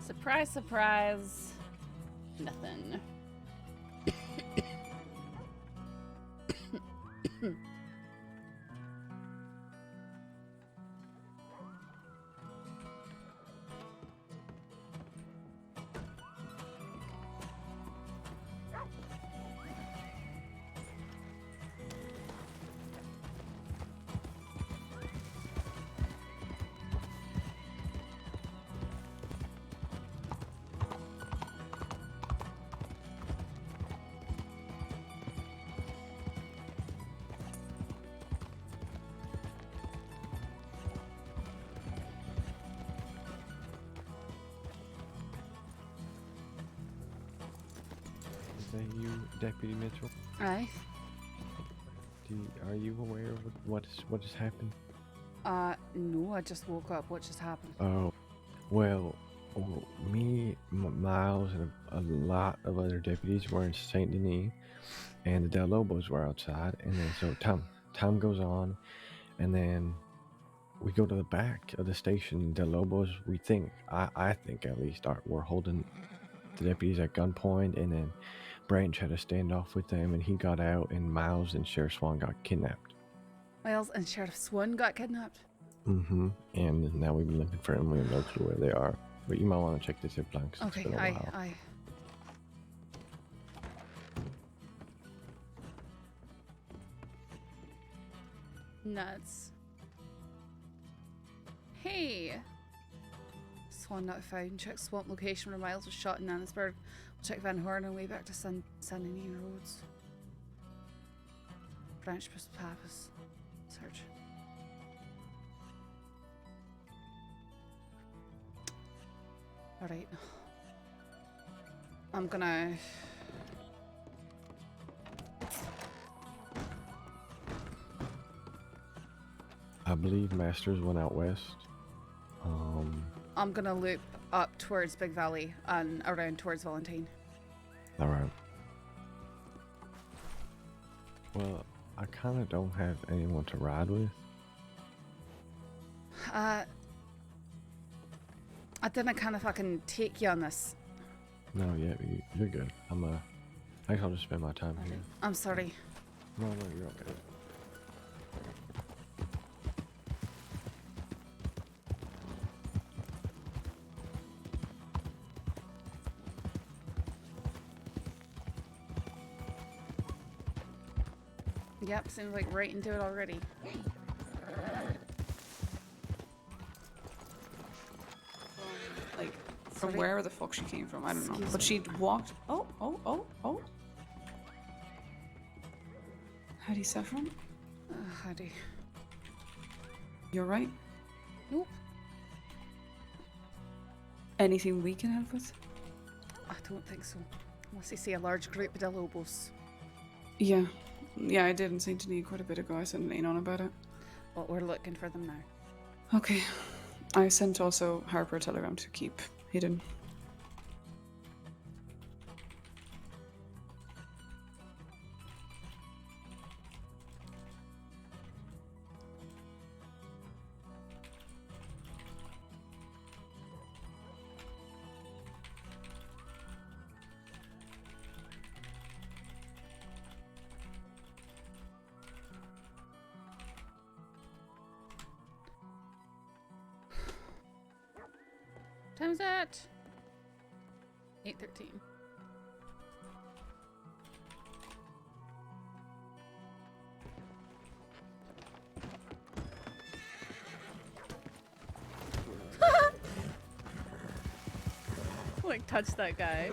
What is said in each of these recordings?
Surprise, surprise. Nothing. You, Deputy Mitchell? Aye. Are you aware of what has happened? No, I just woke up. What just happened? Oh, well, me, Miles, and a lot of other deputies were in Saint Denis, and the Lobos were outside, and then so time goes on, and then we go to the back of the station. The Lobos, we think, I think at least, were holding the deputies at gunpoint, and then Branch had a standoff with them, and he got out, and Miles and Sheriff Swan got kidnapped. Miles and Sheriff Swan got kidnapped? Mm-hmm. And now we've been looking for them. We have no clue where they are. But you might want to check the zip line. Okay, aye. Nuts. Hey! Swan not found. Check swamp location where Miles was shot in Annisburg. We'll check Van Horn on way back to San Denis Roads. Branch plus Pappas. Search. Alright. I'm gonna... I believe Masters went out west. I'm gonna loop up towards Big Valley and around towards Valentine. Alright. Well, I kind of don't have anyone to ride with. I didn't kind of fucking take you on this. No, yeah, you're good. I guess I'll just spend my time here. I'm sorry. No, you're okay. Yep, seems like right into it already. Like, from wherever the fuck she came from, I don't know. But she walked. Oh. Howdy, Saffron. Howdy. You're right. Nope. Anything we can help with? I don't think so. Unless you see a large group of Lobos. Yeah, I did in St. Denis quite a bit ago. I sent Lane on about it. Well, we're looking for them now. Okay. I sent also Harper a telegram to keep hidden. Time's at 8:13. Like, touch that guy.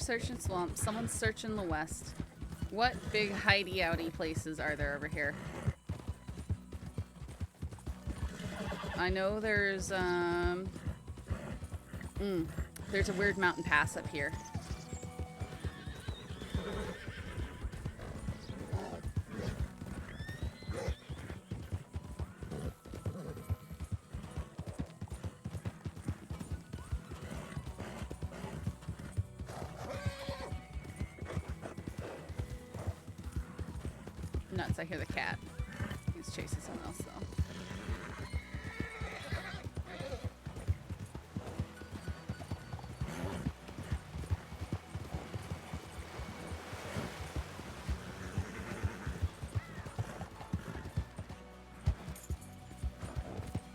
searching swamps. Someone's searching the west. What big hidey-outy places are there over here? I know there's a weird mountain pass up here. Nuts, I hear the cat. He's chasing someone else though.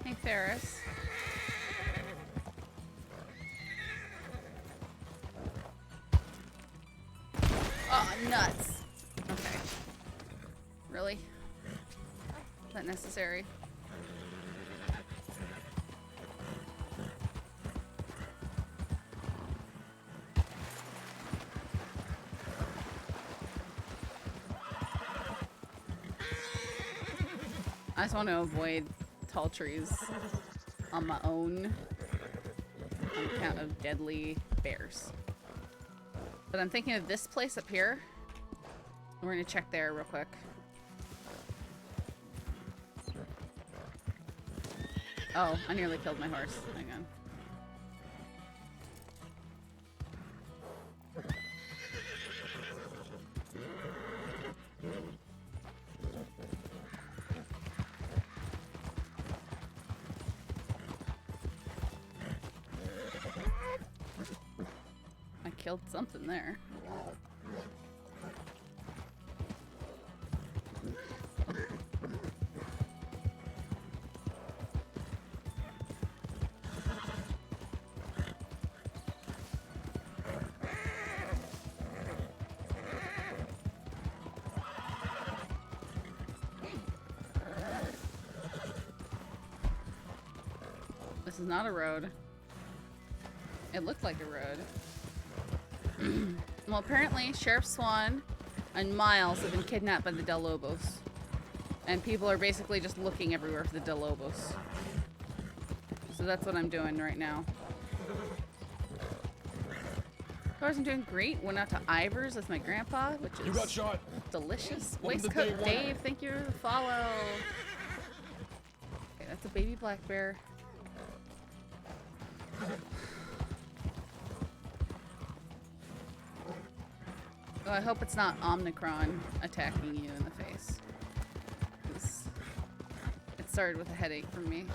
Hey, Ferris. Oh, nuts. Okay. Really? Is that necessary? I just want to avoid tall trees on my own on account of deadly bears. But I'm thinking of this place up here. We're gonna check there real quick. Oh, I nearly killed my horse. Hang on. I killed something there. This is not a road. It looked like a road. Well, apparently Sheriff Swan and Miles have been kidnapped by the Lobos. And people are basically just looking everywhere for the Lobos. So that's what I'm doing right now. I wasn't doing great. Went out to Ivers with my grandpa, which is You got shot. delicious. Welcome to Waistcoat day one. Dave, thank you for the follow. Okay, that's a baby black bear. Oh, I hope it's not Omnicron attacking you in the face. 'Cause it started with a headache for me.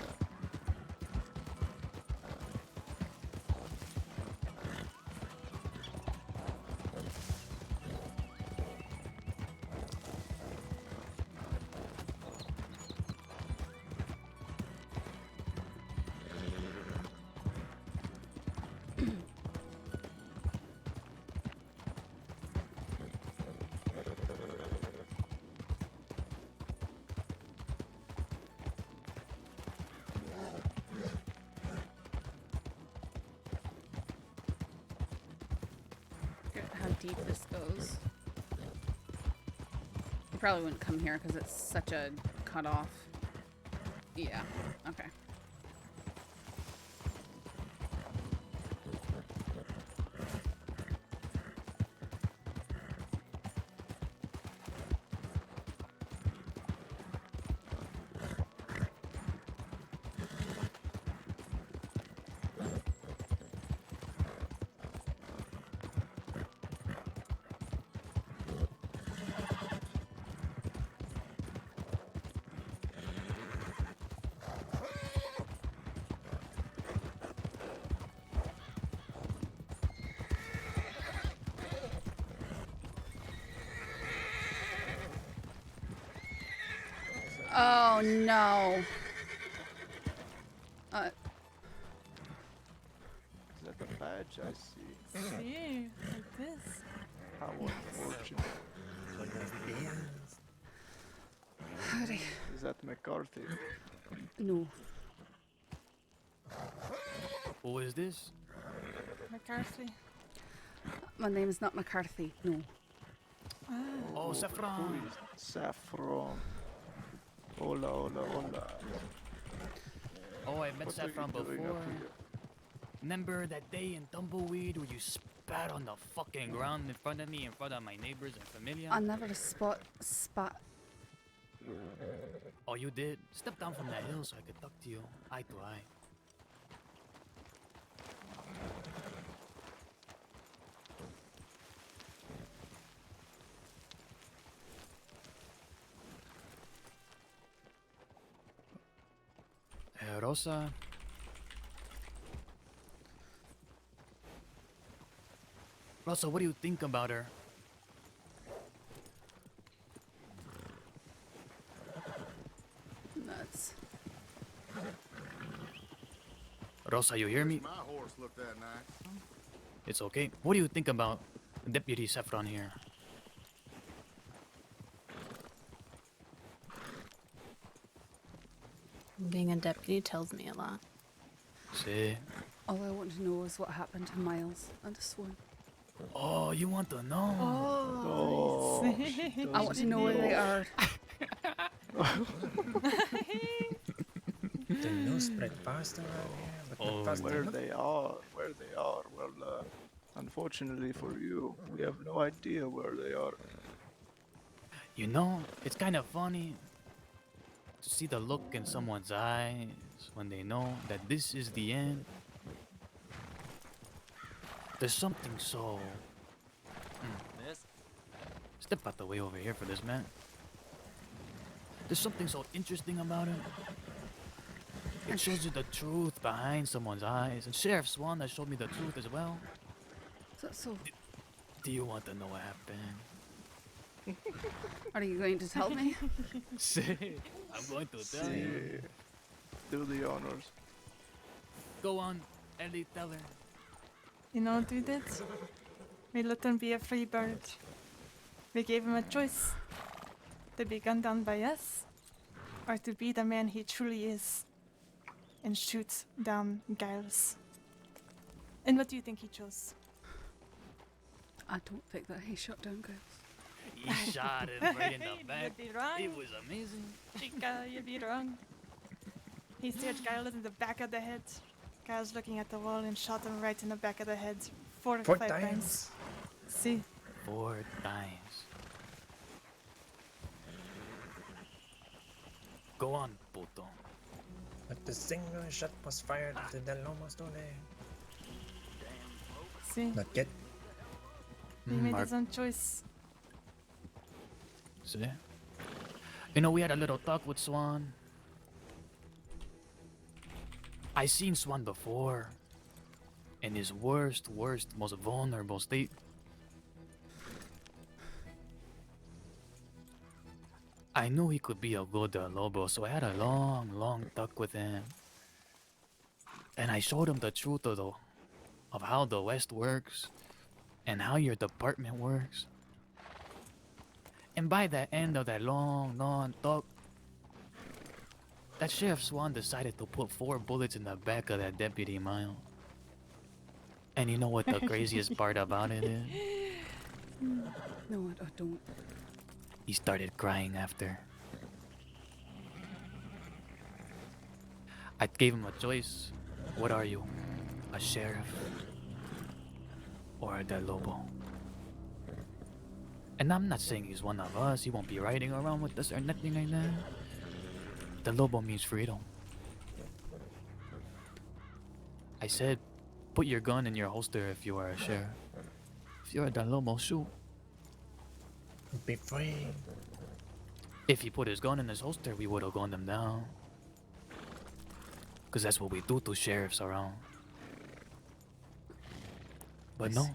How deep this goes. You probably wouldn't come here because it's such a cutoff. Yeah, okay. Oh no. Is that the badge I see? See, like this. How unfortunate. Howdy. Is that McCarthy? No. Who is this? McCarthy. My name is not McCarthy. No. Oh, Saffron. Saffron. Hola, hola, hola. Oh, I met What are you Saffron doing before. up here? Remember that day in Tumbleweed where you spat on the fucking ground in front of me, in front of my neighbors and familia? I never spat. Oh, you did? Step down from that hill so I could talk to you, eye to eye. Rosa. Rosa, what do you think about her? Nuts. Rosa, you hear me? My horse looked that nice. It's okay. What do you think about Deputy Saffron here? Being a deputy tells me a lot. See? All I want to know is what happened to Miles and Swan. Oh, you want to know? Oh, I want to know where they are. The news spread faster around here, but Oh, not fast where enough. they are, where they are. Well, unfortunately for you, we have no idea where they are. You know, it's kind of funny to see the look in someone's eyes when they know that this is the end. There's something so... Step out the way over here for this, man. There's something so interesting about it. It shows you the truth behind someone's eyes. And Sheriff Swan has showed me the truth as well. So, Do you want to know what happened? are you going to tell me? I'm going to tell you. Do the honors. Go on, Ellie, tell her. You know, do this. We let him be a free bird. We gave him a choice. To be gunned down by us, or to be the man he truly is, and shoot down Giles. And what do you think he chose? I don't think that he shot down girls. He shot him right in the back. You'd be wrong. It was amazing. Chica, you'd be wrong. He stared Giles in the back of the head. Giles looking at the wall and shot him right in the back of the head. 4 or 4 5 times. times. See? 4 times. Go on, puto. But the single shot was fired after the Lobos today. See? Not yet. He made his own choice. See? You know, we had a little talk with Swan. I seen Swan before. In his worst, most vulnerable state. I knew he could be a good Lobo, so I had a long talk with him. And I showed him the truth of how the West works and how your department works. And by the end of that long talk, that Sheriff Swan decided to put 4 bullets in the back of that Deputy Miles. And you know what the craziest part about it is? No, I don't. He started crying after. I gave him a choice. What are you? A sheriff? Or a Del Lobo? And I'm not saying he's one of us. He won't be riding around with us or nothing like that. The Lobo means freedom. I said, put your gun in your holster if you are a sheriff. If you're a Del Lobo, shoot. Be free. If he put his gun in his holster, we would have gunned him down. Because that's what we do to sheriffs around. But no.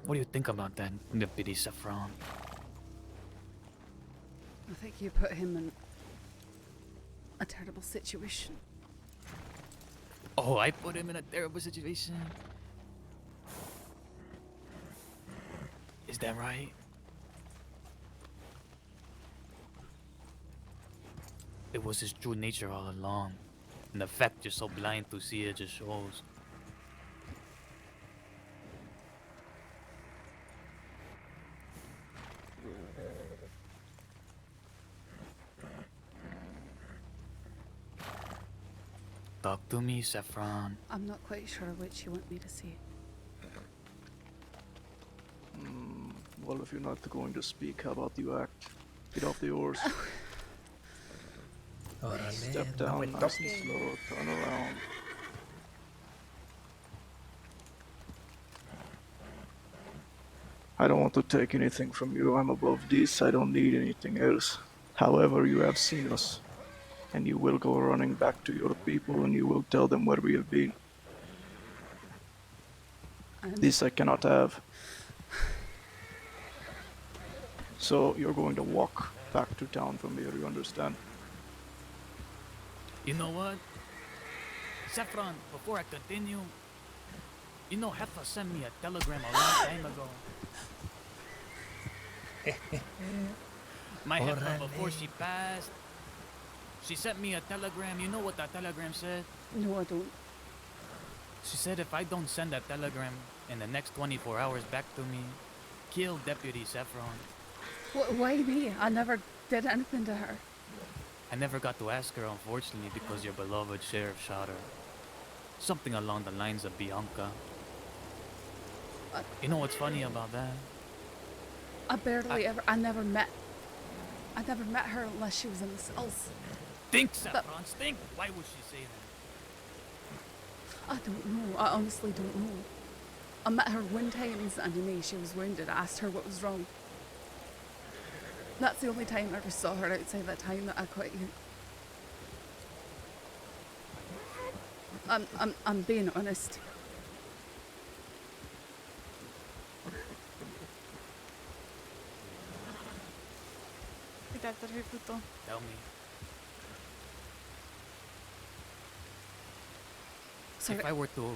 What do you think about that, Deputy Saffron? I think you put him in a terrible situation. Oh, I put him in a terrible situation. Is that right? it was his true nature all along. And the fact you're so blind to see it just shows. Talk to me, Saffron. I'm not quite sure what you want me to say. Well, if you're not going to speak, how about you act? Get off the oars. Step down nice and slow. Turn around. I don't want to take anything from you. I'm above this. I don't need anything else. However, you have seen us. And you will go running back to your people and you will tell them where we have been. This I cannot have. So you're going to walk back to town from here, you understand? You know what? Saffron, before I continue, you know Heffa sent me a telegram a long time ago. My Heffa, before she passed, she sent me a telegram. You know what that telegram said? No, I don't. She said if I don't send that telegram in the next 24 hours back to me, kill Deputy Saffron. Why me? I never did anything to her. I never got to ask her, unfortunately, because your beloved sheriff shot her. Something along the lines of Bianca. You know what's funny about that? I never met her unless she was in the cells. Think, Saffron, think! Why would she say that? I don't know. I honestly don't know. I met her one time in San Denis. She was wounded. I asked her what was wrong. That's the only time I ever saw her outside that time that I quit you. I'm being honest. Tell me. Sorry. If I were to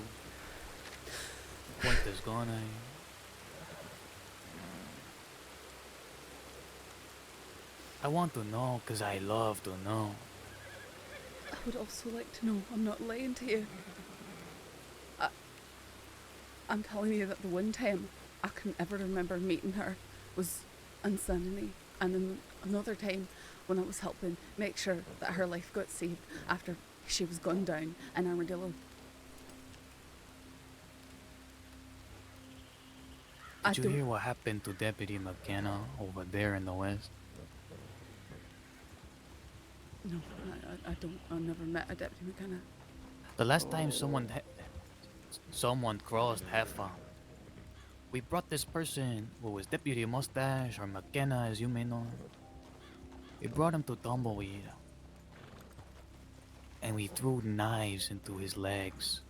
point this gun at you, I want to know because I love to know. I would also like to know I'm not lying to you. I'm telling you that the one time I can ever remember meeting her was in San Denis, and then another time when I was helping make sure that her life got saved after she was gunned down in Armadillo. Did you hear what happened to Deputy McKenna over there in the west? No, I don't. I never met a Deputy McKenna. The last time someone crossed Heffa, we brought this person who was Deputy Mustache or McKenna, as you may know. We brought him to Tumbleweed, and we threw knives into his legs.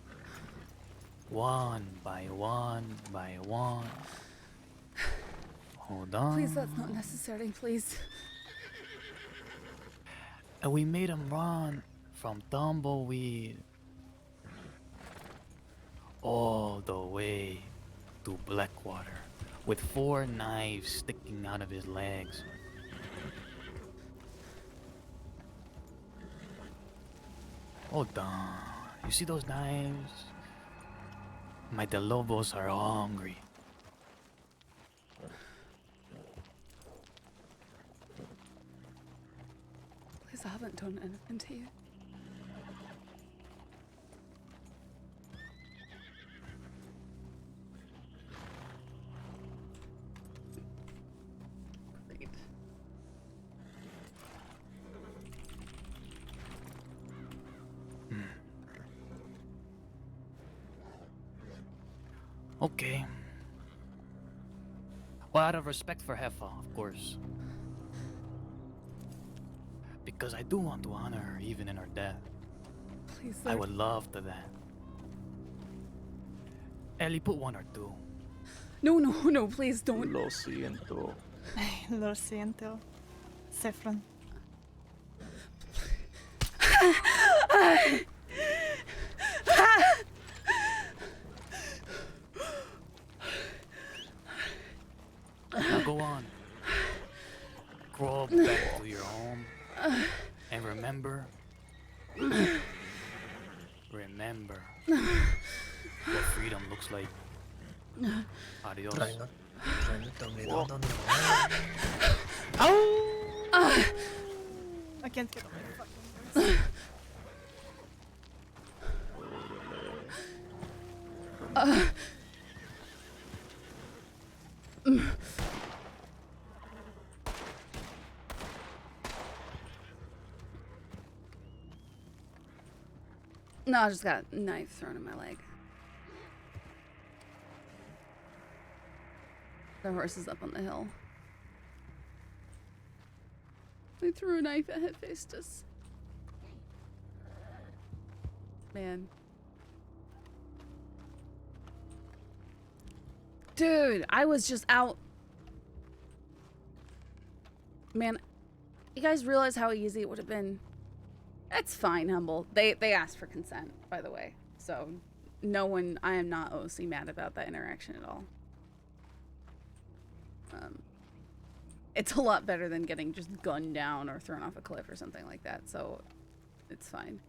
One by one by one. Hold on. Please, that's not necessary, please. And we made him run from Tumbleweed all the way to Blackwater with 4 knives sticking out of his legs. Hold on. You see those knives? My Lobos are hungry. Please, I haven't done anything to you. Great. Okay. Well, out of respect for Heffa, of course. Because I do want to honor her even in her death. Please, I would love to that. Ellie, put 1 or 2. No, please don't. Lo siento. Lo siento. Saffron. Now go on. Crawl back to your home. And remember, what freedom looks like. Adios. Try not to tell me Whoa. don't I can't get on my fucking horse. No, I just got a knife thrown in my leg. The horse is up on the hill. They threw a knife at Hephaestus. Man. Dude, I was just out. Man, you guys realize how easy it would have been? That's fine, Humble. They asked for consent, by the way. So, no one, I am not OC mad about that interaction at all. It's a lot better than getting just gunned down or thrown off a cliff or something like that, so it's fine.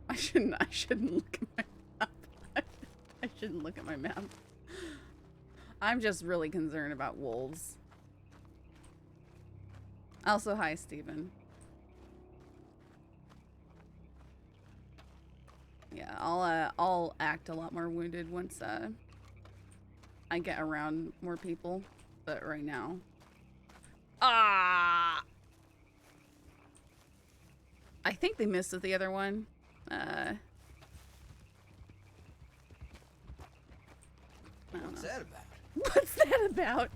I shouldn't look at my map. I shouldn't look at my map. I'm just really concerned about wolves. Also, hi, Steven. Yeah, I'll act a lot more wounded once I get around more people, but right now, I think they missed with the other one. I don't know. What's that about? What's that about?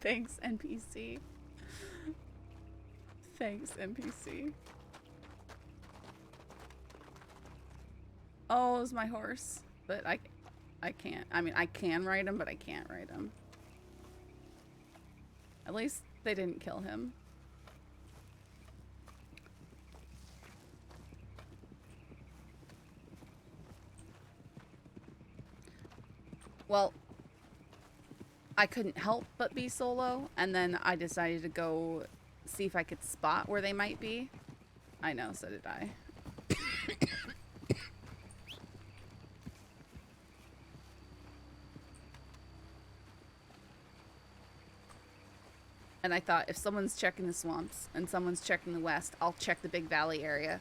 Thanks, NPC. Thanks, NPC. Oh, it's my horse. But I can't. I mean, I can ride him, but I can't ride him. At least they didn't kill him. Well, I couldn't help but be solo, and then I decided to go see if I could spot where they might be. I know, so did I. And I thought, if someone's checking the swamps and someone's checking the west, I'll check the big valley area.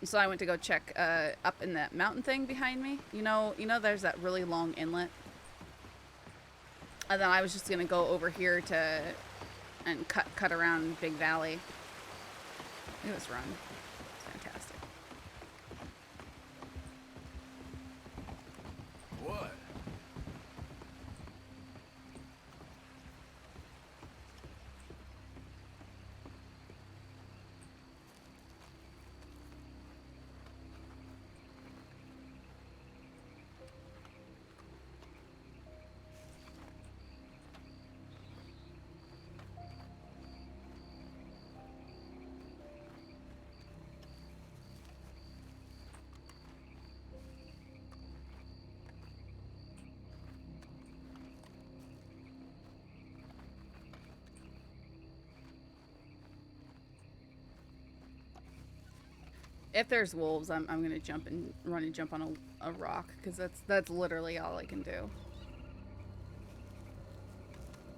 So I went to go check up in that mountain thing behind me. You know there's that really long inlet? And then I was just gonna go over here and cut around Big Valley. Look at this run. It's fantastic. What? If there's wolves, I'm gonna run and jump on a rock, because that's literally all I can do.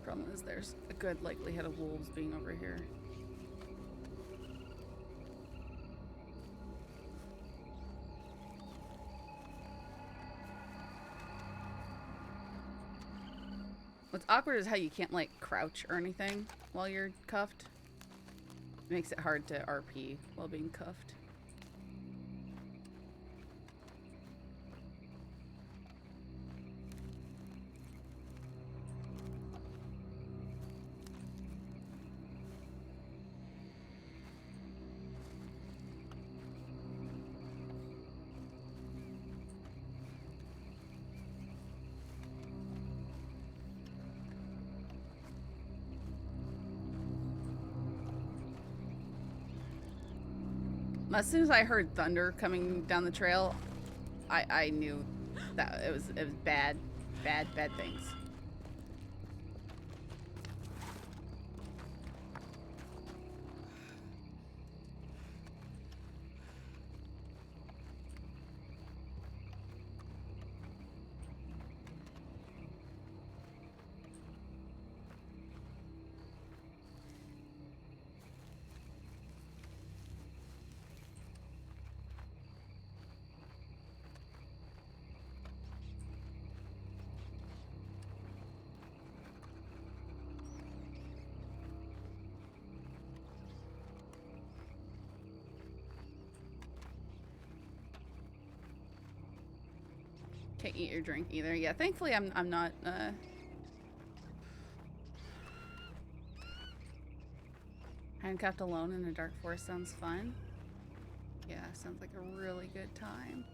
Problem is, there's a good likelihood of wolves being over here. What's awkward is how you can't like crouch or anything while you're cuffed. It makes it hard to RP while being cuffed. As soon as I heard thunder coming down the trail, I knew That it was bad things. Can't eat or drink either. Yeah, thankfully I'm not handcuffed alone in a dark forest sounds fun. Yeah, sounds like a really good time.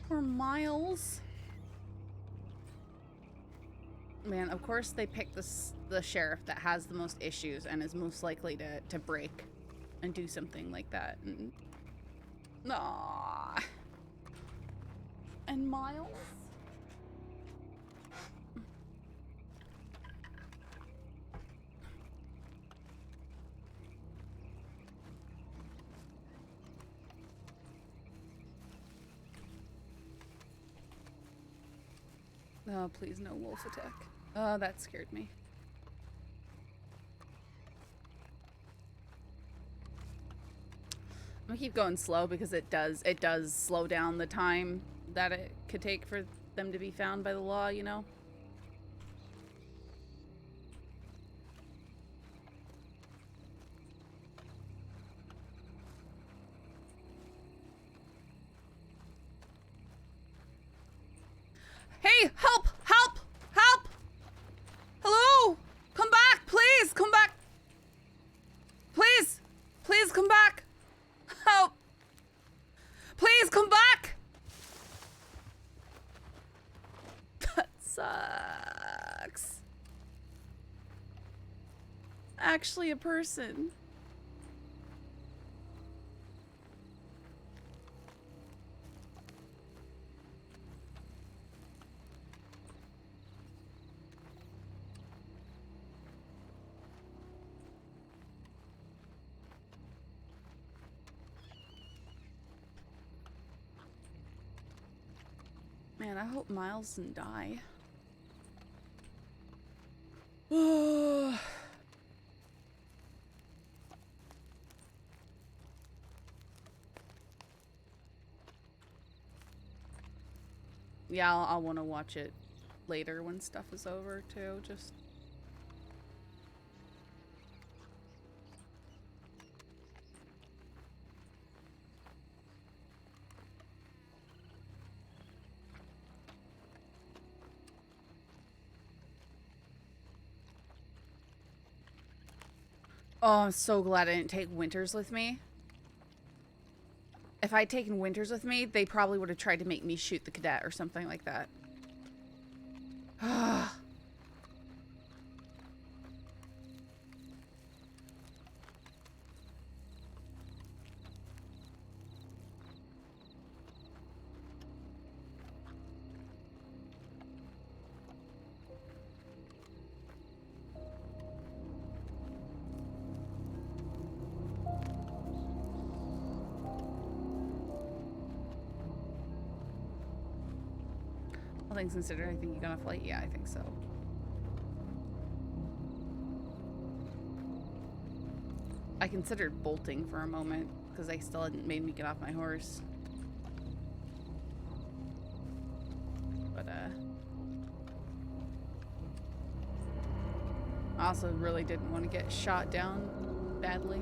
Poor Miles. Man, of course they picked the sheriff that has the most issues and is most likely to break and do something like that. And, aww. And Miles? Oh, please no wolf attack. Oh, that scared me. I'm gonna keep going slow because it does slow down the time that it could take for them to be found by the law, you know? Hey, help! Help! Help! Hello! Come back, please! Come back! Please! Please come back! Help! Please come back! That sucks. Actually a person. Man, I hope Miles doesn't die. Yeah, I'll want to watch it later when stuff is over too, just... Oh, I'm so glad I didn't take Winters with me. If I'd taken Winters with me, they probably would have tried to make me shoot the cadet or something like that. All things considered, I think you got a flight. Yeah, I think so. I considered bolting for a moment because they still hadn't made me get off my horse. But I also really didn't want to get shot down badly.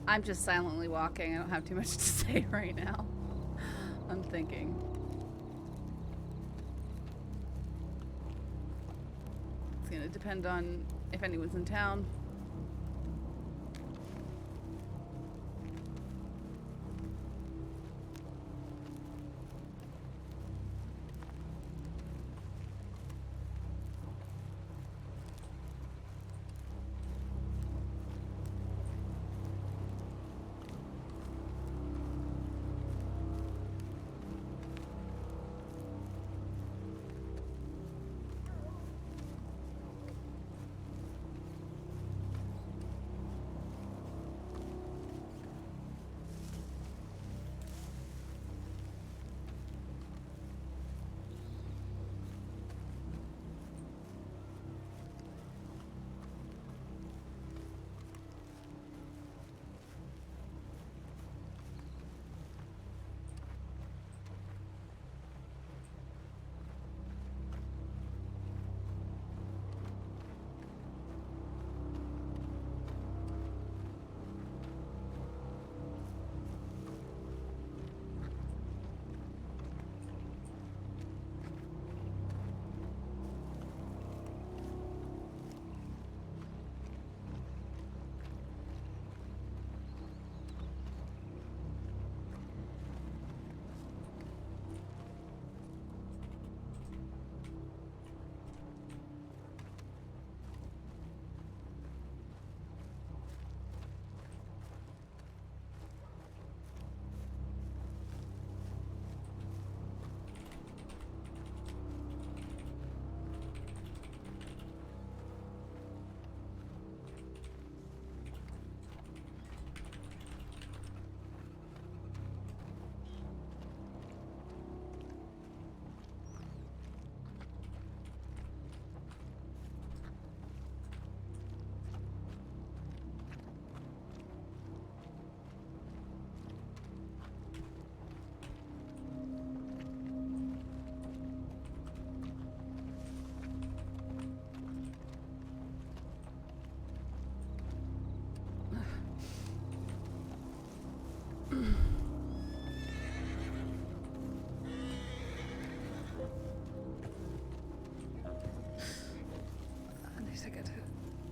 I'm just silently walking. I don't have too much to say right now. I'm thinking. It's gonna depend on if anyone's in town.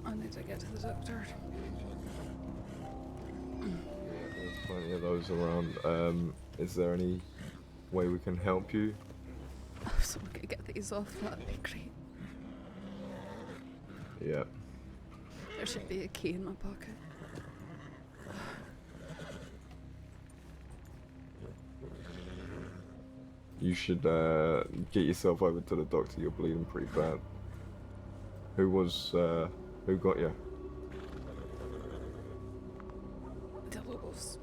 I need to get to the doctor. There's plenty of those around. Is there any way we can help you? Oh, someone could get these off, that'd be great. Yeah. There should be a key in my pocket. You should get yourself over to the doctor. You're bleeding pretty bad. Who got you? The Lobos.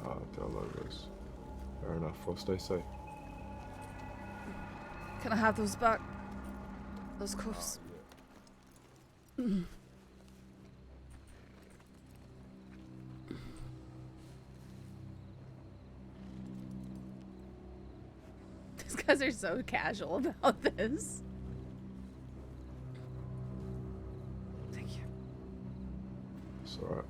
Ah, the Lobos. Fair enough. Well, stay safe. Can I have those back? Those cuffs. These guys are so casual about this. Thank you. It's alright.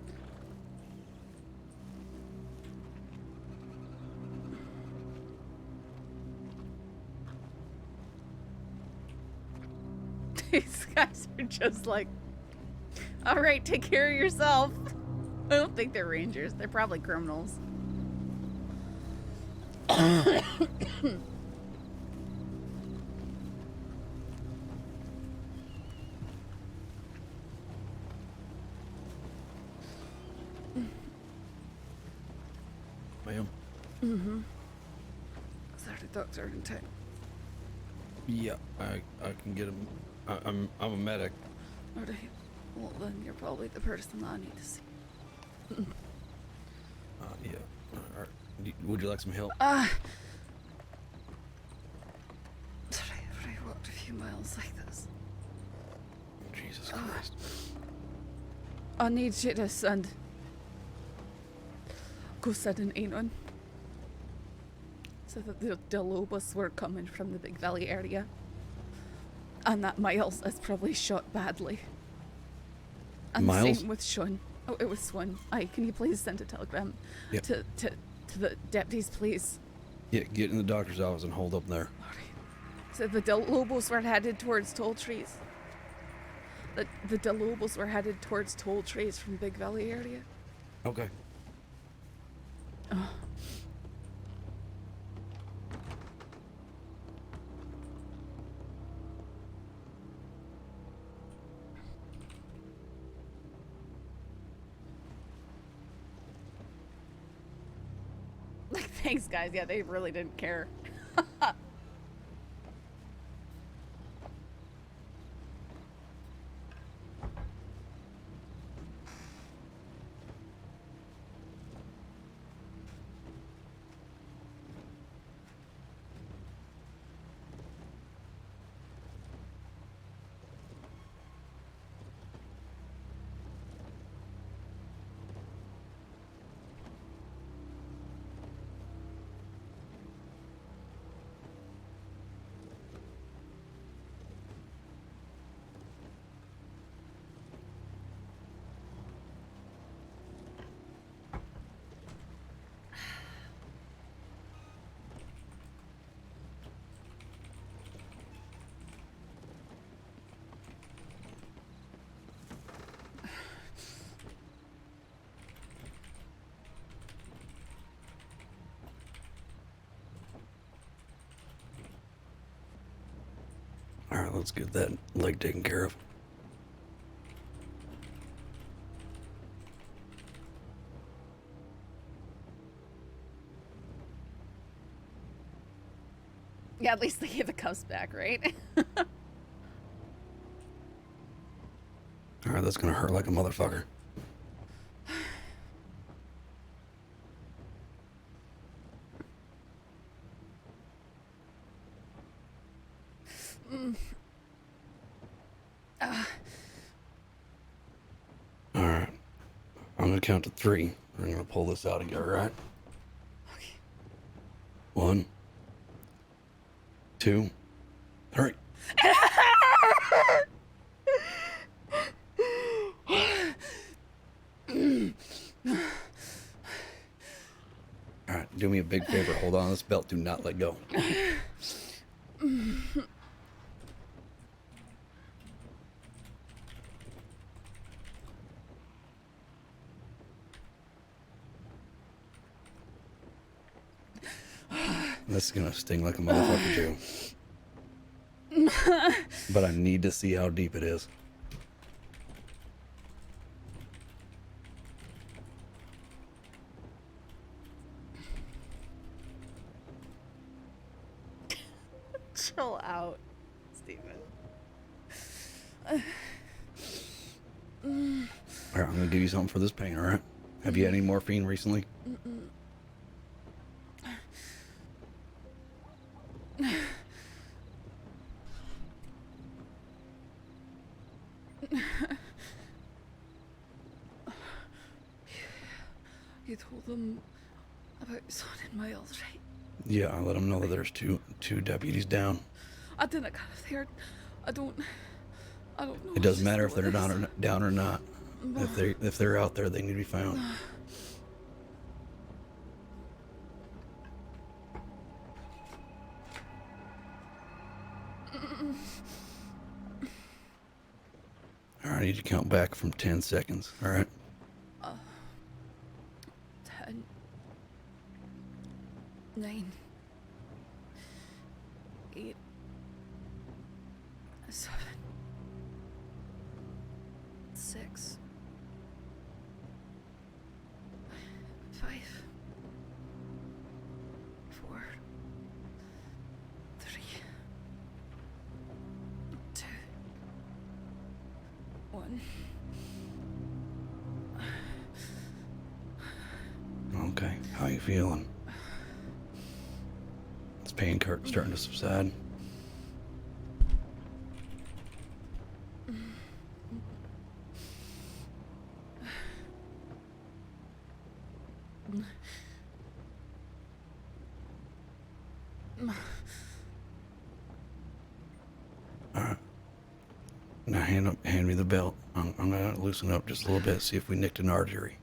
These guys are just like, alright, take care of yourself. I don't think they're rangers. They're probably criminals. Ma'am? Mm-hmm. Is there a doctor in town? Yeah, I can get him. I'm a medic. Alright. Well, then you're probably the person that I need to see. Yeah. Alright. Would you like some help? Sorry, I've already walked a few miles like this. Jesus Christ. I need you to send. Go send an Anon. So that the Lobos were coming from the Big Valley area. And that Miles is probably shot badly. And Miles? same with Sean. Oh, it was Swan. Can you please send a telegram Yep. to the deputies, please? Yeah, get in the doctor's office and hold up there. So the Lobos were headed towards Toll Trees. The Lobos were headed towards Toll Trees from Big Valley area. Okay. Oh. Like, thanks, guys. Yeah, they really didn't care. All right, let's get that leg taken care of. Yeah, at least they gave the cuffs back, right? All right, that's gonna hurt like a motherfucker. All right, I'm gonna count to 3. We're gonna pull this out again, all right? Okay. 1, 2, 3. All right, do me a big favor. Hold on to this belt. Do not let go. This is gonna sting like a motherfucker too. But I need to see how deep it is. Chill out, Steven. All right, I'm gonna give you something for this pain. All right. Have you had any morphine recently? You told them about Swan and Miles, right? Yeah, I let them know that there's two deputies down. I didn't kind of hear. I don't know. It doesn't matter if they're down or not. If they're out there, they need to be found. All right, I need you to count back from 10 seconds. All right. 10, 9, 8, 7, 6, 5, 4, 3, 2, 1. Okay, how you feeling? This pain starting to subside. All right. Now hand me the belt. I'm gonna loosen up just a little bit, see if we nicked an artery.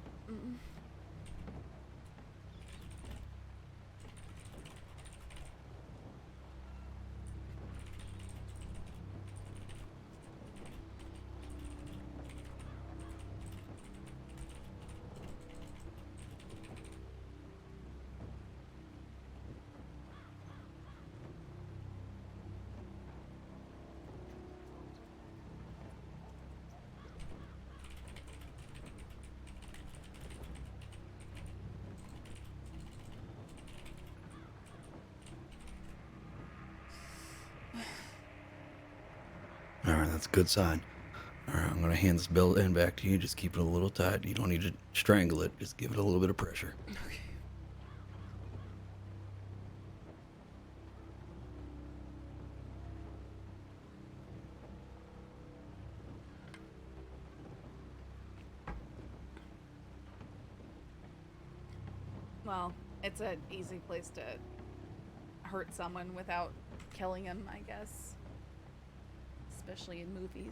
Alright, that's a good sign. Alright, I'm gonna hand this belt end back to you. Just keep it a little tight. You don't need to strangle it. Just give it a little bit of pressure. Okay. Well, it's an easy place to hurt someone without killing him, I guess. Especially in movies.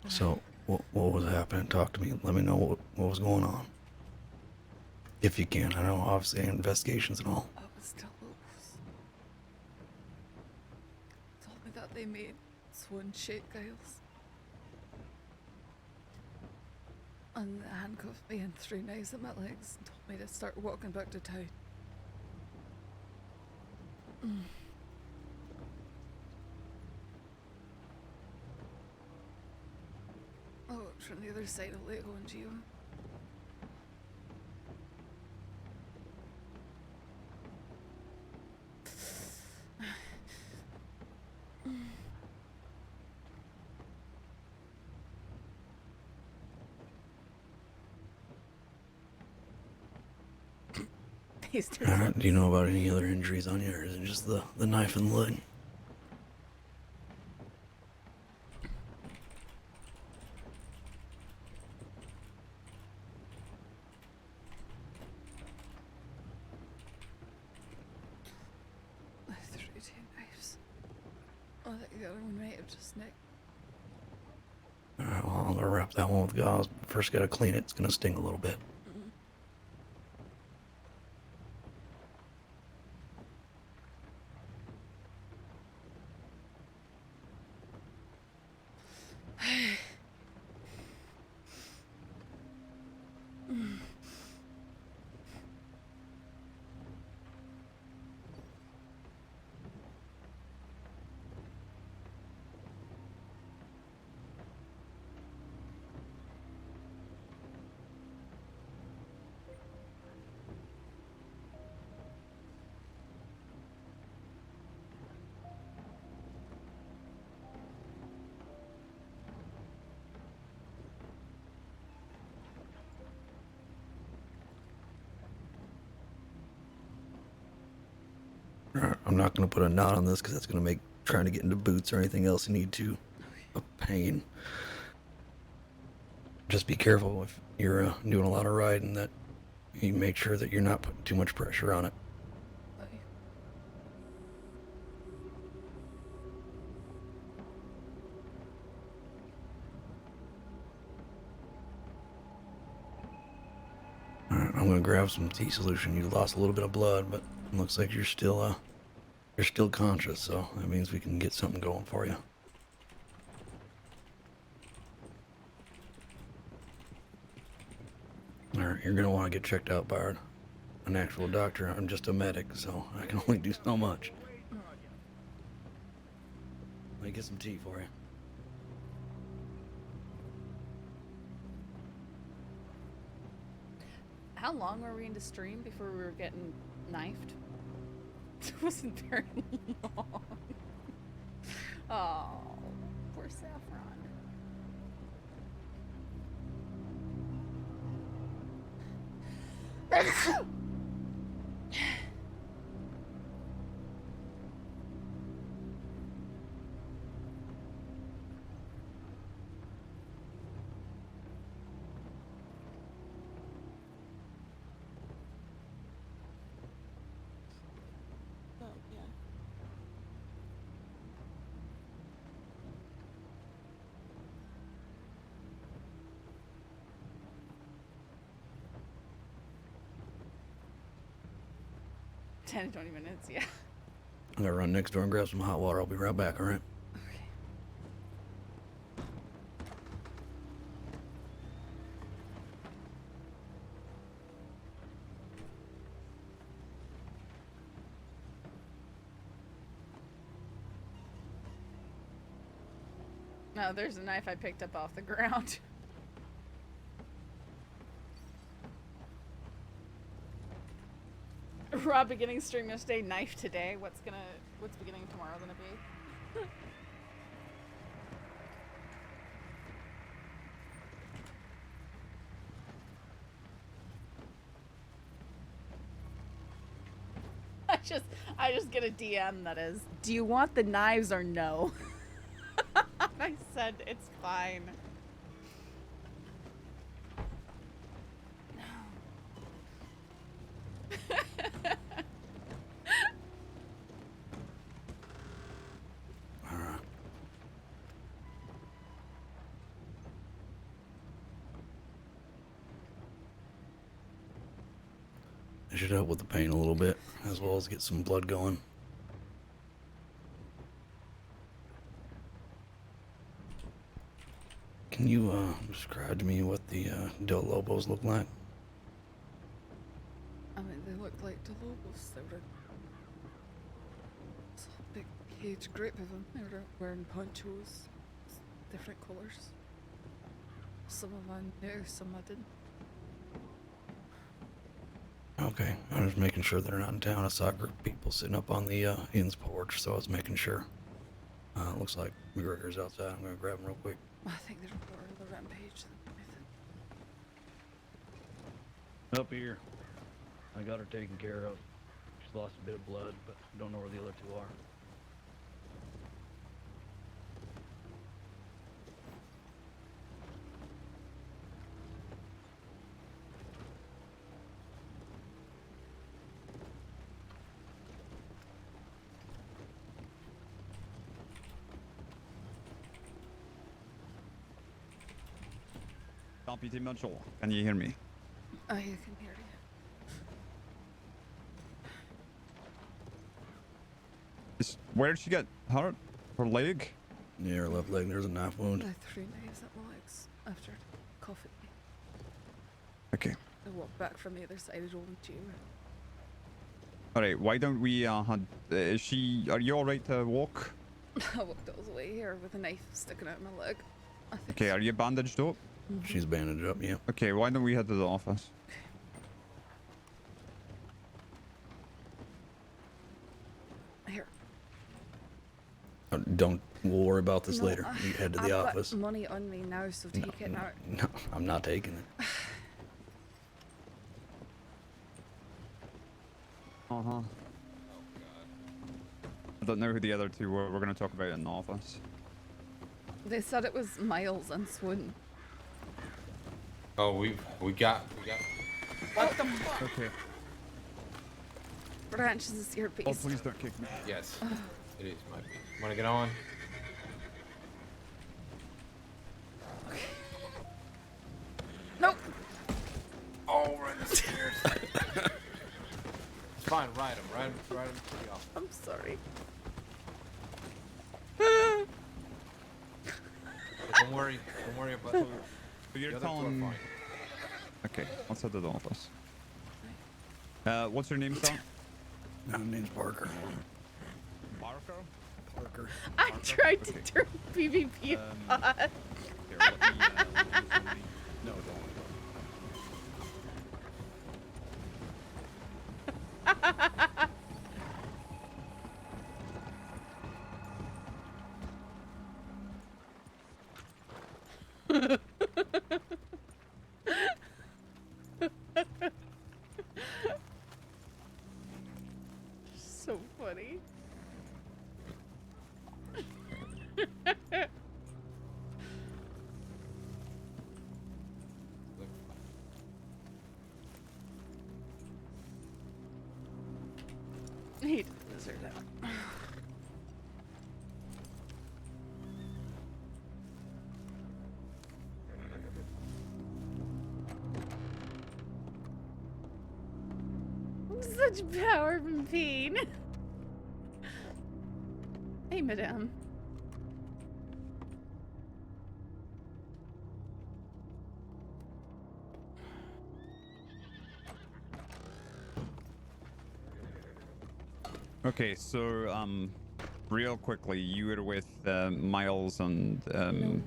So, what was happening? Talk to me. Let me know what was going on. If you can. I know, obviously, investigations and all. I was still Lobos. Told me that they made swan shake gales. And they handcuffed me and threw knives at my legs and told me to start walking back to town. Oh, it's from the other side of Lego and Geo. Alright, do you know about any other injuries on you, or is it just the knife in the leg? I threw two knives. I think the other one might have just nicked. Alright, well, I'm gonna wrap that one with gauze. First, gotta clean it. It's gonna sting a little bit. I'm not going to put a knot on this because that's going to make trying to get into boots or anything else you need to a pain. Just be careful if you're doing a lot of riding that you make sure that you're not putting too much pressure on it. Alright, I'm going to grab some tea solution. You lost a little bit of blood, but it looks like you're still conscious, so that means we can get something going for you. Alright, you're going to want to get checked out by an actual doctor. I'm just a medic, so I can only do so much. Let me get some tea for you. How long were we into stream before we were getting knifed? It wasn't very long. Oh, poor Saffron. Oh, yeah. $10 to 20 minutes, yeah. I'm gonna run next door and grab some hot water. I'll be right back, alright? Okay. No, there's a knife I picked up off the ground. Rob beginning stream yesterday, knife today. What's beginning tomorrow gonna be? I just get a DM that is, do you want the knives or no? I said it's fine. Alright. It should help with the pain a little bit, as well as get some blood going. Can you describe to me what the Del Lobos look like? I mean, they look like the Lobos. They were a big, huge group of them. They were wearing ponchos, different colours. Some of them I knew, some I didn't. Okay, I'm just making sure they're not in town. I saw a group of people sitting up on the inn's porch, so I was making sure. Looks like McGregor's outside. I'm gonna grab him real quick. I think they're more on the rampage than anything. Up here. I got her taken care of. She's lost a bit of blood, but I don't know where the other two are. Deputy Mitchell, can you hear me? Oh, you can hear you. Where did she get hurt? Her leg? Yeah, her left leg. There's a knife wound. I threw knives at my legs after coughing me. Okay. I walked back from the other side of rolling to you. Alright, why don't we, are you alright to walk? I walked all the way here with a knife sticking out of my leg. I think Okay, are you bandaged up? She's bandaged up, yeah. Okay, why don't we head to the office? Here. Don't worry about this No, later. You head to the I've office. got money on me now, so take it now. No, I'm not taking it. Uh-huh. I don't know who the other two were. We're gonna talk about it in the office. They said it was Miles and Swan. Oh, we got. What the fuck? Okay. Branch, is this your piece? Oh, please don't kick me. Yes, it is my piece. Wanna get on? Nope. Oh, we're in the stairs. It's fine, ride him to the office. I'm sorry. Don't worry about it. So you're The other two are telling... fine. Okay, let's head to the office. What's your name, son? My name's Parker. Barker? Parker. I tried to turn PvP on. Here, let me, No, don't. So funny. He didn't deserve that. Such power from pain. Hey, madame. Okay, so real quickly, you were with Miles and No,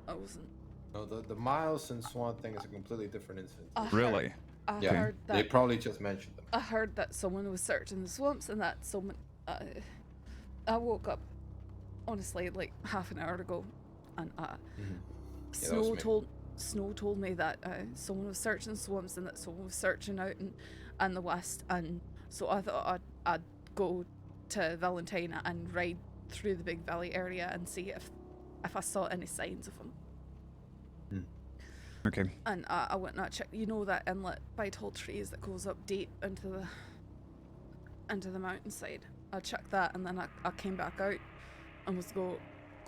I wasn't. No, the Miles and Swan thing is a completely different incident. Really? I Yeah, heard that. they probably just mentioned them. I heard that someone was searching the swamps and that someone. I woke up, honestly, like half an hour ago, and Yeah, that was me. Snow told me that someone was searching swamps and that someone was searching out in the west, and so I thought I'd go to Valentina and ride through the big valley area and see if I saw any signs of them. Okay. And I went and I checked, you know, that inlet by tall trees that goes up deep into the mountainside. I checked that, and then I came back out and was go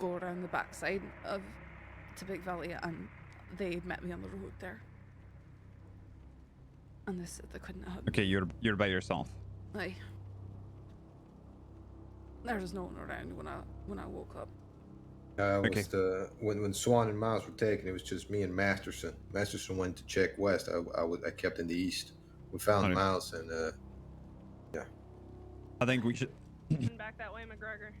around the backside to Big Valley, and they met me on the road there. And they said they couldn't have. Okay, you're by yourself. Aye. There was no one around when I woke up. Was when Swan and Miles were taken, it was just me and Masterson. Masterson went to check west. I kept in the east. We found Miles, and yeah. I think we should. Back that way, McGregor.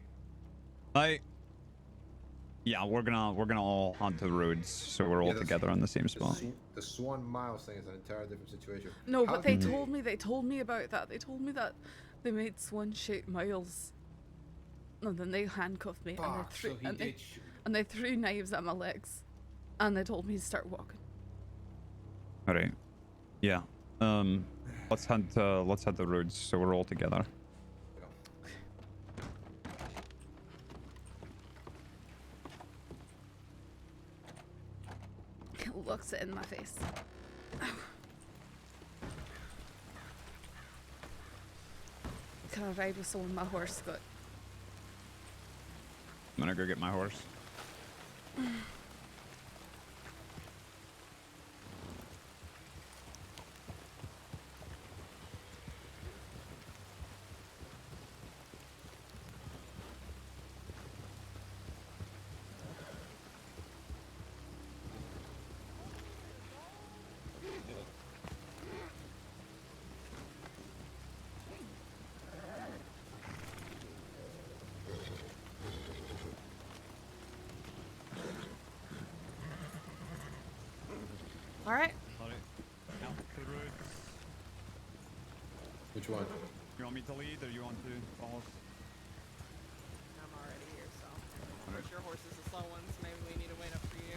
Yeah, we're gonna all hunt the roads, so we're all together on the same spot. The Swan Miles thing is an entirely different situation. No, but they told me about that. They told me that they made Swan shoot Miles. And then they handcuffed me, and they threw knives at my legs, and they told me to start walking. All right. Yeah. Let's hunt the roads, so we're all together. He looks it in my face. Can I ride with someone my horse, Scott? I'm gonna go get my horse. All right. Out to the roads. Which one? You want me to lead, or you want to follow? I'm already here, so. Of course, your horse is the slow one, so maybe we need to wait up for you.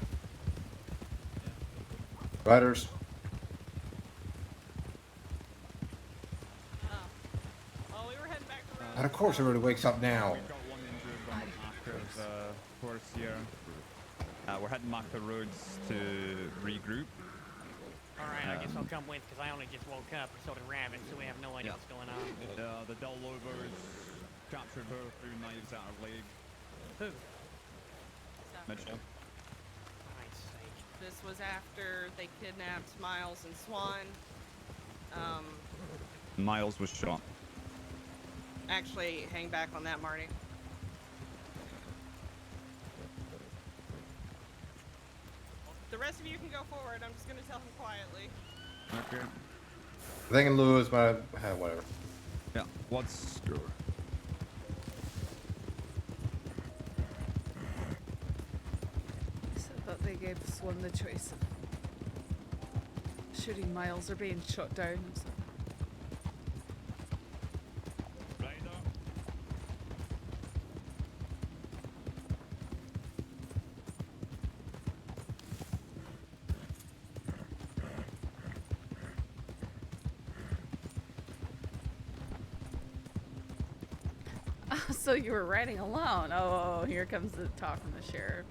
Riders. Oh. Well, we were heading back to the road. And of course, everybody wakes up now. We've got one injured on Acre's horse here. We're heading back to roads to regroup. Alright, I guess I'll come with, because I only just woke up, so did Rabbit, so we have no idea what's going on. The Lobos captured her through knives at her leg. Who? Mitchell. Christ's sake. This was after they kidnapped Miles and Swan. Miles was shot. Actually, hang back on that, Marty. The rest of you can go forward. I'm just gonna tell him quietly. Okay. They can lose, but whatever. Yeah. Let's go. So that they gave Swan the choice of shooting Miles or being shot down. So. So you were riding alone. Oh, here comes the talk from the sheriff.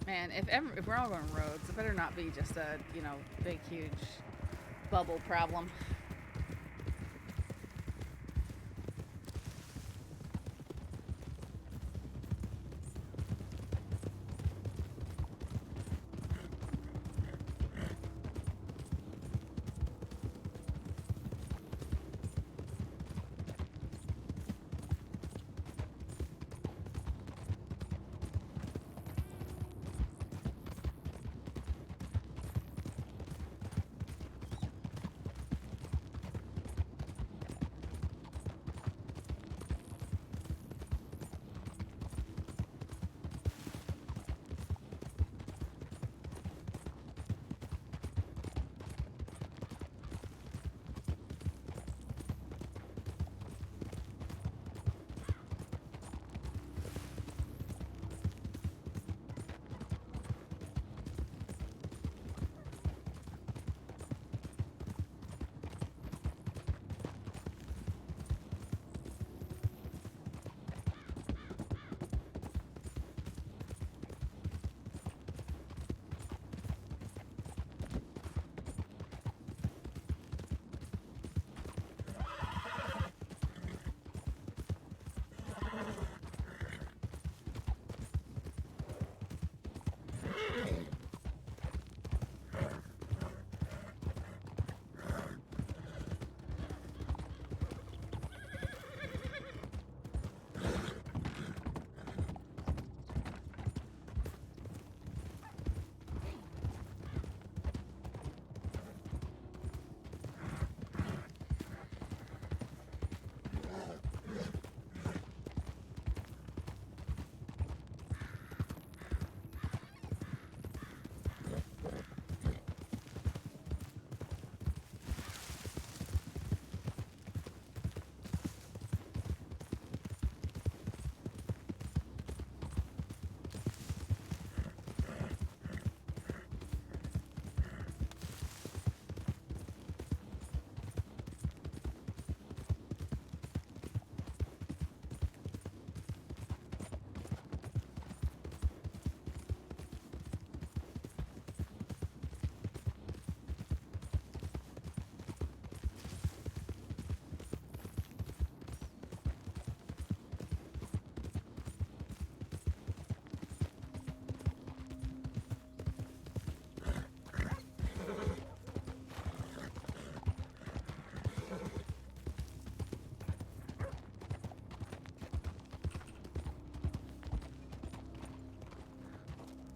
Man, if we're all going roads, it better not be just a, you know, big, huge bubble problem.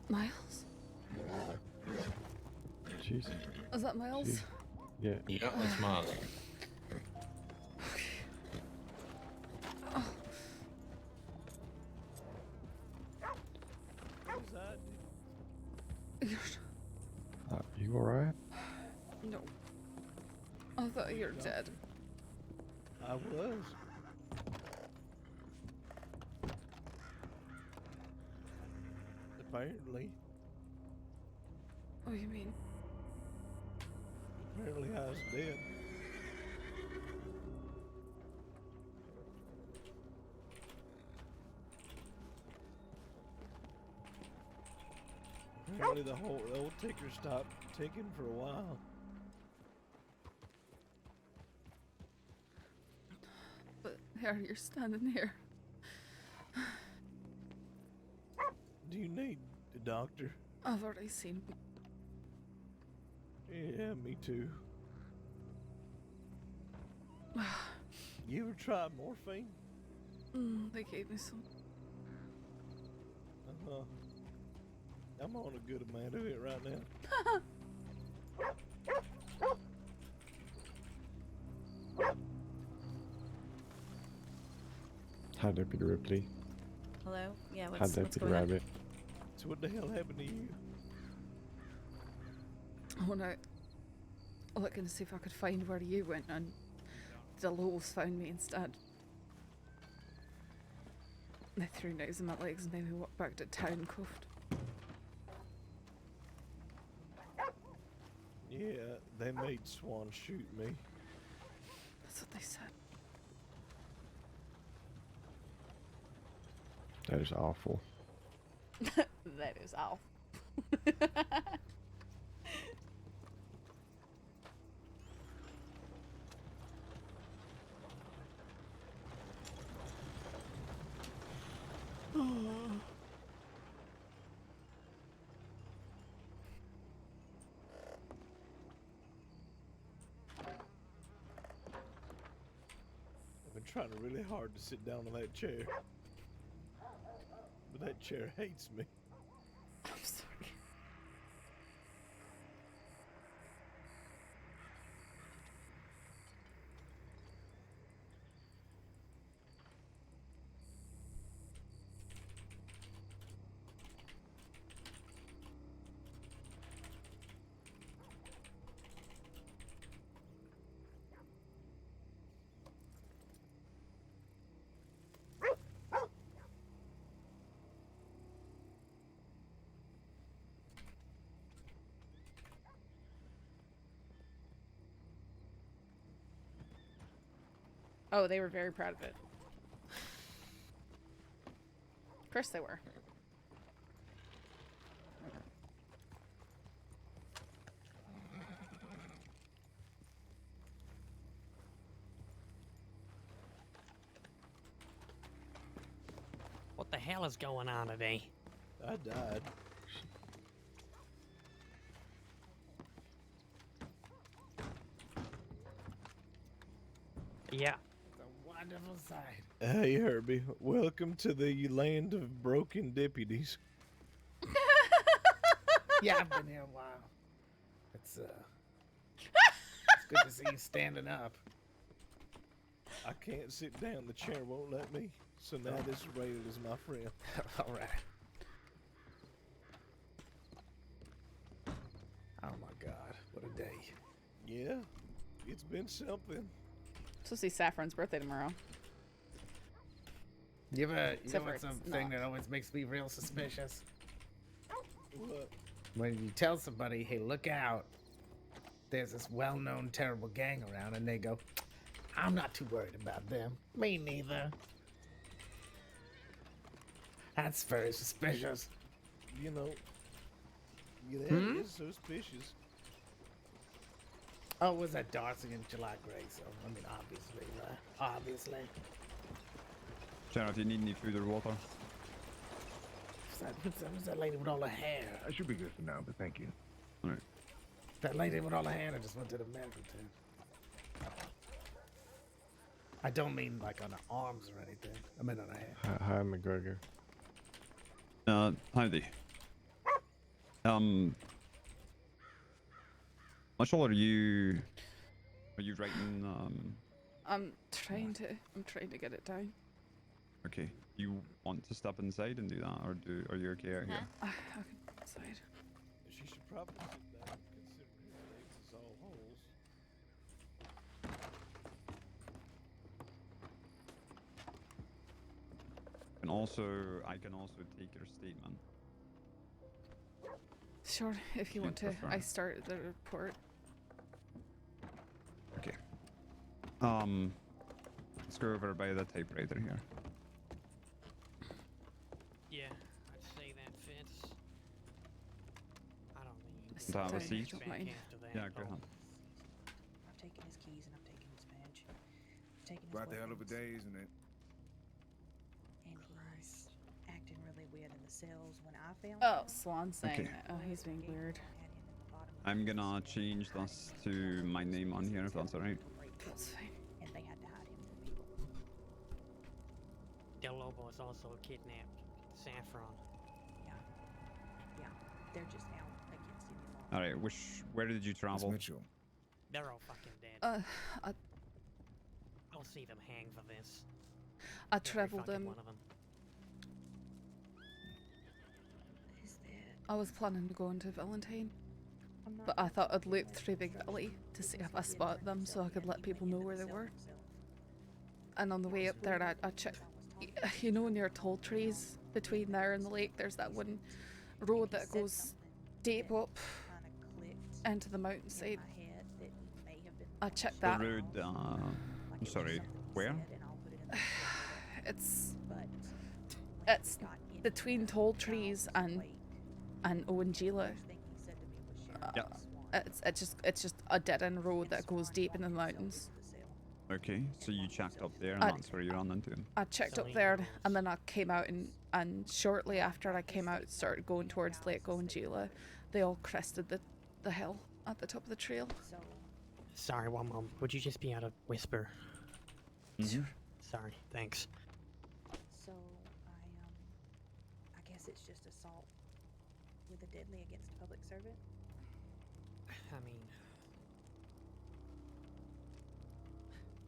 Miles? She's. Is that Miles? Yeah. Yeah, that's Miles. You alright? No. I thought you were dead. I was. Apparently. What do you mean? Apparently I was dead. Apparently the old ticker stopped ticking for a while. But here, you're standing here. Do you need a doctor? I've already seen him. Yeah, me too. You ever tried morphine? They gave me some. Uh-huh. I'm on a good amount of it right now. Hi, Deputy Ripley. Hello? Yeah, Hi, what's Deputy going on? Rabbit. So what the hell happened to you? I want to look and see if I could find where you went, and the Lobos found me instead. They threw knives in my legs and made me walk back to town cuffed. Yeah, they made Swan shoot me. That's what they said. That is awful. That is awful. I've been trying really hard to sit down in that chair. But that chair hates me. I'm sorry. Oh, they were very proud of it. Of course they were. What the hell is going on today? I died. Yeah. It's a wonderful sight. Hey, Herbie. Welcome to the land of broken deputies. Yeah, I've been here a while. It's good to see you standing up. I can't sit down. The chair won't let me. So now this rail is my friend. All right. Oh my God, what a day. Yeah, it's been something. Supposed to be Saffron's birthday tomorrow. You know Except for what's it's something not. that always makes me real suspicious? What? When you tell somebody, hey, look out, there's this well-known terrible gang around, and they go, I'm not too worried about them. Me neither. That's very suspicious. You know, yeah, that is suspicious. Oh, was that Darcy and July Gray? So, I mean, obviously, right? Obviously. Sheriff, do you need any food or water? Who's that lady with all the hair? I should be good for now, but thank you. All right. That lady with all the hair that just went to the medical tent. I don't mean like on her arms or anything. I mean on her hair. Hi, McGregor. Howdy. Mitchell, are you writing? I'm trying to get it down. Okay. You want to step inside and do that, or are you okay out here? I can decide. She should probably sit down, considering her legs is all holes. And I can also take your statement. Sure, if you want to. Prefer. I start the report. Okay. Let's go over by the typewriter here. Yeah, I'd say that fits. I don't think you Do I have a seat? back after that. Yeah, go ahead. I've taken his keys and I've taken his badge. I've taken his Quite the hell of a weapons, day, isn't it? and he's acting really weird in the cells. When I found Oh, him, Swan saying Okay. that. Oh, he's being weird. I'm gonna change this to my name on here if that's alright. That's fine. and they had to hide him from people. Del Lobo is also kidnapped Saffron. Yeah, they're just out against any law. Alright, where did you travel? Mitchell. They're all fucking dead. I'll see them hang for this. I Every traveled fucking one of them. I was planning to go into Valentine, but I thought I'd loop through Big Valley to see if I spot them so I could let people know where they were. And on the way up there, I checked, you know, near tall trees between there and the lake, there's that one road that goes deep up into the mountainside. I checked that. The road, I'm sorry, where? It's between tall trees and Owengila. Yeah. It's just a dead end road that goes deep into the mountains. Okay, so you checked up there and that's where you ran into him. I checked up there and then I came out and shortly after I came out started going towards Lake Owengila. They all crested the hill at the top of the trail. Sorry, one moment. Would you just be able to whisper? Sorry, thanks. So I guess it's just assault with a deadly against a public servant. I mean,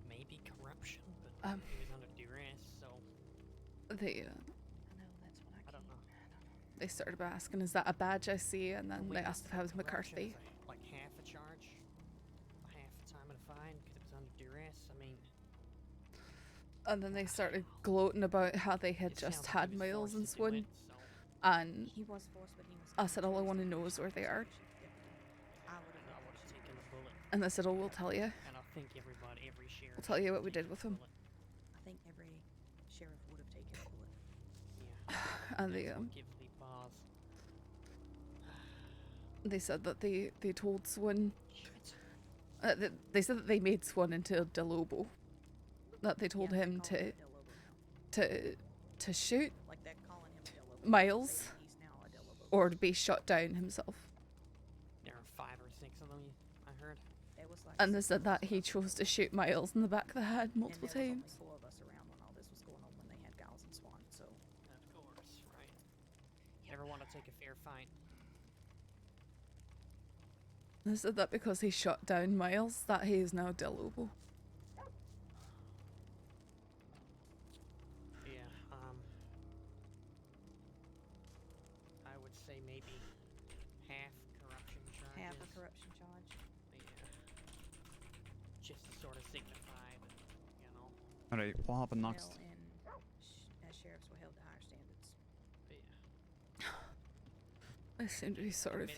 maybe corruption, but he was under duress, so They I don't know. they started by asking, "Is that a badge I see?" And then they asked if I was McCarthy. Like half a charge, half the time of the fine because it was under duress. I mean, And then they started gloating about how they had just had Miles and Swan. And He was forced, but he was I said, all I want to know is where they are. I would have taken the bullet. And they said, oh, we'll tell you. And I think every sheriff. We'll tell you what we did with them. I think every sheriff would have taken a bullet. And Gives me pause. they said that they told Swan. They said that they made Swan into a Lobo. That they told him to shoot Like they're calling him Del Lobo. Miles or to be shot down himself. There are 5 or 6 of them. I heard. There was like And they said that he chose to shoot Miles in the back of the head multiple and there was times. only 4 of us around when all this was going on when they had Miles and Swan. So Of course, right. You ever want to take a fair fight? They said that because he shot down Miles, that he is now Del Lobo. Yeah, I would say maybe half corruption charges. half a corruption charge. Yeah. Just to sort of signify that, you know. Alright, what happened next? Well, and as sheriffs were held to higher standards. They seem to be sort of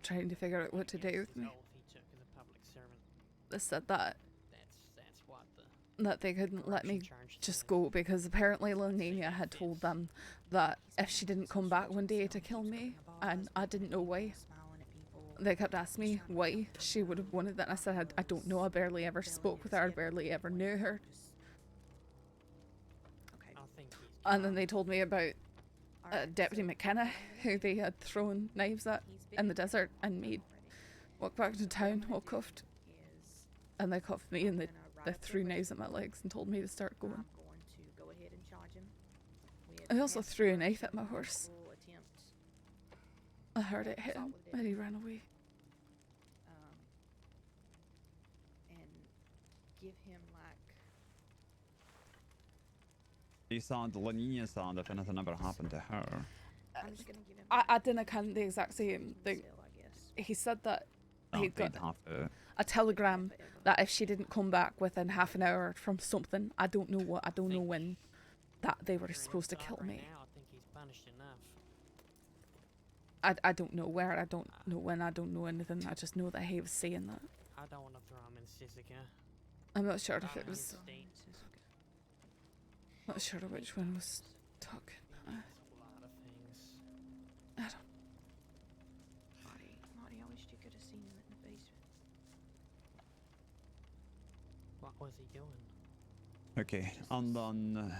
trying to figure out what to do with me. He took as a public servant. They said that That's what the that they couldn't let me just go because apparently Linnea had told them that if she didn't come back one day to kill me, and I didn't know why. They kept asking me why she would have wanted that, and I said I don't know, I barely ever spoke with her, I barely ever knew her. And then they told me about Deputy McKenna, who they had thrown knives at in the desert and made walk back to town all cuffed. And they cuffed me and they threw knives at my legs and told me to start going. I'm going to go ahead and charge him. I also threw a knife at my horse. I heard it hit him and he ran away. give him like He said Linnea said if anything ever happened to her. I'm just gonna give him I didn't kind the exact same thing. He said that he'd got a telegram that if she didn't come back within half an hour from something, I don't know what, I don't know when, that they were supposed to kill me. Now, I think he's punished enough. I don't know where, I don't know when, I don't know anything. I just know that he was saying that. I don't want to throw him in Sisica. I'm not sure if it was. Not sure which one was talking. A lot of things. I don't. Marty, I wish you could have seen him in the basement. What was he doing? Okay, and then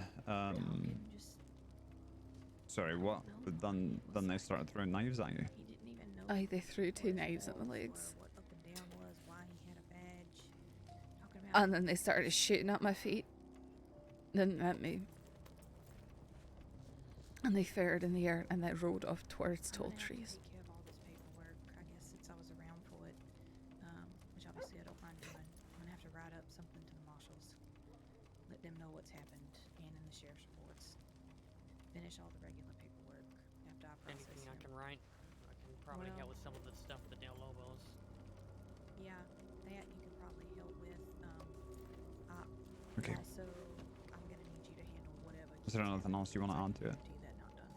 sorry, what? Then they started throwing knives at you. Aye, they threw 2 knives at my legs. What up and down was, why he had a badge. Talking about And then they started shooting at my feet. Didn't at me. And they fired in the air and they rode off towards tall trees. take care of all this paperwork, I guess, since I was around for it, which obviously I don't mind doing. I'm gonna have to write up something to the marshals, let them know what's happened, and in the sheriff's reports. Finish all the regular paperwork after I process Anything I him. can write? I can probably Well- help with some of the stuff with the Del Lobos. Yeah, that you could probably help with. Okay. Also, I'm gonna need you to handle whatever. Is there anything else you want to add to it? That not done.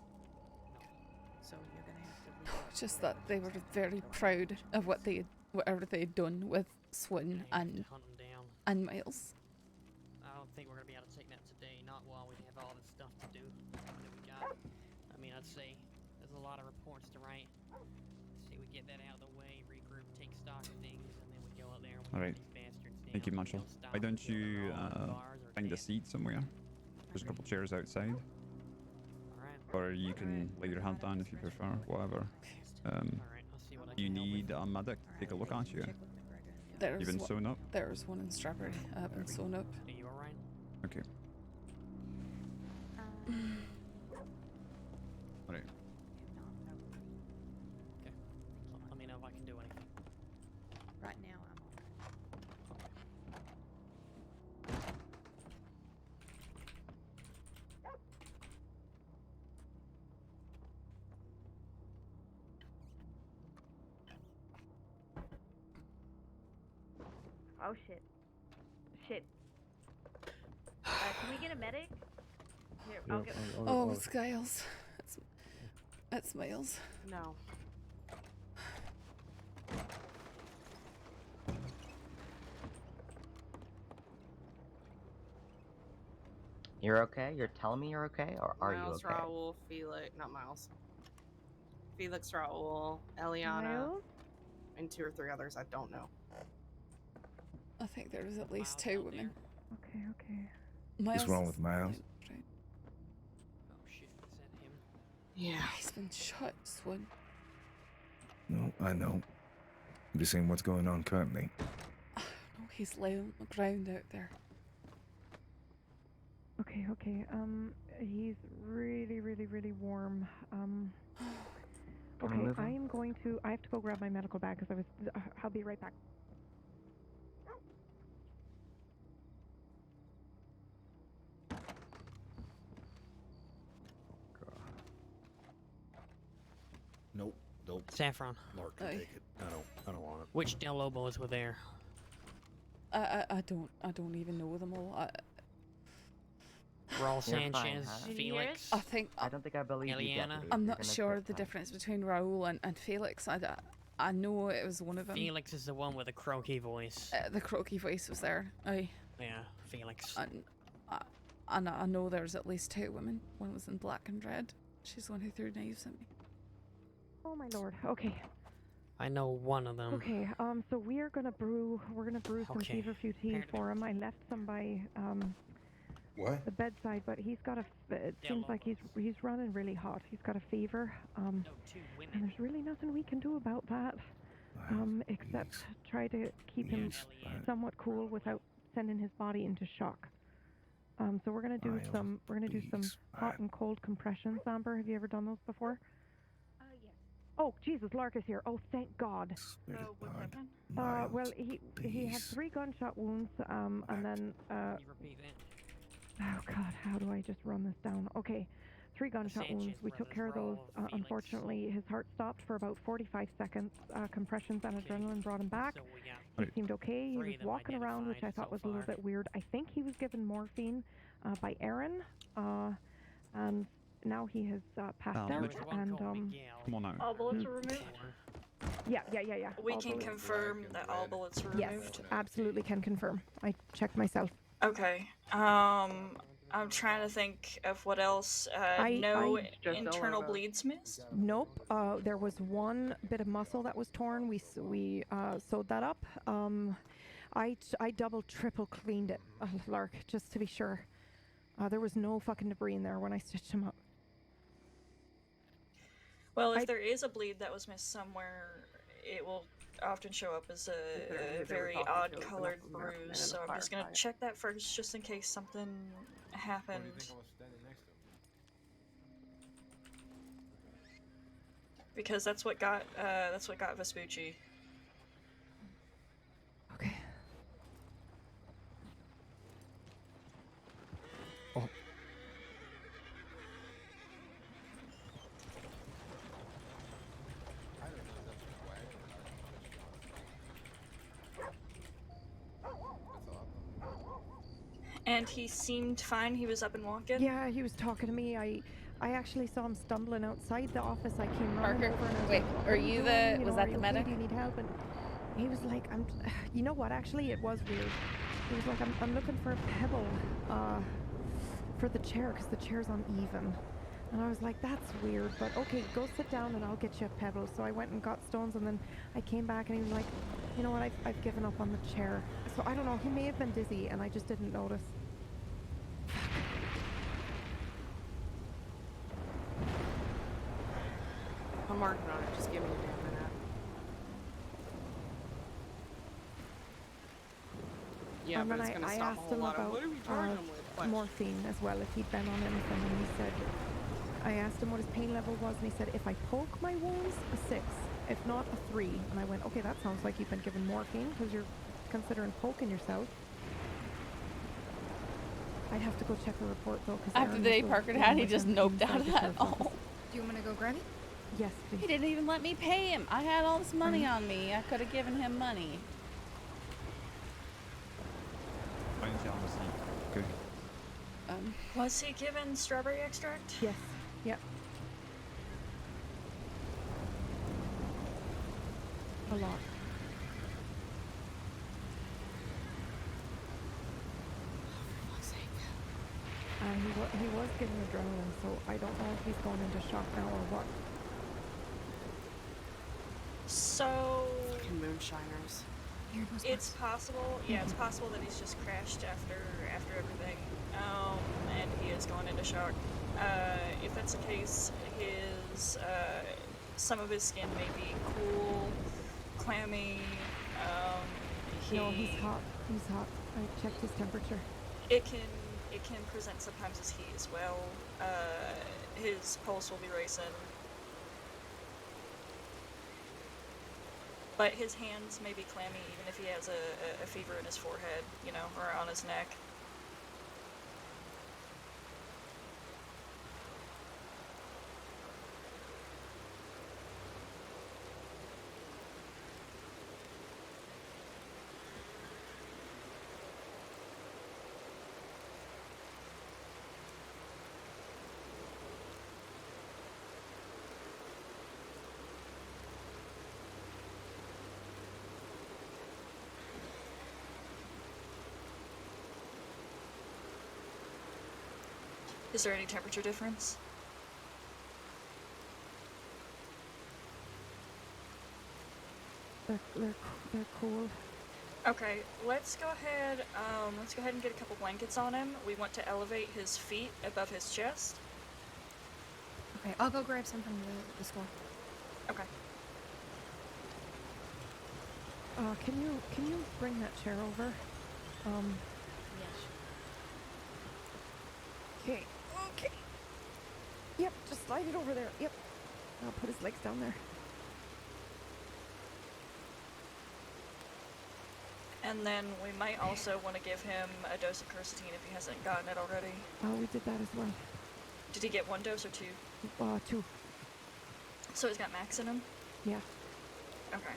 So you're gonna have to leave. Just that they were very proud of whatever they had done with Swan and Hunt him down. Miles. I don't think we're gonna be able to take that today. Not while we have all this stuff to do that we got. I mean, I'd say there's a lot of reports to write. Say we get that out of the way, regroup, take stock of things, and then we go out there and we All right. hunt these bastards down. Thank you, Marshall. Why don't you find a seat somewhere? There's a couple chairs outside. Or you can lay your hand down if you prefer, whatever. You need a medic to take a look at you. There's You've been sewn up? There's one in Strawberry. I've been sewn up. Are you alright? Okay. Alright. Okay. Let me know if I can do anything. Right now, I'm alright. Oh shit. Shit. Can we get a medic? Here, I'll get. Oh, it's Giles. It's Miles. No. You're okay? You're telling me you're okay? Or are Miles, you okay? Raul, Felix, not Miles. Felix, Raul, Eliana, Miles? and 2 or 3 others I don't know. I think there was at least 2 women. Okay, okay. Miles What's wrong is- with Miles? Right. Oh shit, is that him? Yeah. He's been shot, Swan. No, I know. I'm just saying what's going on currently. No, he's laying on the ground out there. Okay, okay. He's really, really, really warm. Can we Okay, move I him? am going to. I have to go grab my medical bag because I'll be right back. Nope. Nope. Saffron. Mark can take it. I don't want it. Which Del Lobos were there? I don't even know them all. Raul You're fine, Sanchez, huh? Felix. I think I don't think I believe you, Eliana? Deputy. I'm You're not gonna sure quit the fine. difference between Raul and Felix. I know it was one of them. Felix is the one with the croaky voice. The croaky voice was there. Aye. Yeah, Felix. And I know there's at least 2 women. One was in black and red. She's the one who threw knives at me. Oh my lord. Okay. I know one of them. Okay. So we're gonna brew some Okay. feverfew tea for him. I left some by What? the bedside, but he's got it seems like he's running really hot. He's got a fever. And there's really nothing we can do about that. Except try to keep him somewhat cool without sending his body into shock. So we're gonna do some hot and cold compressions. Amber, have you ever done those before? Yes. Oh, Jesus, Lark is here. Oh, thank God. What happened? Well, he had 3 gunshot wounds, and then, Can you repeat that? oh God, how do I just run this down? Okay, 3 gunshot wounds. We took care of those. Unfortunately, his heart stopped for about 45 seconds. Compressions and adrenaline brought him back. He seemed okay. He was walking around, which I thought was a little bit weird. I think he was given morphine by Aaron, and now he has passed out. And Come on now. All bullets were removed? Yeah. We All can bullets. confirm that all bullets were Yes, removed. absolutely can confirm. I checked myself. Okay. I'm trying to think of what else. No internal bleeds missed? Nope. There was 1 bit of muscle that was torn. We sewed that up. I double, triple cleaned it, Lark, just to be sure. There was no fucking debris in there when I stitched him up. Well, if there is a bleed that was missed somewhere, it will often show up as a very odd colored bruise. So I'm just gonna check that first, just in case something happened. Because that's what got Vespucci. Okay. Oh. And he seemed fine. He was up and walking. Yeah, he was talking to me. I actually saw him stumbling outside the office. I came running Parker, over and I was wait, like, are you the? Was that are the you medic? okay? Do you need help? And he was like, you know what? Actually, it was weird. He was like, I'm looking for a pebble, for the chair because the chair's uneven. And I was like, that's weird, but okay, go sit down and I'll get you a pebble. So I went and got stones, and then I came back and he was like, you know what? I've given up on the chair. So I don't know. He may have been dizzy and I just didn't notice. I'm working on it. Just give me a damn minute. Yeah, And but then it's gonna I stop a asked whole him lot of about what are we charging him with? morphine as well, if he'd been on anything, and he said, I asked him what his pain level was, and he said, if I poke my wounds, a 6, if not a 3. And I went, okay, that sounds like you've been given morphine, because you're considering poking yourself. I'd have to go check the report, though, because After the day Parker had, he just noped out of that. Oh. Do you want me to go grab it? Yes, please. He didn't even let me pay him. I had all this money on me. I could have given him money. Good. Was he given strawberry extract? Yes. Yep. A lot. He was getting adrenaline, so I don't know if he's going into shock now or what. So Fucking moonshiners. it's possible. Yeah, it's possible that he's just crashed after everything, and he is going into shock. If that's the case, his some of his skin may be cool, clammy. No, he's hot. He's hot. I checked his temperature. It can present sometimes as heat as well. His pulse will be racing. But his hands may be clammy even if he has a fever in his forehead, you know, or on his neck. Is there any temperature difference? They're cool. Okay, let's go ahead and get a couple blankets on him. We want to elevate his feet above his chest. Okay, I'll go grab some from the store. Okay. Can you bring that chair over? Yes. Okay. Yep, just slide it over there. Yep. I'll put his legs down there. And then we might also want to give him a dose of quercetin if he hasn't gotten it already. Oh, we did that as well. Did he get 1 dose or 2? 2. So he's got max in him? Yeah. Okay.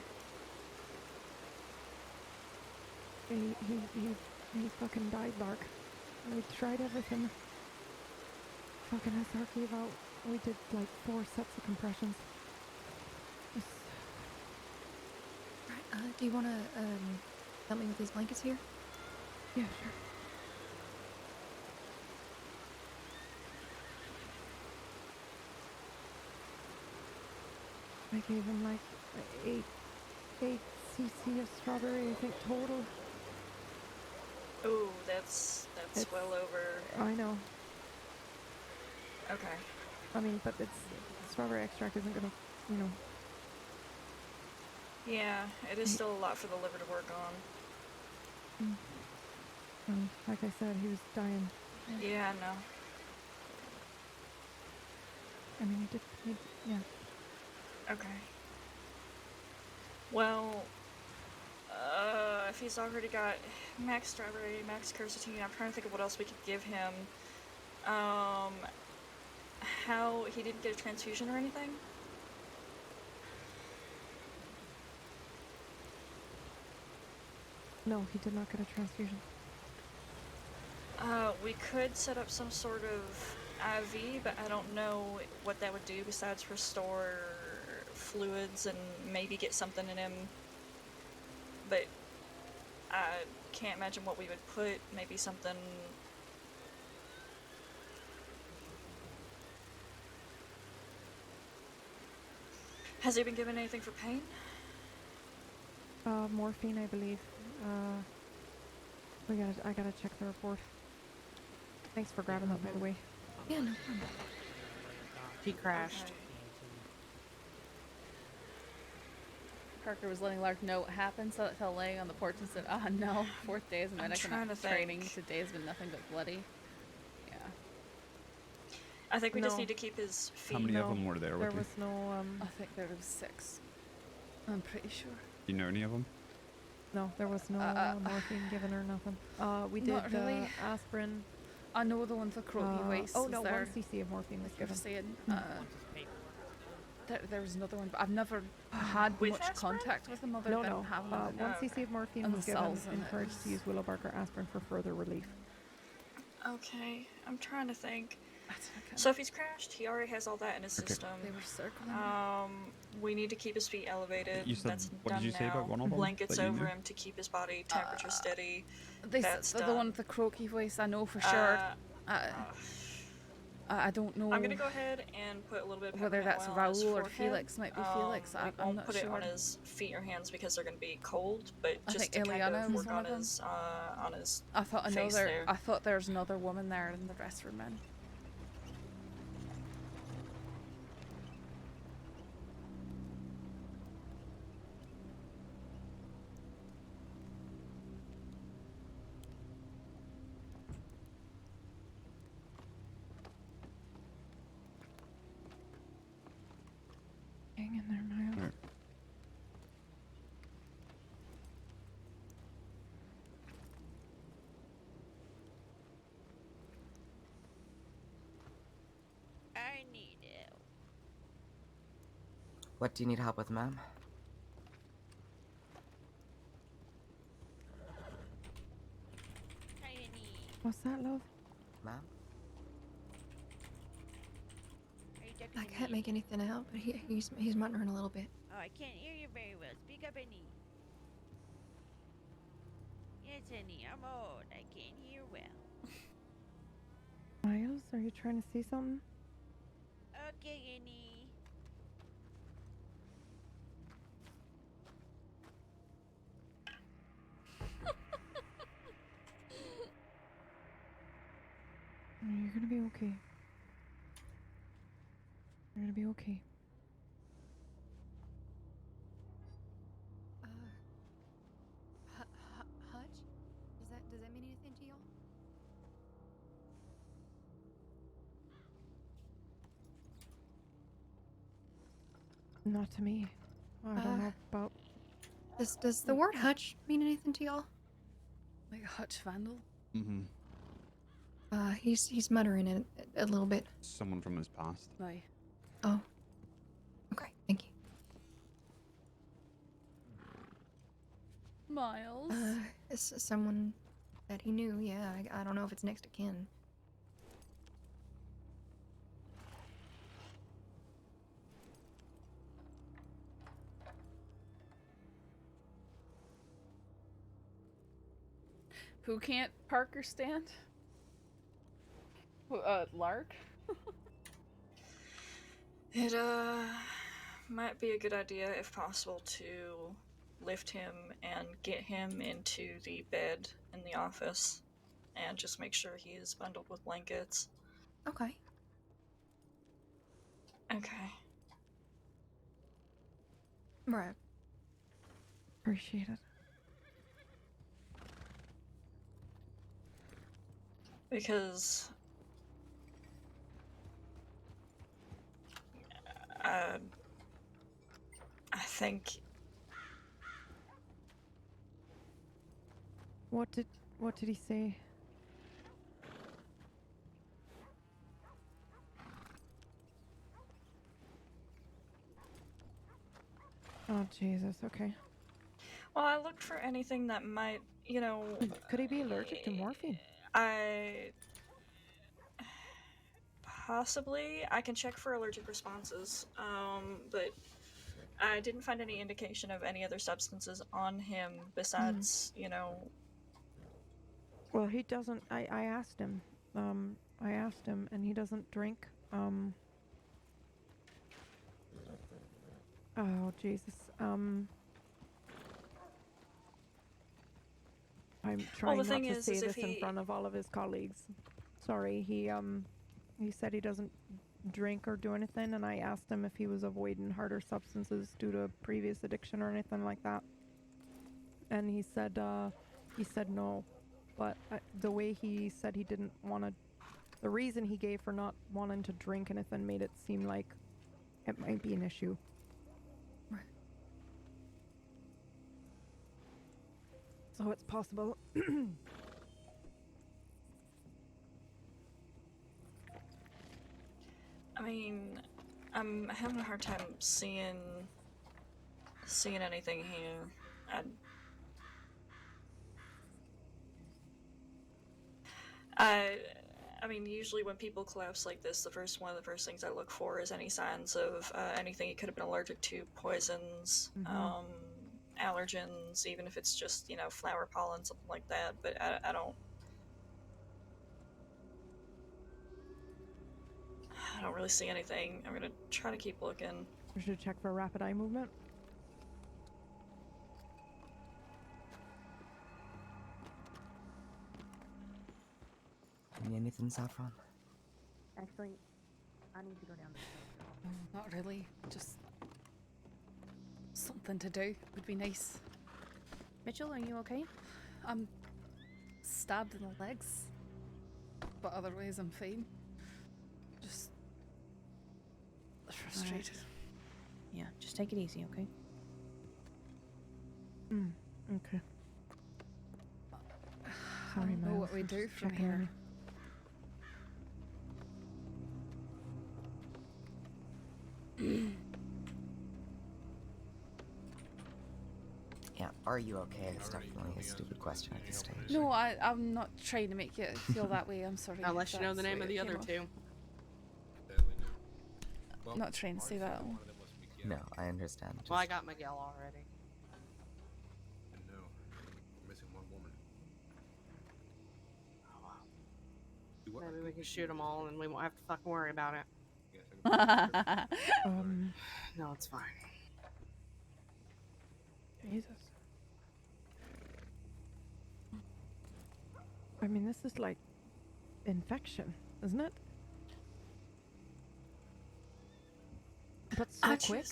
He fucking died, Lark. We tried everything. Fucking SR gave out. We did like 4 sets of compressions. Right, do you want to help me with these blankets here? Yeah, sure. I gave him like 8 cc of strawberry, I think, total. Ooh, that's well over. I know. Okay. I mean, but strawberry extract isn't gonna, you know. Yeah, it is still a lot for the liver to work on. Like I said, he was dying. Yeah, I know. I mean, yeah. Okay. Well, if he's already got max strawberry, max quercetin, I'm trying to think of what else we could give him. How he didn't get a transfusion or anything? No, he did not get a transfusion. We could set up some sort of IV, but I don't know what that would do besides restore fluids and maybe get something in him. But I can't imagine what we would put. Maybe something. Has he been given anything for pain? Morphine, I believe. I gotta check the report. Thanks for grabbing that, by the way. Yeah, no problem. He crashed. Parker was letting Lark know what happened, so it fell laying on the porch and said, "Ah, no, 4th day is medic and training. Today's been nothing but bloody." Yeah. I think we just need to keep his feet. How many of them were there with There you? was no, I think there was 6. I'm pretty sure. Do you know any of them? No, there was no morphine given or nothing. We did Not really. aspirin. I know the one for croaky waste. Oh no, there. 1 cc of morphine was given. Saying, there was another one, but I've never had much contact with them other No, than no. having 1 cc of morphine and was the given. cells in it. Encouraged to use willow bark or aspirin for further relief. Okay, I'm trying to think. So if he's crashed, he already has all that in his system. They were circling. We need to keep his feet elevated. You said, That's what done did you say now. about one of them? Blankets that you over knew? him to keep his body temperature steady. That's the one with the croaky voice. I know for sure. I don't know. I'm gonna go ahead and put a little bit of whether peppermint that's oil on his Raul or forehead. Felix. Might be Felix. We I'm won't not put sure. it on his feet or hands because they're gonna be cold, but I just think to kind Eliana of was work one on of his I thought face another. there. I thought there was another woman there, and the rest were men. Hang in there, Miles. Right. I need help. What do you need help with, ma'am? What's that, love? Ma'am? I can't make anything out, but he's muttering a little bit. Oh, I can't hear you very well. Speak up, honey. Yes, honey, I'm old. I can't hear well. Miles, are you trying to say something? Okay, honey. You're gonna be okay. You're gonna be okay. Hutch? Does that mean anything to y'all? Not to me. I don't know about. Does the word hutch mean anything to y'all? Like a hutch vandal? Mm-hmm. He's muttering it a little bit. Someone from his past. Aye. Oh. Okay, thank you. Miles? It's someone that he knew, yeah. I don't know if it's next to kin. Who can't park or stand? Lark? It, might be a good idea, if possible, to lift him and get him into the bed in the office and just make sure he is bundled with blankets. Okay. Okay. Right. Appreciate it. Because I think What did he say? Oh Jesus, okay. well, I looked for anything that might, you know, Could he be allergic to morphine? Possibly. I can check for allergic responses, but I didn't find any indication of any other substances on him besides, you know. Well, he doesn't. I asked him. I asked him, and he doesn't drink. Oh Jesus. I'm trying not to say this in front of all of his colleagues. Sorry, he said he doesn't drink or do anything, and I asked him if he was avoiding harder substances due to previous addiction or anything like that. And he said no, but the way he said he didn't want to, the reason he gave for not wanting to drink anything made it seem like it might be an issue. Right. So it's possible. I mean, I'm having a hard time seeing anything here. I mean, usually when people collapse like this, one of the first things I look for is any signs of anything he could have been allergic to, poisons, allergens, even if it's just, you know, flower pollen, something like that. But I don't really see anything. I'm gonna try to keep looking. We should check for rapid eye movement. Anything, Saffron? Actually, I need to go down the Not really. Just something to do would be nice. Mitchell, are you okay? I'm stabbed in the legs, but otherwise I'm fine. Just frustrated. Yeah, just take it easy, okay? Okay. I Sorry, don't know Miles, what we I'm do just from checking on here. Yeah, are you okay? It's definitely a stupid question at this stage. No, I'm not trying to make you feel that way. I'm sorry. I'll if let you know that's the name way of the it other came two. off. Not trying to say that. No, I understand. Well, I got Miguel already. No, we're missing one woman. Oh wow. Maybe we can shoot them all and we won't have to fucking worry about it. No, it's fine. Jesus. I mean, this is like infection, isn't it? But so quick.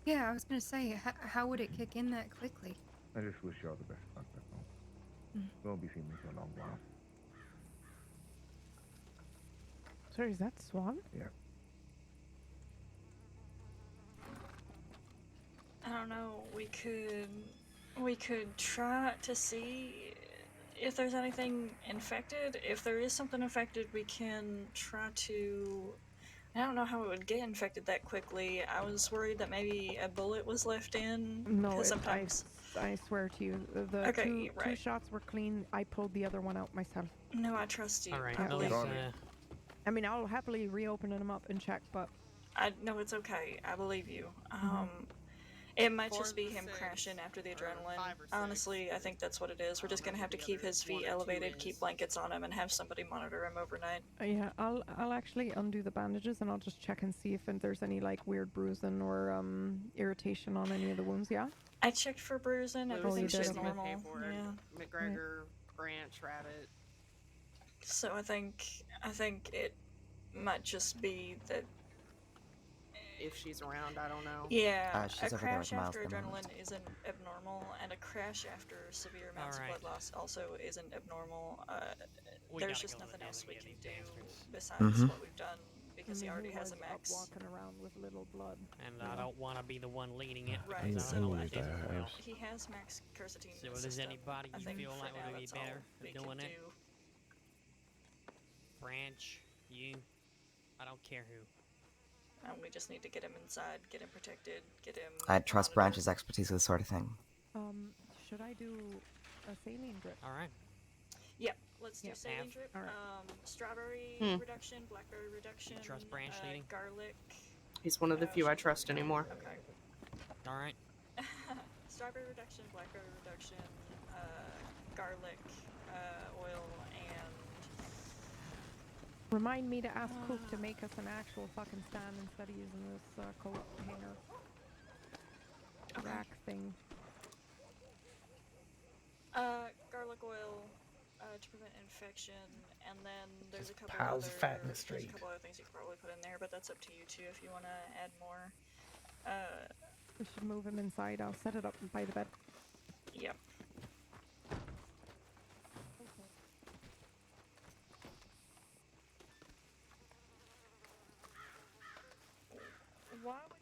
Yeah, I was gonna say, how would it kick in that quickly? I just wish you all the best luck, that's all. We'll be seeing you for a long while. Sorry, is that Swan? Yeah. I don't know. We could try to see if there's anything infected. If there is something infected, we can try to... I don't know how it would get infected that quickly. I was worried that maybe a bullet was left in. No, Sometimes... I swear to you, the Okay, two right. shots were clean. I pulled the other one out myself. No, I trust you. Alright, I believe I mean, I'll happily reopen them up and check, but... No, it's okay. I believe you. It might just be him crashing after the adrenaline. Honestly, I think that's what it is. We're just gonna have to keep his feet elevated, keep blankets on him, and have somebody monitor him overnight. Yeah, I'll actually undo the bandages and I'll just check and see if there's any like weird bruising or irritation on any of the wounds. Yeah. I checked for bruising. Everything's just did? normal. Hayford, Yeah. McGregor, Branch, Rabbit. So I think it might just be that. If she's around, I don't know. Yeah, she's a over there crash with Miles after at the moment. adrenaline isn't abnormal, and a crash after severe amounts of blood loss also isn't abnormal. There's just nothing else we can do besides what we've done because he already has a max. Walking around with little blood. And I don't want to be the one leading it. Right, because I so know I I think didn't well. he has max quercetin. So if there's anybody you feel like would be better at doing it, Branch, you, I don't care who. We just need to get him inside, get him protected, get him... I trust Branch's expertise with this sort of thing. Should I do a saline drip? Alright. Yep, let's do saline drip. Alright. Strawberry reduction, blackberry reduction, Trust Branch leading? garlic. He's one of the few I trust anymore. Okay. Alright. Strawberry reduction, blackberry reduction, garlic, oil, and... Remind me to ask Cook to make us an actual fucking stand instead of using this coat hanger rack thing. Garlic oil to prevent infection, and then there's a couple piles other of fat in the street. There's a couple other things you could probably put in there, but that's up to you too if you want to add more. We should move him inside. I'll set it up by the bed. Yep. Why would...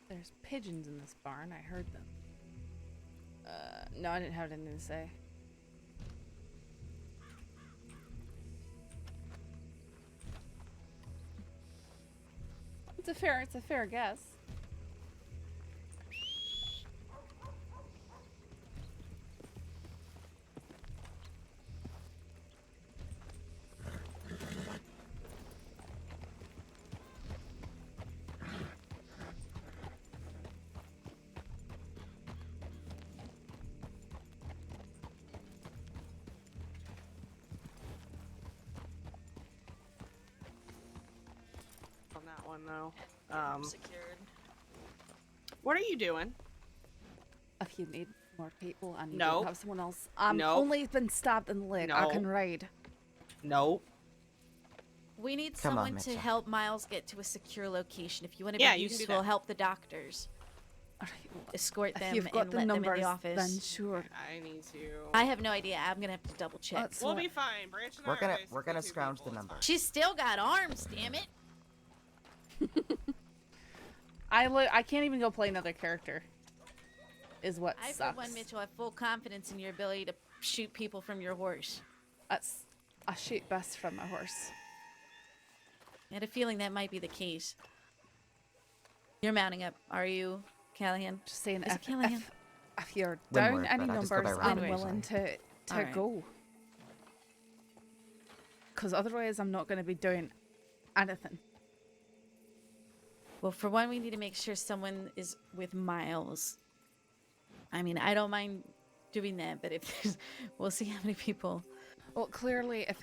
There's pigeons in this barn. I heard them. No, I didn't have anything to say. It's a fair guess. On that one though. Secured. What are you doing? If you need more people, I need No. to have someone else. I'm No. only been stabbed in the leg. I can raid. No. We need Come on, someone to Mitchell. help Miles get to a secure location. If you want to be Yeah, you can do useful, that. help the doctors. Escort them If you've got and the let them in numbers, the office. then sure. I need to. I have no idea. I'm gonna have to double check. We'll be fine. Branch and I We're are gonna basically two scrounge people, the it's number. She's still got arms, damn it. I can't even go play another character. Is what I, sucks. for one, Mitchell, have full confidence in your ability to shoot people from your horse. I shoot best from my horse. I had a feeling that might be the case. You're mounting up, are you, Callahan? Just saying, Is it Callahan? if you're Windward, down any but I just go by numbers, Windward I'm willing usually. to Alright. go. Because otherwise I'm not going to be doing anything. Well, for one, we need to make sure someone is with Miles. I mean, I don't mind doing that, but if there's, we'll see how many people. Well, clearly, if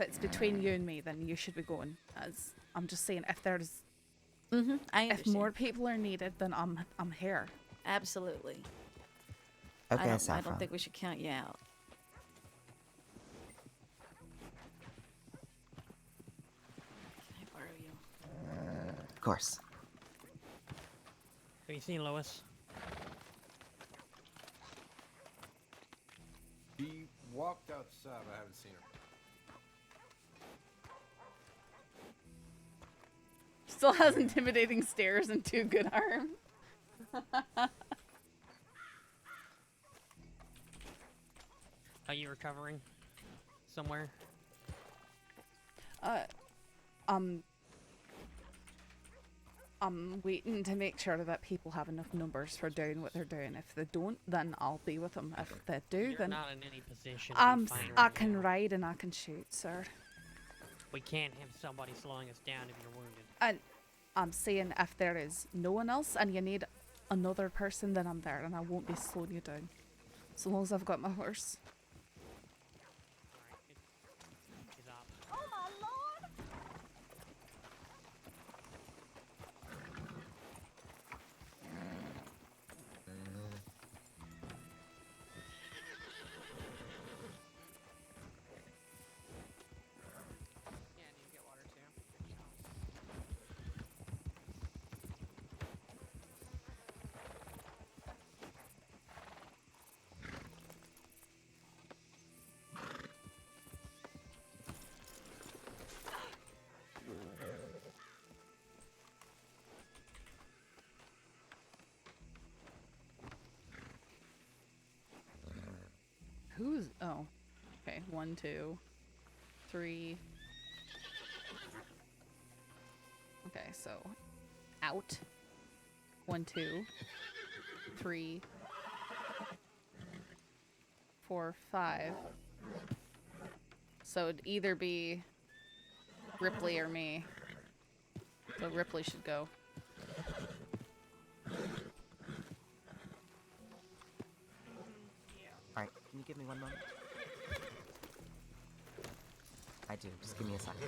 it's between you and me, then you should be going. As I'm just saying, if there's, I if understand. more people are needed, then I'm here. Absolutely. Okay, I Saffron. don't think we should count you out. Can I borrow you? Of course. Have you seen Lois? He walked outside. I haven't seen her. Still has intimidating stares and 2 good arms. Are you recovering? Somewhere? I'm waiting to make sure that people have enough numbers for doing what they're doing. If they don't, then I'll be with them. If they do, You're then not in any position to be fine I right can now. ride and I can shoot, sir. We can't have somebody slowing us down if you're wounded. And I'm saying if there is no one else and you need another person, then I'm there and I won't be slowing you down. So long as I've got my horse. He's up. Oh my lord! Yeah, I need to get water too. Who's... Oh. Okay, 1, 2, 3. Okay, so... Out. 1, 2, 3, 4, 5. So it'd either be Ripley or me. So Ripley should go. Alright, can you give me one moment? I do, just give me a second.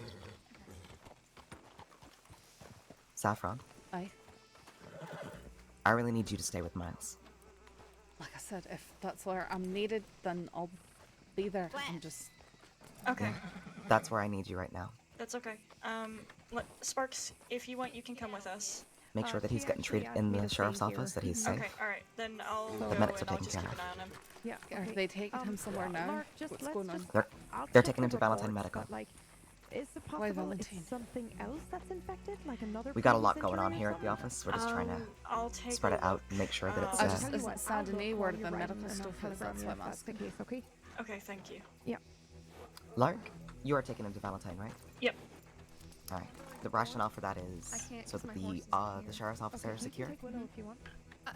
Saffron, Aye. I really need you to stay with Miles. Like I said, if that's where I'm needed, then I'll be there. I'm just... Okay, That's where I need you right now. that's okay. Sparks, if you want, you can come with us. Make sure that he's getting treated in the sheriff's office, that he's safe. Okay, alright. Then I'll The go medics and are I'll taking just care keep of. an eye on him. Yeah. Are Okay. they taking him somewhere now? Mark, just What's let's going on? just- I'll They're check taking him the to Valentine reports, Medical. but, like, is it Why possible Valentine? it's something else that's infected? Like another We got a lot previous going on injury here or at the office. We're just trying to I'll take spread a it out and make sure that it's. I just Tell you isn't what, sad I'll to look me while where you're the riding medical and I'll stuff is. telegram That's you why if I'm that's the asking. case, okay? Okay, thank you. Yeah. Lark, you are taking him to Valentine, right? Yep. All right. The rationale for that is can't so 'cause that my horse is the sheriff's office Okay, are you can secure. take Widow if you want.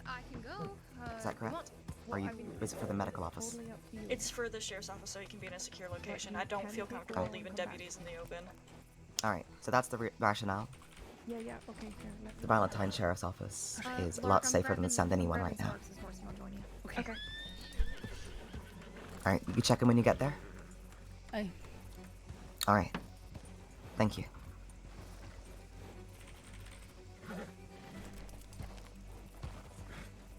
I can go. Is that if you want. correct? Or you? Is it for the medical office? Totally up to you. It's for the sheriff's office so he can be in a secure location. you I don't can feel take comfortable Widow and leaving come back. deputies in the open. All right. So that's the rationale. Yeah, okay, here, let The me- Valentine Sheriff's Office is a Lark, lot I'm safer than to grabbing- send I'm anyone grabbing right now. Sparks' horse and I'll join you. Okay. All right. You check in when you get there. Aye. All right. Thank you.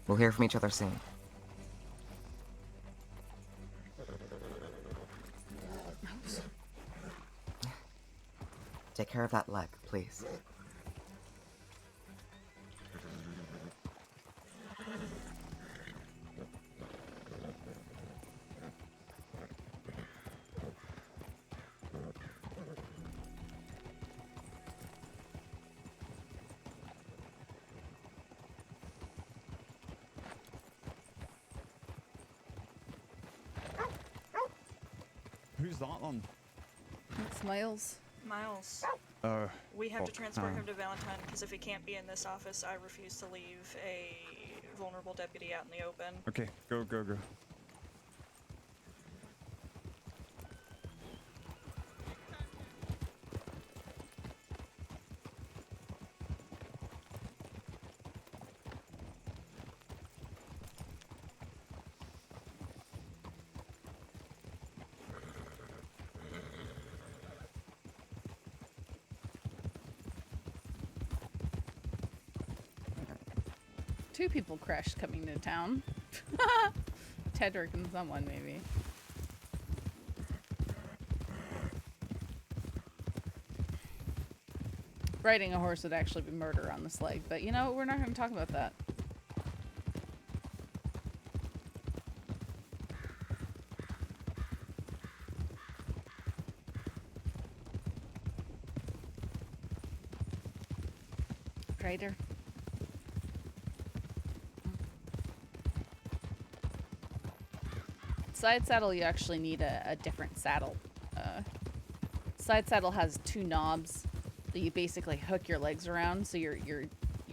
We'll hear from each other soon. Take care of that leg, please. Who's that one? It's Miles. Miles. We have to fuck. transport him to Valentine because if he can't be in this office, I refuse to leave a vulnerable deputy out in the open. Okay, go. Two people crashed coming to town. Tedrick and someone, maybe. Riding a horse would actually be murder on this leg, but you know, we're not going to talk about that. Rider. Side saddle, you actually need a different saddle. Side saddle has two knobs that you basically hook your legs around, so you're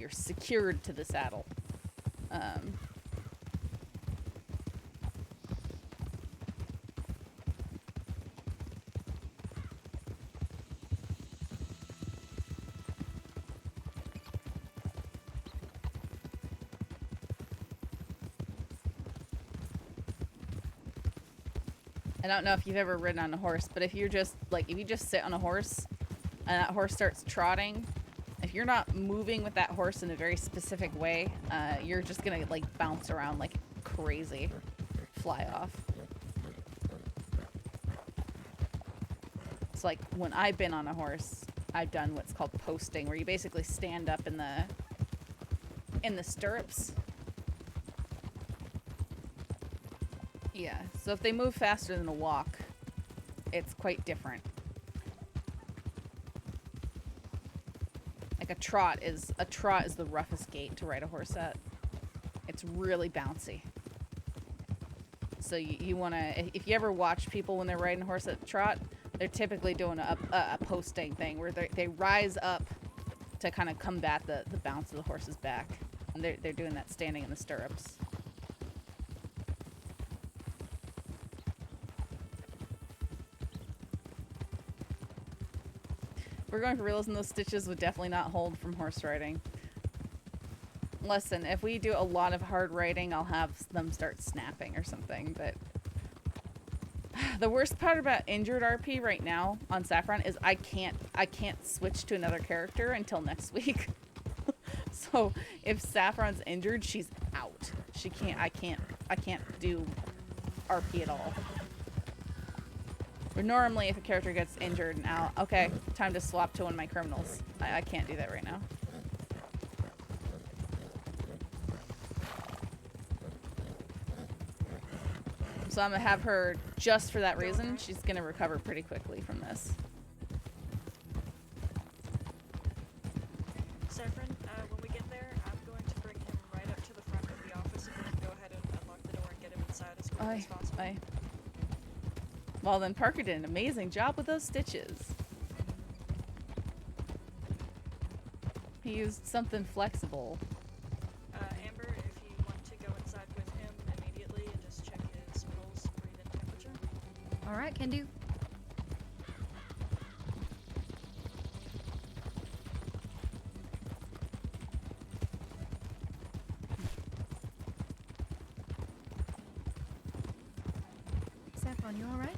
secured to the saddle. I don't know if you've ever ridden on a horse, but if you're just like, if you just sit on a horse and that horse starts trotting, if you're not moving with that horse in a very specific way, you're just gonna like bounce around like crazy, fly off. It's like when I've been on a horse, I've done what's called posting, where you basically stand up in the stirrups. Yeah, so if they move faster than a walk, it's quite different. Like a trot is the roughest gait to ride a horse at. It's really bouncy. So you want to, if you ever watch people when they're riding a horse at trot, they're typically doing a posting thing where they rise up to kind of combat the bounce of the horse's back. And they're doing that standing in the stirrups. We're going for realism, those stitches would definitely not hold from horse riding. Listen, if we do a lot of hard riding, I'll have them start snapping or something, but... The worst part about injured RP right now on Saffron is I can't switch to another character until next week. So if Saffron's injured, she's out. I can't do RP at all. But normally, if a character gets injured and out, okay, time to swap to one of my criminals. I can't do that right now. So I'm gonna have her, just for that reason, she's gonna recover pretty quickly from this. Saffron, when we get there, I'm going to bring him right up to the front of the office and we can go ahead and unlock the door and get him inside as quickly as possible. Aye. Well then, Parker did an amazing job with those stitches. He used something flexible. Amber, if you want to go inside with him immediately and just check his pulse, breathe, and temperature. Alright, can do. Saffron, you alright?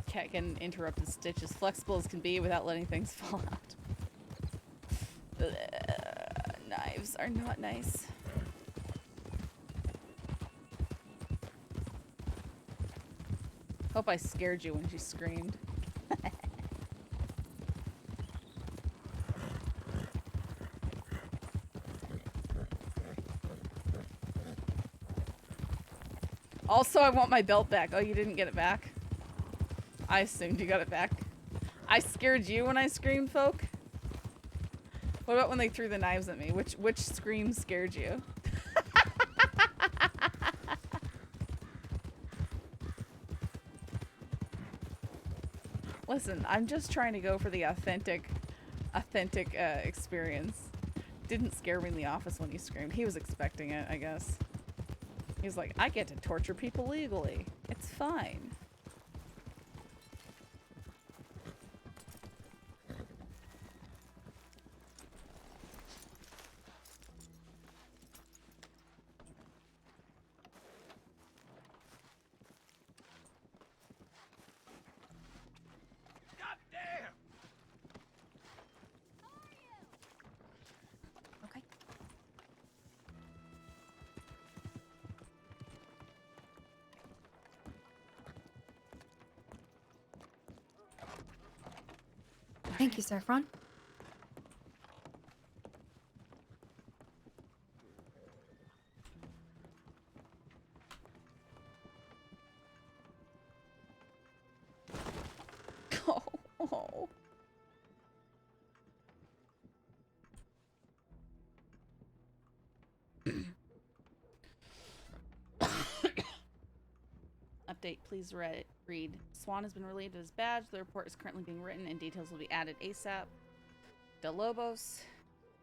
Cat can interrupt the stitch as flexible as can be without letting things fall out. Knives are not nice. Hope I scared you when she screamed. Also, I want my belt back. Oh, you didn't get it back? I assumed you got it back. I scared you when I screamed, folk? What about when they threw the knives at me? Which scream scared you? Listen, I'm just trying to go for the authentic experience. Didn't scare me in the office when he screamed. He was expecting it, I guess. He was like, I get to torture people legally. It's fine. Okay. Thank you, Saffron. Oh. Update, please read. Swan has been relieved of his badge. The report is currently being written and details will be added ASAP. The Lobos.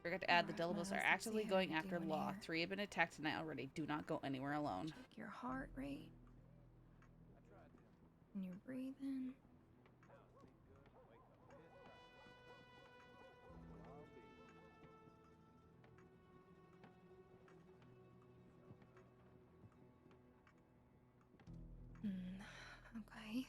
Forgot to add the Lobos are actively going after Law. 3 have been attacked tonight already. Do not go anywhere alone. Check your heart rate. And your breathing. Okay.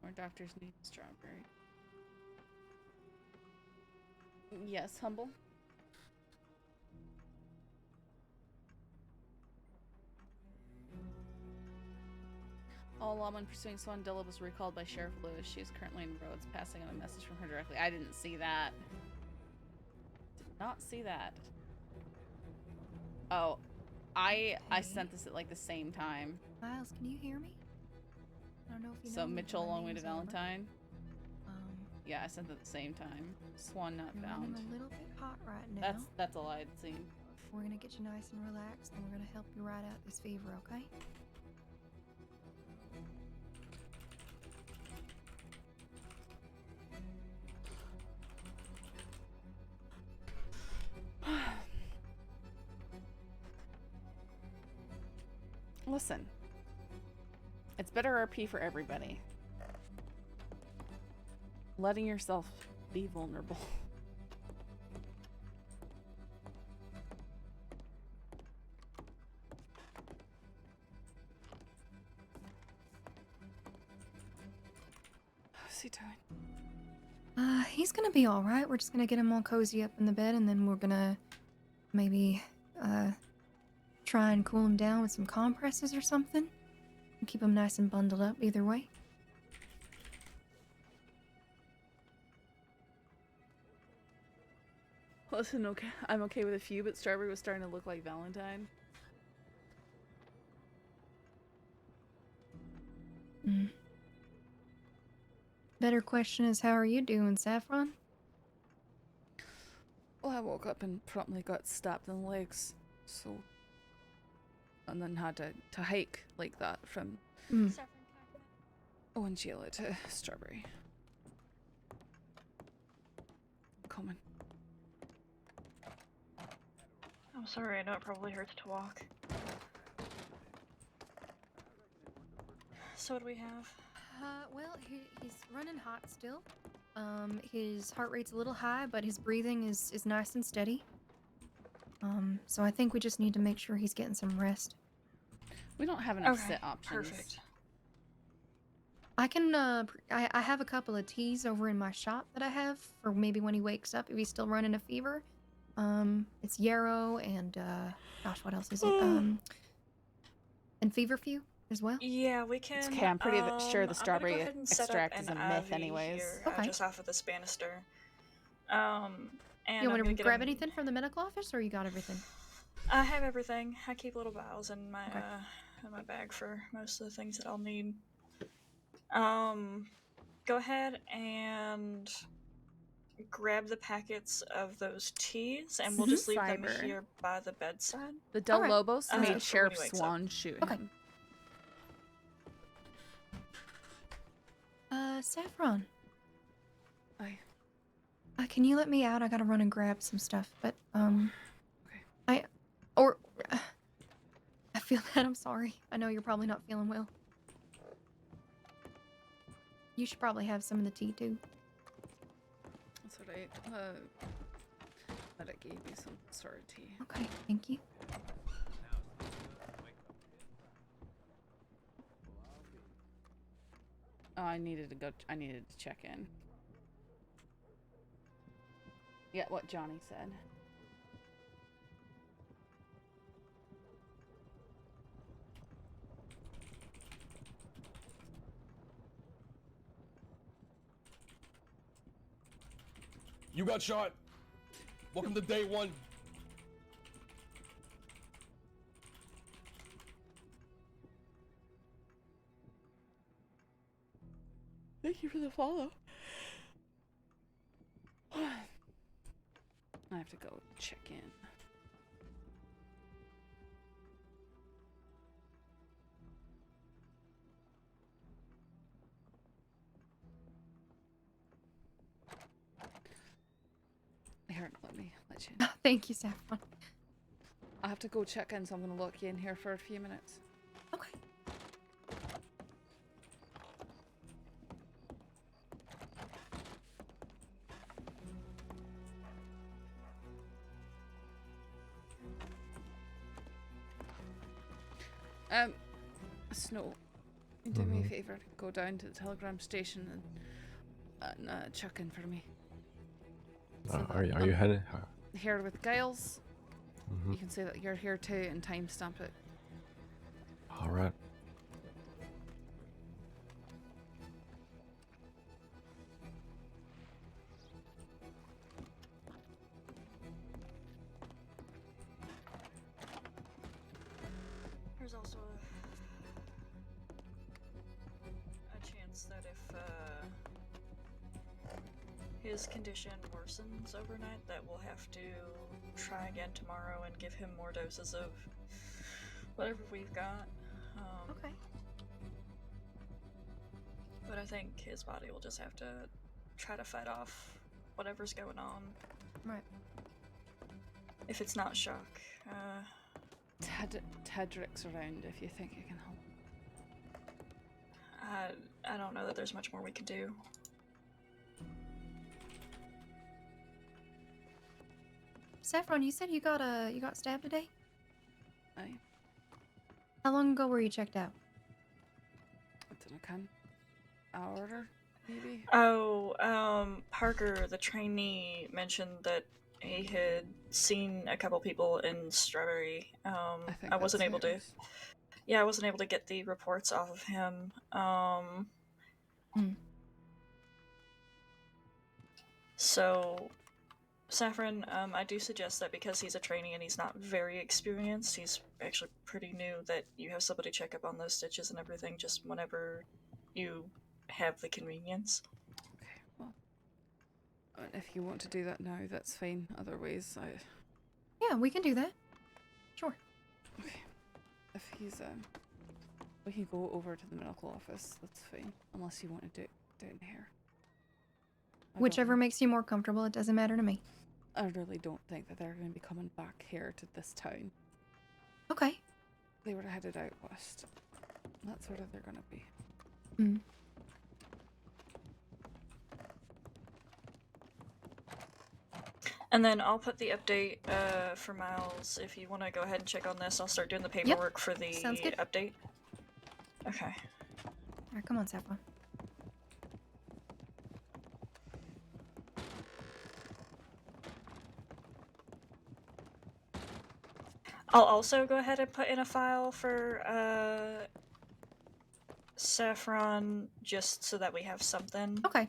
More doctors need strawberry. Yes, humble. All lawmen pursuing Swan Dilla was recalled by Sheriff Lewis. She is currently in Rhodes, passing on a message from her directly. I didn't see that. Did not see that. Oh, I sent this at like the same time. Miles, can you hear me? I don't know if you So know Mitchell, long way to name's Amber. Valentine. Yeah, I sent it at the same time. Swan not You're found. running a little bit hot right now. That's all I had seen. We're gonna get you nice and relaxed, and we're gonna help you ride out this fever, okay? Listen, it's better RP for everybody. Letting yourself be vulnerable. How's he doing? He's gonna be alright. We're just gonna get him all cozy up in the bed, and then we're gonna maybe, try and cool him down with some compresses or something. And keep him nice and bundled up either way. Listen, okay, I'm okay with a few, but Strawberry was starting to look like Valentine. Better question is, how are you doing, Saffron? Well, I woke up and promptly got stabbed in the legs, so... And then had to hike like that from Owen-Sheila to Strawberry. Coming. I'm sorry, I know it probably hurts to walk. So what do we have? Well, he's running hot still. His heart rate's a little high, but his breathing is nice and steady. So I think we just need to make sure he's getting some rest. We don't have enough Okay, sit options. perfect. I can, I have a couple of teas over in my shop that I have for maybe when he wakes up, if he's still running a fever. It's yarrow and, gosh, what else is it? And feverfew as well. Yeah, we can. Okay, I'm pretty sure the I'm strawberry gonna go ahead and set up extract is a an myth IV anyways. Here, Okay. just off of this banister. And You I'm want gonna to get grab him- anything from the medical office, or you got everything? I have everything. I keep little vials in my Okay. in my bag for most of the things that I'll need. Go ahead and grab the packets of those teas, and we'll just leave them Fiber. here by the bedside. The Del Alright. Lobos For made when Sheriff he wakes up. Swan shoot Okay. him. Saffron. Aye. Can you let me out? I gotta run and grab some stuff, but, Okay. I feel bad, I'm sorry. I know you're probably not feeling well. You should probably have some of the tea, too. That's what but it gave me some sort of tea. Okay, thank you. Oh, I needed to check in. Yeah, what Johnny said. You got shot. Welcome to day one. Thank you for the follow. I have to go check in. Here, let me let you in. Thank you, Saffron. I have to go check in, so I'm gonna lock you in here for a few minutes. Okay. Snow, you do me a favor, go down to the telegram station and check in for me. Are you headed? Here with Giles. Mhm. You can say that you're here too and timestamp it. All right. There's also a chance that if his condition worsens overnight, that we'll have to try again tomorrow and give him more doses of whatever we've got. Okay. But I think his body will just have to try to fight off whatever's going on. Right. If it's not shock. Tedric's around if you think you can help. I don't know that there's much more we can do. Saffron, you said you got stabbed today? Aye. How long ago were you checked out? Hour, maybe? Oh, Parker, the trainee, mentioned that he had seen a couple people in Strawberry. I wasn't able to. Yeah, I wasn't able to get the reports off of him. So, Saffron, I do suggest that because he's a trainee and he's not very experienced, he's actually pretty new, that you have somebody check up on those stitches and everything just whenever you have the convenience. Okay, well, if you want to do that now, that's fine. Otherwise, Yeah, we can do that. Sure. Okay. If he's, we can go over to the medical office. That's fine. Unless you want to do it down here. Whichever makes you more comfortable, it doesn't matter to me. I really don't think that they're going to be coming back here to this town. Okay. They were headed out west. That's where they're going to be. Mm. And then I'll put the update for Miles. If you want to go ahead and check on this, I'll start doing the paperwork for the Sounds good. update. Okay. Alright, come on, Saffron. I'll also go ahead and put in a file for Saffron, just so that we have something. Okay.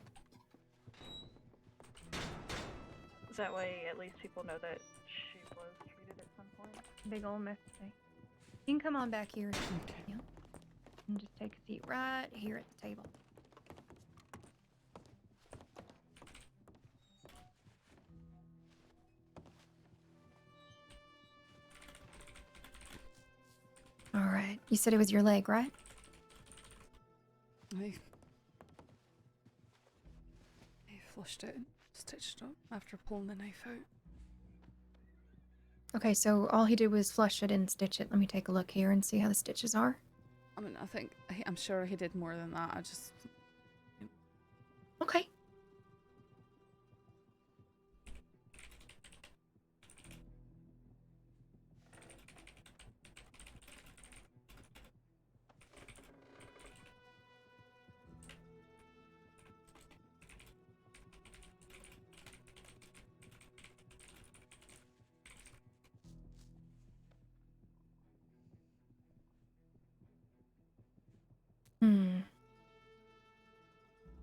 That way, at least people know that she was treated at some point. Big ol' mess today. You can come on back here. Okay. Yep. And just take a seat right here at the table. Alright. You said it was your leg, right? I flushed it, stitched it up after pulling the knife out. Okay, so all he did was flush it and stitch it. Let me take a look here and see how the stitches are. I mean, I'm sure he did more than that. I just... Okay.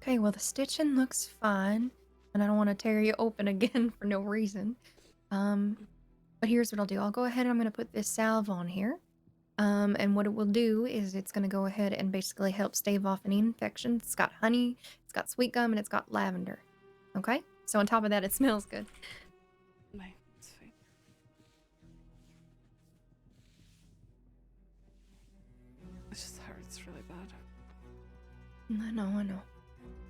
Okay, well the stitching looks fine, and I don't want to tear you open again for no reason. But here's what I'll do. I'll go ahead and I'm going to put this salve on here. And what it will do is it's going to go ahead and basically help stave off any infection. It's got honey, it's got sweet gum, and it's got lavender. Okay? So on top of that, it smells good. No, it's fine. It just hurts really bad. I know, I know.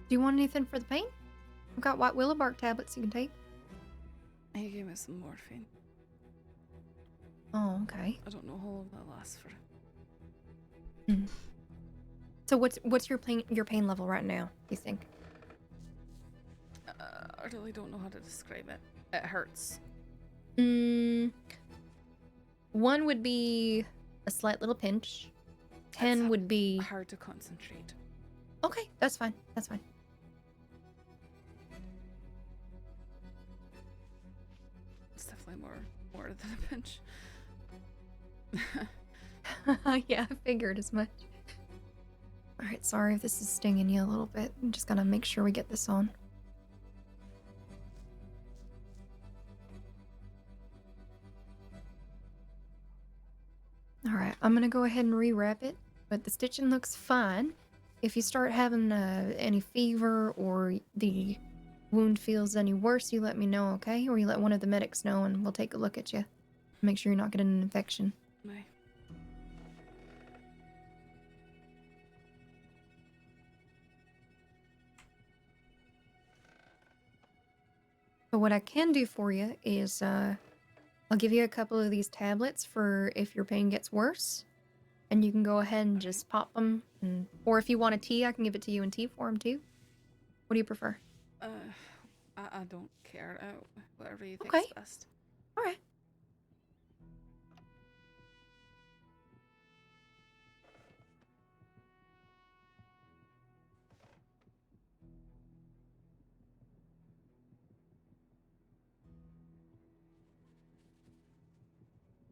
Do you want anything for the pain? I've got white willow bark tablets you can take. He gave me some morphine. Oh, okay. I don't know how long that lasts for. So what's your pain level right now, do you think? I really don't know how to describe it. It hurts. 1 would be a slight little pinch. 10 would be hard to concentrate. Okay, that's fine. That's fine. It's definitely more than a pinch. Yeah, I figured as much. Alright, sorry if this is stinging you a little bit. I'm just gonna make sure we get this on. Alright, I'm gonna go ahead and rewrap it, but the stitching looks fine. If you start having any fever or the wound feels any worse, you let me know, okay? Or you let one of the medics know and we'll take a look at you. Make sure you're not getting an infection. Right. But what I can do for you is I'll give you a couple of these tablets for if your pain gets worse. And you can go ahead and just pop them. Or if you want a tea, I can give it to you in tea form too. What do you prefer? I don't care. Whatever you think Okay. is best. Alright.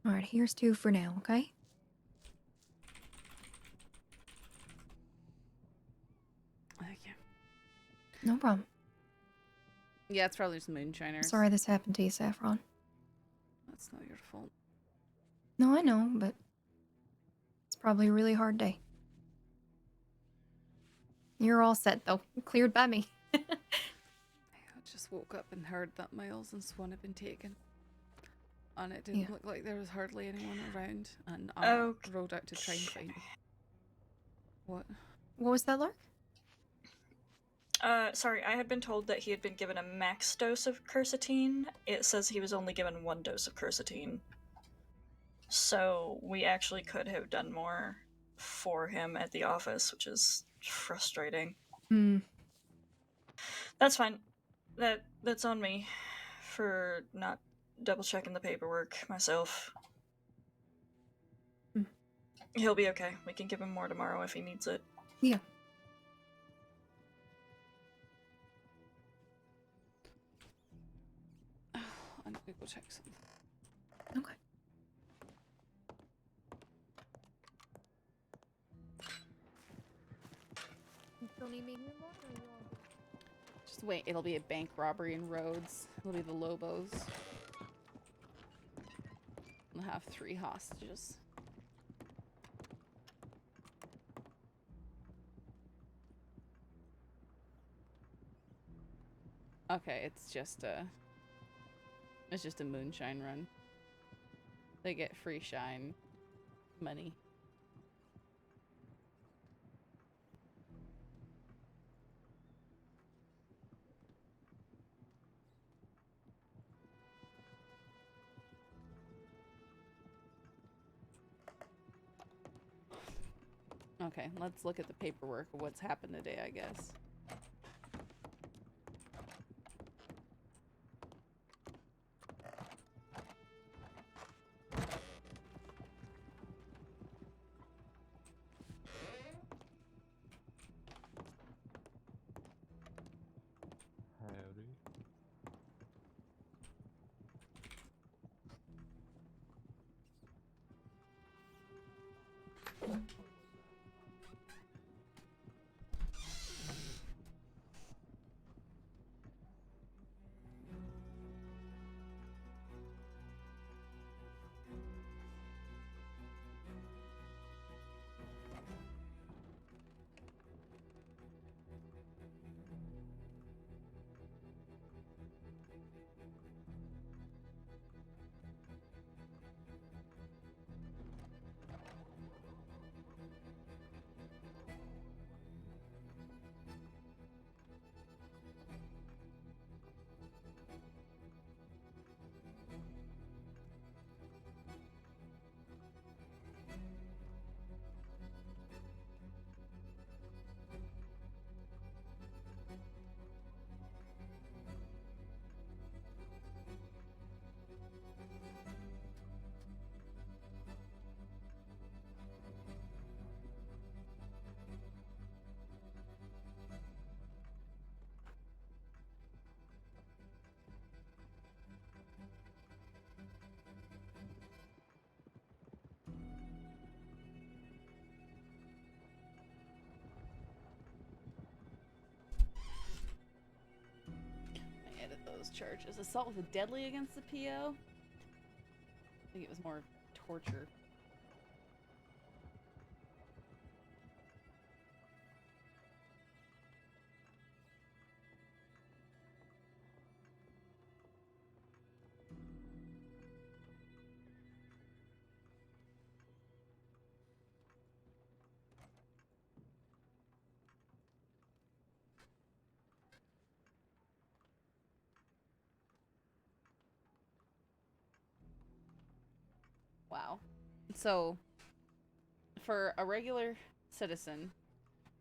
Alright, here's 2 for now, okay? Thank you. No problem. Yeah, it's probably just moonshiners. Sorry this happened to you, Saffron. That's not your fault. No, I know, but it's probably a really hard day. You're all set, though. Cleared by me. I just woke up and heard that Miles and Swan had been taken. And it didn't look like there was hardly anyone around. And I rode out to try and find them. What? What was that, Lark? Sorry, I had been told that he had been given a max dose of quercetin. It says he was only given 1 dose of quercetin. So we actually could have done more for him at the office, which is frustrating. That's fine. That's on me for not double checking the paperwork myself. He'll be okay. We can give him more tomorrow if he needs it. Yeah. I need to go check something. Okay. You still need me here, Mark, or are you all good? Just wait, it'll be a bank robbery in Rhodes. It'll be the Lobos. We'll have 3 hostages. Okay, it's just a moonshine run. They get free shine money. Okay, let's look at the paperwork of what's happened today, I guess. Edit those charges. Assault with a deadly against the PO? I think it was more torture. Wow. So, for a regular citizen,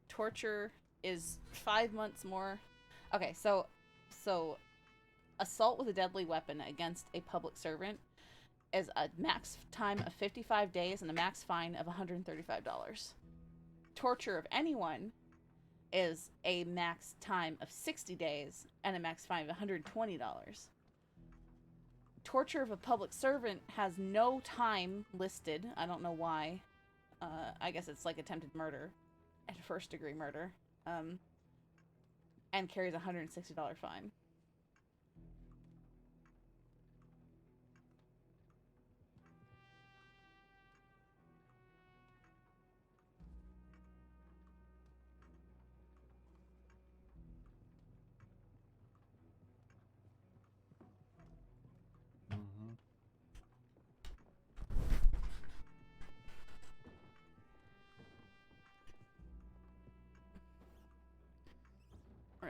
torture is 5 months more. Okay, so assault with a deadly weapon against a public servant is a max time of 55 days and a max fine of $135. Torture of anyone is a max time of 60 days and a max fine of $120. Torture of a public servant has no time listed. I don't know why. I guess it's like attempted murder and first-degree murder. And carries a $160 fine.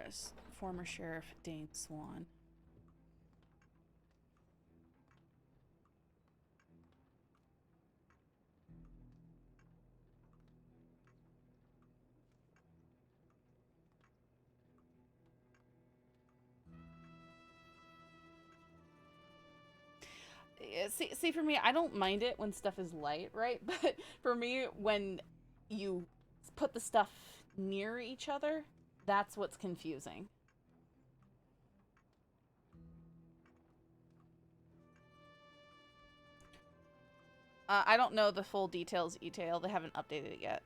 Yes, former Sheriff Dane Swan. See, for me, I don't mind it when stuff is light, right? But for me, when you put the stuff near each other, that's what's confusing. I don't know the full details, e-tail. They haven't updated it yet.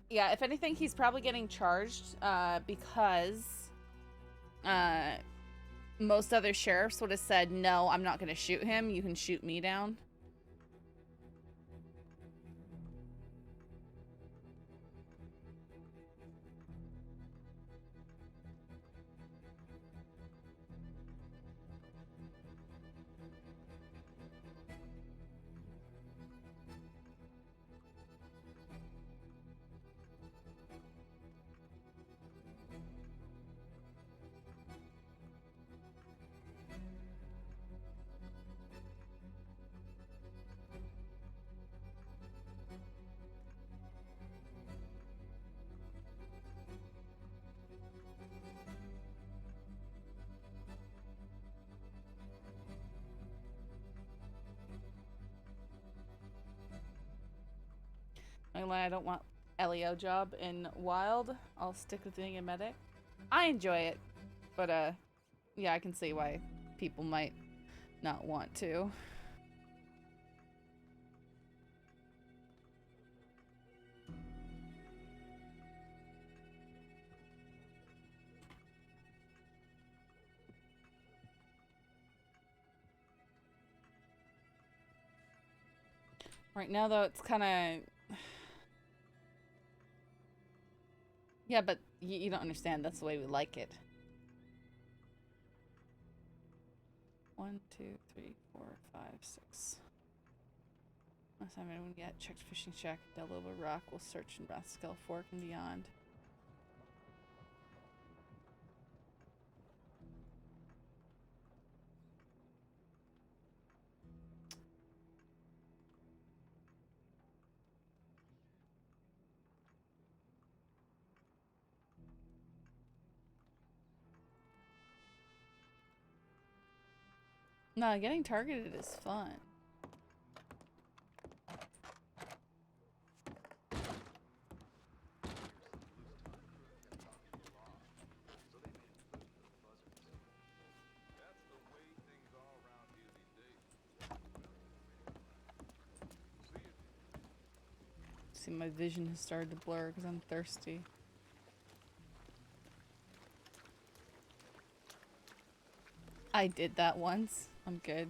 Yeah, if anything, he's probably getting charged because most other sheriffs would have said, no, I'm not going to shoot him. You can shoot me down. I don't want LEO job in Wild. I'll stick with being a medic. I enjoy it, but yeah, I can see why people might not want to. Right now, though, it's kind of... Yeah, but you don't understand. That's the way we like it. 1, 2, 3, 4, 5, 6. Last time anyone yet checked fishing shack, Del Lobo Rock. We'll search in Rascal Fork and beyond. No, getting targeted is fun. See, my vision has started to blur because I'm thirsty. I did that once. I'm good.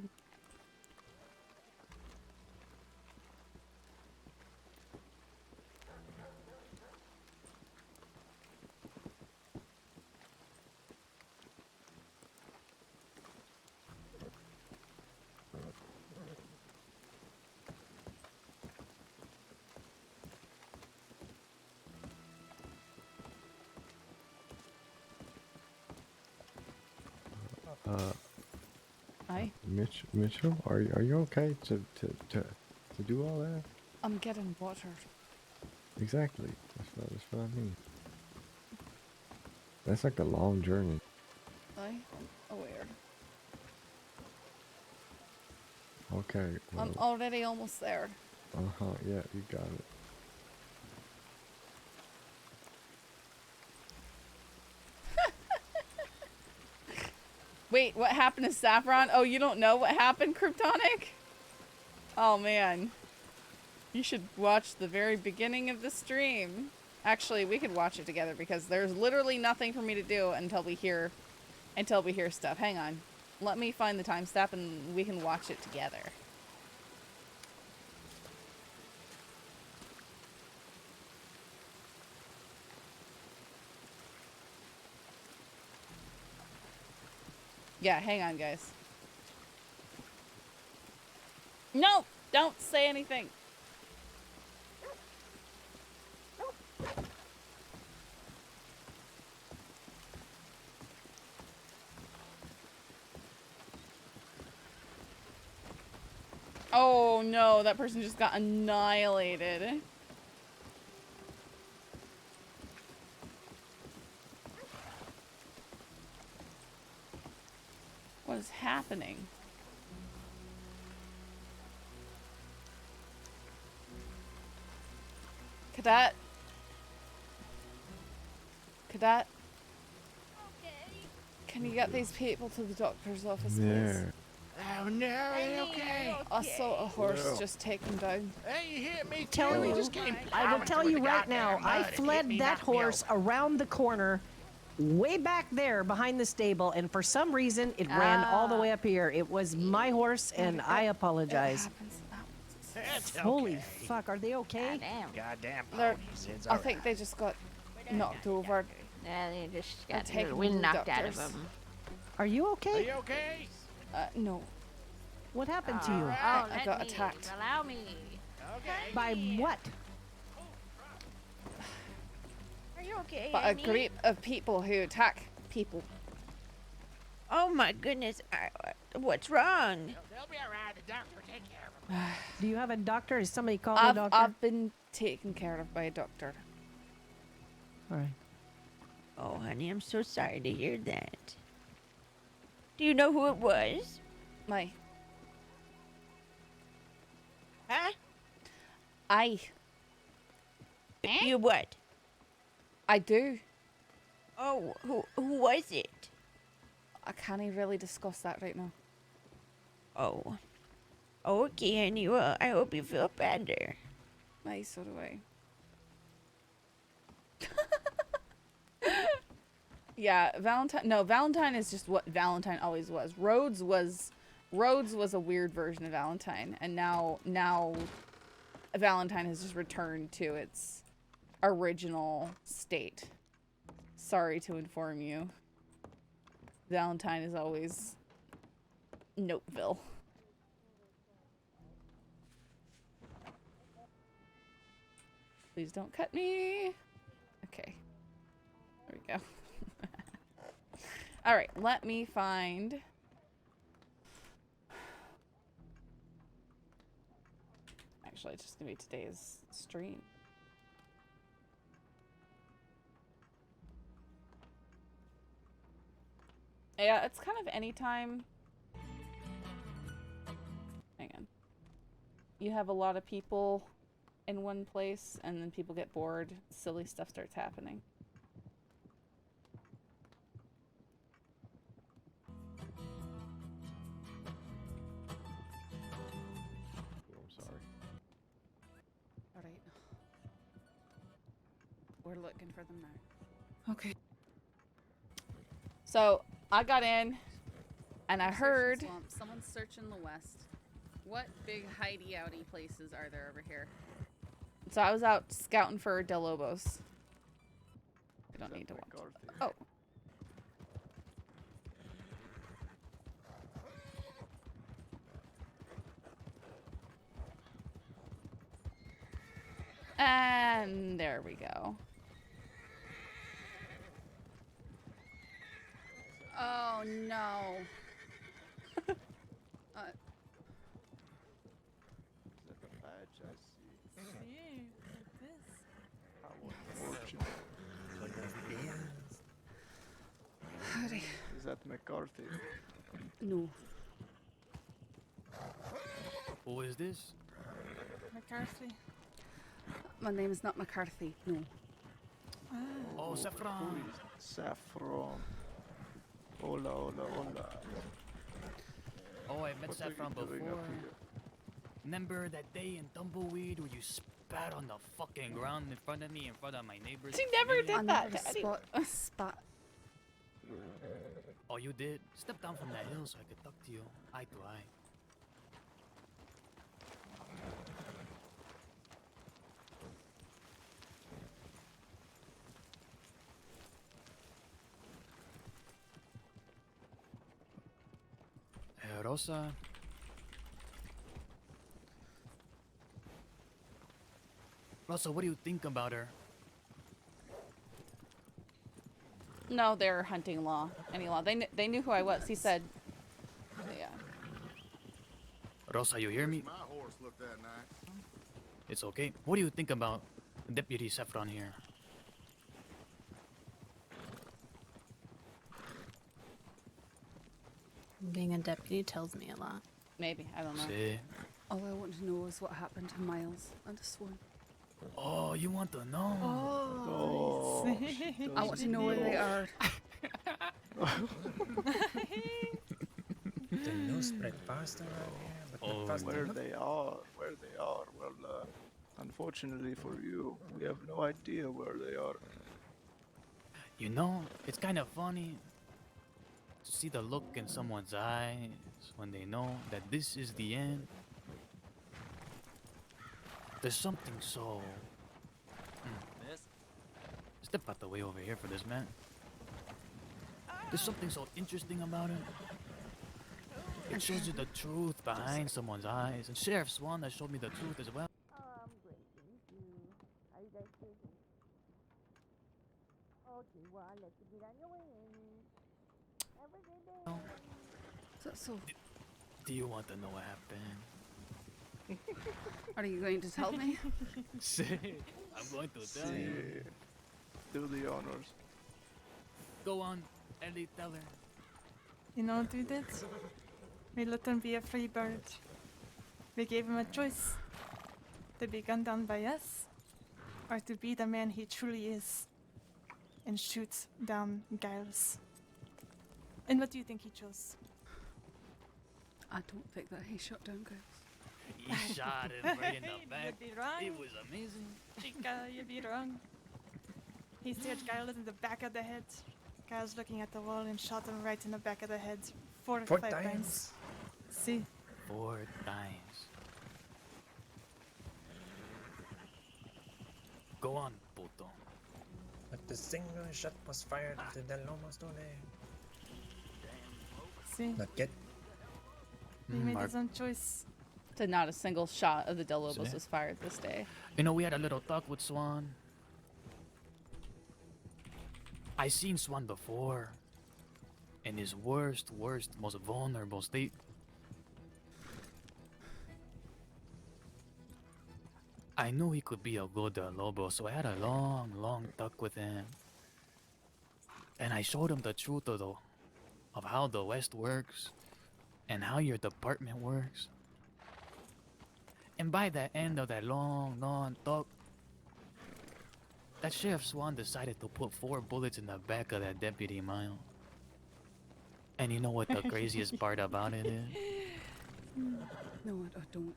Hi. Mitchell, are you okay to do all that? I'm getting water. Exactly. That's what I mean. That's like a long journey. I am aware. Okay. Well, I'm already almost there. Yeah, you got it. Wait, what happened to Saffron? Oh, you don't know what happened, Kryptonic? Oh, man. You should watch the very beginning of the stream. Actually, we could watch it together because there's literally nothing for me to do until we hear stuff. Hang on. Let me find the timestamp and we can watch it together. Yeah, hang on, guys. No! Don't say anything! Oh no, that person just got annihilated. What is happening? Cadet? Cadet? Can you get these people to the doctor's office, please? There. Oh no, okay. I saw a horse just taken down. Hey, you hear me? Tell We you, just came I will plowing tell through you the right now, goddamn I mud. It hit fled me, that knocked me horse over. around the corner, way back there behind the stable, and for some reason it ran all the way up here. It was my horse, and I apologize. It's Holy okay. fuck, are they okay? Goddamn They're- ponies. It's I all think they just got knocked over. Yeah, they just They're got the taking wind the knocked out of doctors. them. Are you Are okay? you okay? No. What happened to you? Oh, I got attacked. Allow me. Okay. By what? Are you okay, But a Amy? group of people who attack people. Oh my goodness. What's wrong? They'll be alright. The doctor will take care of them. Do you have a doctor? Is somebody called a doctor? I've been taken care of by a doctor. All right. Oh, honey, I'm so sorry to hear that. Do you know who it was? Huh? You what? I do. Oh, who was it? I can't really discuss that right now. Oh. Okay, honey. Well, I hope you feel better. So do I. Yeah, Valentine. No, Valentine is just what Valentine always was. Rhodes was a weird version of Valentine, and now Valentine has just returned to its original state. Sorry to inform you. Valentine is always Noteville. Please don't cut me. Okay. There we go. All right, let me find. Actually, it's just gonna be today's stream. Yeah, it's kind of anytime. Hang on. You have a lot of people in one place, and then people get bored. Silly stuff starts happening. I'm sorry. Alright. We're looking for them now. Okay. So, I got in, and I heard someone's searching the west. What big hidey-outy places are there over here? So I was out scouting for Del Lobos. I don't need to watch. Oh. And there we go. Oh no. Howdy. Is that McCarthy? No. Who is this? McCarthy. My name is not McCarthy. No. Oh, Saffron. Saffron. Hola, hola, hola. Oh, I met What are you Saffron doing before. up here? Remember that day in Tumbleweed where you spat on the fucking ground in front of me, in front of my neighbors? She never did I that, never Daddy. spat. Oh, you did? Step down from that hill so I could talk to you eye to eye. Rosa. Rosa, what do you think about her? No, they're hunting law. Any law. They knew who I was. He said, yeah. Rosa, you hear me? My horse looked that night. It's okay. What do you think about Deputy Saffron here? Being a deputy tells me a lot. Maybe. I don't know. See? All I want to know is what happened to Miles and Swan. Oh, you want to know? Oh, I want to know where they are. The news spread faster around here. But not fast Where enough. they are, Well, unfortunately for you, we have no idea where they are. You know, it's kind of funny to see the look in someone's eyes when they know that this is the end. There's something so... Step out the way over here for this, man. There's something so interesting about it. It shows you the truth behind someone's eyes. And Sheriff Swan has showed me the truth as well. Great, thank you. Are you guys busy? Okay, well, I'll let you get on your way in. Have a good day. So, Do you want to know what happened? are you going to tell me? I'm going to tell you. Do the honors. Go on, Ellie, tell her. You know, do this. We let him be a free bird. We gave him a choice. To be gunned down by us, or to be the man he truly is, and shoot down Giles. And what do you think he chose? I don't think that he shot down Giles. He shot him right in the back. You'd be wrong. It was amazing. Chica, you'd be wrong. He stared Giles in the back of the head. Giles looking at the wall and shot him right in the back of the head. 4 or 5 times. See? 4 times. Go on, puto. But the single shot was fired after the Lobos today. See? Not yet. He made his own choice. So not a single shot of the Del Lobos See? was fired this day. You know, we had a little talk with Swan. I seen Swan before. In his worst, most vulnerable state. I knew he could be a good Lobo, so I had a long talk with him. And I showed him the truth of how the West works and how your department works. And by the end of that long talk, that Sheriff Swan decided to put 4 bullets in the back of that Deputy Miles. And you know what the craziest part about it is? No, I don't.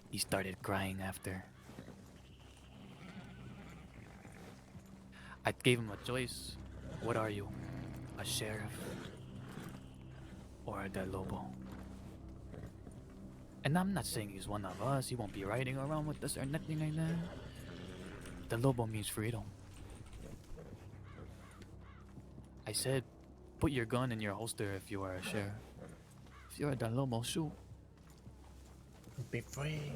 He started crying after. I gave him a choice. What are you? A sheriff? Or a Del Lobo? And I'm not saying he's one of us. He won't be riding around with us or nothing like that. Del Lobo means freedom. I said, put your gun in your holster if you are a sheriff. If you're a Del Lobo, shoot. Be free.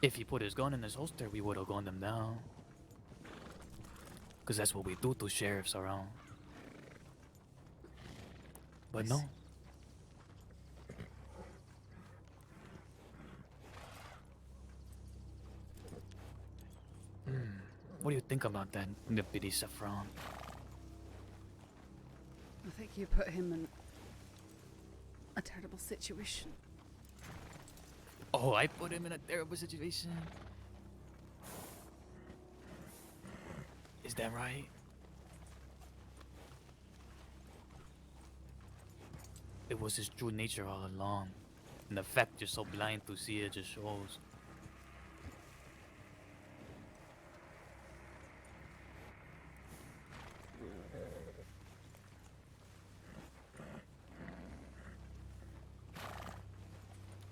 If he put his gun in his holster, we would have gunned him down. Because that's what we do to sheriffs around. But no. What do you think about that, Deputy Saffron? I think you put him in a terrible situation. Oh, I put him in a terrible situation. Is that right? It was his true nature all along. And the fact you're so blind to see it just shows.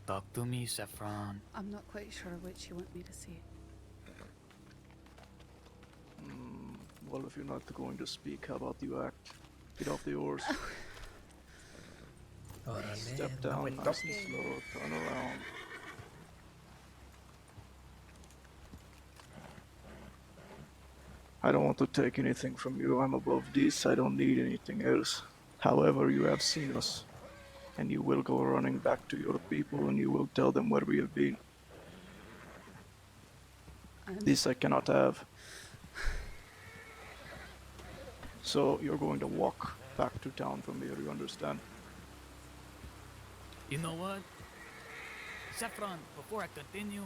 Talk to me, Saffron. I'm not quite sure what you want me to say. Well, if you're not going to speak, how about you act? Get off the oars. Step down nice and slow, turn around. I don't want to take anything from you. I'm above this. I don't need anything else. However, you have seen us, and you will go running back to your people, and you will tell them where we have been. This I cannot have. So you're going to walk back to town from here, you understand? You know what? Saffron, before I continue,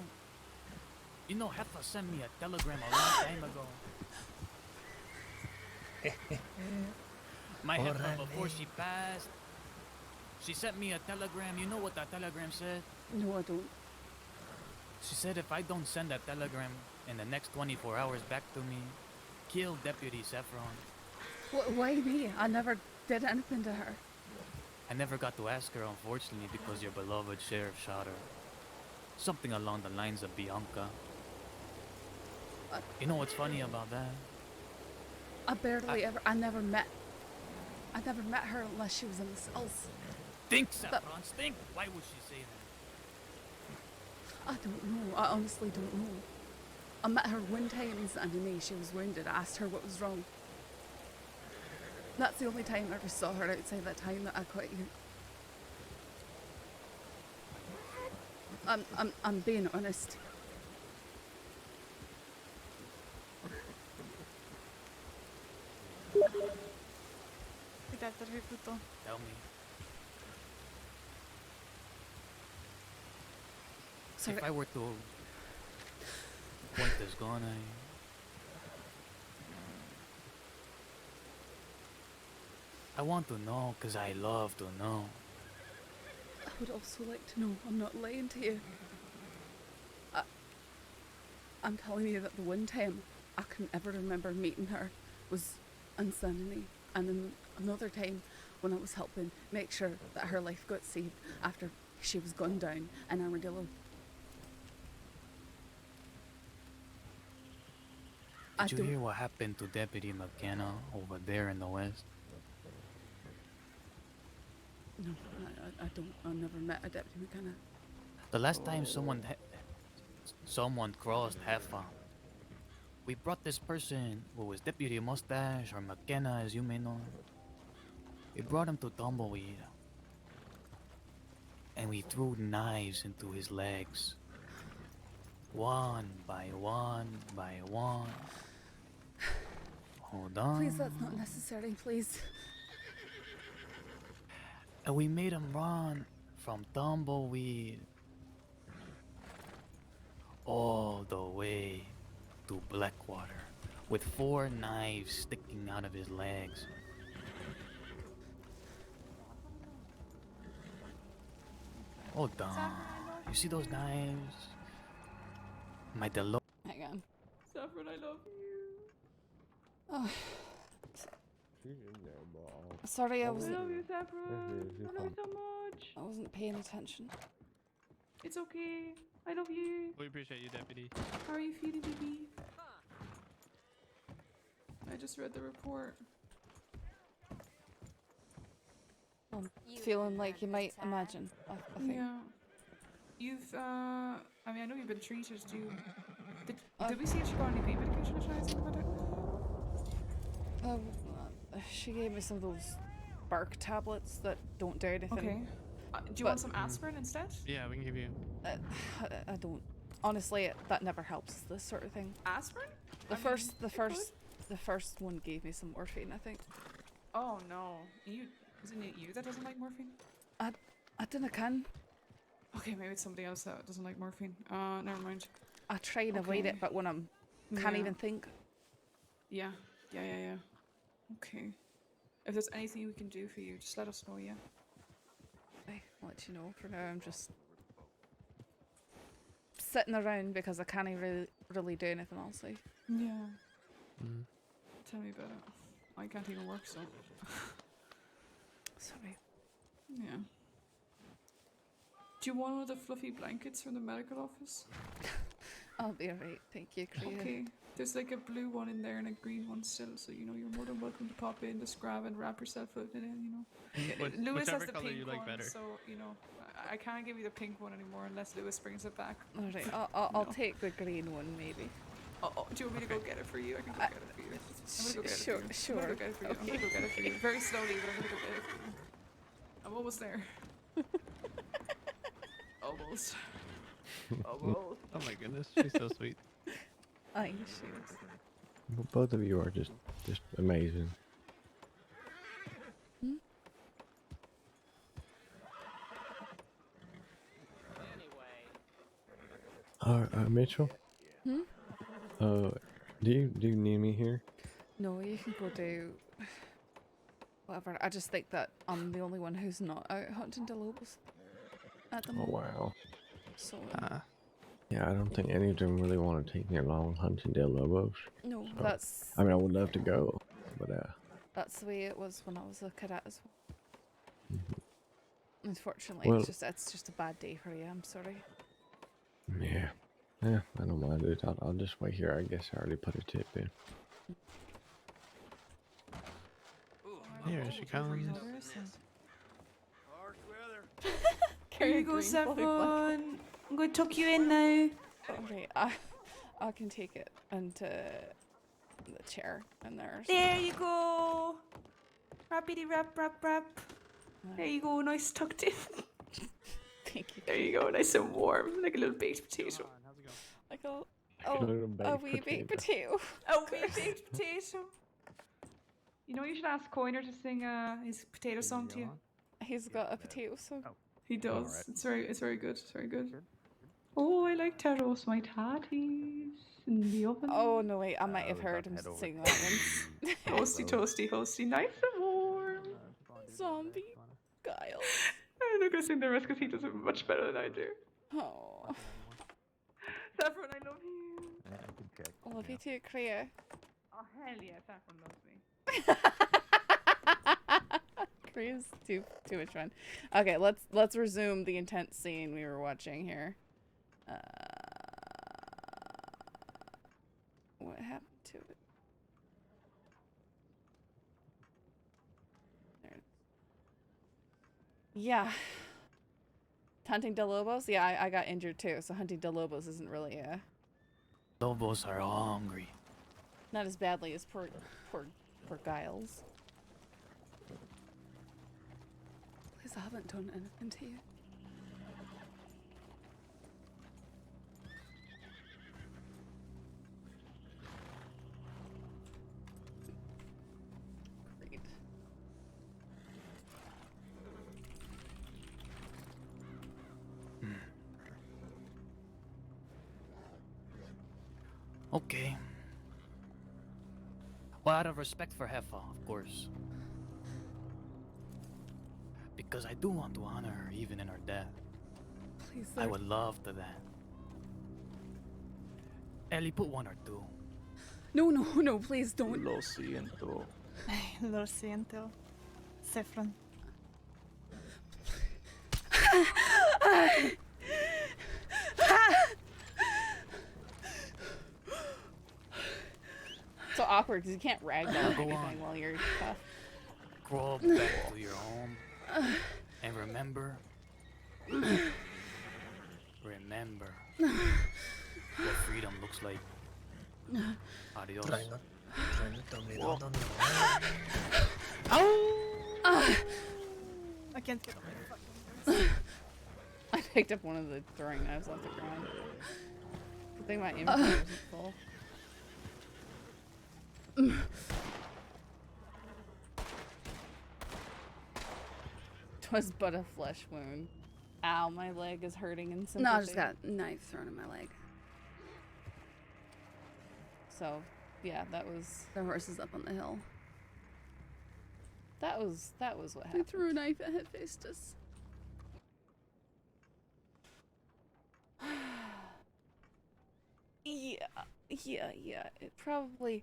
you know Heffa sent me a telegram a long time ago. My Heffa, before she passed, she sent me a telegram. You know what that telegram said? No, I don't. She said if I don't send that telegram in the next 24 hours back to me, kill Deputy Saffron. Why me? I never did anything to her. I never got to ask her, unfortunately, because your beloved sheriff shot her. Something along the lines of Bianca. You know what's funny about that? I never met her unless she was in the cells. Think, Saffron, think! Why would she say that? I don't know. I honestly don't know. I met her one time in Saint Denis. She was wounded. I asked her what was wrong. That's the only time I ever saw her outside that time that I quit you. I'm being honest. Tell me. Sorry. If I were to point this gun at you, I want to know because I love to know. I would also like to know I'm not lying to you. I'm telling you that the one time I can ever remember meeting her was insanity, and then another time when I was helping make sure that her life got saved after she was gunned down in Armadillo. Did you hear what happened to Deputy McKenna over there in the west? No, I don't. I never met a Deputy McKenna. The last time someone crossed Heffa, we brought this person who was Deputy Mustache or McKenna, as you may know. We brought him to Tumbleweed, and we threw knives into his legs, one by one by one. Hold on. Please, that's not necessary, please. And we made him run from Tumbleweed all the way to Blackwater with 4 knives sticking out of his legs. Hold on. You see those knives? My Delo. Hang on. Saffron, I love you. Oh. Sorry, I wasn't. I love you, Saffron. I love you so much. I wasn't paying attention. It's okay. I love you. We appreciate you, Deputy. How are you feeling, baby? I just read the report. I'm feeling like you might imagine. I think. Yeah. You've, I mean, I know you've been treated. Did we see if she got any pain medication or something like that? She gave me some of those bark tablets that don't do anything. Okay. Do you want some aspirin instead? Yeah, we can give you. I don't. Honestly, that never helps. This sort of thing. Aspirin? The first one gave me some morphine, I think. Oh no. Isn't it you that doesn't like morphine? I didn't can. Okay, maybe it's somebody else that doesn't like morphine. Never mind. I try and avoid it, but when I'm can't Yeah. even think. Yeah. Okay. If there's anything we can do for you, just let us know, yeah? I'll let you know. For now, I'm just sitting around because I can't really do anything else. Like. Yeah. Tell me about it. I can't even work, so. Sorry. Yeah. Do you want one of the fluffy blankets from the medical office? I'll be alright, thank you, Clea. Okay. There's like a blue one in there and a green one still, so you know you're more than welcome to pop in, just grab and wrap yourself in it, you know. Lewis has the Whichever colour pink you like one, better. so you know I can't give you the pink one anymore unless Lewis brings it back. Alright, I'll take the green one maybe. Oh, do you want me to go get it for you? I can go get it for you. I'm gonna go get it Sure, for you. sure. I'm gonna go get it for you. I'm gonna go get it for you. Very slowly, but I'm gonna go get it for you. I'm almost there. Almost. Almost. Oh my goodness, she's so sweet. I she is. Well, both of you are just amazing. Mitchell. Hmm? Do you need me here? No, you can go do whatever. I just think that I'm the only one who's not out hunting the Lobos at the Oh moment. wow. So Yeah, I don't think any of them really want to take me along hunting Del Lobos. no, So, that's I mean, I would love to go, but that's the way it was when I was a cadet as well. Unfortunately, Well- it's just a bad day for you. I'm sorry. yeah, I don't mind it. I'll just wait here. I guess I already put a tip in. Here she comes. Here you go, Saffron. I'm going to tuck you in now. Alright, I can take it into the chair in there. There you go. Rappity rap rap rap. There you go, nice tucked in. Thank you. There you go, nice and warm, like a little baked potato. Like a little wee baked potato. A wee baked potato. You know, you should ask Coiner to sing his potato song to you. He's got a potato song. He does. It's very good. It's very good. Oh, I like to roast my tatties in the oven. Oh no, wait, I might have heard him sing that once. Toasty, toasty, toasty, nice and warm. Zombie Guile. I'm not gonna sing the rest because he does it much better than I do. Oh, Saffron, I love you. I love you too, Clea. Oh hell yeah, Saffron loves me. Crea's too much fun. Okay, let's resume the intense scene we were watching here. What happened to it? There. Yeah. Hunting Del Lobos? Yeah, I got injured too, so hunting Del Lobos isn't really Lobos are hungry. not as badly as poor Giles. Please, I haven't done anything to you. Great. Okay. Well, out of respect for Heffa, of course. Because I do want to honor her even in her death. Please, I sir. would love to that. Ellie, put one or two. No, please don't. Lo siento. Lo siento. Saffron. So awkward because you can't ragdoll Go anything on. while you're tough. Crawl back to your home. And remember. Remember what freedom looks like. Adios. Try not to tell me that on I can't get my fucking I picked up one of the throwing knives off the ground. Good thing my inventory wasn't full. Twas but a flesh wound. Ow, my leg is hurting in sympathy. No, I just got a knife thrown in my leg. So, yeah, that was... The horse is up on the hill. That was what I happened. threw a knife at Hephaestus. Yeah. It probably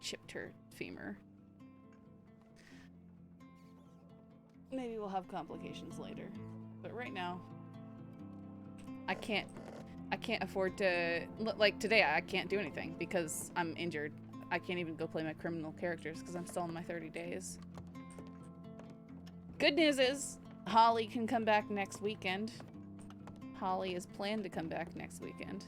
chipped her femur. Maybe we'll have complications later, but right now, I can't afford to, like today I can't do anything because I'm injured. I can't even go play my criminal characters because I'm still in my 30 days. Good news is Holly can come back next weekend. Holly is planned to come back next weekend.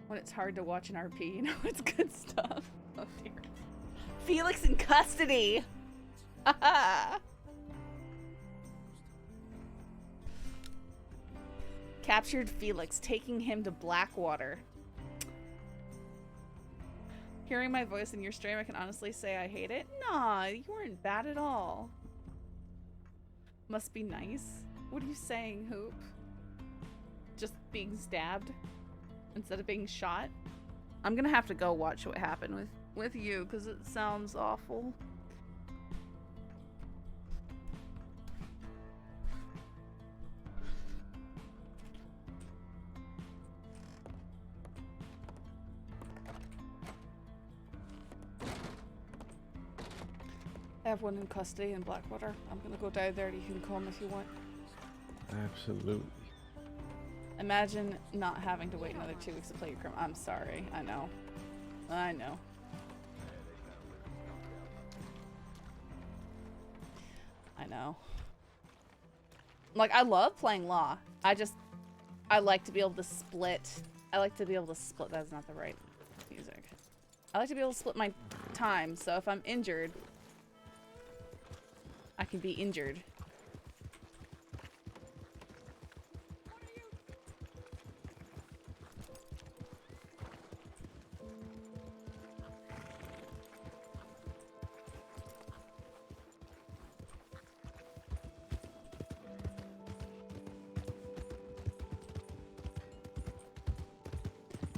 When it's hard to watch an RP, you know it's good stuff. Oh dear. Felix in custody! Captured Felix, taking him to Blackwater. Hearing my voice in your stream, I can honestly say I hate it. Nah, you weren't bad at all. Must be nice. What are you saying, Hoop? Just being stabbed instead of being shot? I'm gonna have to go watch what happened with you because it sounds awful. I have one in custody in Blackwater. I'm gonna go die there. You can call him if you want. Absolutely. Imagine not having to wait another 2 weeks to play your crime. I'm sorry. I know. I know. I know. Like, I love playing Law. I like to be able to split. That's not the right music. I like to be able to split my time, so if I'm injured, I can be injured.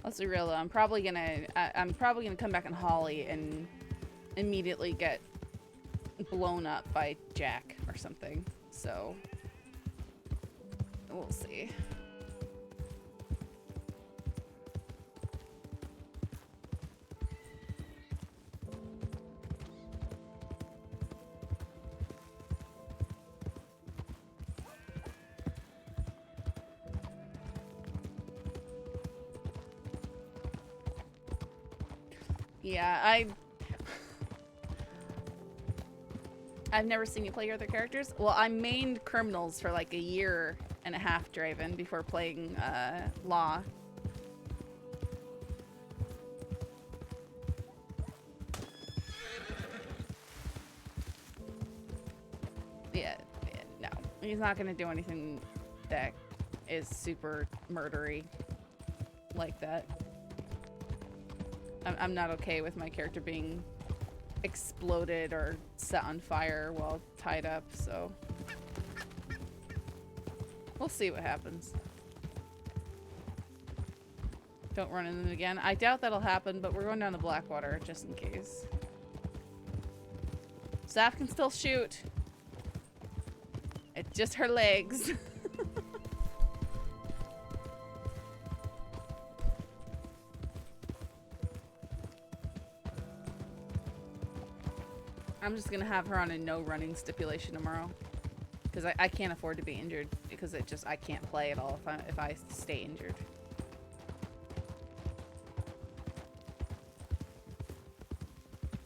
Let's be real though, I'm probably gonna come back in Holly and immediately get blown up by Jack or something. So we'll see. Yeah, I've never seen you play your other characters. Well, I mained criminals for like a year and a half, Draven, before playing Law. Yeah, no. He's not gonna do anything that is super murdery like that. I'm not okay with my character being exploded or set on fire while tied up, so we'll see what happens. Don't run into them again. I doubt that'll happen, but we're going down to Blackwater just in case. Saf can still shoot. It's just her legs. I'm just gonna have her on a no running stipulation tomorrow, because I can't afford to be injured, because I can't play at all if I stay injured.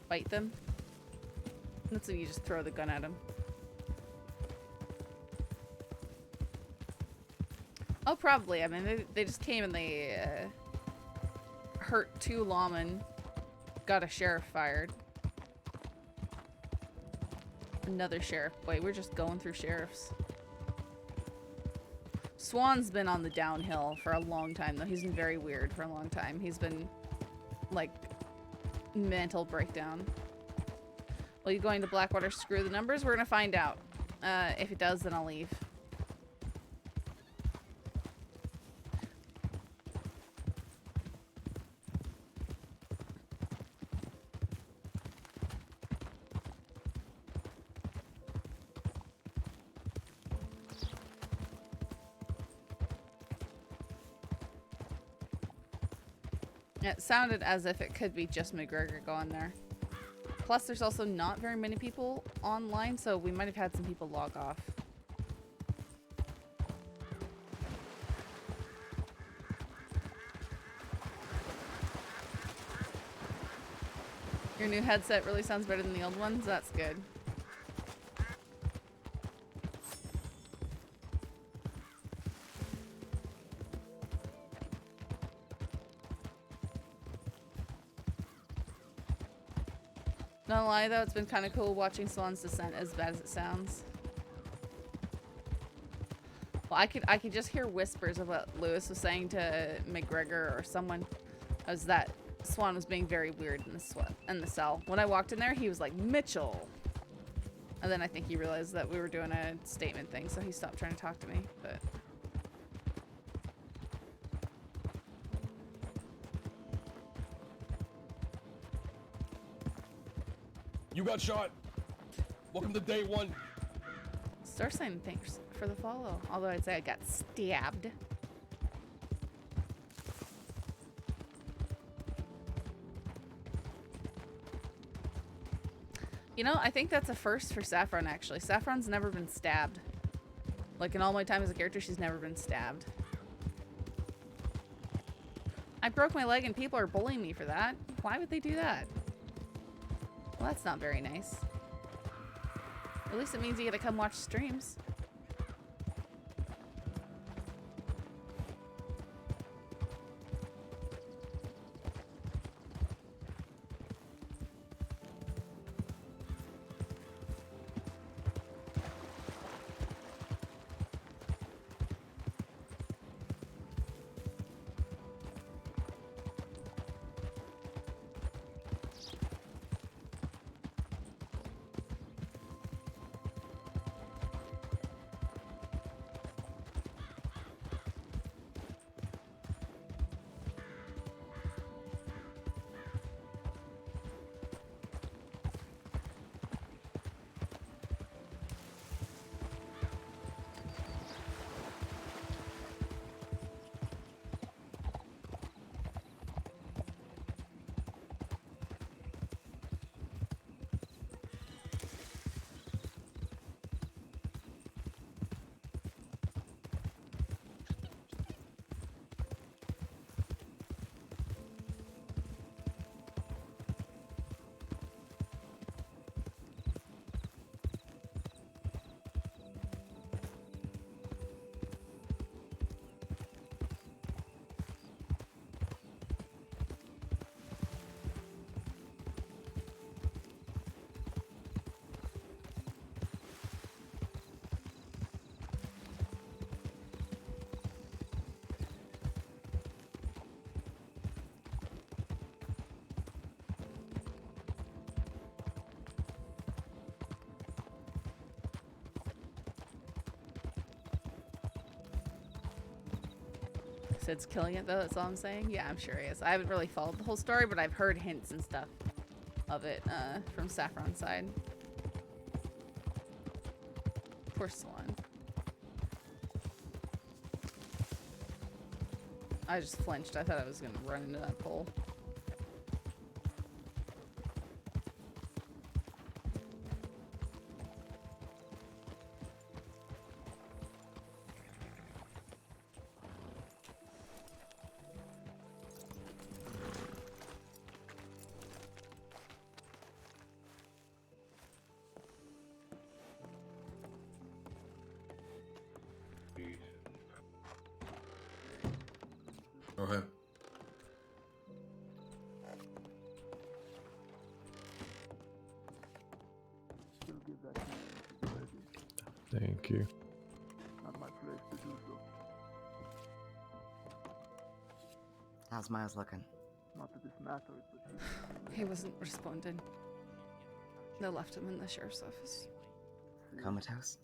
Fight them. That's when you just throw the gun at them. Oh, probably. I mean, they just came and they hurt 2 lawmen, got a sheriff fired. Another sheriff. Wait, we're just going through sheriffs. Swan's been on the downhill for a long time, though. He's been very weird for a long time. He's been, like, mental breakdown. Will you going to Blackwater screw the numbers? We're gonna find out. If it does, then I'll leave. It sounded as if it could be just McGregor going there. Plus, there's also not very many people online, so we might have had some people log off. Your new headset really sounds better than the old ones. That's good. Not gonna lie though, it's been kind of cool watching Swan's descent, as bad as it sounds. Well, I could just hear whispers of what Lewis was saying to McGregor or someone, as that Swan was being very weird in the cell. When I walked in there, he was like, Mitchell! And then I think he realized that we were doing a statement thing, so he stopped trying to talk to me, but... You got shot. Welcome to day one. Start saying thanks for the follow. Although I'd say I got stabbed. You know, I think that's a first for Saffron, actually. Saffron's never been stabbed. Like, in all my time as a character, she's never been stabbed. I broke my leg and people are bullying me for that. Why would they do that? Well, that's not very nice. At least it means you get to come watch streams. Sid's killing it though, that's all I'm saying. Yeah, I'm sure he is. I haven't really followed the whole story, but I've heard hints and stuff of it from Saffron's side. Poor Swan. I just flinched. I thought I was gonna run into that pole. Okay. Thank you. Not my place to do so. How's Miles looking? Not that this matters, but He wasn't responding. They left him in the sheriff's office. Comatose?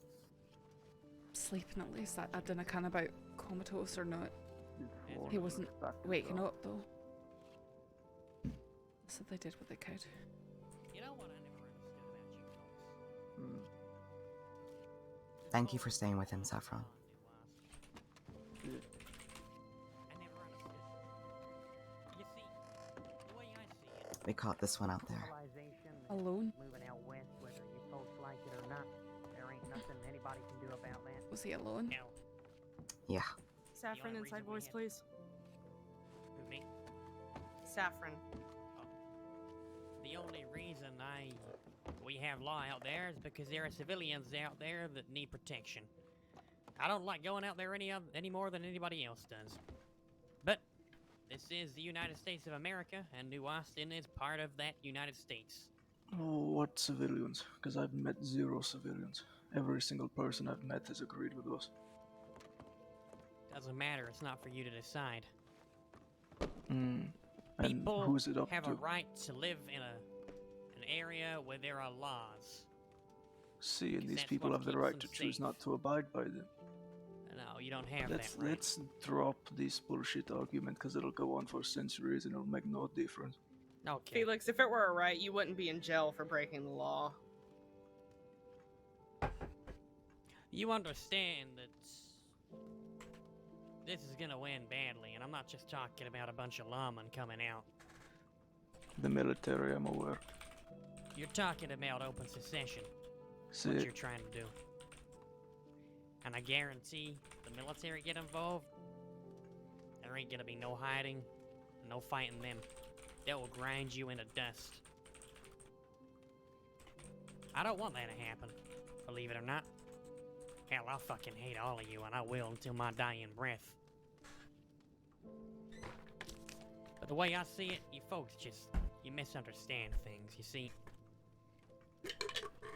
Sleeping at least. I don't know about comatose or not. He wasn't waking up though. So they did what they could. You know what I never understood about you folks? Thank you for staying with him, Saffron. I never understood. You see, the way I see it, We caught this one out there. civilization Alone? moving out west, whether you folks like it or not, there ain't nothing anybody can do about that. Was he alone? No. Yeah. Saffron inside voice, please. Who, me? Saffron. The only reason we have law out there is because there are civilians out there that need protection. I don't like going out there any more than anybody else does. But this is the United States of America, and New Austin is part of that United States. Oh, what civilians? Because I've met 0 civilians. Every single person I've met has agreed with us. Doesn't matter, it's not for you to decide. And People who's it up have to? a right to live in an area where there are laws. See, and these that's people what have the keeps right them to choose safe. not to abide by them. No, you don't have that right. Let's drop this bullshit argument, because it'll go on for centuries and it'll make no difference. Okay. Felix, if it were a right, you wouldn't be in jail for breaking the law. You understand that this is gonna end badly, and I'm not just talking about a bunch of lawmen coming out. The military, I'm aware. You're talking about open secession. See, What you're trying to do. And I guarantee the military get involved, there ain't gonna be no hiding, no fighting them. They will grind you into dust. I don't want that to happen, believe it or not. Hell, I'll fucking hate all of you, and I will until my dying breath. But the way I see it, you folks you misunderstand things, you see.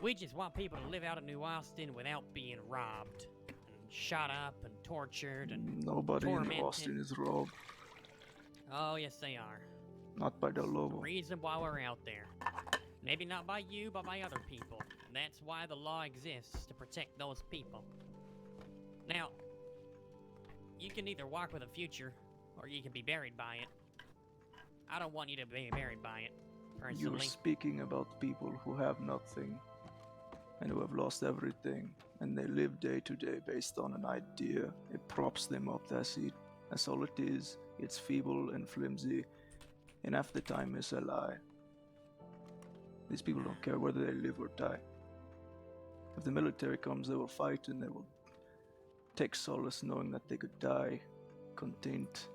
We just want people to live out of New Austin without being robbed, and shot up, and tortured, and nobody in tormented. Austin is robbed. Oh, yes they are. Not by the Lobos. Reason why we're out there. Maybe not by you, but by other people. And that's why the law exists, to protect those people. Now, you can either walk with a future, or you can be buried by it. I don't want you to be buried by it, personally. You're speaking about people who have nothing and who have lost everything, and they live day to day based on an idea. It props them up, that's it. That's all it is. It's feeble and flimsy, and half the time it's a lie. These people don't care whether they live or die. If the military comes, they will fight, and they will take solace knowing that they could die content.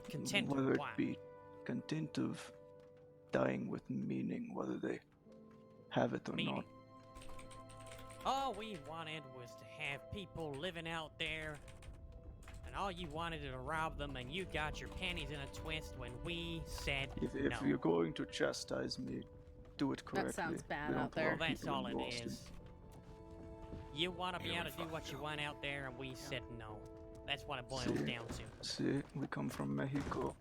Content of whether it what? be content of dying with meaning, whether they have it or not. All we wanted was to have people living out there, and all you wanted to rob them, and you got your panties in a twist when we said If no. you're going to chastise me, do it correctly. sounds bad We don't out there. love Well, that's people all in it Boston. is. You want to be able to do what you want out there, and we said no. That's what it boils down to. See, we come from Mexico.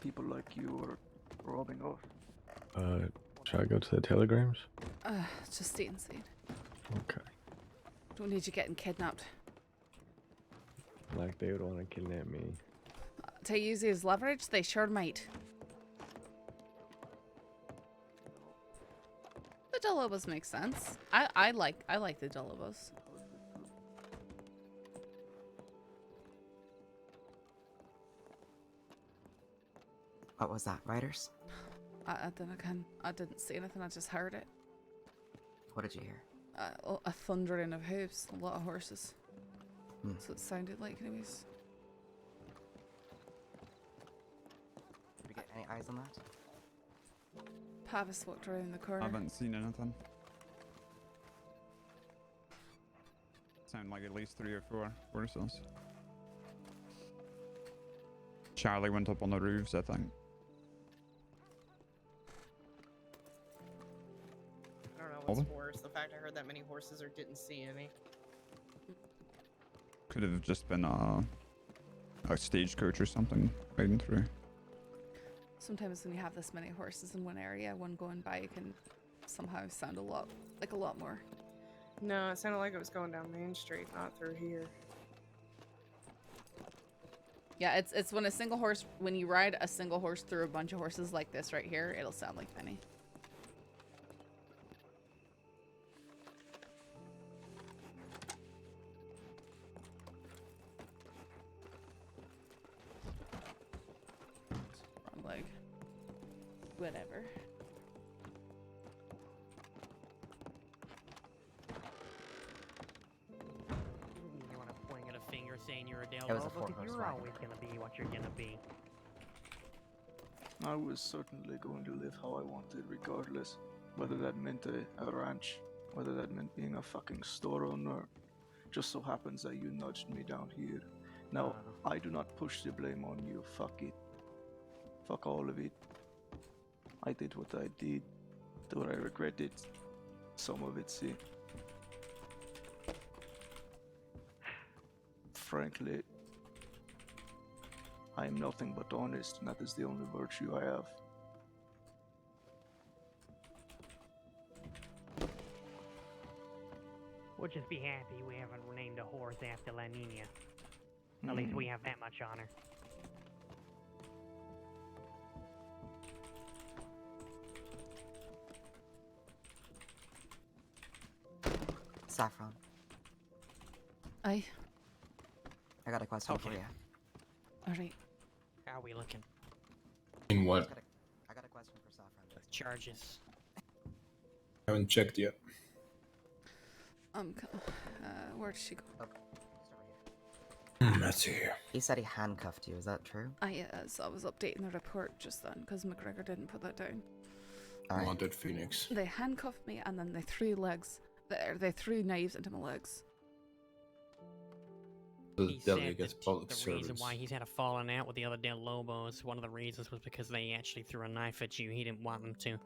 People like you are robbing us. Should I go to the telegrams? Just stay inside. Okay. Don't need you getting kidnapped. Like they would want to kidnap me. To use it as leverage, they sure might. The Lobos make sense. I like the Lobos. What was that, riders? I didn't see anything. I just heard it. What did you hear? A thundering of hooves, a lot of horses. Hmm. So it sounded like, anyways. Did we get any eyes on that? Pavis walked around the corner. I haven't seen anything. Sound like at least 3 or 4 horses. Charlie went up on the roofs, I think. I don't know Hold what's on. worse, the fact I heard that many horses or didn't see any. Could have just been a a stagecoach or something riding through. Sometimes when you have this many horses in one area, one going by can somehow sound a lot more. No, it sounded like it was going down Main Street, not through here. Yeah, it's when you ride a single horse through a bunch of horses like this right here, it'll sound like Penny. Wrong leg. Whatever. You want to point at a finger saying you're a Del It was a Lobo? 'Cause four-horse you're wagon. always gonna be what you're gonna be. I was certainly going to live how I wanted, regardless. Whether that meant a ranch, whether that meant being a fucking store owner. Just so happens that you nudged me down here. Now, I do not push the blame on you. Fuck it. Fuck all of it. I did what I did. Do I regret it? Some of it, see. Frankly, I am nothing but honest, and that is the only virtue I have. We'll just be happy we haven't named a horse after La Nina. At least we have that much honor. Saffron, I got a question for you. Alright. How are we looking? In what? I got a question for Saffron. With charges. Haven't checked yet. Where'd she go? Let's see here. He said he handcuffed you, is that true? Yes, I was updating the report just then because McGregor didn't put that down. Wanted Phoenix. They handcuffed me and then they threw knives into my legs. The He said delegate that public the reason servants. why he's had a falling out with the other Del Lobos, one of the reasons was because they actually threw a knife at you. He didn't want them to.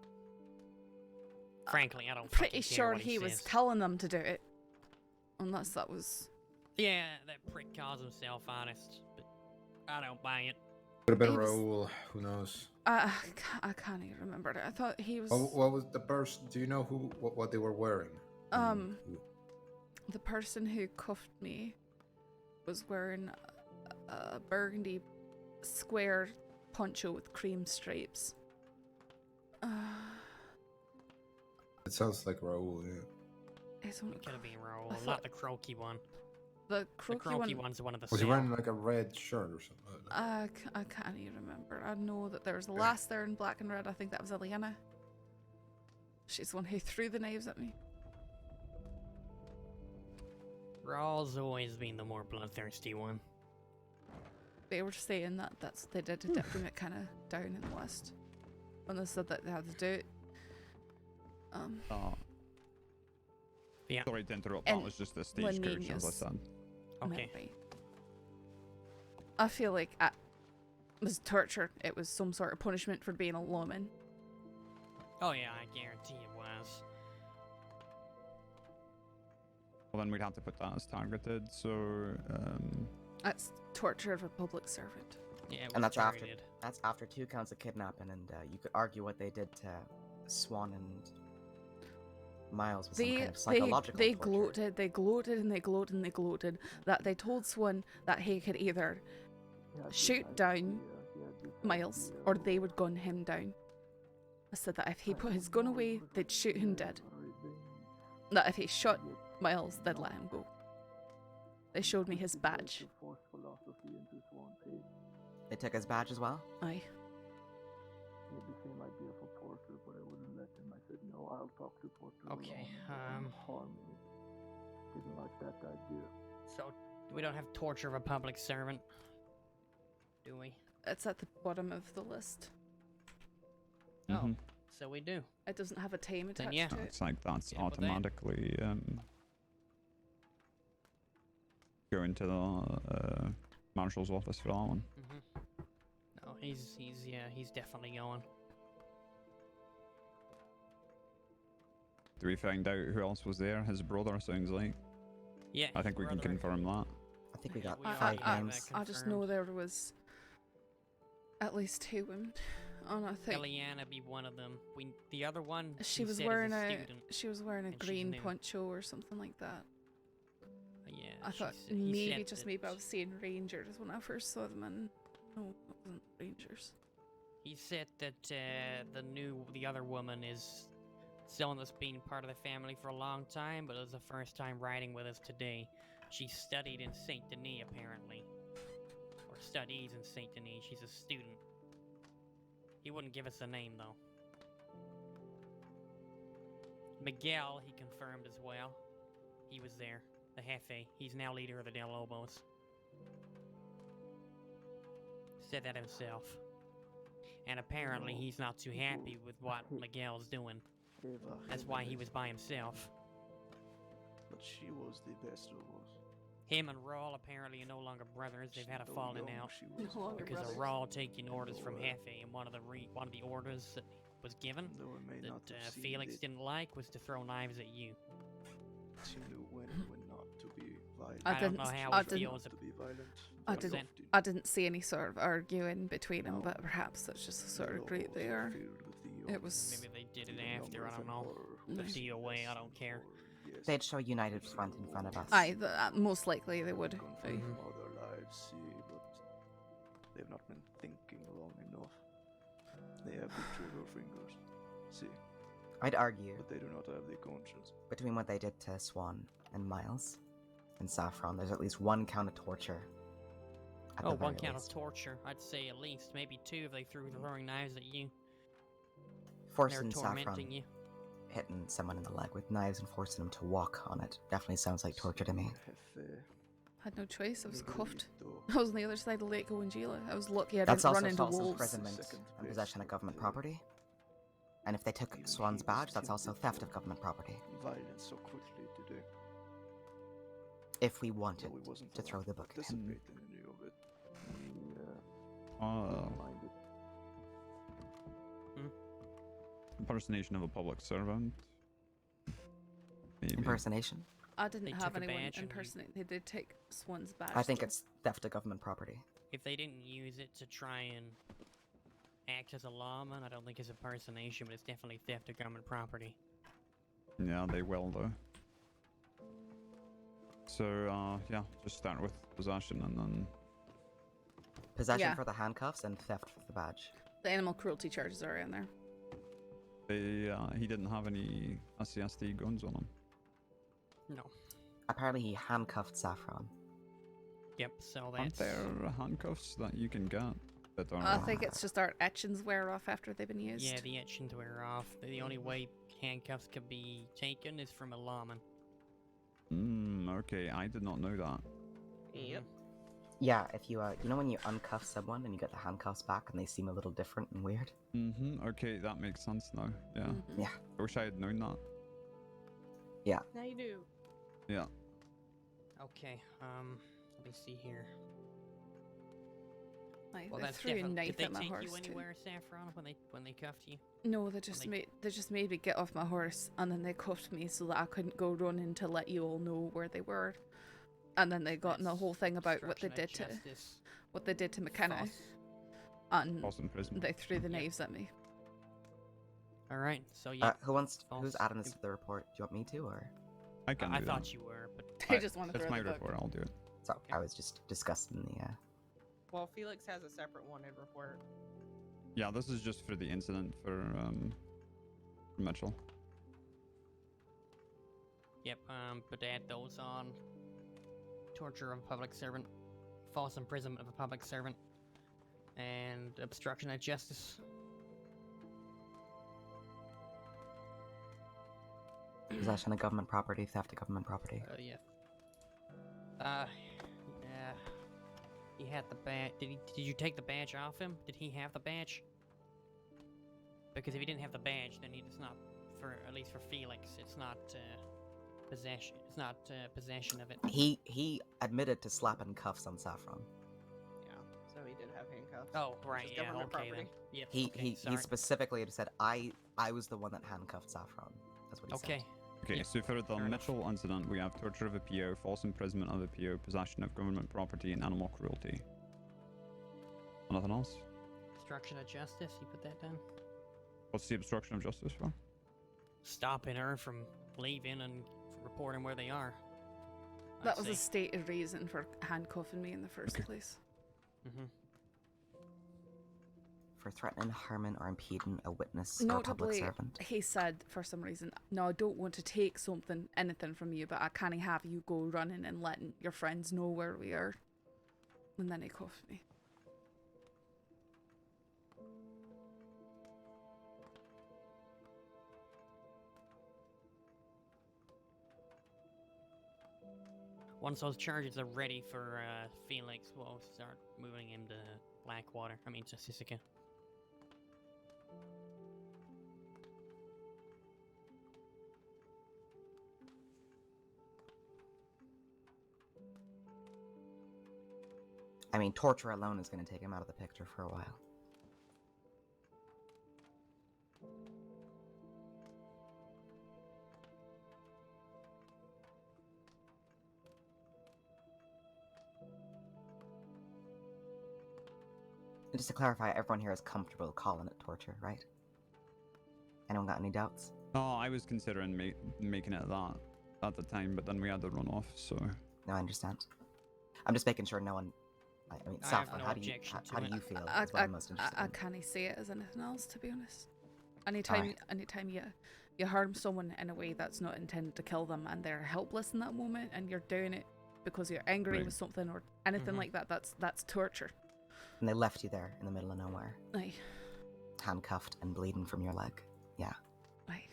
Frankly, I don't Pretty fucking care sure what he was says. telling them to do it. Unless that was... Yeah, that prick calls himself honest, but I don't buy it. Could have been He was- Raoul. Who knows? I can't even remember it. I thought he was... What was the person? Do you know what they were wearing? The person who cuffed me was wearing a burgundy square poncho with cream stripes. It sounds like Raoul, yeah. It's only... It could have been Raoul, I not the croaky one. The croaky one's one of the Was he cell. wearing like a red shirt or something? Like that? I can't even remember. I know that there was a lass there in black and red. I think that was Eliana. She's the one who threw the knives at me. Raoul's always been the more bloodthirsty one. They were saying that that's they did to Deputy McKenna down in the west when they said that they had to do it. Yeah. Sorry to interrupt. And That was just the when stagecoach, Nina's as I said. Okay. Maybe. I feel like it was torture. It was some sort of punishment for being a woman. Oh yeah, I guarantee it was. Well, then we'd have to put that as targeted. So, That's torture of a public servant. Yeah, it And was that's after 2 counts of kidnapping, and you could argue what they did to Swan and Miles was some kind of psychological they torture. gloated that they told Swan that he could either shoot down Miles or they would gun him down. I said that if he put his gun away, they'd shoot him dead. That if he shot Miles, they'd let him go. They showed me his badge. They took his badge as well? Aye. He became my beautiful porter, but I wouldn't let him. I said, no, I'll talk to Porter. Okay, Harm me. Didn't like that idea. So, we don't have torture of a public servant, do we? It's at the bottom of the list. mhm. So we do. It doesn't have a time attached yeah. to it. It's like that's Yeah, but then- automatically going to the marshal's office for that one. No, he's definitely going. Do we find out who else was there? His brother sounds like. Yeah. I think we can brother. confirm that. I think we got we 5 already have names. that I just know there was at least 2 women, and I think Eliana be one of them. The other one. she you was said wearing is a a student, she was wearing a and she's green new. poncho or something like that. Yeah. I thought he maybe said just that- maybe I was seeing rangers when I first saw them, and no, it wasn't rangers. He said that the other woman is someone that's been part of the family for a long time, but it was the first time riding with us today. She studied in Saint Denis, apparently. Or studies in Saint Denis. She's a student. He wouldn't give us a name, though. Miguel, he confirmed as well. He was there. The Jefe. He's now leader of the Del Lobos. Said that himself. And apparently he's not too happy with what Miguel's doing. That's why he was by himself. But she was the best of us. Him and Rawl apparently are no longer brothers. They've had a falling out No longer because of brothers. Rawl taking orders from Jefe, and one of the orders that was given that Felix didn't like was to throw knives at you. She knew when and when not to be violent. I don't know how I it didn't- feels. To be violent. I Just didn't. often. I didn't see any sort of arguing between them, but perhaps that's just the sort of group they are. It was. Maybe they did it after. I don't know. But either way, I don't care. They'd show united front in front of us. Aye, most likely they would. From other lives, see, but they've not been thinking long enough. They have the trigger fingers, see, I'd argue but they do not have the conscience. between what they did to Swan and Miles and Saffron, there's at least 1 count of torture. At Oh, the one very count least. of torture. I'd say at least, maybe 2 if they threw throwing knives at you. Forcing They're Saffron tormenting you. hitting someone in the leg with knives and forcing them to walk on it definitely sounds like torture to me. Had no choice. I was cuffed. I was on the other side of the lake going jail. I was lucky I That's didn't also run into false wolves. imprisonment and possession of government property. And if they took Swan's badge, that's also theft of government property. Violence so quickly today. If we wanted to throw the book at him. Participate in any of it. Minded. Impersonation of a public servant. Maybe. Impersonation? I didn't They have took a anyone badge and impersonate. They did take Swan's badge. I think though. it's theft of government property. If they didn't use it to try and act as a lawman, I don't think it's impersonation, but it's definitely theft of government property. Yeah, they will though. So, yeah, just start with possession and then... Possession Yeah. for the handcuffs and theft for the badge. The animal cruelty charges are in there. He didn't have any SCSD guns on him. No. Apparently he handcuffed Saffron. Yep, so Aren't that's... there handcuffs that you can get that are... I think it's just our etchings wear off after they've been used. Yeah, the etchings wear off. The only way handcuffs could be taken is from a lawman. Okay, I did not know that. Yep. Yeah, if you, you know when you uncuff someone and you get the handcuffs back and they seem a little different and weird? Okay, that makes sense now. Yeah. Yeah. I wish I had known that. Yeah. Now you do. Yeah. Okay, let me see here. Like, Well, they that's threw a different. knife Did they at my take horse you too. anywhere, Saffron, when they cuffed you? No, they just made me get off my horse, and then they cuffed me so that I couldn't go running to let you all know where they were. And then they got in the whole thing about what they Obstruction did of to justice. McKenna, False. and False imprisonment. they threw the knives at me. All right, so yeah. Who's false. adding this to the report? Do you want me to, or? I can I do thought that. you were, but They just want to That's throw my the book. report, I'll do it. So, I was just discussing the, Well, Felix has a separate wanted report. Yeah, this is just for the incident for Mitchell. yep. But add those on. Torture of a public servant, false imprisonment of a public servant, and obstruction of justice. possession of government property, theft of government property. Yeah. Yeah. He had the badge. Did you take the badge off him? Did he have the badge? Because if he didn't have the badge, then it's not for, at least for Felix, it's not possession. It's not possession of it. He admitted to slapping cuffs on Saffron. Yeah, so he did have handcuffs. Oh, which right, is yeah, government okay then. property. Yep, He okay, he sorry. specifically said I was the one that handcuffed Saffron. That's what he Okay, said. Okay, so for the Mitchell incident, we have torture of a PO, false imprisonment of a PO, possession of government property, and animal cruelty. Nothing else? Obstruction of justice, you put that down? What's the obstruction of justice for? Stopping her from leaving and reporting where they are. That was a stated reason for handcuffing me in the first place. Mm-hmm. For threatening, harming, or impeding a witness or a public Notably, servant. he said for some reason, no, I don't want to take anything from you, but I can't have you go running and letting your friends know where we are. And then he cuffed me. Once those charges are ready for Felix, we'll start moving him to Blackwater. I mean, to Sisika. I mean, torture alone is going to take him out of the picture for a while. And just to clarify, everyone here is comfortable calling it torture, right? Anyone got any doubts? Oh, I was considering making it that at the time, but then we had the runoff, so... No, I understand. I'm just making sure no one... I mean, Saffron, how do you feel? Is what I'm most interested I in. can't see it as anything else, to be honest. Anytime you harm someone in a way that's not intended to kill them and they're helpless in that moment and you're doing it because you're angry with something or anything like that, that's torture. And they left you there in the middle of nowhere. Aye. Handcuffed and bleeding from your leg. Yeah. Aye.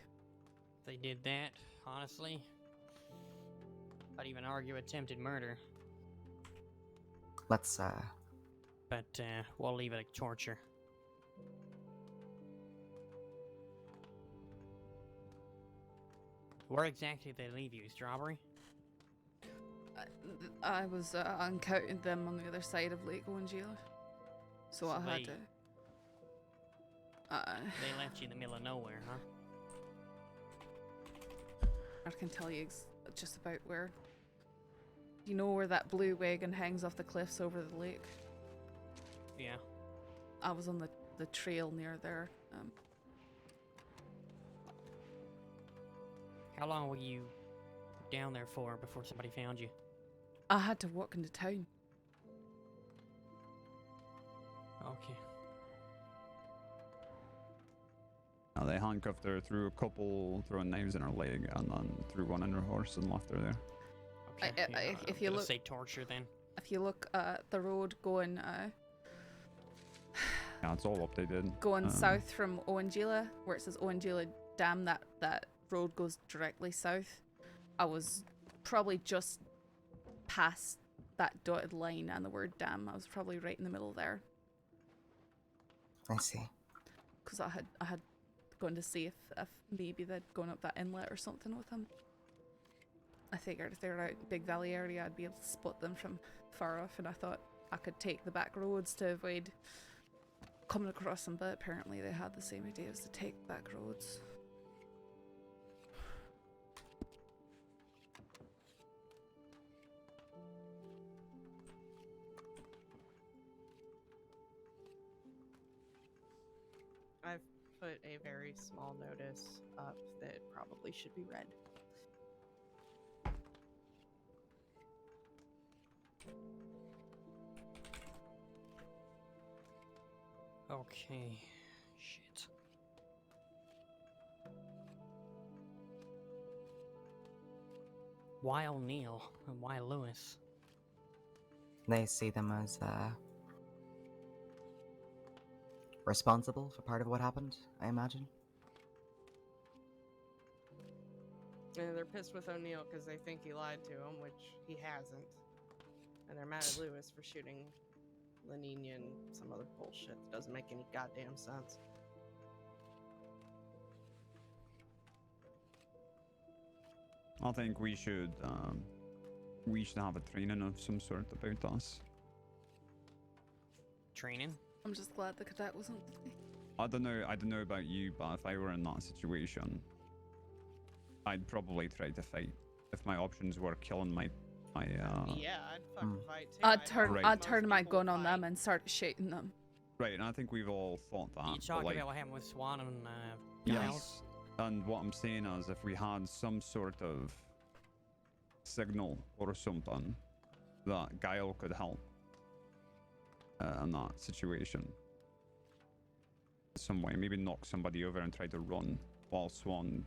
They did that, honestly. I'd even argue attempted murder. Let's, But, we'll leave it at torture. Where exactly did they leave you? Strawberry? I was uncountering them on the other side of Lake Owanjila. So I had to... They left you in the middle of nowhere, huh? I can tell you just about where. You know where that blue wagon hangs off the cliffs over the lake? Yeah. I was on the trail near there. How long were you down there for before somebody found you? I had to walk into town. Okay. Now they handcuffed her, threw a couple throwing knives in her leg, and then threw one in her horse and left her there. Okay. If you look, say torture then. If you look at the road going, Yeah, it's all updated. going south from Owanjila, where it says Owanjila Dam, that road goes directly south. I was probably just past that dotted line and the word dam. I was probably right in the middle there. I see. Because I had gone to see if maybe they'd gone up that inlet or something with them. I figured if they were out in Big Valley area, I'd be able to spot them from far off, and I thought I could take the back roads to avoid coming across them, but apparently they had the same idea as to take back roads. I've put a very small notice up that probably should be read. Okay. Shit. Why O'Neill and why Lewis? They see them as, responsible for part of what happened, I imagine. And they're pissed with O'Neill because they think he lied to them, which he hasn't. And they're mad at Lewis for shooting Lenina and some other bullshit that doesn't make any goddamn sense. I think we should have a training of some sort about us. Training? I'm just glad the cadet wasn't with me. I don't know about you, but if I were in that situation, I'd probably try to fight if my options were killing my Yeah, I'd fucking fight too. I'd turn my gun on them and start shooting them. Right, and I think we've all thought that. You but, talking like, about what happened with Swan and yes. Miles? And what I'm saying is, if we had some sort of signal or something that Guile could help in that situation, some way, maybe knock somebody over and try to run while Swan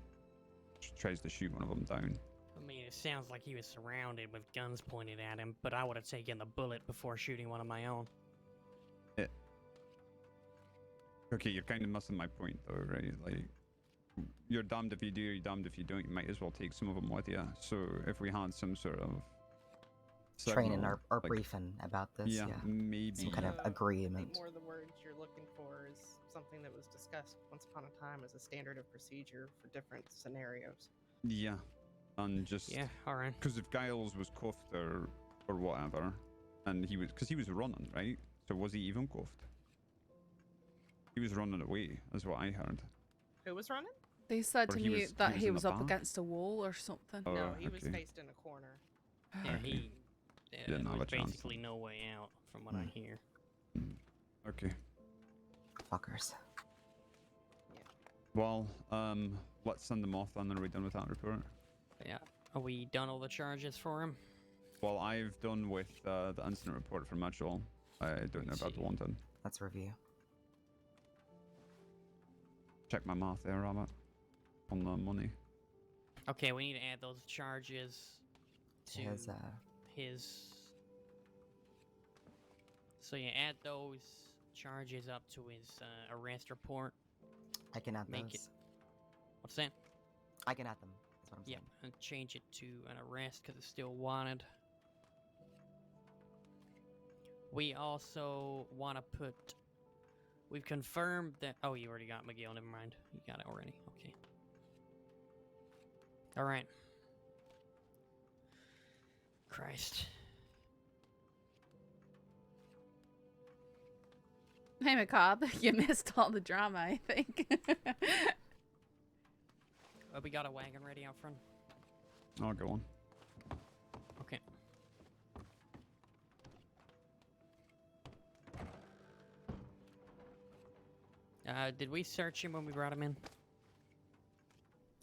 tries to shoot one of them down. I mean, it sounds like he was surrounded with guns pointed at him, but I would have taken the bullet before shooting one of my own. Okay, you're kind of missing my point though, right? Like, you're damned if you do, you're damned if you don't. You might as well take some of them with you. So if we had some sort of training signal, or like, briefing about this, yeah, maybe some kind of agreement. I think more the words you're looking for is something that was discussed once upon a time as a standard of procedure for different scenarios. Yeah, and just all right. Because if Giles was cuffed or whatever, and he was running, right? So was he even cuffed? He was running away, is what I heard. Who was running? They said Or to he me was- that he he was was in the up back? against a wall or something. Oh, No, he was okay. faced in a corner. Yeah, he. Didn't have There's a chance. basically no way out, from what I hear. Okay. Fuckers. Well, let's send them off then. Are we done with that report? Yeah. Are we done all the charges for him? Well, I've done with the incident report for Mitchell. I don't know about the wanted. Let's review. Check my math there, Robert. On the money. Okay, we need to add those charges to His, his. So yeah, add those charges up to his arrest report. I can add Make those. it. What's that? I can add them. That's what I'm saying. Yep, and change it to an arrest because it's still wanted. We also want to put. We've confirmed that. Oh, you already got Miguel. Never mind. You got it already. Okay. All right. Christ. Hey, Macabre, you missed all the drama, I think. We got a wagon ready out front. I'll go on. Okay. Did we search him when we brought him in?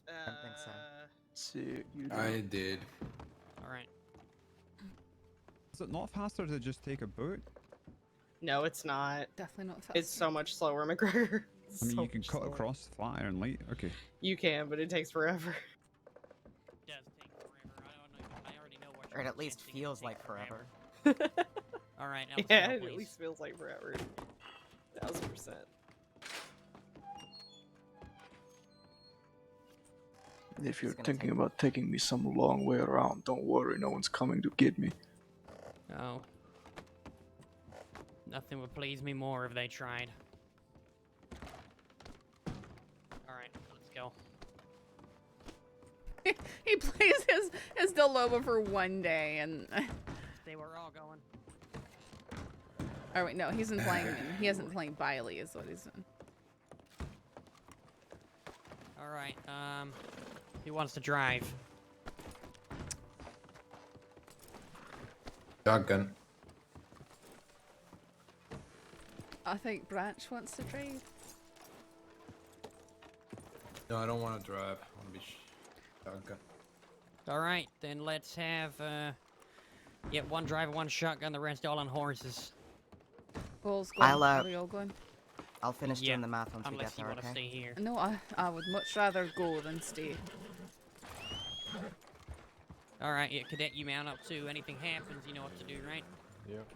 I don't think so. See, you I did. All right. Is it not faster to just take a boat? No, it's not. Definitely not. It's so much slower, McGregor. I mean, So you can much cut slower. across Flatiron Light. Okay. You can, but it takes forever. It does take forever. I already know what. Or it at least feels like forever. All right. Yeah, it at least feels like forever. 1000%. If you're thinking about taking me some long way around, don't worry, no one's coming to get me. Oh. Nothing would please me more if they tried. Alright, let's go. He plays his Del Lobo for one day, and They were all going. oh wait, no, he isn't playing Biley, is what he's doing. Alright, who wants to drive? Shotgun. I think Branch wants to drive. No, I don't want to drive. I want to be shotgun. Alright, then let's have, get one driver, one shotgun, the rest all on horses. All's going. I'll, Are we all going? I'll finish Yeah, doing the math once we unless get you there, want to okay? stay here. No, I would much rather go than stay. Alright, yeah, Cadet, you mount up too. Anything happens, you know what to do, right? Yep.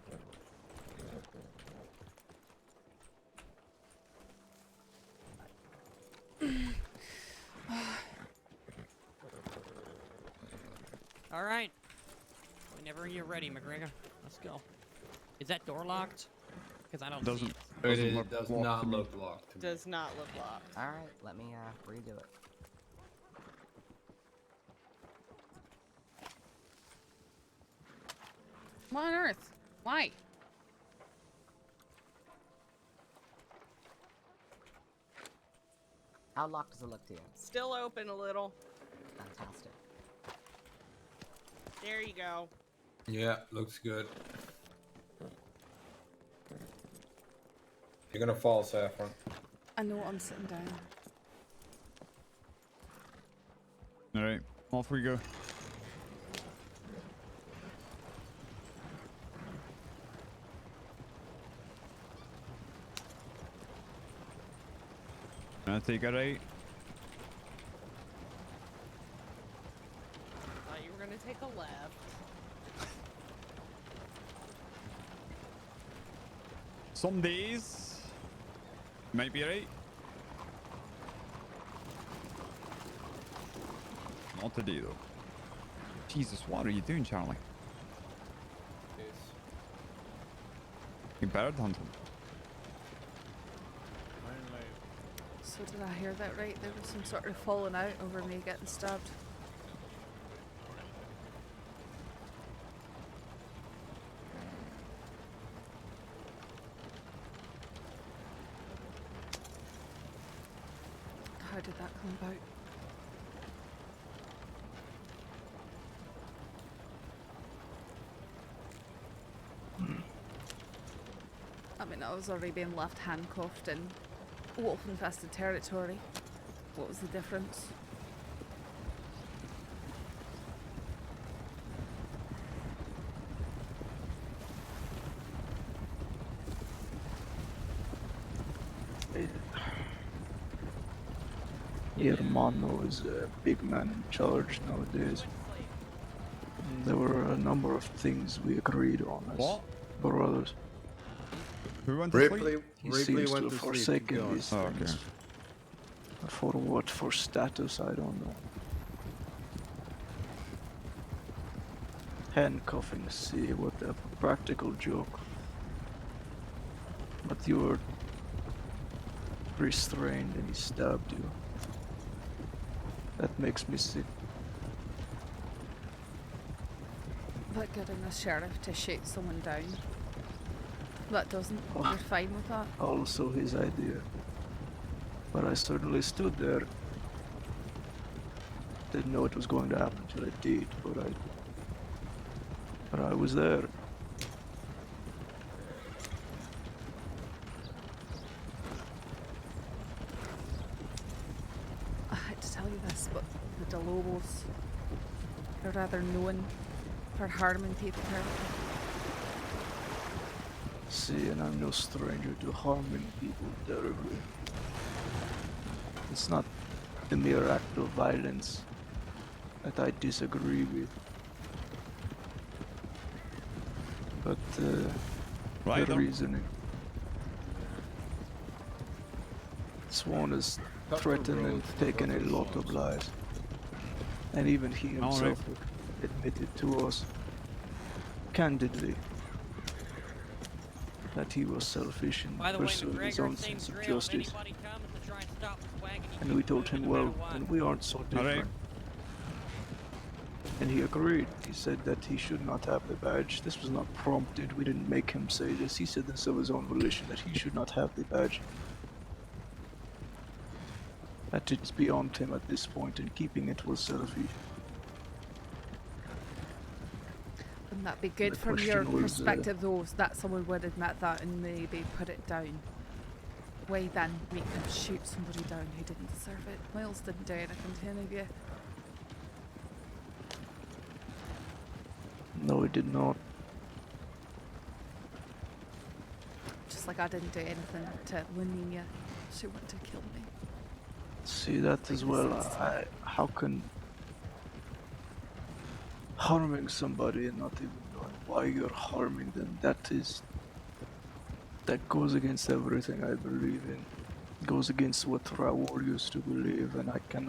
Alright. Whenever you're ready, McGregor. Let's go. Is that door locked? Because I don't see it. It does not look locked to me. Does not look locked. Alright, let me redo it. What on earth? Why? How locked does it look to you? Still open a little. That's fantastic. There you go. Yeah, looks good. You're gonna fall, Saffron. I know I'm sitting down. All right, off we go. Gonna take a right. Thought you were gonna take a left. Some days might be right. Not today though. Jesus, what are you doing, Charlie? You bird hunting. So did I hear that right? There was some sort of falling out over me getting stabbed. How did that come about? I mean, I was already being left handcuffed in wolf-infested territory. What was the difference? Hermano is a big man in charge nowadays. And there were a number of things we agreed on as brothers. Who went to sleep? He seems to have forsaken these things. For what? For status? I don't know. Handcuffing, see, what a practical joke. But you were restrained and he stabbed you. That makes me sick. But getting a sheriff to shoot someone down, that doesn't, you're fine with that? Also his idea. But I certainly stood there. Didn't know it was going to happen till it did, but I was there. I hate to tell you this, but the Lobos, they're rather known for harming people terribly. See, and I'm no stranger to harming people terribly. It's not the mere act of violence that I disagree with, but the reasoning. Swan has threatened and taken a lot of lives, and even he himself admitted to us, candidly, that he was selfish in pursuing his own sense of justice. And we told him, well, and we aren't so different. And he agreed. He said that he should not have the badge. This was not prompted. We didn't make him say this. He said this of his own volition, that he should not have the badge. That it's beyond him at this point, and keeping it was selfish. Wouldn't that be good from your perspective, though, that someone would admit that and maybe put it down? Why then make him shoot somebody down who didn't deserve it? Miles didn't do anything to any of you. No, he did not. Just like I didn't do anything to Laninia. She wanted to kill me. See that as well. How can harming somebody and not even knowing why you're harming them, that goes against everything I believe in. Goes against what Raoul used to believe, and I can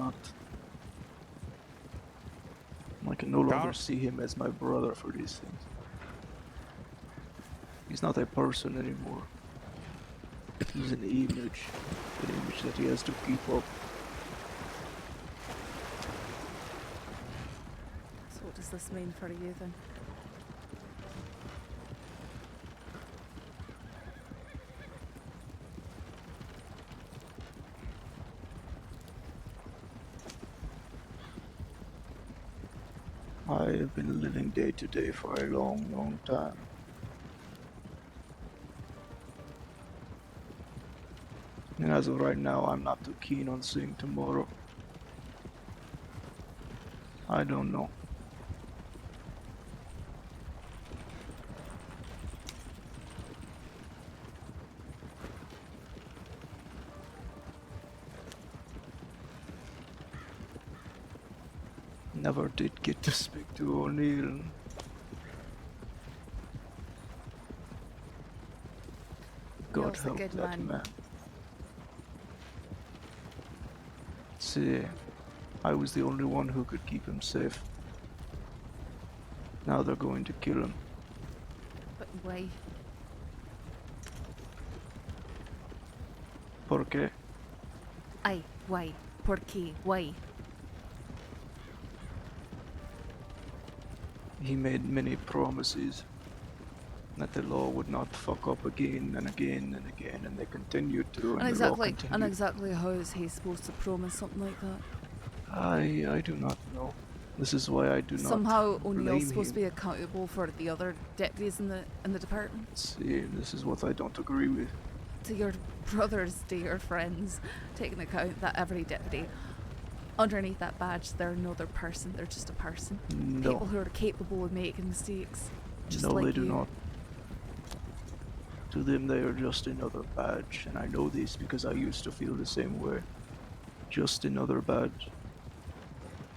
no longer see him as my brother for these things. He's not a person anymore. He's an image that he has to keep up. So what does this mean for you then? I have been living day to day for a long, long time. And as of right now, I'm not too keen on seeing tomorrow. I don't know. Never did get to speak to O'Neill. God O'Neill's a help good that man. man. See, I was the only one who could keep him safe. Now they're going to kill him. But why? ¿Por qué? Ay, why? ¿Por qué? Why? He made many promises that the law would not fuck up again and again and again, and they continued to, and the law continued. And exactly how is he supposed to promise something like that? I do not know. This is why I do not Somehow blame O'Neill's supposed him. to be accountable for the other deputies in the department. See, this is what I don't agree with. To your brothers, to your friends, taking account that every deputy underneath that badge, they're another person. They're just a person. No. People who are capable of making mistakes. Just No, like they do you. not. To them, they are just another badge, and I know this because I used to feel the same way. Just another badge.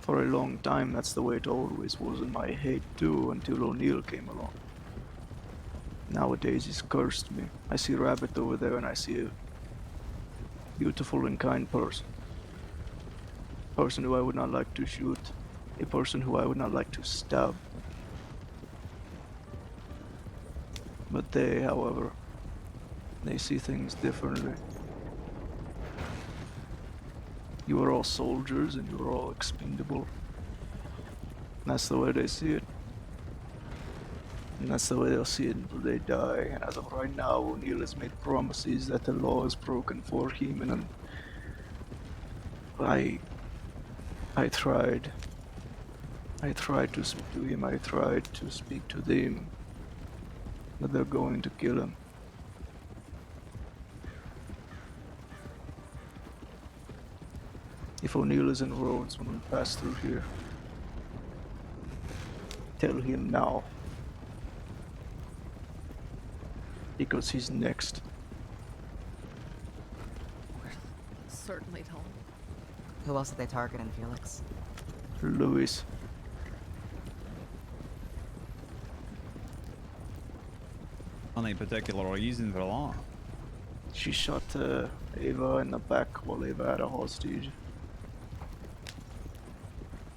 For a long time, that's the way it always was in my head too, until O'Neill came along. Nowadays, he's cursed me. I see Rabbit over there, and I see a beautiful and kind person. A person who I would not like to shoot. A person who I would not like to stab. But they, however, they see things differently. You are all soldiers and you are all expendable. That's the way they see it. And that's the way they'll see it until they die. And as of right now, O'Neill has made promises that the law is broken for him, and I tried. I tried to speak to him, I tried to speak to them. But they're going to kill him. If O'Neill is in Rhodes when we pass through here, tell him now. Because he's next. Certainly tell him. Who else did they target in Felix? Louis. Any particular reason for that? She shot Ava in the back while Ava had a hostage.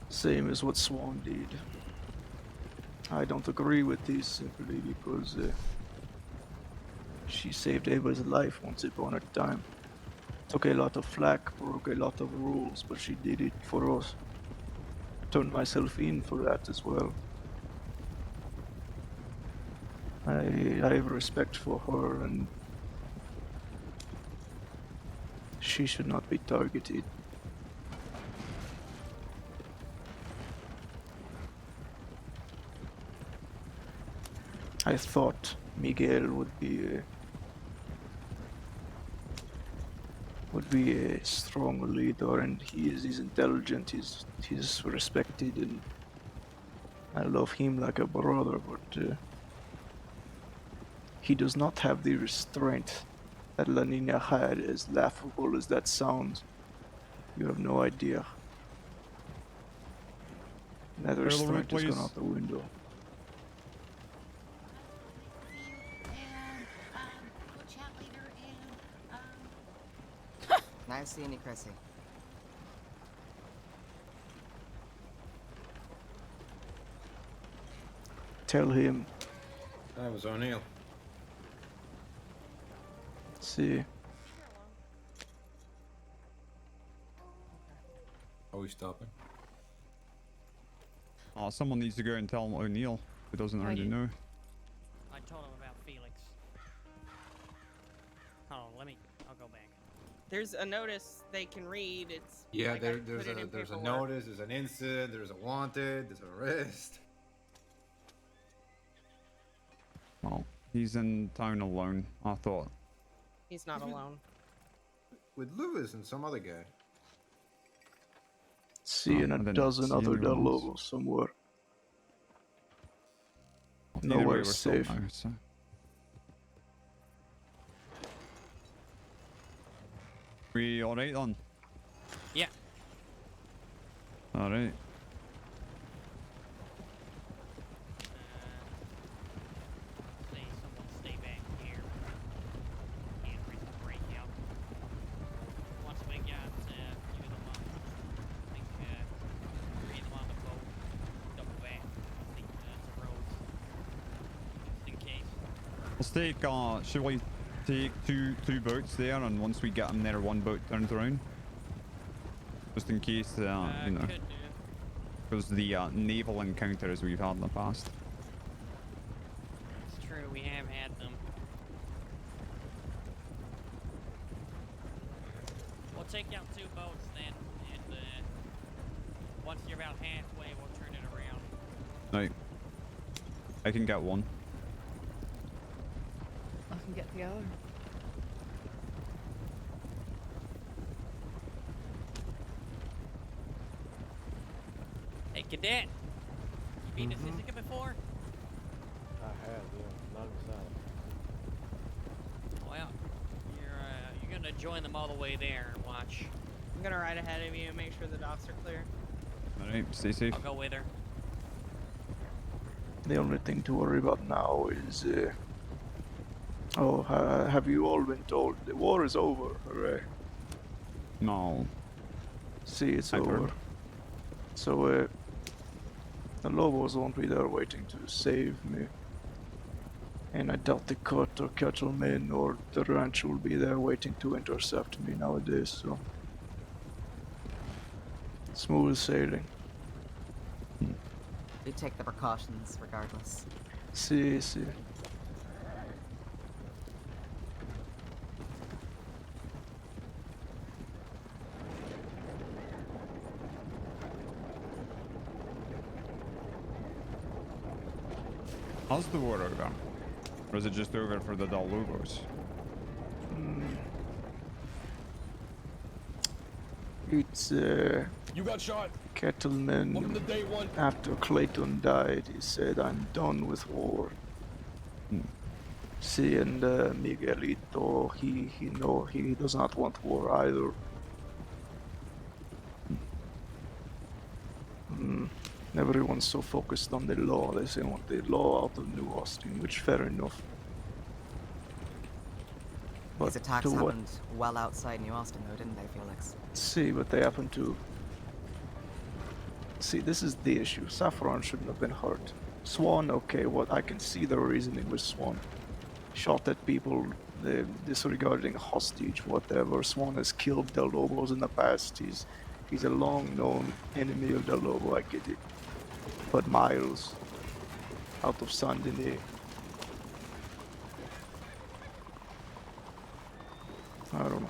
Same as what Swan did. I don't agree with this simply because she saved Ava's life once upon a time. Took a lot of flack, broke a lot of rules, but she did it for us. Turned myself in for that as well. I have respect for her, and she should not be targeted. I thought Miguel would be a strong leader, and he's intelligent, he's respected, and I love him like a brother, but he does not have the restraint that La Nina had. As laughable as that sounds, you have no idea. That restraint has gone out the window. Nice seeing you, Chrissy. Tell him. That was O'Neill. See. Are we stopping? Oh, someone needs to go and tell O'Neill, who doesn't already know. I told him about Felix. Hold on, I'll go back. There's a notice they can read. It's Yeah, like I put there's it in a paperwork. notice, there's an incident, there's a wanted, there's an arrest. Well, he's in town alone, I thought. He's not alone. With Lewis and some other guy. Seeing I a didn't dozen see other anyone else. Lobos somewhere. Either way, Nowhere we're still safe. now, so. We alright then? Yeah. Alright. Say someone stay back here. Can't risk a breakout. Once we got few of them on, I think 3 of them on the boat. Double back. I think the roads. Just in case. Let's take, should we take two boats there, and once we get them there, one boat turns around? Just in case, you know. Could do. Because the naval encounters we've had in the past. It's true, we have had them. We'll take out 2 boats then, and once you're about halfway, we'll turn it around. Right. I can get one. I can get the other. Hey, cadet! You been to Sisika before? I have, yeah. Not inside. Well, you're gonna join them all the way there and watch. I'm gonna ride ahead of you and make sure the docks are clear. Alright, stay safe. I'll go with her. The only thing to worry about now is, have you all been told the war is over? Hooray! No. See, it's I've over. heard. So, the Lobos won't be there waiting to save me. And I doubt the cut or cattlemen or the ranch will be there waiting to intercept me nowadays, so. Smooth sailing. We take the precautions regardless. See. How's the war over? Or is it just over for the Lobos? It's, You got shot. Cattleman. Welcome to day 1. After Clayton died, he said, "I'm done with war." See, and Miguelito, he does not want war either. Everyone's so focused on the law. They say want the law out of New Austin, which fair enough. But These attacks to what? happened well outside New Austin, though, didn't they, Felix? See, but they happen to. See, this is the issue. Saffron shouldn't have been hurt. Swan, okay, what I can see the reasoning with Swan. Shot at people, disregarding hostage, whatever. Swan has killed Del Lobos in the past. He's a long-known enemy of Del Lobo, I get it. But Miles, out of Saint Denis. I don't know.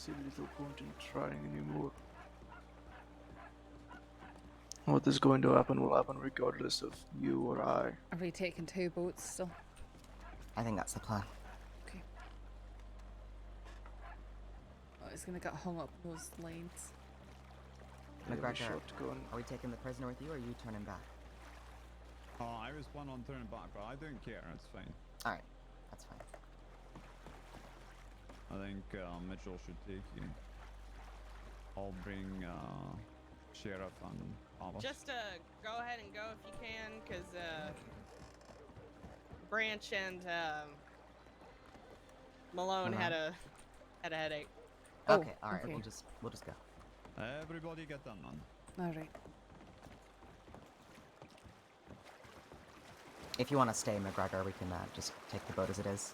see little point in trying anymore. What is going to happen will happen regardless of you or I. Are we taking 2 boats still? I think that's the plan. Okay. Oh, he's gonna get hung up those lanes. McGregor, are we taking the prisoner with you, or are you turning back? Oh, I was planning on turning back, but I don't care. It's fine. All right, that's fine. I think Mitchell should take you. I'll bring Sheriff and Alice. Just go ahead and go if you can, because Branch and Malone had a headache. Okay, all right. We'll just go. Everybody get done, man. All right. If you want to stay, McGregor, we can just take the boat as it is.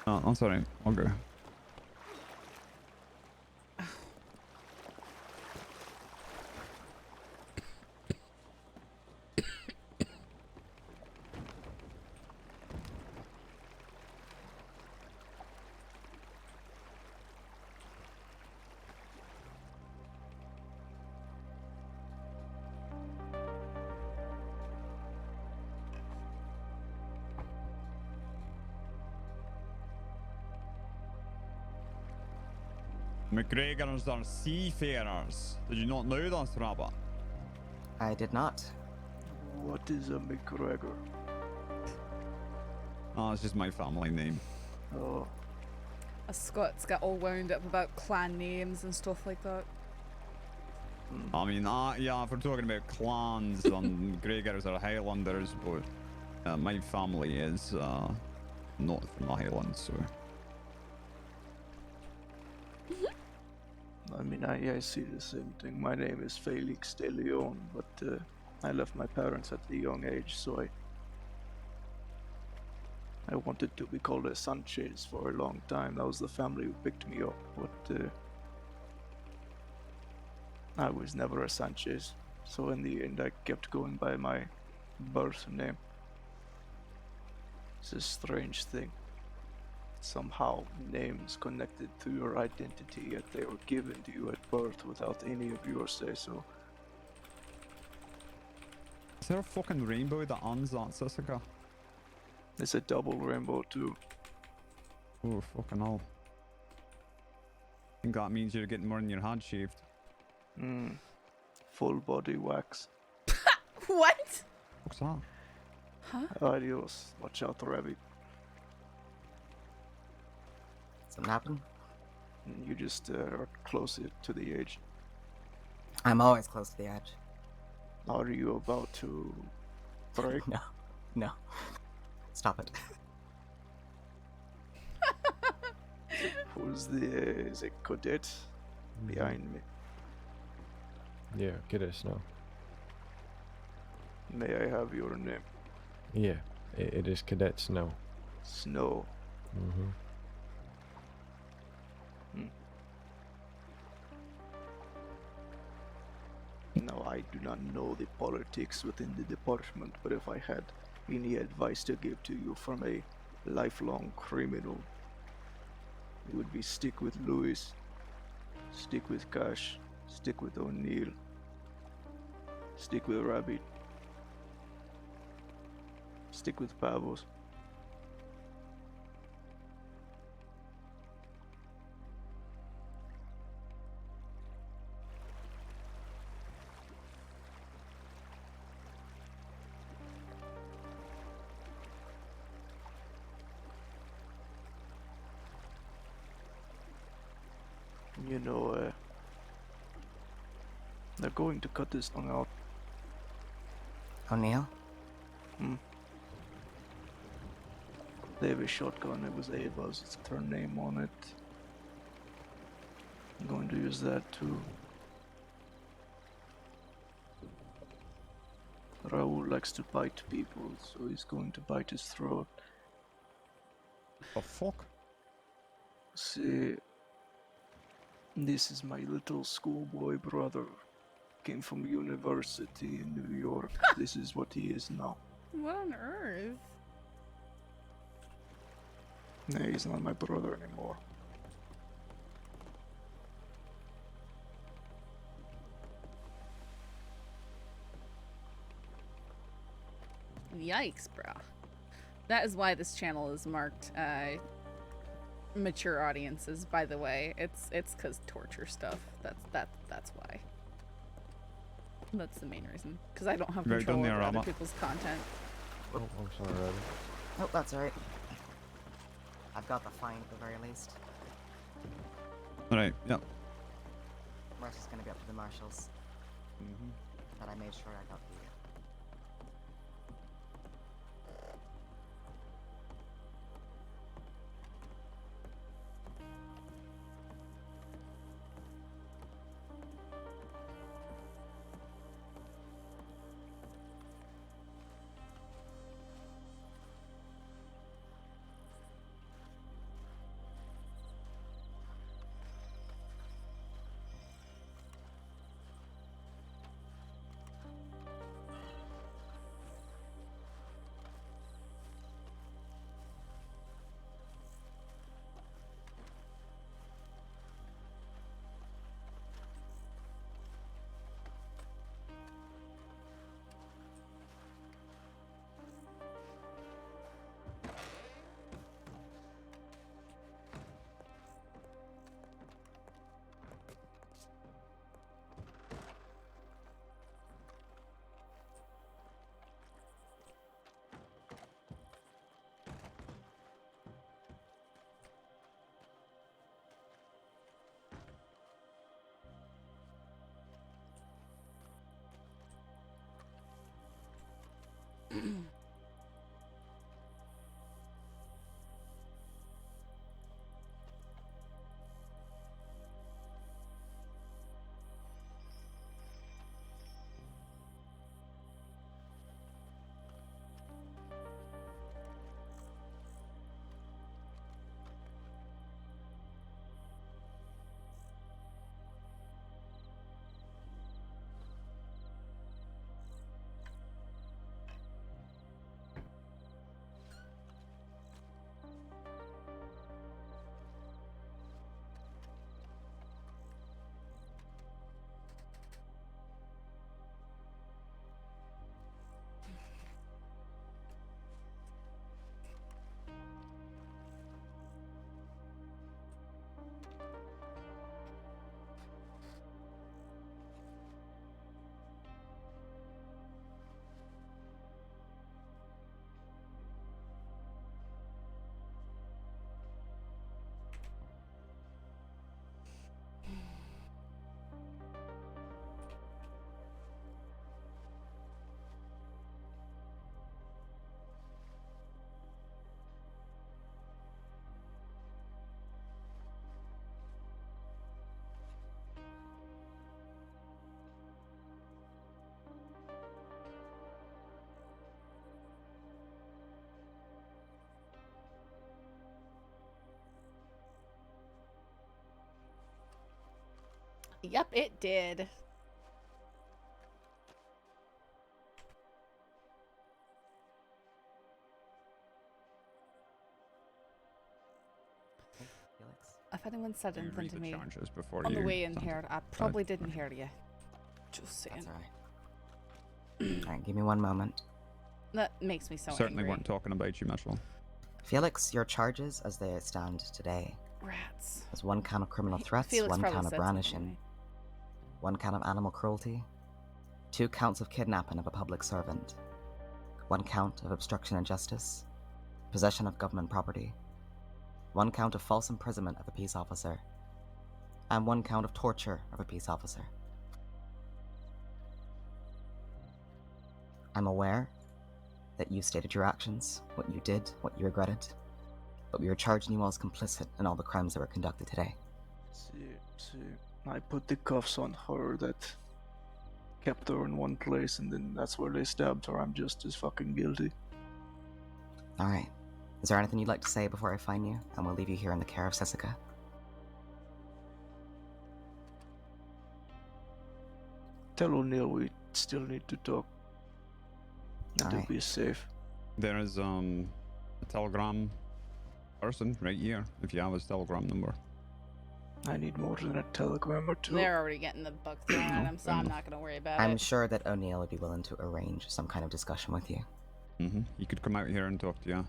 Oh, I'm sorry. I'll go. McGregors are seafarers. Did you not know that, Rabbit? I did not. What is a McGregor? Oh, it's just my family name. Oh. A Scots get all wound up about clan names and stuff like that. I mean, yeah, if we're talking about clans, McGregors are Highlanders, but my family is not from the Highlands, so. I mean, I see the same thing. My name is Felix de Leon, but I left my parents at a young age, so I wanted to be called a Sanchez for a long time. That was the family who picked me up, but I was never a Sanchez. So in the end, I kept going by my birth name. It's a strange thing. Somehow names connected to your identity, yet they were given to you at birth without any of your say-so. Is there a fucking rainbow that owns that, Sissika? It's a double rainbow too. Oh, fucking hell. I think that means you're getting more than your head shaved. Full body wax. What? What's that? Huh? Adios. Watch out, rabbit. Something happened? You just are closer to the edge. I'm always close to the edge. Are you about to break? No. Stop it. Who's is it Cadet behind me? Yeah, Cadet Snow. May I have your name? Yeah, it is Cadet Snow. Snow. Mm-hmm. No, I do not know the politics within the department, but if I had any advice to give to you from a lifelong criminal, it would be stick with Lewis, stick with Cash, stick with O'Neill, stick with Rabbit, stick with Pavos. You know, they're going to cut this thing out. O'Neill? They have a shotgun. It was Ava's. It's her name on it. I'm going to use that too. Raul likes to bite people, so he's going to bite his throat. The fuck? See, this is my little schoolboy brother. Came from university in New York. This is what he is now. What on earth? Nah, he's not my brother anymore. Yikes, bro. That is why this channel is marked mature audiences, by the way. It's cause torture stuff. That's why. That's the main reason. Because I don't have Very control done there, over other Rama. people's content. Oh, I'm sorry, Red. Oh, that's alright. I've got the fine at the very least. Alright, yeah. Rest is gonna be up to the marshals. But I made sure I got the Yep, it did. Felix. If anyone said You anything read to the me charges before on the you way in send here, it. I probably didn't hear you. Just saying. That's alright. Alright, give me one moment. That makes me so Certainly angry. weren't talking about you, Mitchell. Felix, your charges as they stand today. Rats. There's one count of criminal threats, Felix one probably count of said something to brandishing, me. one count of animal cruelty, 2 counts of kidnapping of a public servant, 1 count of obstruction of justice, possession of government property, 1 count of false imprisonment of a peace officer, and 1 count of torture of a peace officer. I'm aware that you stated your actions, what you did, what you regretted, but we are charging you all as complicit in all the crimes that were conducted today. See, I put the cuffs on her that kept her in one place, and then that's where they stabbed her. I'm just as fucking guilty. Alright. Is there anything you'd like to say before I find you, and we'll leave you here in the care of Sessica? Tell O'Neill we still need to talk. And to be safe. There is a telegram person right here, if you have his telegram number. I need more than a telegram or two. They're already getting the book thrown at him, so I'm not going to worry about I'm it. sure that O'Neill would be willing to arrange some kind of discussion with you. He could come out here and talk to you.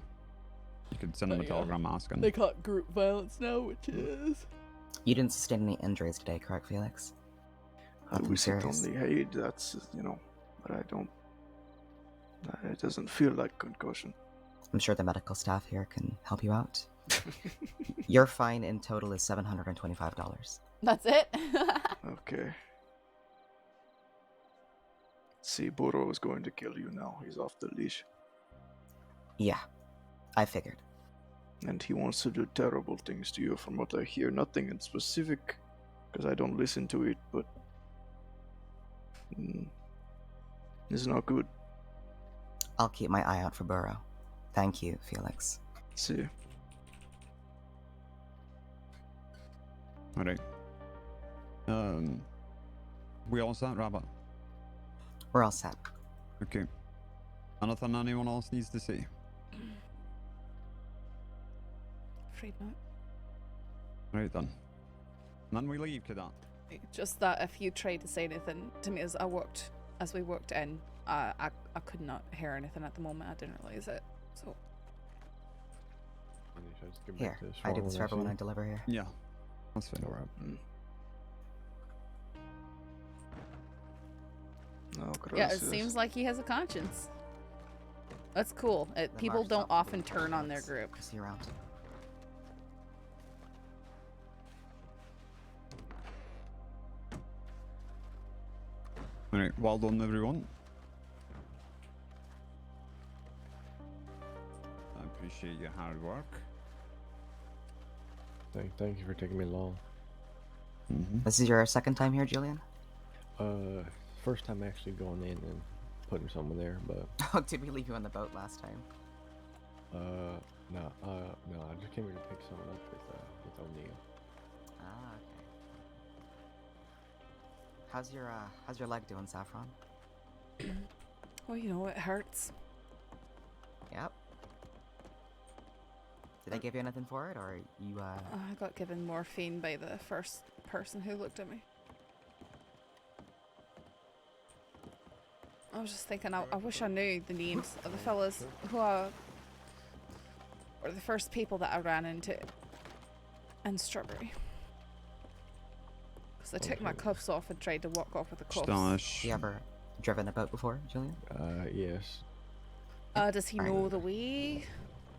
You could send him a telegram asking. They call it group violence now, which is... You didn't sustain any injuries today, correct, Felix? I Nothing wish it serious. only had, that's, you know, but I don't. It doesn't feel like concussion. I'm sure the medical staff here can help you out. Your fine in total is $725. That's it? Okay. See, Boro is going to kill you now. He's off the leash. Yeah, I figured. And he wants to do terrible things to you from what I hear. Nothing in specific, because I don't listen to it, but... it's not good. I'll keep my eye out for Burrow. Thank you, Felix. See. Alright. We all set, Rabbit? We're all set. Okay. Anything anyone else needs to say? Afraid not. Right then. And then we leave, Cadet. Just that if you tried to say anything to me as we walked in, I could not hear anything at the moment. I didn't realize it. So Here, I do this for everyone I deliver here. Yeah, that's fine. Alright. Oh, yeah, it gracias. seems like he has a conscience. That's cool. People don't often turn on their group. See you around. Alright, well done everyone. I appreciate your hard work. Thank you for taking me along. This is your second time here, Julian? First time actually going in and putting someone there, but Oh, did we leave you on the boat last time? no, I just came here to pick someone up with O'Neill. Ah, okay. How's your leg doing, Saffron? Well, you know, it hurts. Yep. Did I give you anything for it, or you, I got given morphine by the first person who looked at me. I was just thinking, I wish I knew the names of the fellas who were the first people that I ran into in Strawberry. Because they took my cuffs off and tried to walk off with the cuffs. You ever driven a boat before, Julian? Yes. Does he know the way?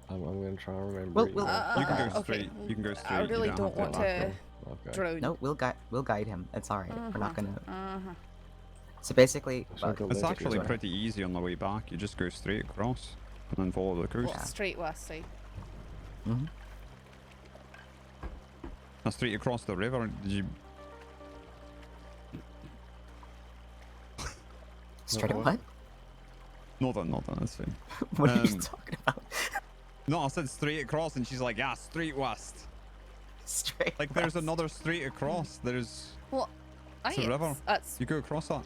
I'm gonna try and remember. We'll you can go okay. straight. You can go straight. I really you don't want to drown. No, we'll guide him. It's all right. We're not gonna. Uh-huh. So basically, It's actually pretty easy on the way back. You just go straight across and then follow the coast. Straight west, see. Mm-hmm. Now straight across the river. Did you? Straight what? Nothing. That's fine. What are you talking about? No, I said straight across, and she's like, "Yeah, straight west." Straight. Like there's another straight across. There's. Well, It's a river. You go across that.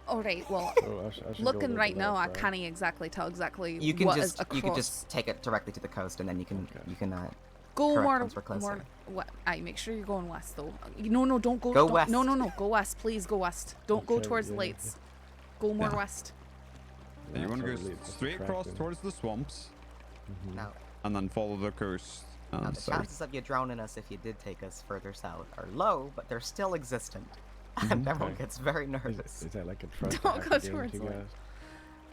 All right. Well, I should looking go right to now, that I side. can't exactly tell exactly You can what just is across. you can just take it directly to the coast, and then you can Go correct more, once we're closer. more. What? Aye, make sure you're going west though. No, don't go. Go don't, west. No, go west. Please go west. Don't go Okay, towards the yeah, lights. Go more Yeah. west. Yeah, you want to go totally, it's straight across attractive. towards the swamps, Now, and then follow the coast. now the south. chances of you drowning us if you did take us further south are low, but they're still existent. And everyone Okay. gets very nervous. Is that like a trust Don't I have go to get towards into, the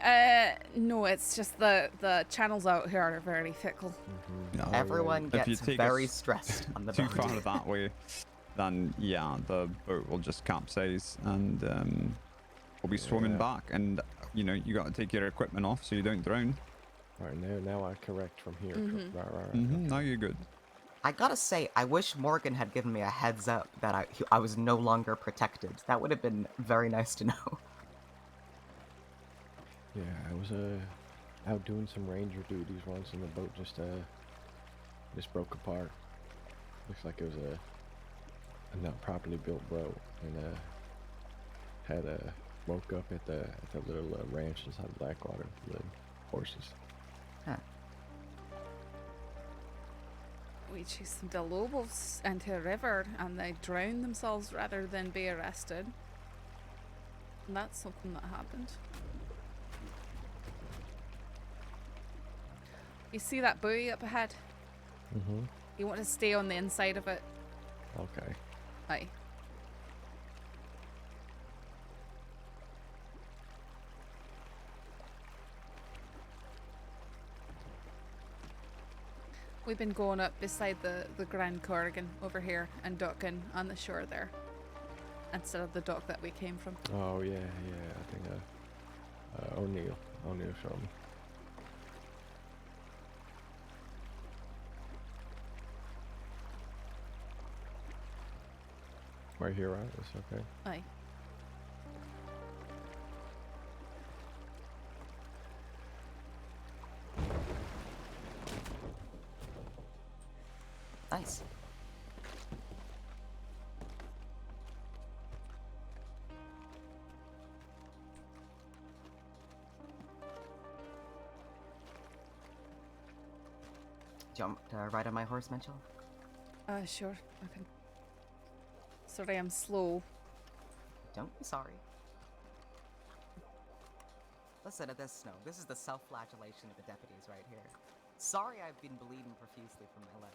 guys? No, it's just the channels out here are very fickle. No. Everyone If you gets take very us stressed on the too boat. far that way, then yeah, the boat will just capsize, and we'll be swimming Yeah. back. And you know, you got to take your equipment off so you don't drown. Right now I correct from here. Mhm. Right. Now you're good. I gotta say, I wish Morgan had given me a heads up that I was no longer protected. That would have been very nice to know. Yeah, I was out doing some ranger duties once, and the boat just broke apart. Looks like it was a not properly built boat, and had woke up at the little ranch inside Blackwater for the horses. Huh. we chased the Lobos into a river and they drowned themselves rather than be arrested. And that's something that happened. You see that buoy up ahead? Mm-hmm. You want to stay on the inside of it. Okay. Aye. We've been going up beside the Grand Corrigan over here and docking on the shore there. Instead of the dock that we came from. Oh yeah, yeah. I think O'Neill showed me. Right here, right? It's okay. Aye. Nice. Do you want to ride on my horse, Mitchell? Sure. I can. Sorry, I'm slow. Don't be sorry. Listen to this, Snow. This is the self-flagellation of the deputies right here. Sorry I've been bleeding profusely from my leg.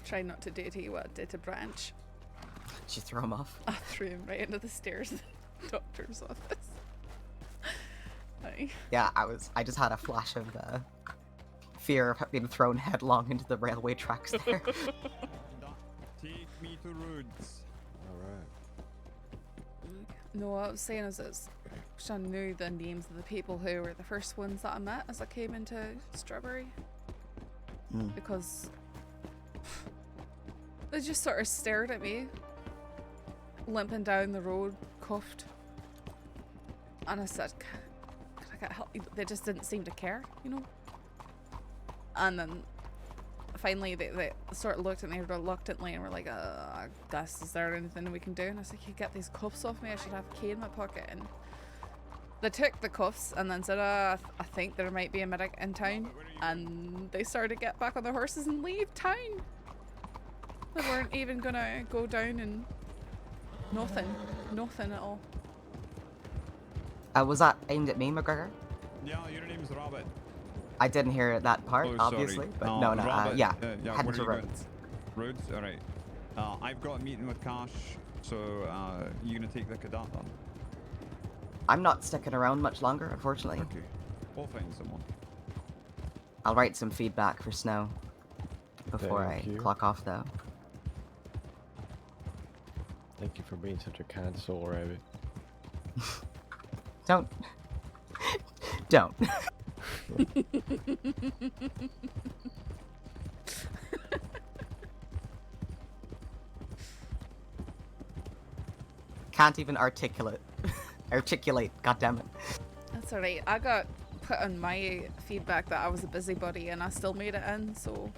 Try not to do to you what I did to Branch. Did you throw him off? I threw him right into the stairs of the doctor's office. Aye. Yeah, I just had a flash of fear of being thrown headlong into the railway tracks there. Take me to Rhodes. Alright. No, what I was saying is I knew the names of the people who were the first ones that I met as I came into Strawberry. Because they just sort of stared at me, limping down the road, cuffed. And I said, can I get help? They just didn't seem to care, you know? And then finally they sort of looked at me reluctantly and were like, I guess, is there anything we can do? And I was like, you get these cuffs off me, I should have a key in my pocket. And they took the cuffs and then said, I think there might be a medic in town. And they started to get back on their horses and leave town. They weren't even gonna go down and nothing at all. Was that aimed at me, McGregor? Yeah, your name's Robert. I didn't hear that part, Oh, obviously, sorry. but no, Robert, yeah, yeah, head where to are you going? Rhodes. Rhodes, alright. I've got a meeting with Cash, so you gonna take the cadet then? I'm not sticking around much longer, unfortunately. Okay, we'll find someone. I'll write some feedback for Snow before Thank I you. clock off, though. Thank you for being such a kind soul, Rabbit. Don't. Don't. Can't even articulate. Goddammit. That's alright. I got put on my feedback that I was a busybody and I still made it in, so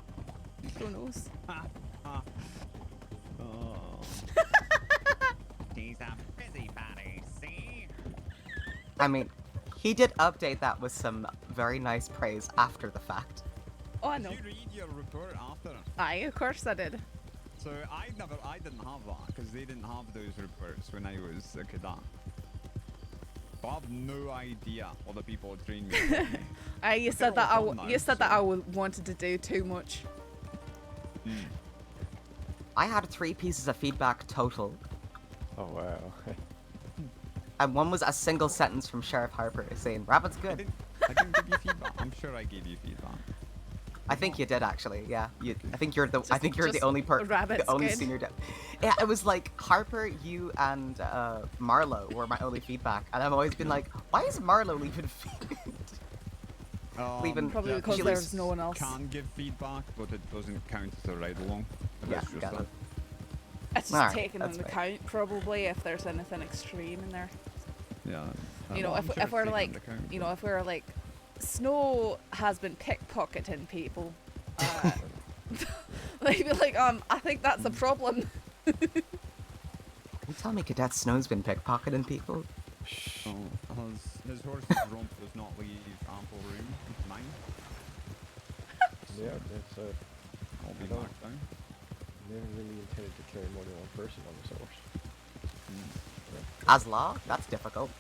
who knows? Oh. He's a busybody, see? I mean, he did update that with some very nice praise after the fact. Oh, I know. Did you read your report after? Aye, of course I did. So I didn't have that because they didn't have those reports when I was a cadet. I have no idea what the people trained me. You said that I wanted to do too much. I had 3 pieces of feedback total. Oh wow. And one was a single sentence from Sheriff Harper saying, Rabbit's good. I didn't give you feedback. I'm sure I gave you feedback. I think you did actually, yeah. I think you're the just only Rabbit's the only good. senior Yeah, it was like Harper, you and Marlo were my only feedback. And I've always been like, why is Marlo leaving Probably because there's no one else. Can give feedback, but it doesn't count as a ride along. Yeah, That's just got that. it. It's just Alright, taken that's into fair. account, probably, if there's anything extreme in there. Yeah. You know, well, if, I'm sure if it's we're taken like, into account, you know, if we're like, Snow has been pickpocketing people, they'd be like, I think that's a problem. You tell me Cadet Snow's been pickpocketing people? Oh, his horse's rump does not leave ample room. Mine. Yeah, it's I'll be I don't- knocked down. never really intended to carry more than one person on this horse. As law? That's difficult.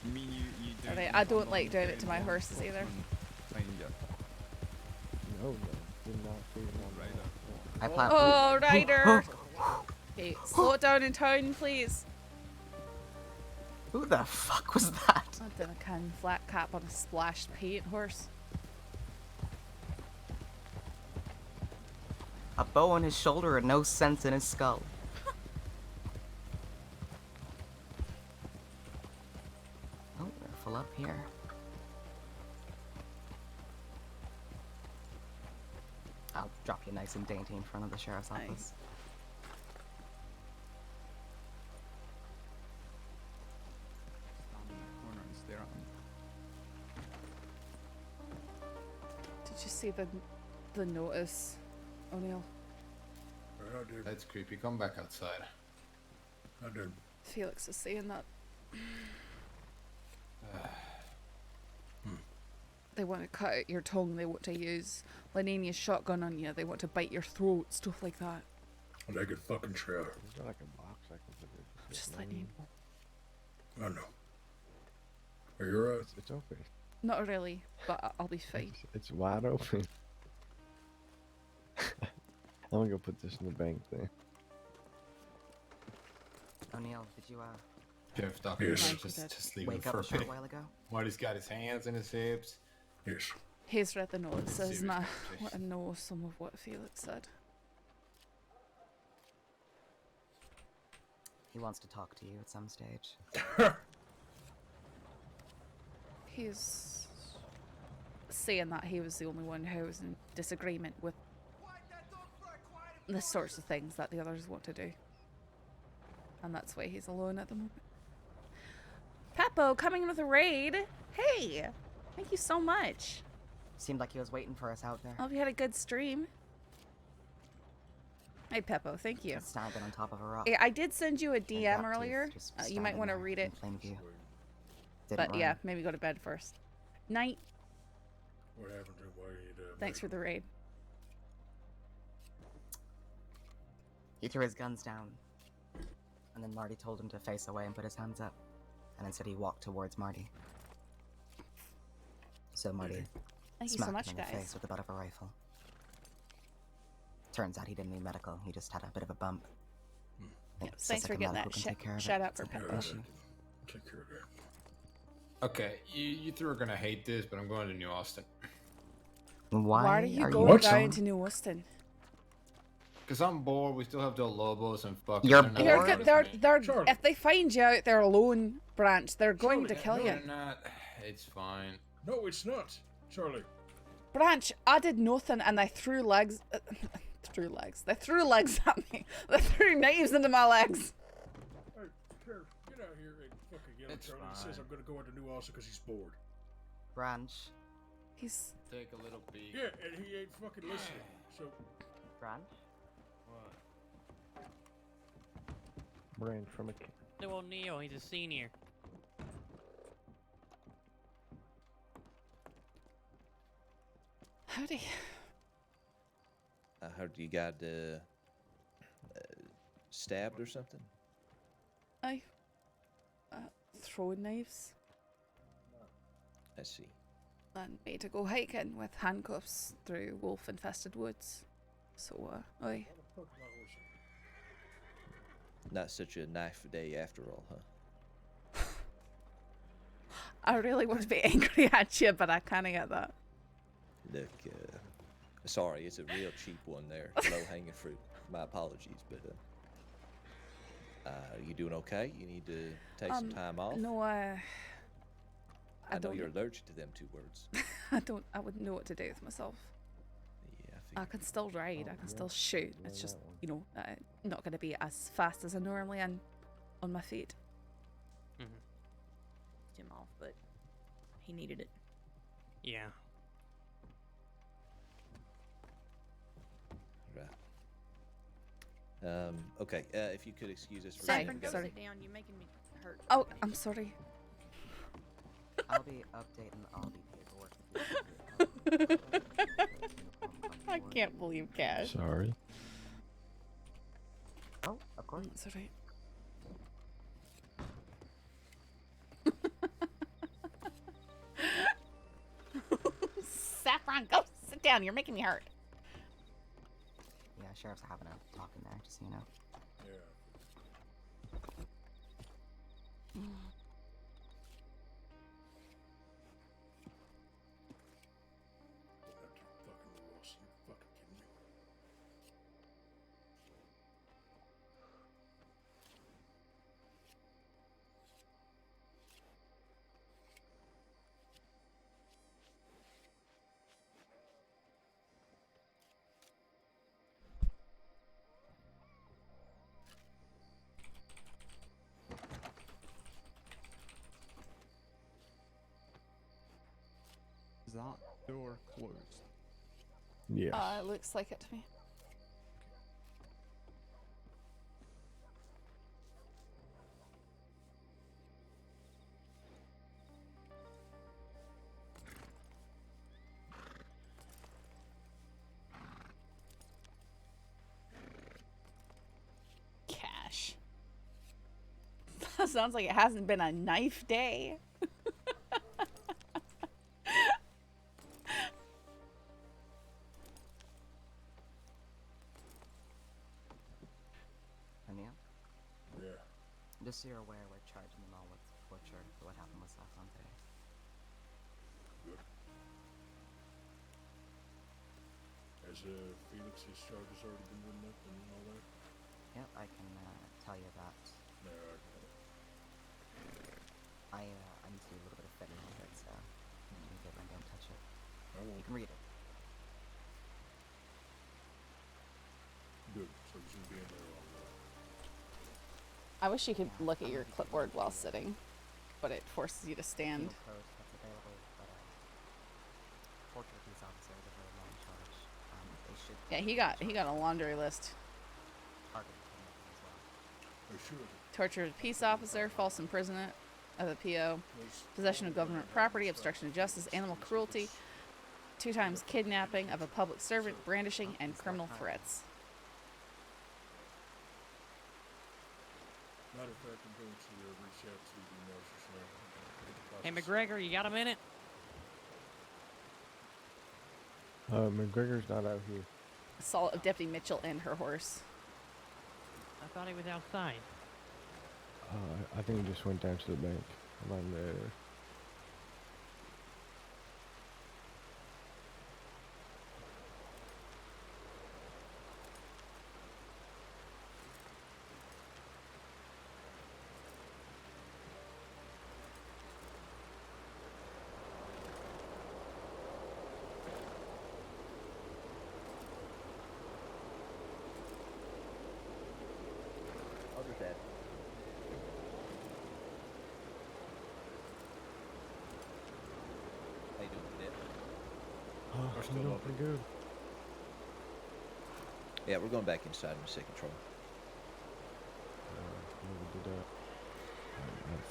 You mean you do? Alright, you I don't bundle like and doing carry it to my one horses either. horseman behind you? No, did not feel Rider. I plan. Oh, Ryder! Okay, slow it down in town, please. Who the fuck was that? I've done a can flat cap on a splashed paint horse. A bow on his shoulder and no sense in his skull. Oh, we're full up here. I'll drop you nice and dainty in front of the sheriff's office. Stand in the corner and stare at him. Did you see the notice, O'Neill? That's creepy. Come back outside. I did. Felix is saying that. They want to cut out your tongue, they want to use Leninia's shotgun on you, they want to bite your throat, stuff like that. They could fucking try. Is there like a box I can put it? I'm just letting you know. I know. Are you alright? It's open. Not really, but I'll be fine. It's wide open. I'm gonna go put this in the bank then. O'Neill, did you Sheriff Doctor, Yes. just leave him wake up for a short bit. while ago? Why he's got his hands in his hips? Yes. He's read the notices Serious and I conversation. want to know some of what Felix said. He wants to talk to you at some stage. He's saying that he was the only one who was in disagreement with the sorts of things that the others want to do. And that's why he's alone at the moment. Peppo coming in with a raid. Hey, thank you so much. Seemed like he was waiting for us out there. I hope you had a good stream. Hey Peppo, thank you. Standing on top of a rock. Yeah, I did send you a Daptooth DM earlier. just You might standing want to there read in it. plain view. Didn't But run. yeah, maybe go to bed first. Night. What happened to him? Why you Thanks for the raid. He threw his guns down. And then Marty told him to face away and put his hands up. And instead he walked towards Marty. So Marty Thank you so smacked much, him in the guys. face with the butt of a rifle. Turns out he didn't need medical, he just had a bit of a bump. Think Thanks for Sissika getting Medical that. can take care of Shout it. out for It's not Peppo. an issue. Take care of that. Okay, you three are gonna hate this, but I'm going to New Austin. Why are you are going you down to New Austin? Cause I'm bored. We still have the Lobos and fuck. You're They're if they find you out there alone, Branch, they're going to kill No, you. they're not. It's fine. No, it's not, Charlie. Branch, I did nothing and they threw legs. They threw legs at me. They threw knives into my legs. Hey, Sheriff, get out here and fucking yell at It's Charlie. He says fine. I'm gonna go into New Austin because he's bored. Branch. He's Take a little peek. Yeah, and he ain't fucking listening. So, Branch? What? Brand from a. No, O'Neill, he's a senior. Howdy. I heard you got stabbed or something. I throwing knives I see. and made to go hiking with handcuffs through wolf-infested woods. So, aye. Not such a knife day after all, huh? I really want to be angry at you, but I kind of get that. Look, sorry, it's a real cheap one there. Low-hanging fruit. My apologies, but are you doing okay? You need to take some time off. No, I know don't. you're allergic to them two words. I wouldn't know what to do with myself. Yeah, I I can still ride. I can still shoot. It's just, you know, not going to be as fast as I normally am on my feet. Him off, but he needed it. Yeah. Right. Okay. If you could excuse us for Saffron, a go second. sit down. You're making me hurt. Oh, I'm sorry. I'll be updating all the paperwork. I can't believe Cash. Sorry. Oh, of course. That's alright. Saffron, go sit down. You're making me hurt. Yeah, sheriff's having a talk in there, just so you know. Is that door closed? Yes. It looks like it to me. Cash. That sounds like it hasn't been a knife day. Ania? Yeah. Just so you're aware, we're charging them all with torture for what happened with Saffron today. Good. Has Felix's charges already been written up and all that? Yep, I can tell you that. No, I need to do a little bit of fitting with it, so you can don't touch it. I won't. You can read it. Good. So he's gonna be in there all night. I wish you could look at your clipboard while sitting, but it forces you to stand. Penal code that's available, but torture police officers are very long charge. They should. Yeah, he got a laundry list. Target kidnapping as well. They should. Torture of a peace officer, false imprisonment of a PO, possession of government property, obstruction of justice, animal cruelty, 2 times kidnapping of a public servant, brandishing, and criminal threats. Matter of fact, I'm going to reach out to the marshals now. Hey, McGregor, you got a minute? McGregor's not out here. Assault of Deputy Mitchell and her horse. I thought he was outside. I think he just went down to the bank. I'm on there. I'll just add. How you doing, Deb? Oh, I'm doing pretty good. Yeah, we're going back inside in a second, Troy. We did I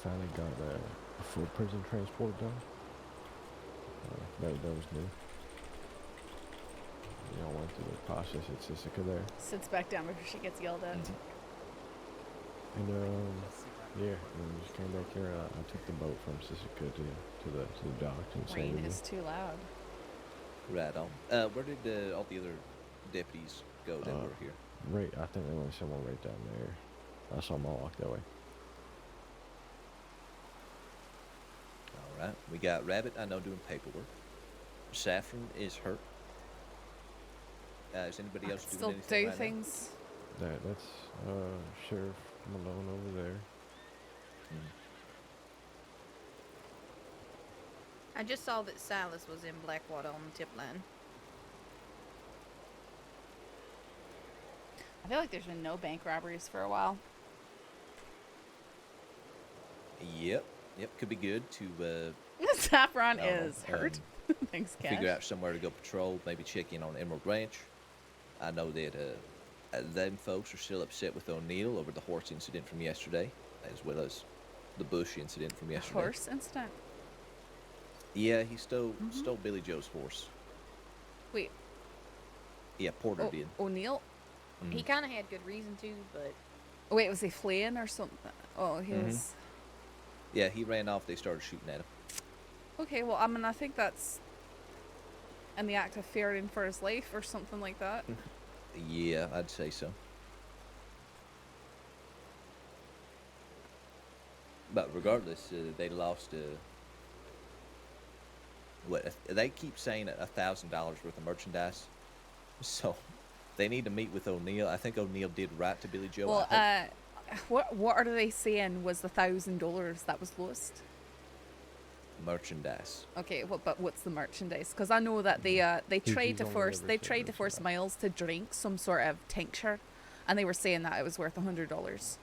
finally got a full prison transport done. That was new. You know, went through the process at Sisika there. Sits back down before she gets yelled at. And yeah, and we just came back here. I took the boat from Sisika to the dock in San Rain Diego. is too loud. Right on. Where did all the other deputies go that were here? Right, I think there was someone right down there. I saw them all walk that way. All right. We got Rabbit, I know, doing paperwork. Saffron is hurt. Is anybody else doing Still anything do right things. That's Sheriff Malone over there. I just saw that Silas was in Blackwater on the tip line. feel like there's been no bank robberies for a while. Yep. Could be good to. Saffron I don't know, is hurt. Thanks, Cash. Figure out somewhere to go patrol. Maybe check in on Emerald Ranch. I know that them folks are still upset with O'Neill over the horse incident from yesterday, as well as the bush incident from yesterday. Horse incident? Yeah, he stole Billy Joe's horse. Wait. Yeah, Porter did. O'Neill? He kind of had good reason to, but Wait, was he fleeing or something? Oh, he was. Yeah, he ran off. They started shooting at him. Okay, well, I mean, I think that's in the act of fearing for his life or something like that. Yeah, I'd say so. But regardless, they lost. What they keep saying $1,000 worth of merchandise, so they need to meet with O'Neill. I think O'Neill did right to Billy Joe. Well, what are they saying was the $1,000 that was lost? Merchandise. Okay, but what's the merchandise? Because I know that they tried to force Miles to drink some sort of tincture, and they were saying that it was worth $100.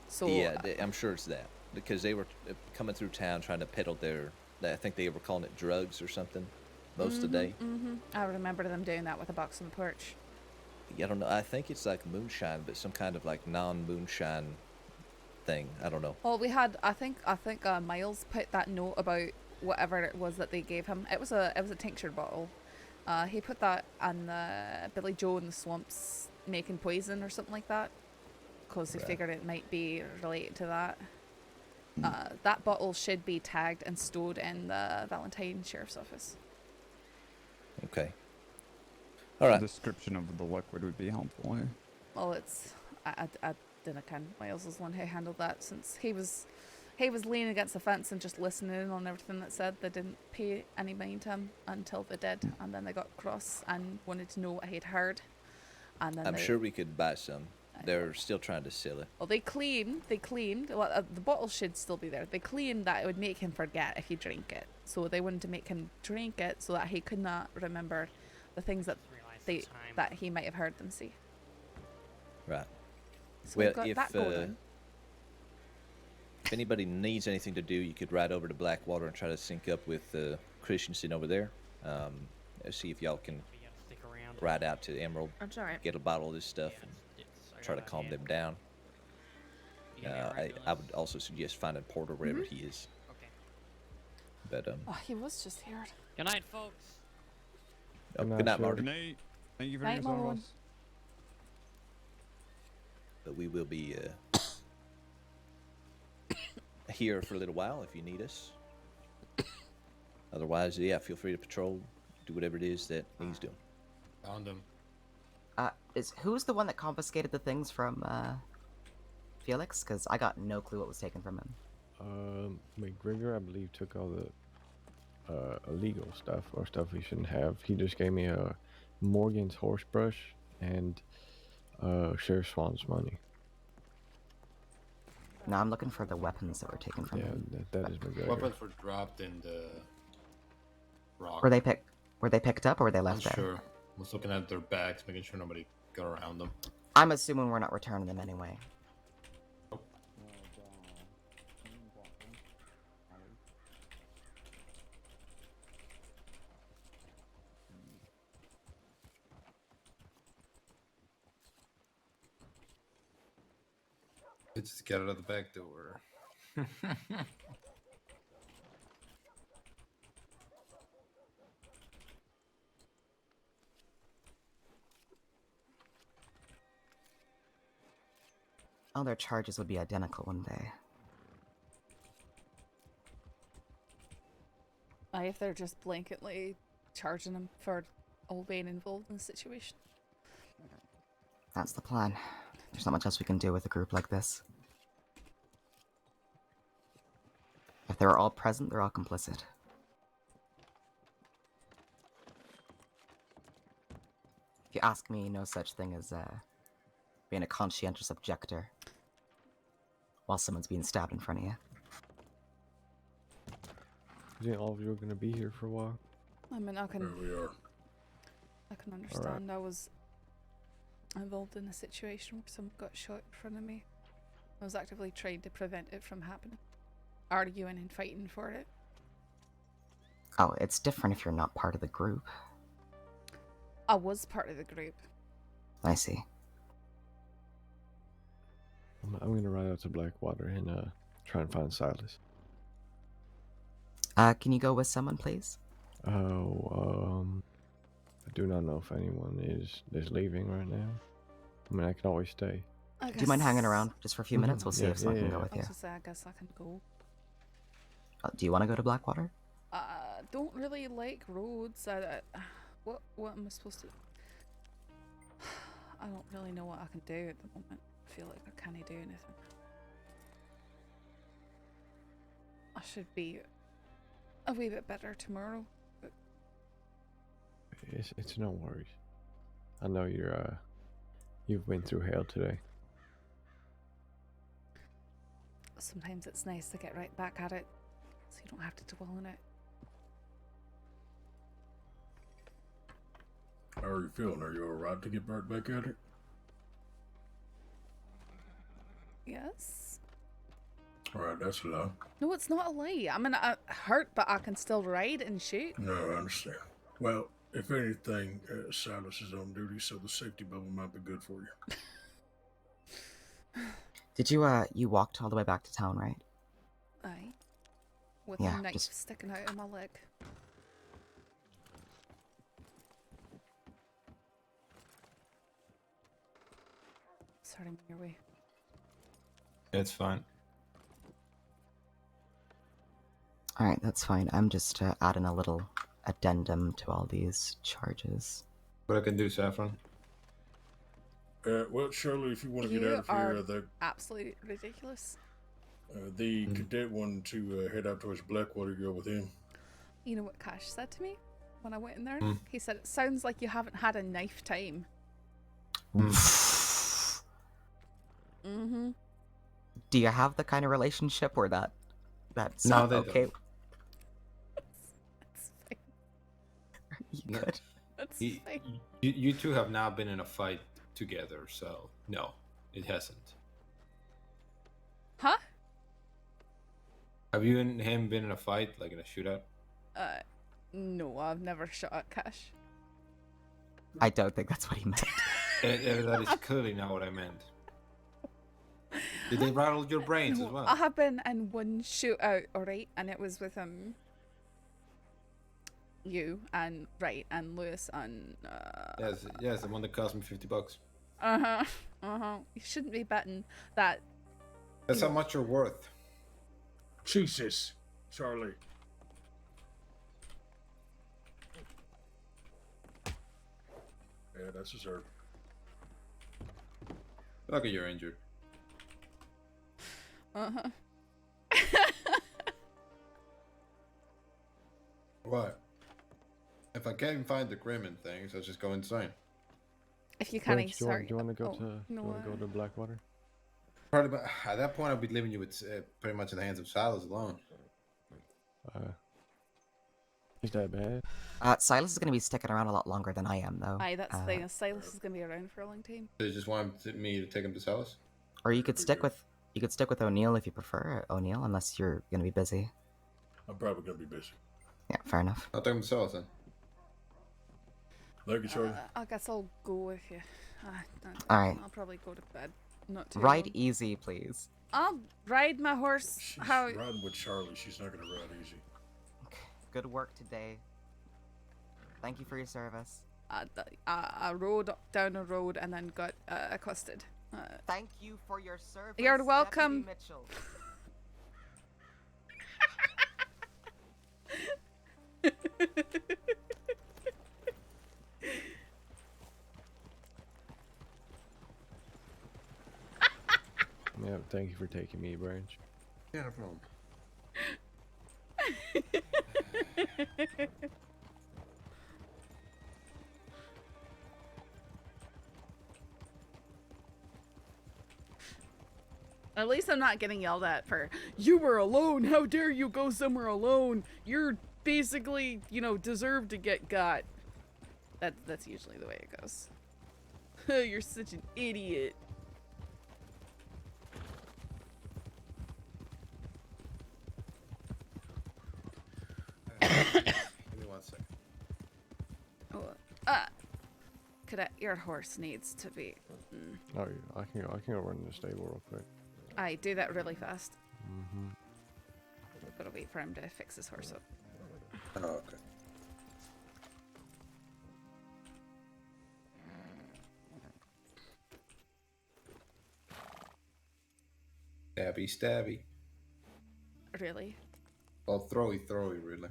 So yeah, I'm sure it's that because they were coming through town trying to peddle their. I think they were calling it drugs or something most of the day. I remember them doing that with a box on the porch. I don't know. I think it's like moonshine, but some kind of like non-moonshine thing. I don't know. Well, we had. I think Miles put that note about whatever it was that they gave him. It was a tincture bottle. He put that on the Billy Joe in the swamps making poison or something like that, because he figured it might be related to that. That bottle should be tagged and stored in the Valentine Sheriff's Office. Okay. All right. A description of the liquid would be helpful. Eh? Well, it's I didn't ken. Miles was the one who handled that since he was leaning against the fence and just listening on everything that said. They didn't pay any mind to him until they did, and then they got cross and wanted to know what he'd heard. And then I'm sure we could buy some. They're still trying to sell it. Well, they claimed, well, the bottle should still be there. They claimed that it would make him forget if he drank it. So they wanted to make him drink it so that he could not remember the things that that he might have heard them say. Right. So we've got that going. If anybody needs anything to do, you could ride over to Blackwater and try to sync up with Christensen over there. See if y'all can ride out to Emerald, That's all right. get a bottle of this stuff, and try to calm them down. I would also suggest finding Porter wherever he is. Okay. But Oh, he was just here. Good night, folks. Good night, Marty. Good night. Thank you for Night, your service. Malone. But we will be here for a little while if you need us. Otherwise, yeah, feel free to patrol, do whatever it is that needs doing. Found him. Who's the one that confiscated the things from Felix? Because I got no clue what was taken from him. McGregor, I believe, took all the illegal stuff or stuff he shouldn't have. He just gave me Morgan's horse brush and Sheriff Swan's money. No, I'm looking for the weapons that were taken from him. That is McGregor. Weapons were dropped in the rock. Were they picked up or were they left there? Sure. I was looking at their bags, making sure nobody got around them. I'm assuming we're not returning them anyway. They just get out of the back door. All their charges would be identical, wouldn't they? If they're just blanketly charging him for all being involved in the situation. That's the plan. There's not much else we can do with a group like this. If they're all present, they're all complicit. If you ask me, no such thing as being a conscientious objector while someone's being stabbed in front of you. You think all of you are going to be here for a while? I mean, I can There we are. understand. involved in a situation where someone got shot in front of me. I was actively trying to prevent it from happening. Arguing and fighting for it. Oh, it's different if you're not part of the group. I was part of the group. I see. I'm gonna ride out to Blackwater and try and find Silas. Can you go with someone, please? Oh, I do not know if anyone is leaving right now. I mean, I can always stay. Do you mind hanging around just for a few minutes? We'll see Yeah, if someone can yeah. go with I you. was just saying, I guess I can go. Do you want to go to Blackwater? Don't really like roads. What am I supposed to... I don't really know what I can do at the moment. I feel like I can't do anything. I should be a wee bit better tomorrow. But It's no worries. I know you've been through hell today. sometimes it's nice to get right back at it, so you don't have to dwell on it. How are you feeling? Are you alright to get right back at it? Yes. Alright, that's a lie. No, it's not a lie. I'm hurt, but I can still ride and shoot. No, I understand. Well, if anything, Silas is on duty, so the safety bubble might be good for you. Did you walked all the way back to town, right? Aye. With Yeah, a knife just- sticking out of my leg. Sorry, I'm on your way. It's fine. Alright, that's fine. I'm just adding a little addendum to all these charges. What I can do, Saffron? Well, Shirley, if you want to get You out of are here, absolutely ridiculous. the cadet wanted to head out towards Blackwater. Go with him. You know what Cash said to me when I went in there? Hmm. He said, it sounds like you haven't had a knife time. Mm-hmm. Do you have the kind of relationship where that's No, they okay? don't. You No. good? That's You, fine. you two have now been in a fight together, so no, it hasn't. Huh? Have you and him been in a fight, like in a shootout? No, I've never shot at Cash. I don't think that's what he meant. That is clearly not what I meant. Did they rattle your brains No, as well? I have been in one shootout, alright, and it was with you and Lewis and Yes, the one that cost me $50. You shouldn't be betting that. That's how much you're worth. Jesus, Charlie. Yeah, that's deserved. Lucky you're injured. What? If I can't find the Grim things, I'll just go insane. If you can't, Branch, do sorry. you want to go Oh, to do you no, want to go to Blackwater? Probably, but at that point, I'll be leaving you with pretty much in the hands of Silas alone. Is that bad? Silas is going to be sticking around a lot longer than I am, though. Aye, that's the thing. Silas is gonna be around for a long time. So you just want me to take him to Silas? Or you could stick with O'Neill if you prefer O'Neill, unless you're going to be busy. I'm probably gonna be busy. Yeah, fair enough. I'll take him to Silas then. Thank you, Charlie. I guess I'll go with you. Alright. I'll probably go to bed. Not too Ride long. easy, please. I'll ride my horse. She's How? riding with Charlie. She's not gonna ride easy. Good work today. Thank you for your service. I rode down a road and then got accosted. Thank you for your service. You're welcome. Deputy Mitchell. Yeah, thank you for taking me, Branch. Yeah, no problem. At least I'm not getting yelled at for, you were alone, how dare you go somewhere alone? You're basically, deserve to get got. That's usually the way it goes. You're such an idiot. Give me 1 second. Oh, Cadet, your horse needs to be. Oh, yeah, I can go run in the stable real quick. I do that really fast. Mm-hmm. We've got to wait for him to fix his horse up. Oh, okay. Stabby, stabby. Really? Well, throwy, really.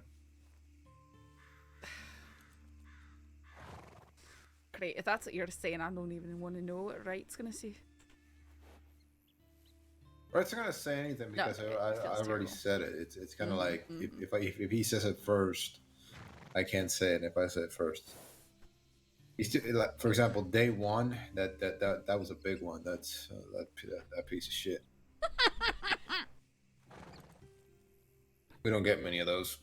Great, if that's what you're saying, I don't even want to know what Right's gonna say. Or it's not gonna say anything because No, I already terrible. said it. It's kind of like Mhm. if he says it first, I can't say it. If I say it first, he's still, like, for example, day one. That was a big one. That's that piece of shit. We don't get many of those.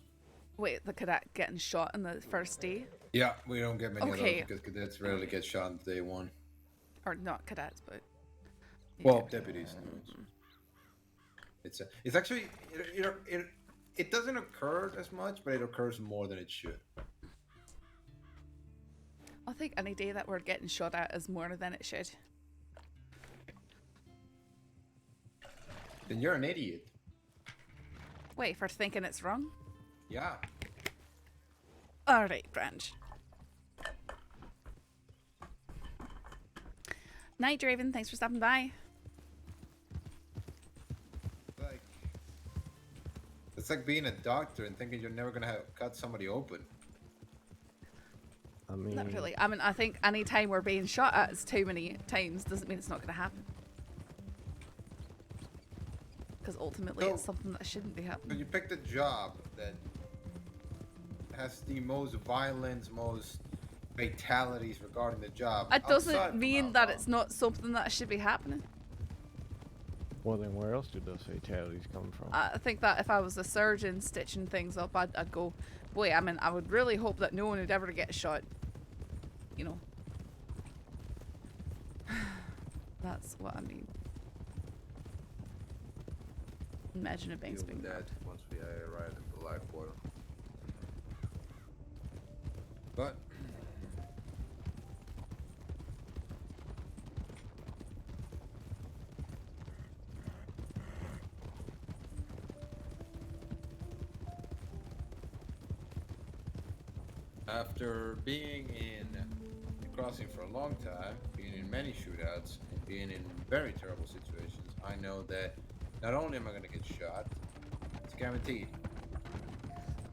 Wait, the cadet getting shot on the first day? Yeah, we don't get many Okay. of those because cadets rarely get shot on day one. Or not cadets, but... Well, deputies. It's actually it doesn't occur as much, but it occurs more than it should. I think any day that we're getting shot at is more than it should. Then you're an idiot. Wait, for thinking it's wrong? Yeah. Alright, Branch. Night, Draven. Thanks for stopping by. It's like being a doctor and thinking you're never gonna cut somebody open. I mean, Not really. I mean, I think any time we're being shot at is too many times doesn't mean it's not going to happen. Because ultimately it's something that shouldn't be So happening. you picked a job that has the most violence, most fatalities regarding the job. It doesn't outside from mean that it's not something that should be happening. well, then where else did those fatalities come from? I think that if I was a surgeon stitching things up, I'd go, boy, I mean, I would really hope that no one would ever get shot. You know. That's what I mean. Imagine a Banks being that once we arrive at the life portal. But after being in the crossing for a long time, being in many shootouts, and being in very terrible situations, I know that not only am I going to get shot, it's guaranteed.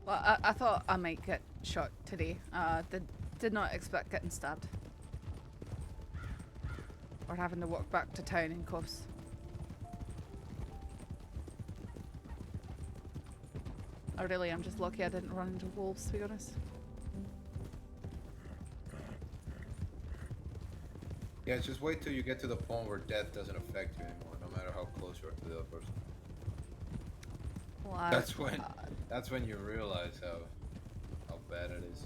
Well, I thought I might get shot today. Did not expect getting stabbed. Or having to walk back to town in cuffs. I'm just lucky I didn't run into wolves, to be honest. Yeah, just wait till you get to the point where death doesn't affect you anymore, no matter how close you are to the other person. Well, That's when you realize how bad it is.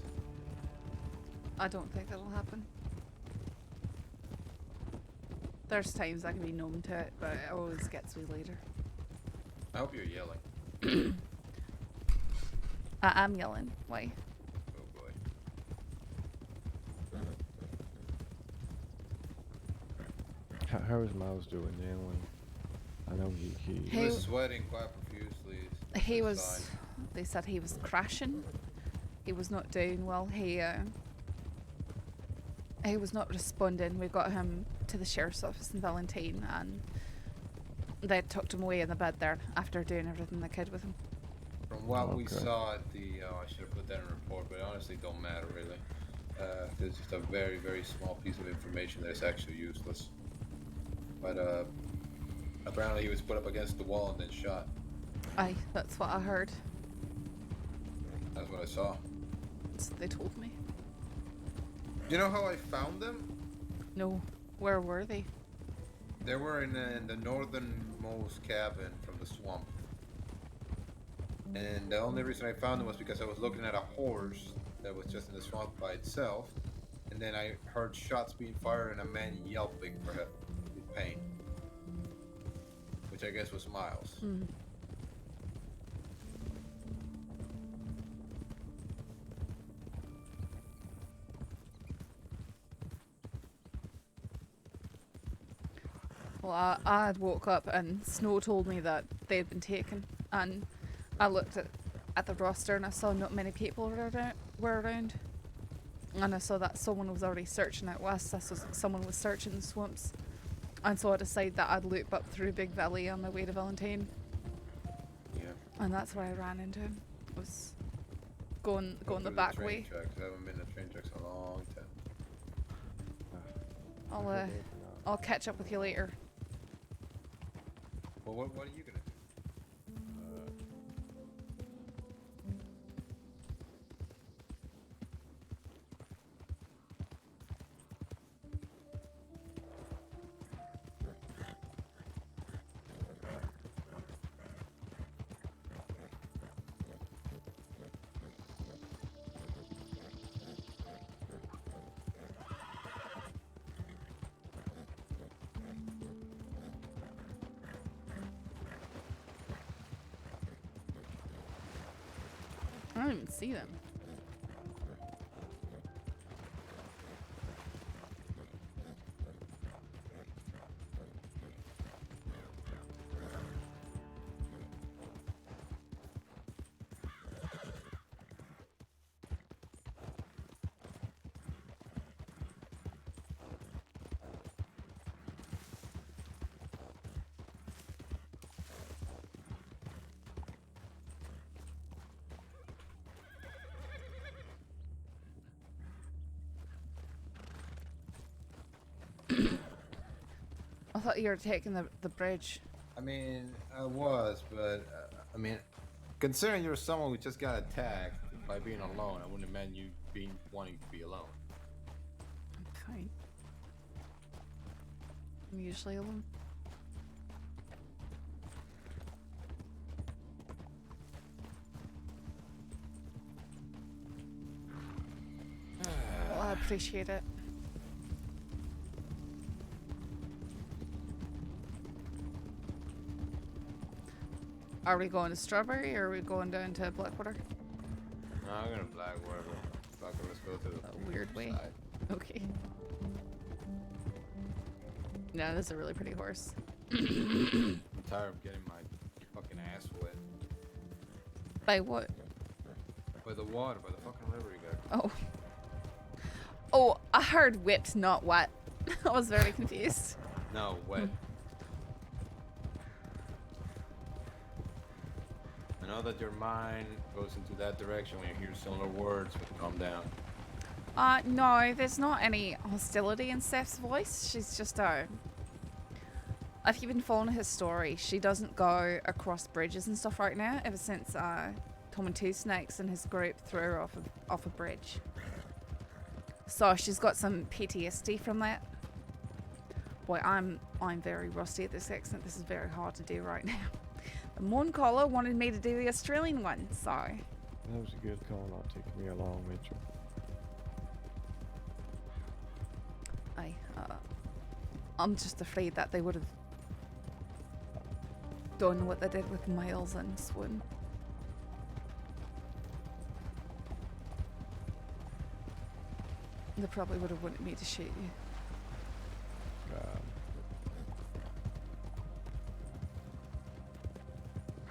I don't think that'll happen. There's times I can be numb to it, but it always gets me later. I hope you're yelling. I am yelling. Why? Oh boy. How is Miles doing then? When I know He was sweating quite profusely. He was. They said he was crashing. He was not doing well. He was not responding. We got him to the sheriff's office in Valentine, and they tucked him away in the bed there after doing everything they could with him. From what we saw at the, I should have put that in a report, but it honestly don't matter really. There's just a very, very small piece of information that is actually useless. But apparently he was put up against the wall and then shot. Aye, that's what I heard. That's what I saw. That's what they told me. Do you know how I found them? No. Where were they? They were in the northernmost cabin from the swamp. And the only reason I found them was because I was looking at a horse that was just in the swamp by itself. and then I heard shots being fired and a man yelping for help with pain, which I guess was Miles. Hmm. Well, I had woke up and Snow told me that they had been taken, and I looked at the roster and I saw not many people were around. And I saw that someone was already searching out west. I saw someone was searching the swamps. And so I decided that I'd loop up through Big Valley on my way to Valentine. Yeah. And that's where I ran into him. Was going Go the through back train way. Tracks. I haven't been to train tracks in a long time. I'll catch up with you later. Well, what are you gonna do? I don't even see them. I thought you were taking the bridge. I mean, I was, but I mean, considering you're someone who just got attacked by being alone, I wouldn't imagine you wanting to be alone. Fine. I'm usually alone. Well, I appreciate it. Are we going to Strawberry or are we going down to Blackwater? No, I'm gonna flag wherever. Fuck it, let's go to the weird way. side. Okay. No, this is a really pretty horse. I'm tired of getting my fucking ass wet. By what? By the water, by the fucking river you got. Oh. Oh, I heard whipped, not wet. I was very confused. No, wet. I know that your mind goes into that direction when you hear similar words, but calm down. No, there's not any hostility in Steph's voice. She's just, if you've been following her story, she doesn't go across bridges and stuff right now, ever since, Tom and Two Snakes and his group threw her off a bridge. So she's got some PTSD from that. Boy, I'm very rusty at this accent. This is very hard to do right now. The Mon Caller wanted me to do the Australian one, so. That was a good call not taking me along, Mitchell. I'm just afraid that they would have done what they did with Miles and Swan. They probably would have wanted me to shoot you.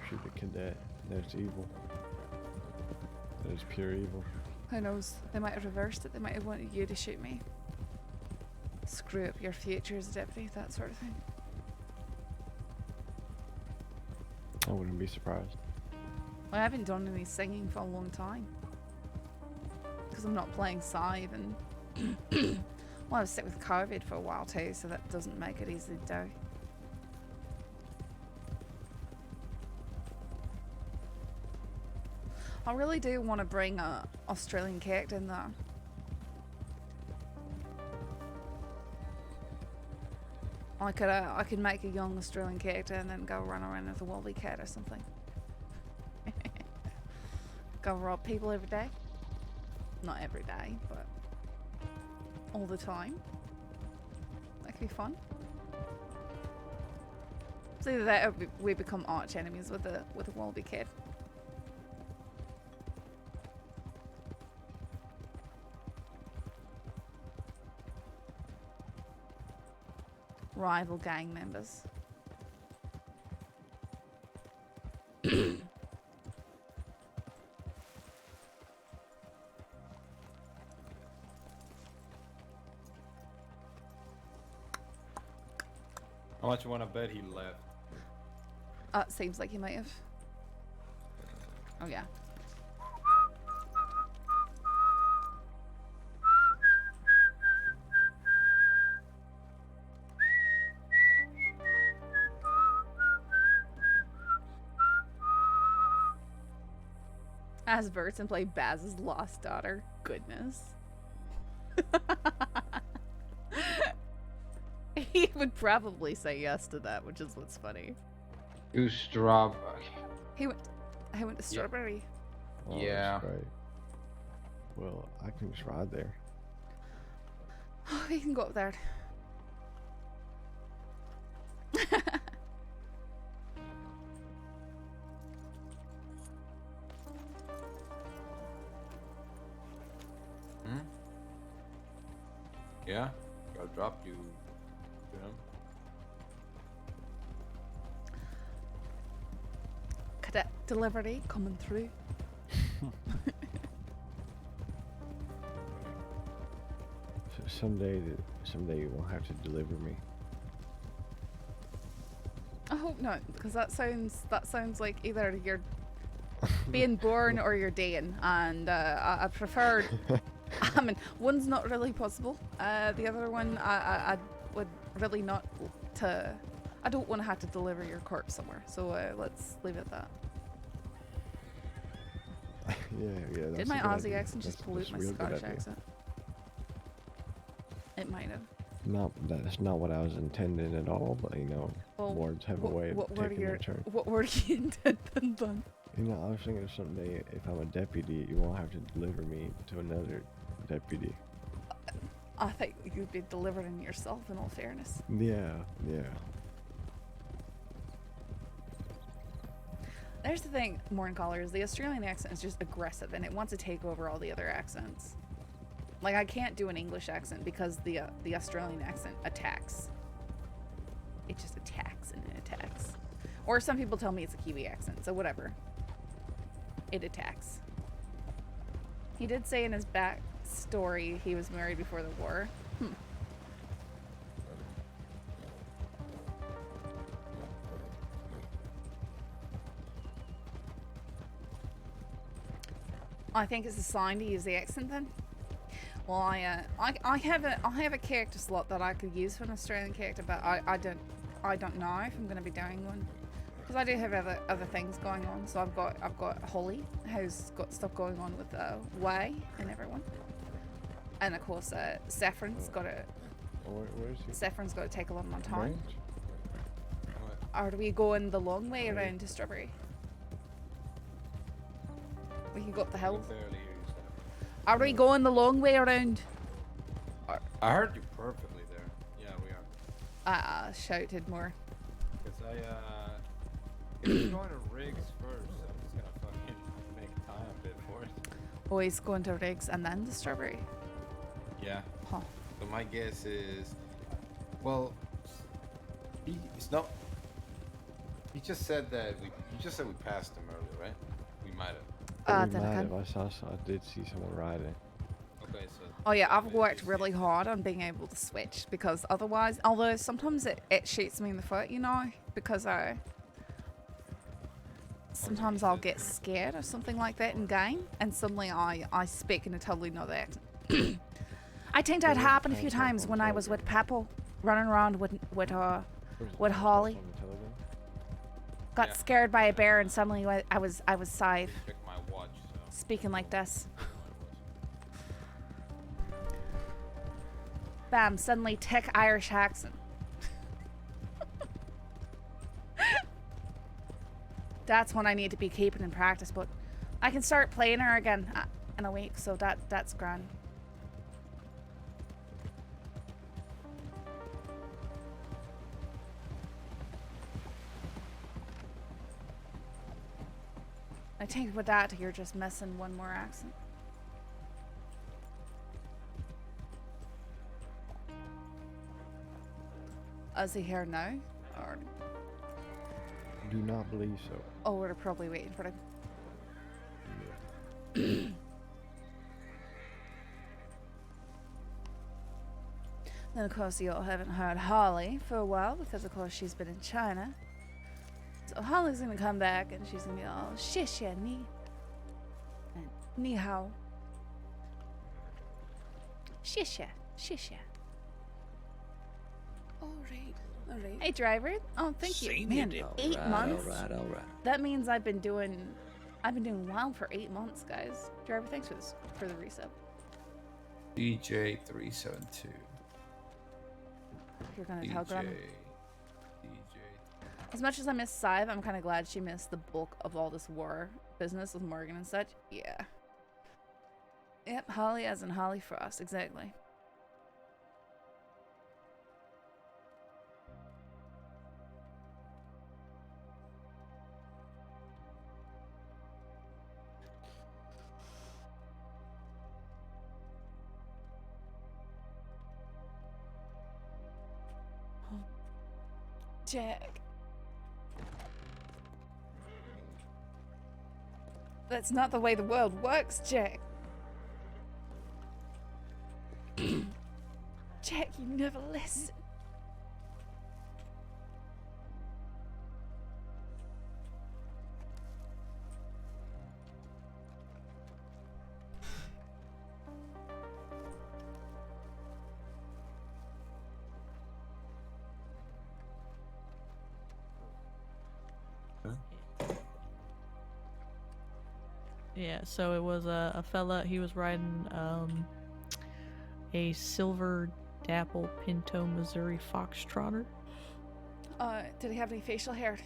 Shoot the cadet. That's evil. That is pure evil. Who knows? They might have reversed it. They might have wanted you to shoot me. Screw up your future as a deputy, that sort of thing. I wouldn't be surprised. Well, I haven't done any singing for a long time. Because I'm not playing Scythe and... well, I was sick with COVID for a while too, so that doesn't make it easy to do. I really do want to bring a Australian character in there. I could make a young Australian character and then go run around with a woolly cat or something. Go rob people every day. Not every day, but all the time. That could be fun. It's either that or we become arch enemies with a wallaby kid. Rival gang members. How much you want to bet he left? Seems like he might have. Oh yeah. As Verts and play Baz's lost daughter. Goodness. He would probably say yes to that, which is what's funny. You strawberry. He went to Strawberry. Oh, Yeah. that's right. Well, I can just ride there. Oh, he can go up there. Yeah? I'll drop you to him. Cadet delivery coming through. Someday you won't have to deliver me. I hope not, because that sounds like either you're being born or you're dying, and I prefer. I mean, one's not really possible. The other one, I would really not to. I don't want to have to deliver your corpse somewhere, so let's leave it at that. Yeah. Did my Aussie accent just pollute my Scottish accent? It might have. No, that's not what I was intending at all, but you know, Well, words have a way of taking their turn. What word are you intending then? You know, I was thinking someday if I'm a deputy, you won't have to deliver me to another deputy. I think you'd be delivering yourself, in all fairness. Yeah. There's the thing, Morn Callers, the Australian accent is just aggressive and it wants to take over all the other accents. Like, I can't do an English accent because the Australian accent attacks. It just attacks and it attacks. Or some people tell me it's a Kiwi accent, so whatever. It attacks. He did say in his backstory he was married before the war. I think it's a sign to use the accent then. Well, I have a character slot that I could use for an Australian character, but I don't know if I'm going to be doing one because I do have other things going on. So I've got Holly, who's got stuff going on with Way and everyone, and of course Saffron's got to. Saffron's got to take a lot of my time. Or do we go in the long way around to Strawberry? We can go up the hill. Are we going the long way around? I heard you perfectly there. Yeah, we are. Shouted more. Because if you're going to Riggs first, I'm just gonna fucking make time a bit for it. Always going to Riggs and then to Strawberry. Yeah. Huh. So my guess is, well, it's not. He just said that we passed him earlier, right? We might have. I did see someone riding. Okay, so. Oh yeah, I've worked really hard on being able to switch because otherwise, although sometimes it shoots me in the foot, you know, because sometimes I'll get scared or something like that in game, and suddenly I speak in a totally another accent. I think that happened a few times when I was with Papel, running around with Holly. Got scared by a bear and suddenly I was safe. Speaking like this. Bam, suddenly thick Irish accent. That's one I need to be keeping in practice, but I can start playing her again in a week, so that's grand. I think with that, you're just missing one more accent. Is he here now? Or... Do not believe so. Oh, we're probably waiting for him. Then, of course, you all haven't heard Holly for a while because, of course, she's been in China. So Holly's gonna come back and she's gonna be all xie ni and ni hao. Xie. Alright. Hey, driver. Oh, thank you. Man, 8 months. All right. That means I've been doing Wild for 8 months, guys. Driver, thanks for the resub. DJ372. You're gonna telegram him. As much as I miss Sive, I'm kind of glad she missed the bulk of all this war business with Morgan and such. Yeah. Yep, Holly as in Holly Frost, exactly. Jack. That's not the way the world works, Jack. Jack, you never listen. Yeah, so it was a fella, he was riding a silver dapple Pinto Missouri Foxtrotter. Did he have any facial hair?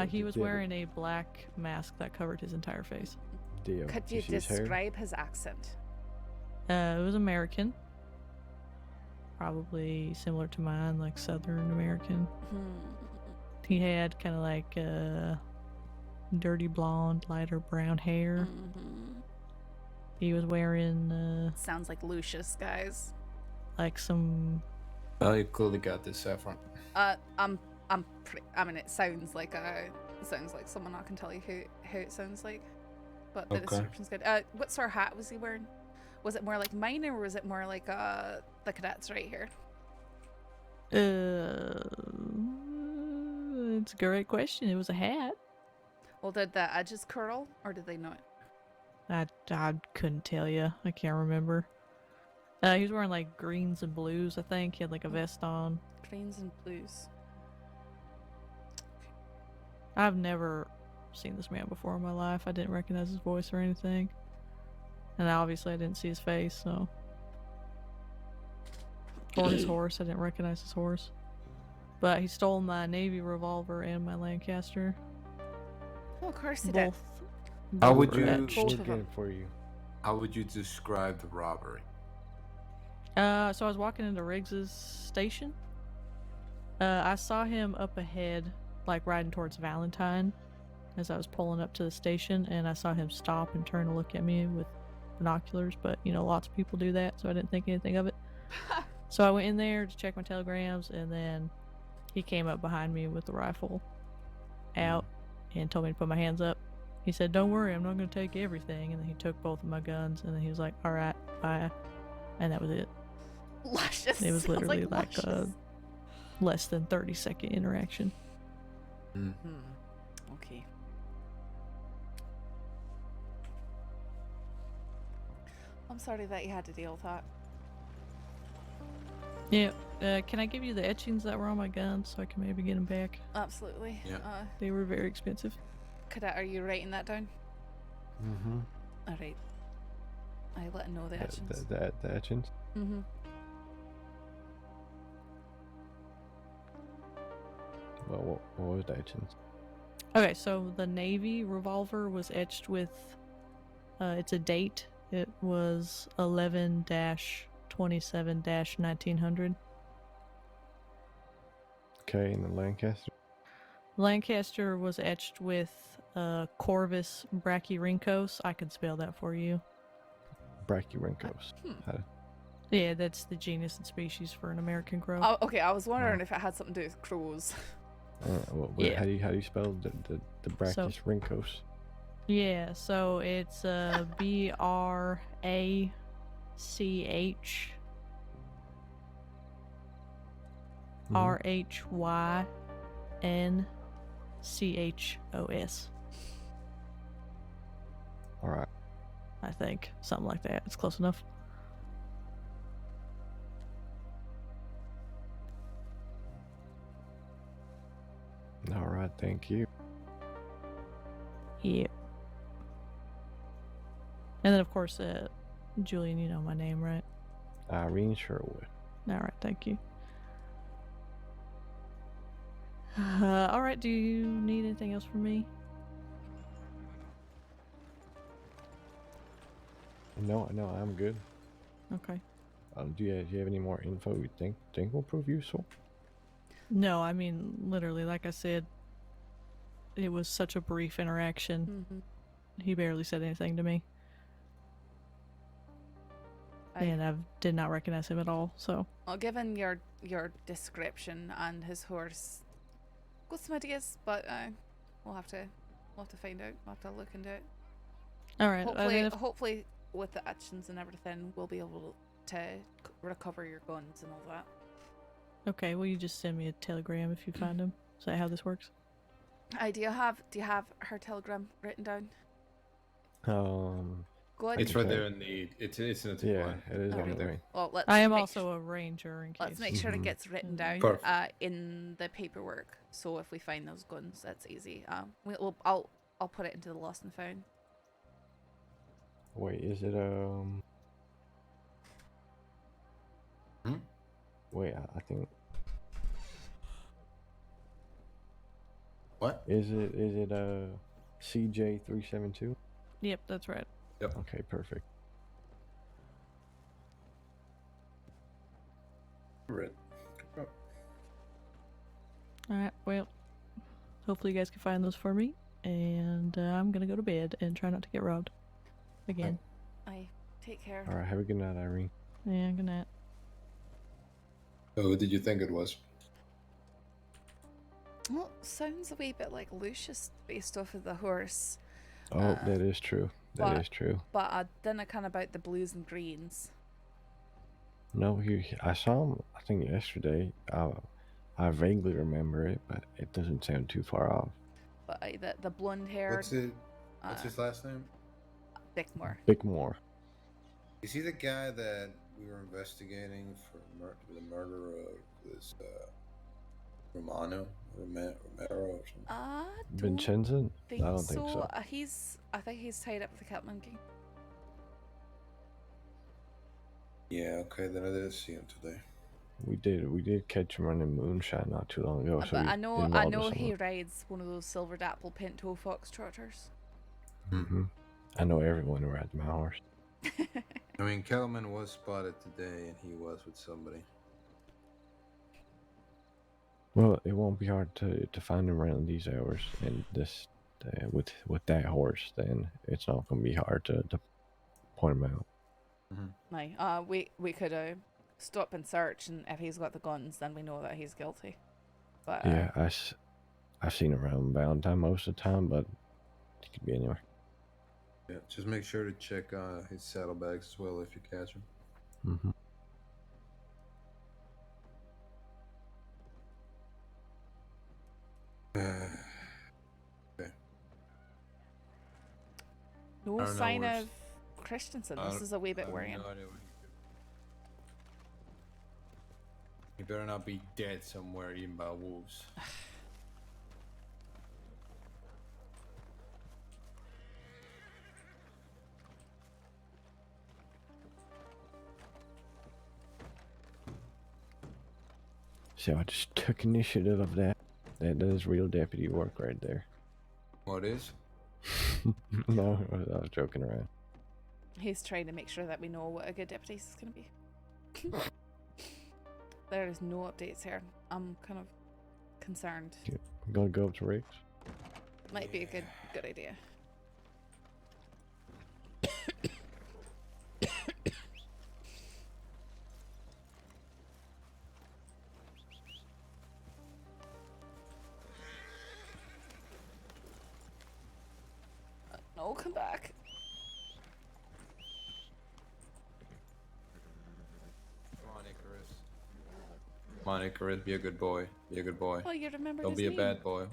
He was wearing a black mask that covered his entire face. Could you describe his accent? It was American. Probably similar to mine, like Southern American. He had kind of like dirty blonde, lighter brown hair. He was wearing Sounds like Lucius, guys. like some Well, you clearly got this, Saffron. I mean, it sounds like someone I can tell you who it sounds like, but the description's good. What sort of hat was he wearing? Was it more like mine, or was it more like the cadets right here? It's a great question. It was a hat. Well, did the edges curl, or did they not? I couldn't tell you. I can't remember. He was wearing like greens and blues, I think. He had like a vest on. Greens and blues. I've never seen this man before in my life. I didn't recognize his voice or anything. And obviously I didn't see his face, so. Or his horse. I didn't recognize his horse. But he stole my Navy revolver and my Lancaster. Oh, of course he did. How would you? Both of them. For you. How would you describe the robbery? So I was walking into Riggs's station. I saw him up ahead, like riding towards Valentine, as I was pulling up to the station, and I saw him stop and turn to look at me with binoculars, but you know, lots of people do that, so I didn't think anything of it. So I went in there to check my telegrams, and then he came up behind me with the rifle out and told me to put my hands up. He said, "Don't worry, I'm not going to take everything," and then he took both of my guns, and then he was like, "Alright, bye," and that was it. Luscious. It was literally like a luscious. less than 30-second interaction. Okay. I'm sorry that you had to deal with that. Yeah, can I give you the etchings that were on my guns so I can maybe get them back? Absolutely. Yeah. They were very expensive. Cadet, are you writing that down? Mm-hmm. All right. I let him know the etchings. The etchings? Mm-hmm. Well, what was the etchings? Okay, so the Navy revolver was etched with, it's a date. It was 11-27-1900. Okay, and the Lancaster? Lancaster was etched with Corvus brachyrhynchos. I can spell that for you. Brachyrhynchos. Yeah, that's the genus and species for an American crow. Oh, okay. I was wondering if it had something to do with crows. Yeah. How do you spell the brachyrhynchos? Yeah, so it's BRACHRHYNCHOS. All right. I think something like that. It's close enough. All right. Thank you. Yeah. And then, of course, Julian, you know my name, right? Irene Sherwood. All right, thank you. All right, do you need anything else from me? No, I'm good. Okay. Do you have any more info you think will prove useful? No, I mean, literally, like I said, it was such a brief interaction. He barely said anything to me. And I did not recognize him at all, so. Well, given your description and his horse, got some ideas, but we'll have to find out. We'll have to look into it. All right. Hopefully, with the actions and everything, we'll be able to recover your guns and all that. Okay, will you just send me a telegram if you find him? Is that how this works? Do you have her telegram written down? Good. It's right there in the. It's in the tip line. It is right there. Well, I am also a ranger in case. Let's make sure it gets written down Perfect. in the paperwork. So if we find those guns, that's easy. I'll put it into the lost and found. Wait, is it Wait, I think. What? Is it CJ372? Yep, that's right. Yep. Okay, perfect. Red. Alright, well, hopefully you guys can find those for me. And I'm gonna go to bed and try not to get robbed. Again. I take care. All right, have a good night, Irene. Yeah, good night. So who did you think it was? Well, sounds a wee bit like Lucius based off of the horse. Oh, that is true. That is true. But I didn't kind of about the blues and greens. No, I saw him, I think, yesterday. I vaguely remember it, but it doesn't sound too far off. But the blonde hair. What's his last name? Bickmore. Bickmore. Is he the guy that we were investigating for the murder of this Romero or something? Vincenzo? I don't so. think so. I think he's tied up with the Cat Monkey. Yeah, okay, then I didn't see him today. We did catch him running moonshine not too long ago. But I know he rides one of those silver dapple pinto fox trotters. I know everyone who rides my horse. I mean, Kelman was spotted today, and he was with somebody. Well, it won't be hard to find him around these hours, and this with that horse, then it's not going to be hard to point him out. We could stop and search, and if he's got the guns, then we know that he's guilty. But Yeah, I've seen him around Valentine most of the time, but he could be anywhere. Yeah, just make sure to check his saddlebags as well if you catch him. Okay. no sign of Christensen. This is a wee bit worrying. He better not be dead somewhere eaten by wolves. So I just took initiative of that. That is real deputy work right there. What is? No, I was joking around. He's trying to make sure that we know what a good deputy is going to be. There is no updates here. I'm kind of concerned. I'm gonna go up to Riggs. Might be a good idea. No, come back. Come on, Icarus. Come on, Icarus. Be a good boy. Be a good boy. Oh, you remembered Don't his be name. a bad boy.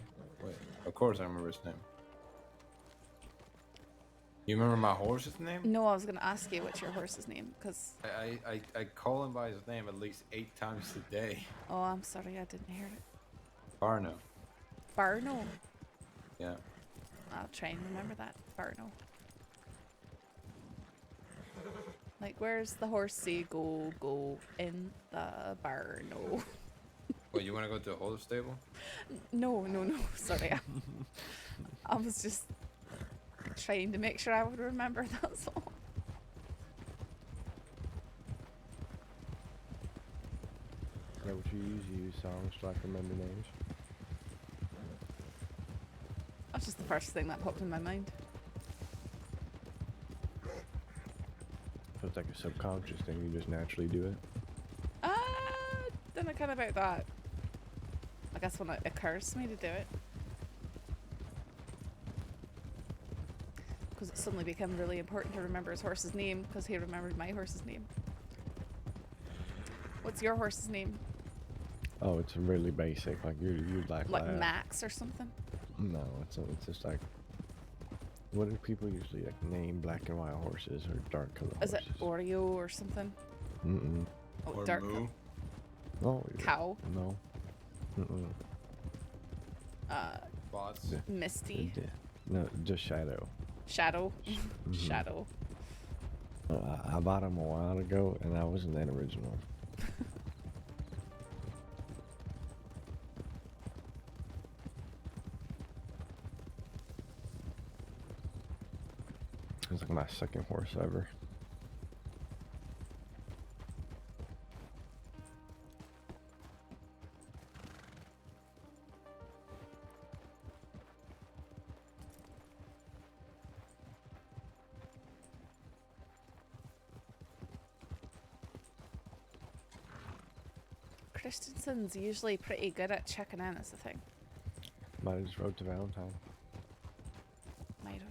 Wait. Of course I remember his name. You remember my horse's name? No, I was gonna ask you what's your horse's name, because... I call him by his name at least 8 times a day. Oh, I'm sorry, I didn't hear it. Barno. Barno. Yeah. I'll try and remember that. Barno. Like, where's the horsey go in the Barno? Well, you want to go to a horse stable? No, sorry. I was just trying to make sure I would remember, that's all. Is that what you use? You use songs to like remember names? That's just the first thing that popped in my mind. Feels like a subconscious thing, you just naturally do it. Don't know kind of about that. I guess when it occurs to me to do it. Because it suddenly became really important to remember his horse's name, because he remembered my horse's name. What's your horse's name? Oh, it's really basic, like you like Max or something? No, it's just like, what do people usually like name black and white horses or dark color Is horses? it Oreo or something? Mm-mm. Oh, Or dark. moo? No. Cow? No. Mm-mm. Bots? Misty? No, just Shadow. Shadow? Mhm. Shadow. I bought him a while ago, and I wasn't that original. It was like my second horse ever. Christensen's usually pretty good at checking in, is the thing. Might have just rode to Valentine. Might have.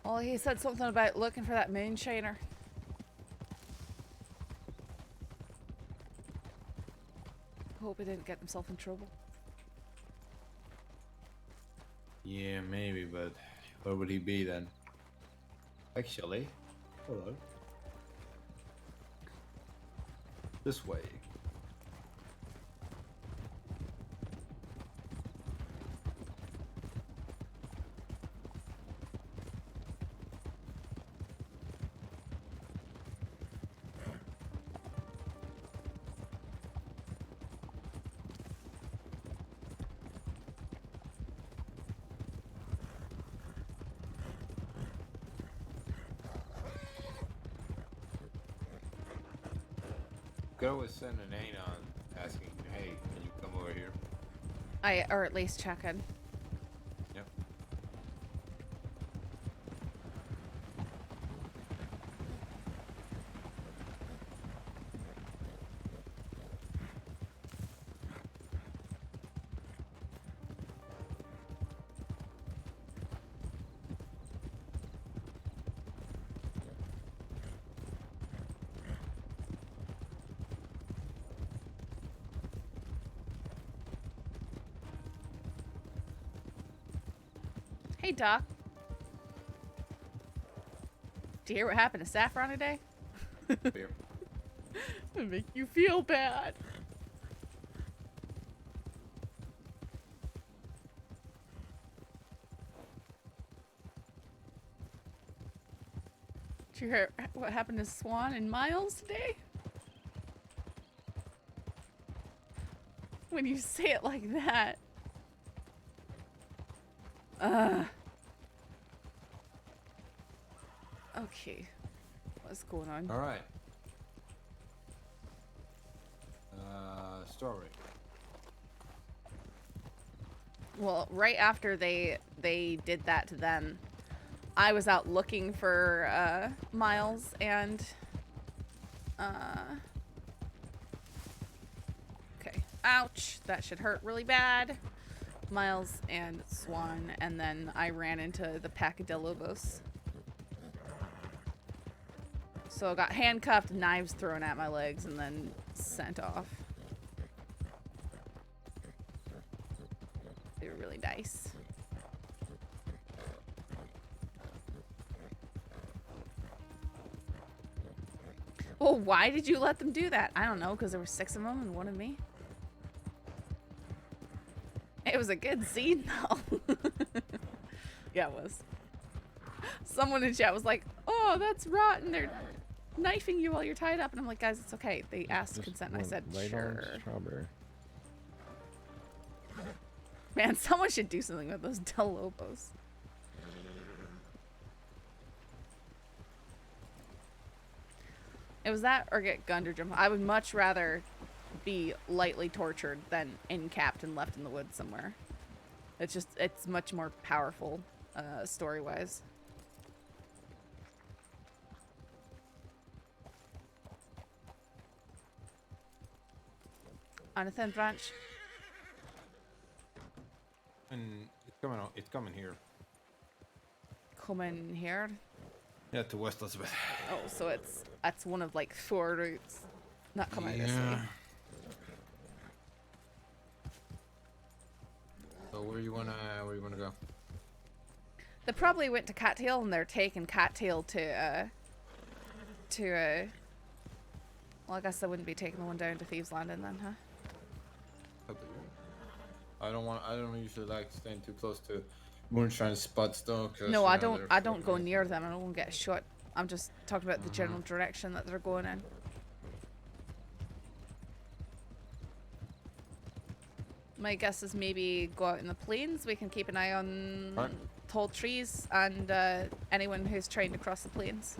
Well, he said something about looking for that moonshiner. Hope he didn't get himself in trouble. Yeah, maybe, but where would he be then? Actually, hello. This way. Could always send an anon asking, hey, can you come over here? Or at least check in. Yep. Hey, Doc. Do you hear what happened to Saffron today? Here. It'll make you feel bad. Did you hear what happened to Swan and Miles today? When you say it like that. Okay. What's going on? All right. Story. Well, right after they did that to them, I was out looking for Miles and okay, ouch, that should hurt really bad. Miles and Swan, and then I ran into the pack of Lobos. So I got handcuffed, knives thrown at my legs, and then sent off. They were really nice. Well, why did you let them do that? I don't know, because there were 6 of them and 1 of me. It was a good scene, though. Yeah, it was. Someone in chat was like, "Oh, that's rotten. They're knifing you while you're tied up." And I'm like, "Guys, it's okay. They asked consent." And I said, right "Sure." on strawberry. Man, someone should do something with those Lobos. It was that or get gunned or jump. I would much rather be lightly tortured than encapped and left in the woods somewhere. It's much more powerful, story-wise. On a thin branch. And it's coming here. Coming here? Yeah, to West Elizabeth. Oh, so that's one of like 4 routes. Not coming this way. So where you wanna go? They probably went to Cattail and they're taking Cattail to well, I guess they wouldn't be taking the one down to Thieves Landing then, huh? I don't usually like staying too close to moonshine spots though. No, I don't go near them. I don't want to get shot. I'm just talking about the general direction that they're going in. My guess is maybe go out in the plains. We can keep an eye on tall trees and anyone who's trying to cross the plains.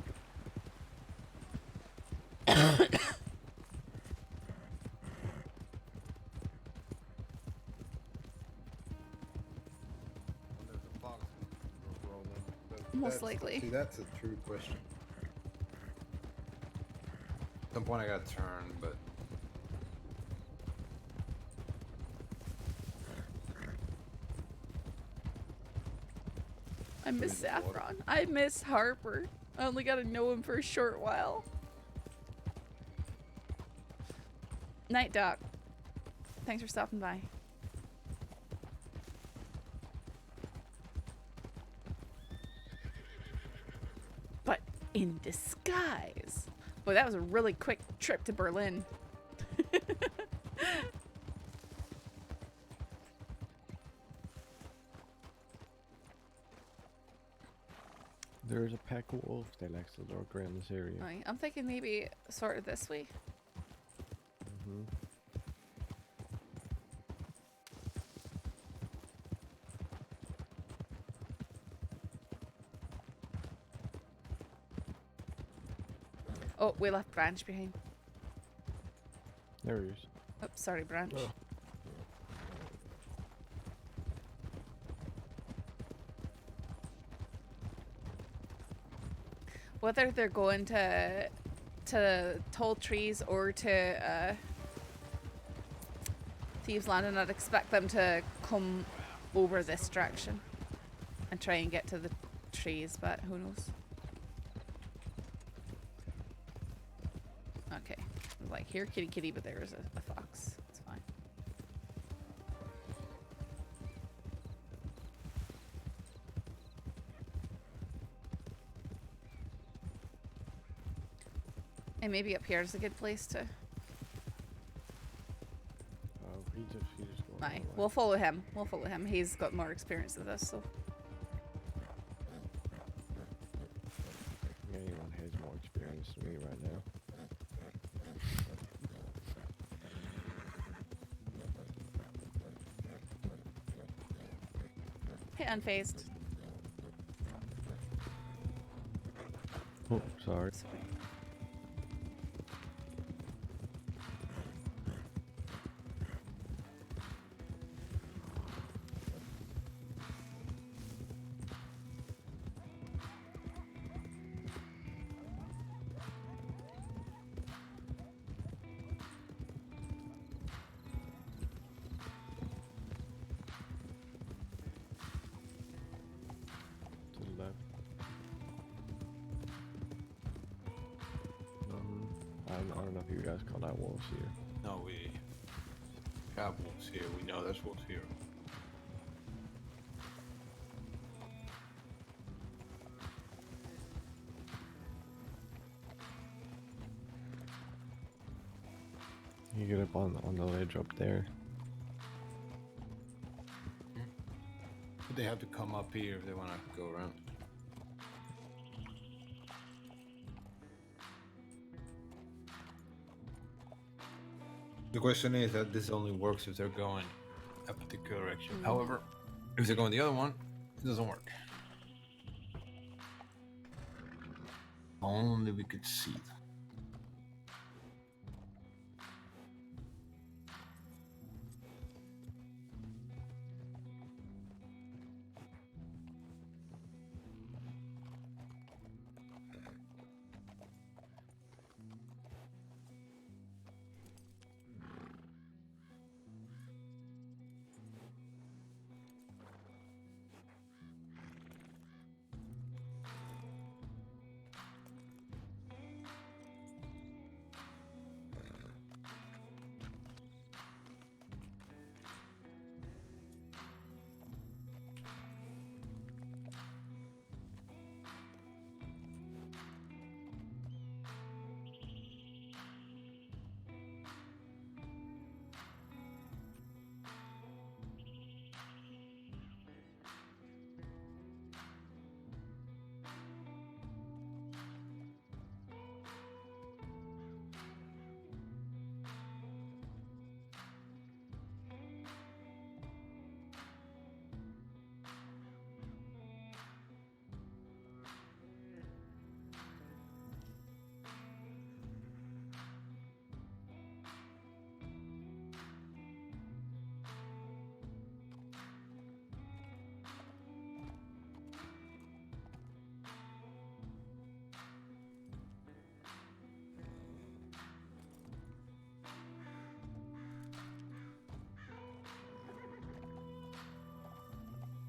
Most likely. See, that's a true question. At some point I gotta turn, but I miss Saffron. I miss Harper. I only got to know him for a short while. Night, Doc. Thanks for stopping by. But in disguise. Boy, that was a really quick trip to Berlin. There's a pack of wolves that likes to lurk around this area. Right. I'm thinking maybe sort of this way. Oh, we left Branch behind. There he is. Oh, sorry, Branch. Oh. Whether they're going to Tall Trees or to Thieves Landing, I'd expect them to come over this direction and try and get to the trees, but who knows? Okay, like here, kitty kitty, but there is a fox. It's fine. And maybe up here is a good place to. Oh, he just going Aye, we'll follow him. We'll follow him. He's got more experience with this, so. Anyone has more experience than me right now. Hey, unfazed. Oh, sorry. I don't know if you guys call that wolves here. No, we have wolves here. We know there's wolves here. You get up on the ledge up there. But they have to come up here if they want to go around. The question is that this only works if they're going a particular direction. However, if they're going the other one, it doesn't work. Only we could see them.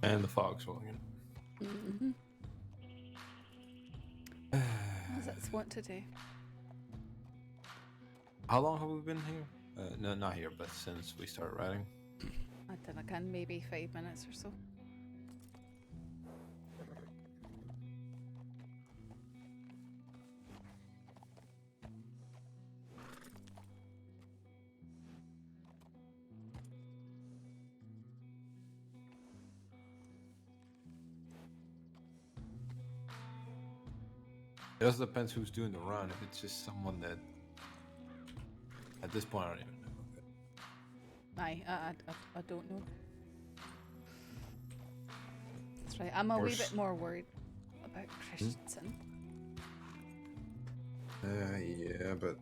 And the fog's rolling in. Mm-hmm. What does that want to do? How long have we been here? No, not here, but since we started riding. I don't know, maybe 5 minutes or so. It also depends who's doing the run. If it's just someone that, at this point, I don't even know. I don't know. That's right. I'm a wee bit more worried about Christensen. Yeah, but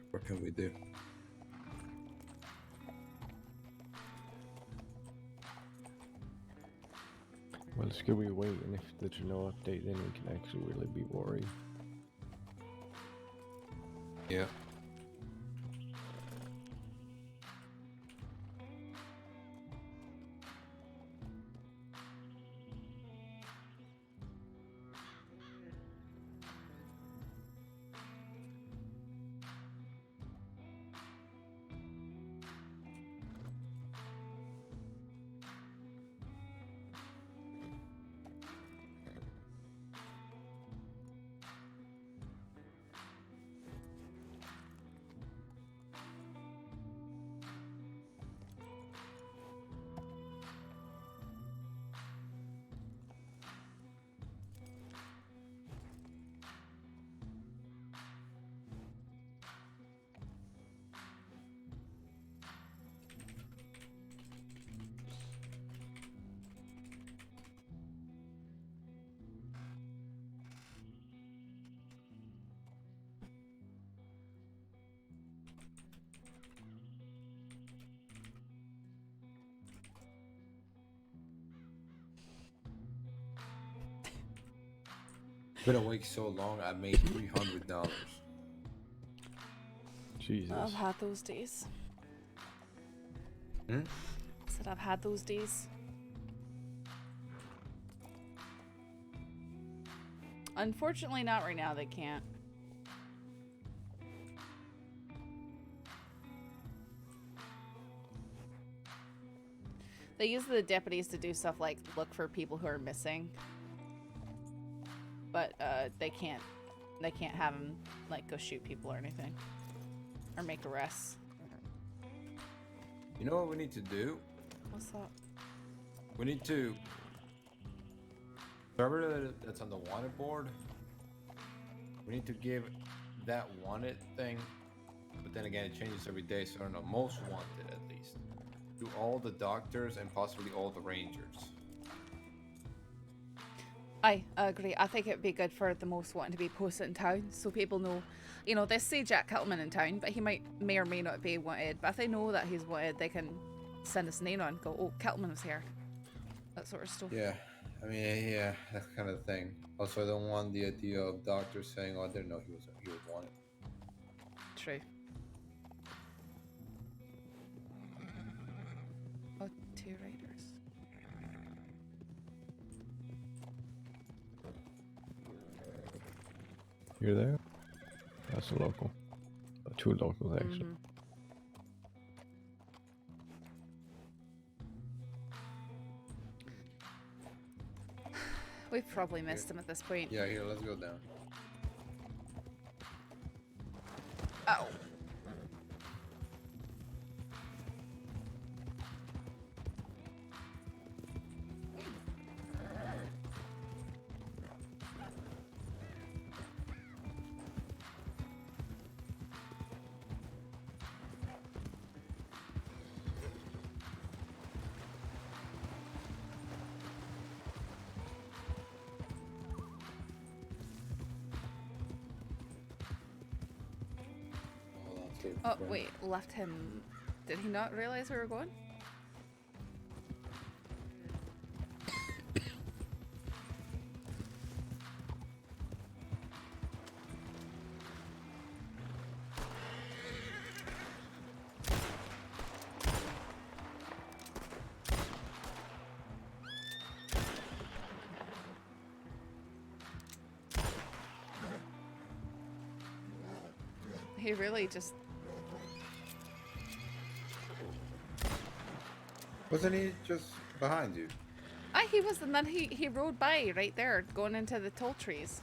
what can we do? Well, it's good we wait, and if there's no update, then we can actually really be worried. Yeah. Been awake so long, I made $300. Jesus. I've had those days. Hmm? I said I've had those days. Unfortunately, not right now. They can't. They use the deputies to do stuff like look for people who are missing. But they can't have them like go shoot people or anything. Or make arrests. You know what we need to do? What's that? We need to... Whoever that's on the wanted board, we need to give that wanted thing, but then again it changes every day, so I don't know, most wanted at least, to all the doctors and possibly all the rangers. I agree. I think it'd be good for the most wanted to be posted in town so people know, you know, they say Jack Kettleman in town, but he may or may not be wanted. But if they know that he's wanted, they can send us a name on and go, oh, Kettleman was here. That sort of stuff. Yeah, I mean, yeah, that kind of thing. Also, I don't want the idea of doctors saying, oh, I didn't know he was wanted. True. Oh, 2 raiders. You're there? That's a local. 2 locals, actually. Mm-hmm. We've probably missed him at this point. Yeah, here, let's go down. Oh. Oh, wait, left him. Did he not realize we were going? He really just... Wasn't he just behind you? He was, and then he rode by right there, going into the tall trees.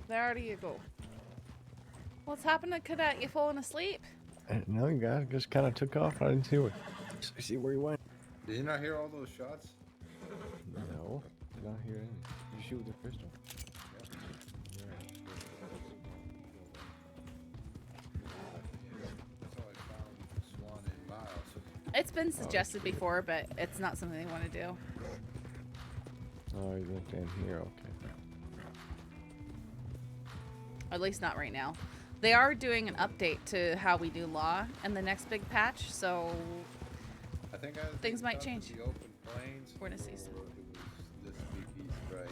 There you go. What's happening, Cadet? You falling asleep? No, you guys just kind of took off. I didn't see where you went. Did you not hear all those shots? No, did not hear any. Did you shoot with the pistol? That's how I found Swan and Miles. It's been suggested before, but it's not something they want to do. Oh, you went in here, okay. At least not right now. They are doing an update to how we do law in the next big patch, so I think things might change. The open plains. We're gonna see some. This big piece right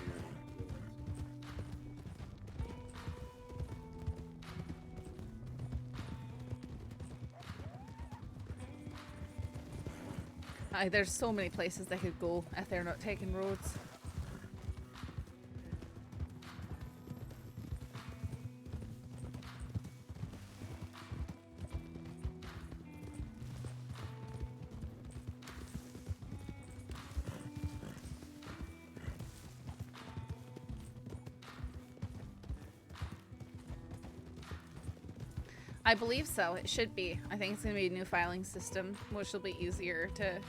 here. There's so many places they could go if they're not taking roads. I believe so. It should be. I think it's going to be a new filing system, which will be easier to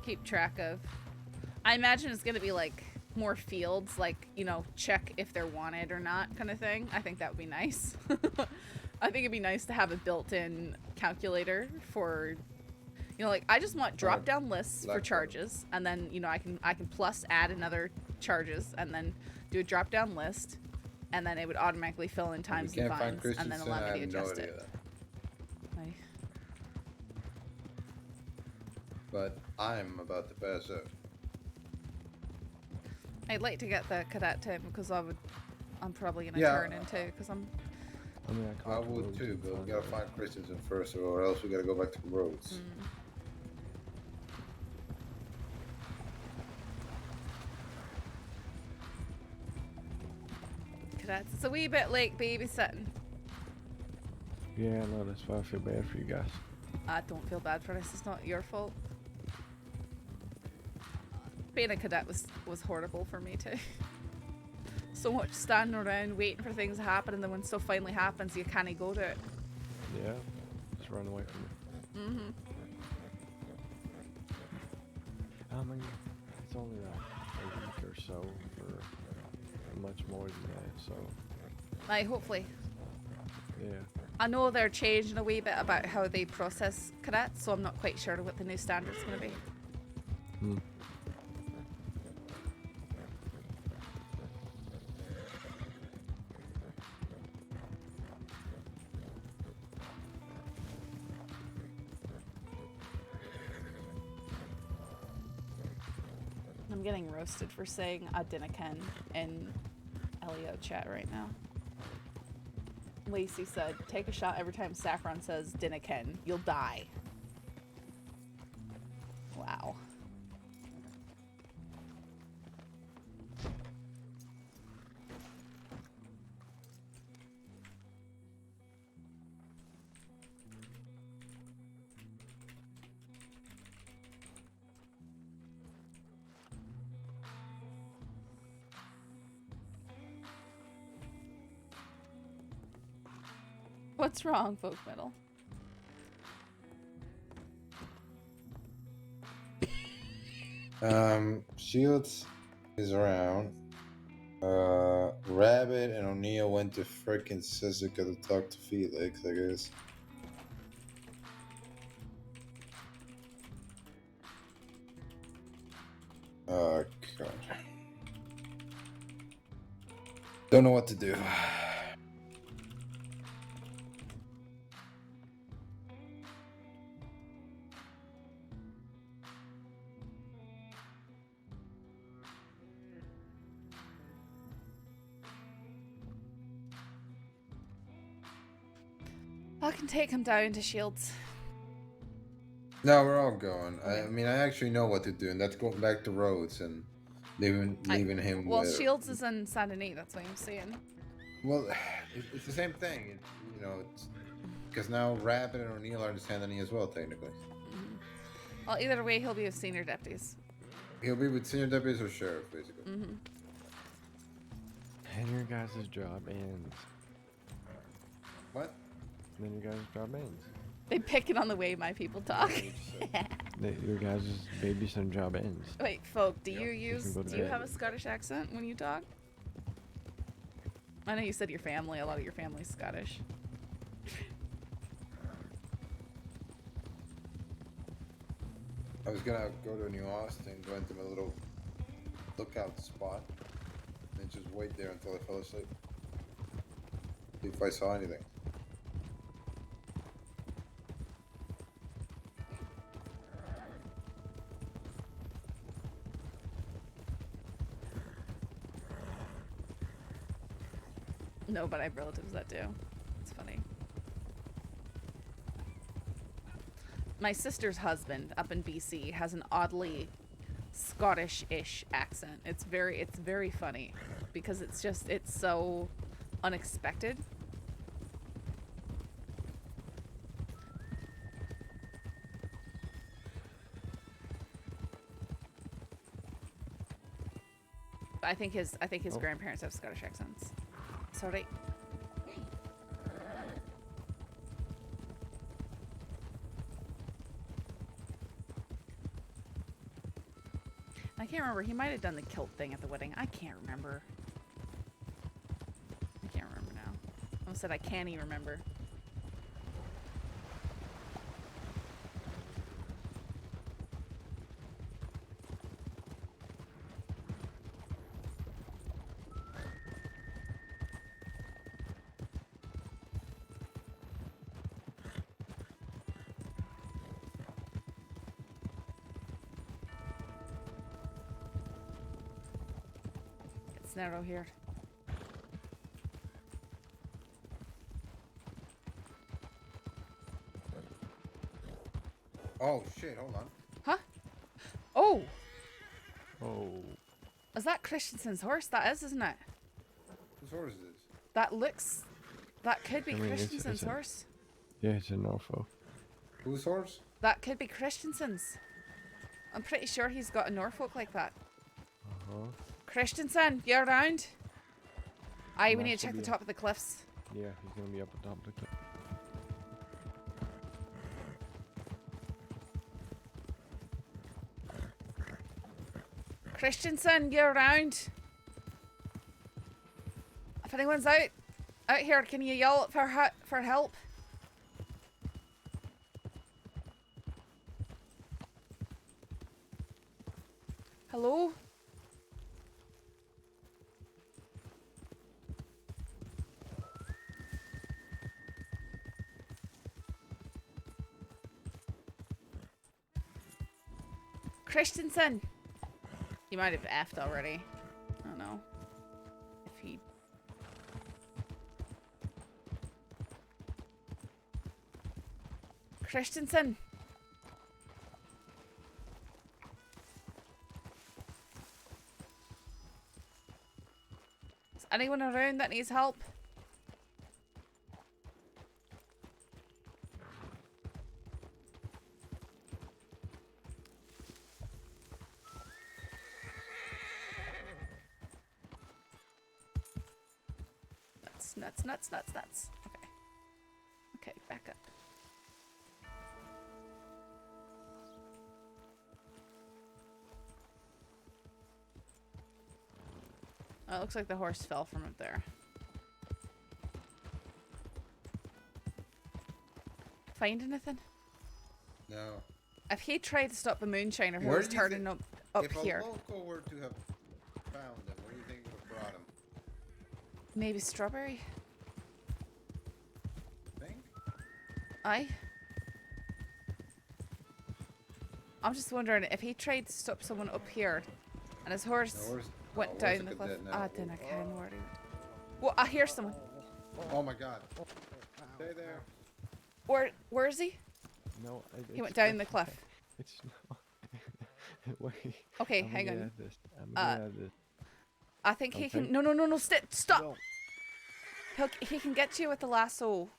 keep track of. I imagine it's going to be like more fields, like, you know, check if they're wanted or not kind of thing. I think that would be nice. I think it'd be nice to have a built-in calculator for, you know, like I just want drop-down lists for charges, and then, you know, I can plus add another charges, and then do a drop-down list, and then it would automatically fill in times and fines, and then allow me to adjust it. But I'm about to pass out. I'd like to get the cadet tip because I'm probably gonna turn into because I'm. I mean, I would too, but we gotta find Christensen first, or else we gotta go back to the roads. cadets. It's a wee bit like babysitting. Yeah, no, that's why I feel bad for you guys. I don't feel bad for this. It's not your fault. Being a cadet was horrible for me too. So much standing around waiting for things to happen, and then when stuff finally happens, you can't go to it. Yeah, just run away from it. Mm-hmm. I mean, it's only like a week or so for much more than that, so. Like, hopefully. Yeah. I know they're changing a wee bit about how they process cadets, so I'm not quite sure what the new standard's going to be. Hmm. I'm getting roasted for saying I dinna ken in Elio chat right now. Lacey said, take a shot every time Saffron says dinna ken. You'll die. Wow. What's wrong, folk metal? Shields is around. Rabbit and O'Neill went to frickin' Sisica to talk to Felix, I guess. Oh, God. Don't know what to do. I can take him down to Shields. No, we're all going. I mean, I actually know what to do, and that's going back to Rhodes and leaving him Well, with... Shields is in Saint Denis, that's what I'm saying. Well, it's the same thing, you know, because now Rabbit and O'Neill are in Saint Denis as well, technically. Mm-hmm. Well, either way, he'll be with senior deputies. He'll be with senior deputies or sheriff, basically. Mm-hmm. And your guys' job ends. What? Then your guys' job ends. They pick it on the way my people talk. Your guys' babysitting job ends. Wait, folk, do Yep. you have a Scottish accent when you talk? I know you said your family, a lot of your family's Scottish. I was gonna go to New Austin, go into my little lookout spot, and just wait there until I fell asleep. See if I saw anything. No, but I have relatives that do. It's funny. My sister's husband up in BC has an oddly Scottish-ish accent. It's very funny because it's so unexpected. I think his grandparents have Scottish accents. Sorry. I can't remember. He might have done the kilt thing at the wedding. I can't remember. I can't remember now. I almost said I can't even remember. It's narrow here. Oh shit, hold on. Huh? Oh! Oh. Is that Christensen's horse? That is, isn't it? Whose horse is this? That looks... That could be I mean, Christensen's horse. Yeah, it's a Norfolk. Whose horse? That could be Christensen's. I'm pretty sure he's got a Norfolk like that. Uh-huh. Christensen, you around? Aye, we Might need to still check the be top of the cliffs. Yeah, he's gonna be up on top of the cliff. Christensen, you around? If anyone's out here, can you yell for help? Hello? Christensen! He might have effed already. I don't know. If he... Christensen! Is anyone around that needs help? Nuts. Okay. Okay, back up. Oh, it looks like the horse fell from up there. Find anything? No. If he tried to stop the moonshiner who Where was do you turning up if here. a local were to have found them, where do you think would have brought them? Maybe strawberry? Think? Aye. I'm just wondering if he tried to stop someone up here and his horse went down the cliff. Ah, then I can worry. Well, I hear someone. Oh my god. Stay there. Where is he? No, He went down the cliff. It's not. Wait. Okay, I'm hang gonna on. add this. I'm gonna add this. I think he Okay. can. No, stop. He can get you with the lasso.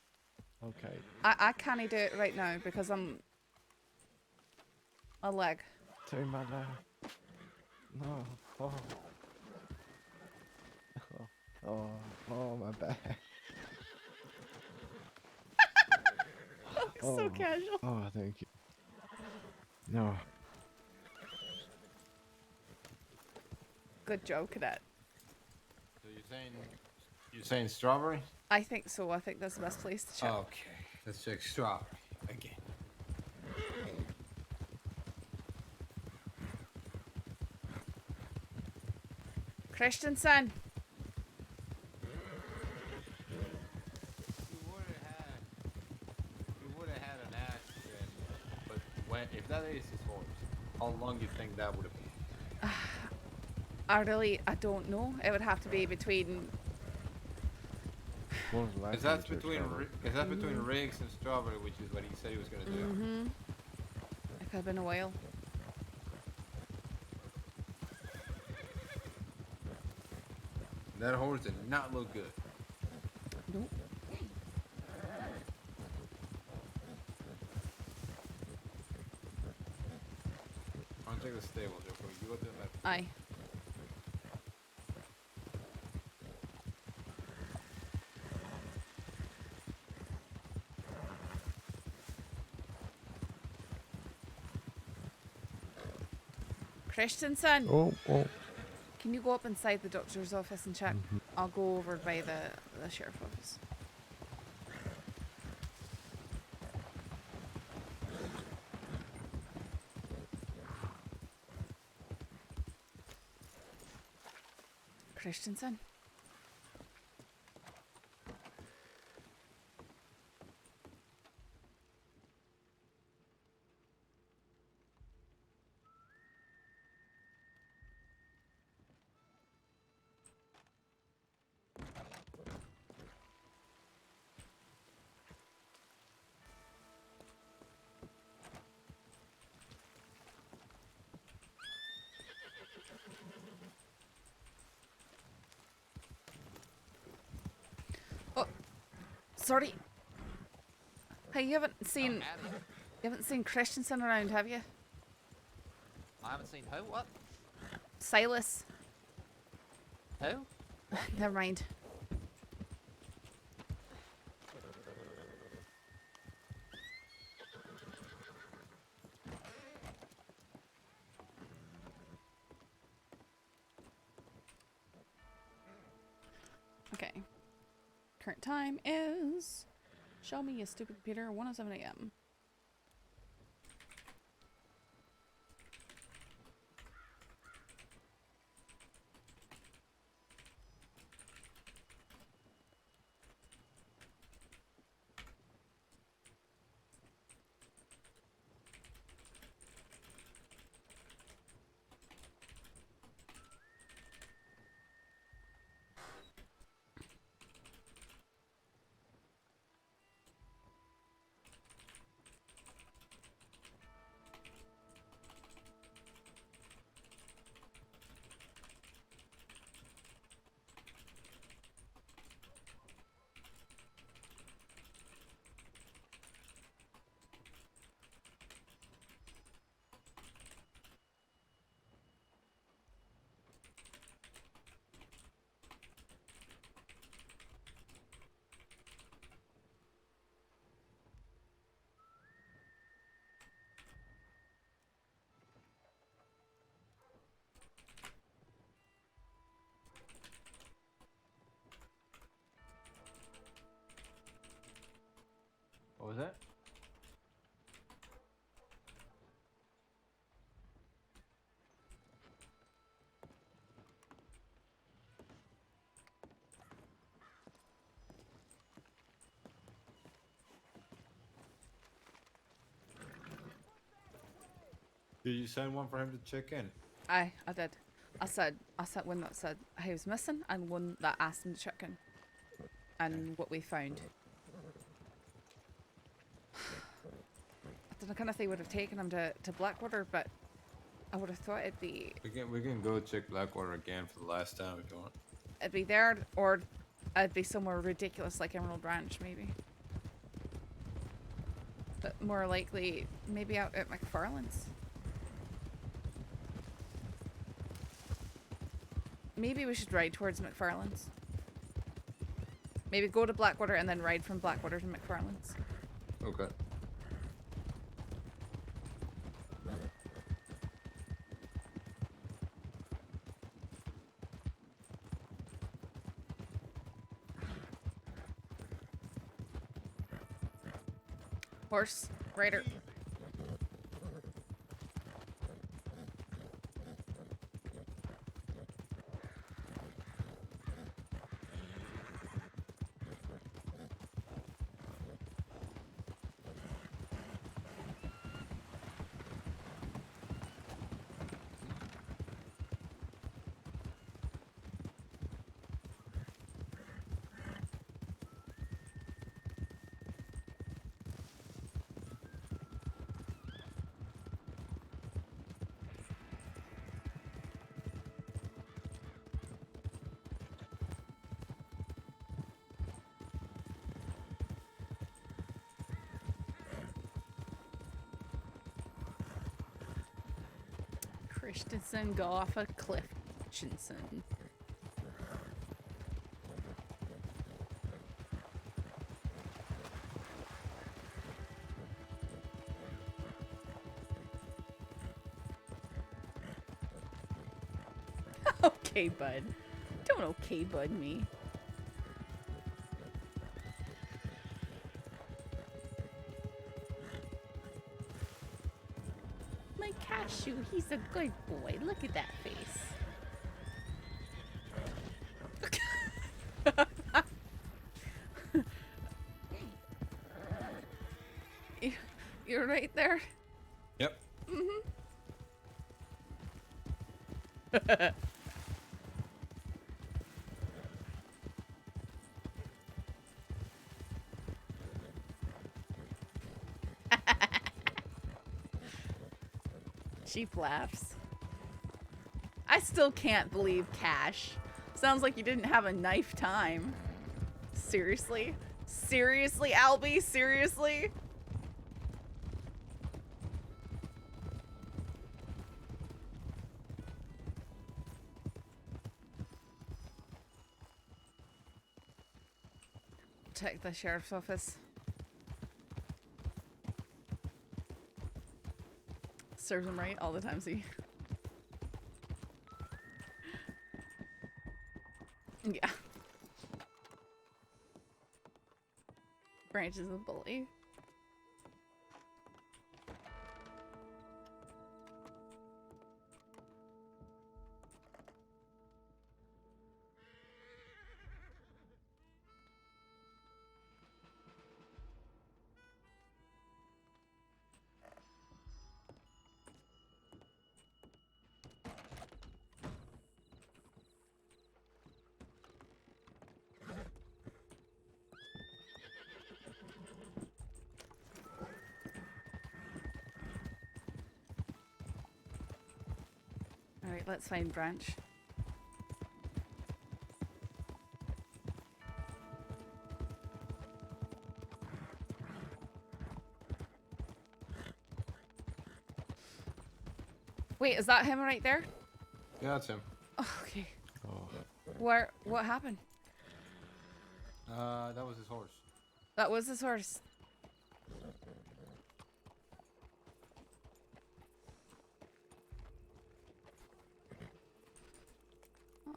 Okay. I can't do it right now because I'm a leg. Turn my life. No. Oh, my back. So casual. Oh, thank you. No. Good job, cadet. So you're saying strawberry? I think so. I think that's the best place to check. Okay, let's check strawberry again. Christensen. You would have had an accident, but if that is his horse, how long do you think that would have been? I don't know. It would have to be between. Because that's between Riggs and Strawberry, which is what he said he was gonna do. Mm-hmm. It could have been a while. That horse did not look good. Nope. I'll check the stables real quick. You go to the left. Aye. Christensen. Oh. Can you go up inside the doctor's office and check? I'll go over by the sheriff's office. Christensen. Sorry. Hey, you haven't seen Christensen around, have you? I haven't seen who? What? Silas. Who? Never mind. Okay. Current time is... Show me, you stupid computer, 1:07 a.m. What was that? Did you send one for him to check in? I did. I said one that said he was missing and one that asked him to check in. And what we found. I don't know kind of thing would have taken him to Blackwater, but I would have thought it'd be We can go check Blackwater again for the last time if you want. it'd be there, or it'd be somewhere ridiculous like Emerald Ranch maybe. But more likely maybe out at McFarlane's. Maybe we should ride towards McFarlane's. Maybe go to Blackwater and then ride from Blackwater to McFarlane's. Okay. Horse, rider. Christensen, go off a cliff. Christensen. Okay, bud. Don't okay, bud me. My cashew, he's a good boy. Look at that face. You're right there? Yep. Mm-hmm. Sheep laughs. I still can't believe Cash. Sounds like you didn't have a knife time. Seriously? Seriously, Albie? Seriously? Check the sheriff's office. Serves him right all the time, see? Yeah. Branch is a bully. Alright, let's find Branch. Wait, is that him right there? Yeah, that's him. Oh, okay. Oh. What happened? That was his horse. That was his horse.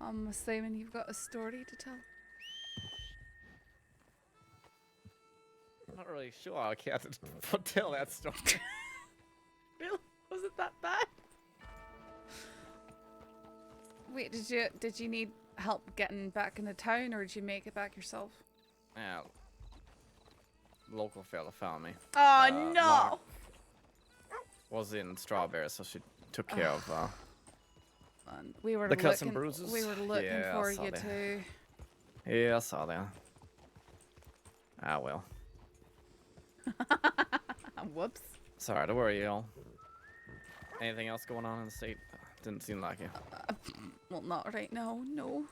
I'm assuming you've got a story to tell. Not really sure. I can't tell that story. Really? Was it that bad? Wait, did you need help getting back into town, or did you make it back yourself? Yeah. Local fella found me. Oh no! Mark was in Strawberry, so she took care of We were the cuts and looking. bruises. We were looking Yeah, I for saw you that. too. Yeah, I saw that. Ah well. Whoops. Sorry to worry y'all. Anything else going on in the state? Didn't seem like it. Well, not right now. No.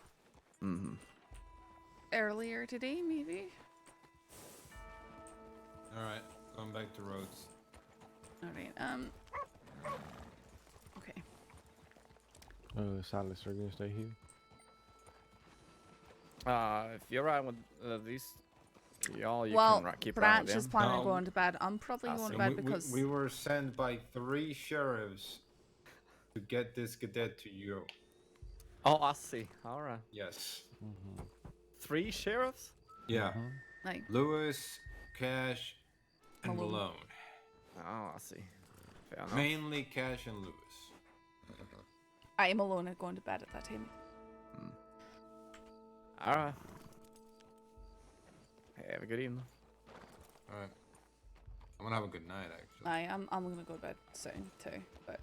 Mm-hmm. Earlier today, maybe. All right, going back to roads. All right. Okay. Silas, are you gonna stay here? If you're right with these, y'all, you Well, can keep Branch around is them. planning on going to bed. I'm probably I going see. to bed because we were sent by 3 sheriffs to get this cadet to you. Oh, I see. All right. Yes. 3 sheriffs? Yeah. like Lewis, Cash, and Malone. Malone. Oh, I see. Fair enough. Mainly Cash and Lewis. I'm alone and going to bed at that time. All right. Have a good evening. All right. I'm gonna have a good night, actually. I'm gonna go to bed soon too. But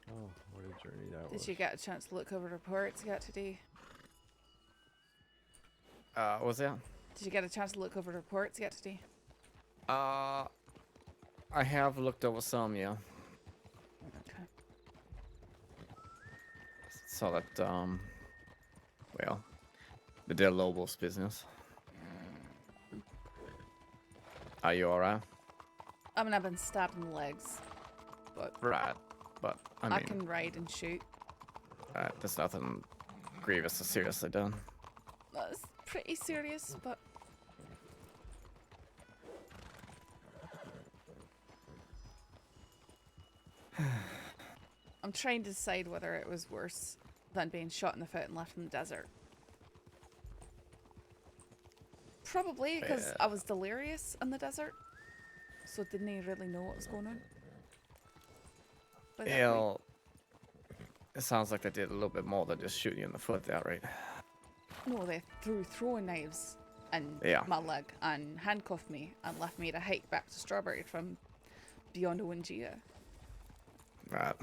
Oh, what a journey that was. did you get a chance to look over reports yet today? What was that? Did you get a chance to look over reports yet today? I have looked over some, yeah. Okay. Saw that, well, the dead Lobos business. Are you alright? I mean, I've been stabbed in the legs, but Right, but I mean, can ride and shoot. there's nothing grievous or seriously done. That's pretty serious, but I'm trying to decide whether it was worse than being shot in the foot and left in the desert. Probably because Yeah. I was delirious in the desert, so didn't even really know what was going on. But that way- Well, it sounds like they did a little bit more than just shoot you in the foot there, right? no, they threw throwing knives in Yeah. my leg and handcuffed me and left me to hike back to Strawberry from beyond Wingia. Right.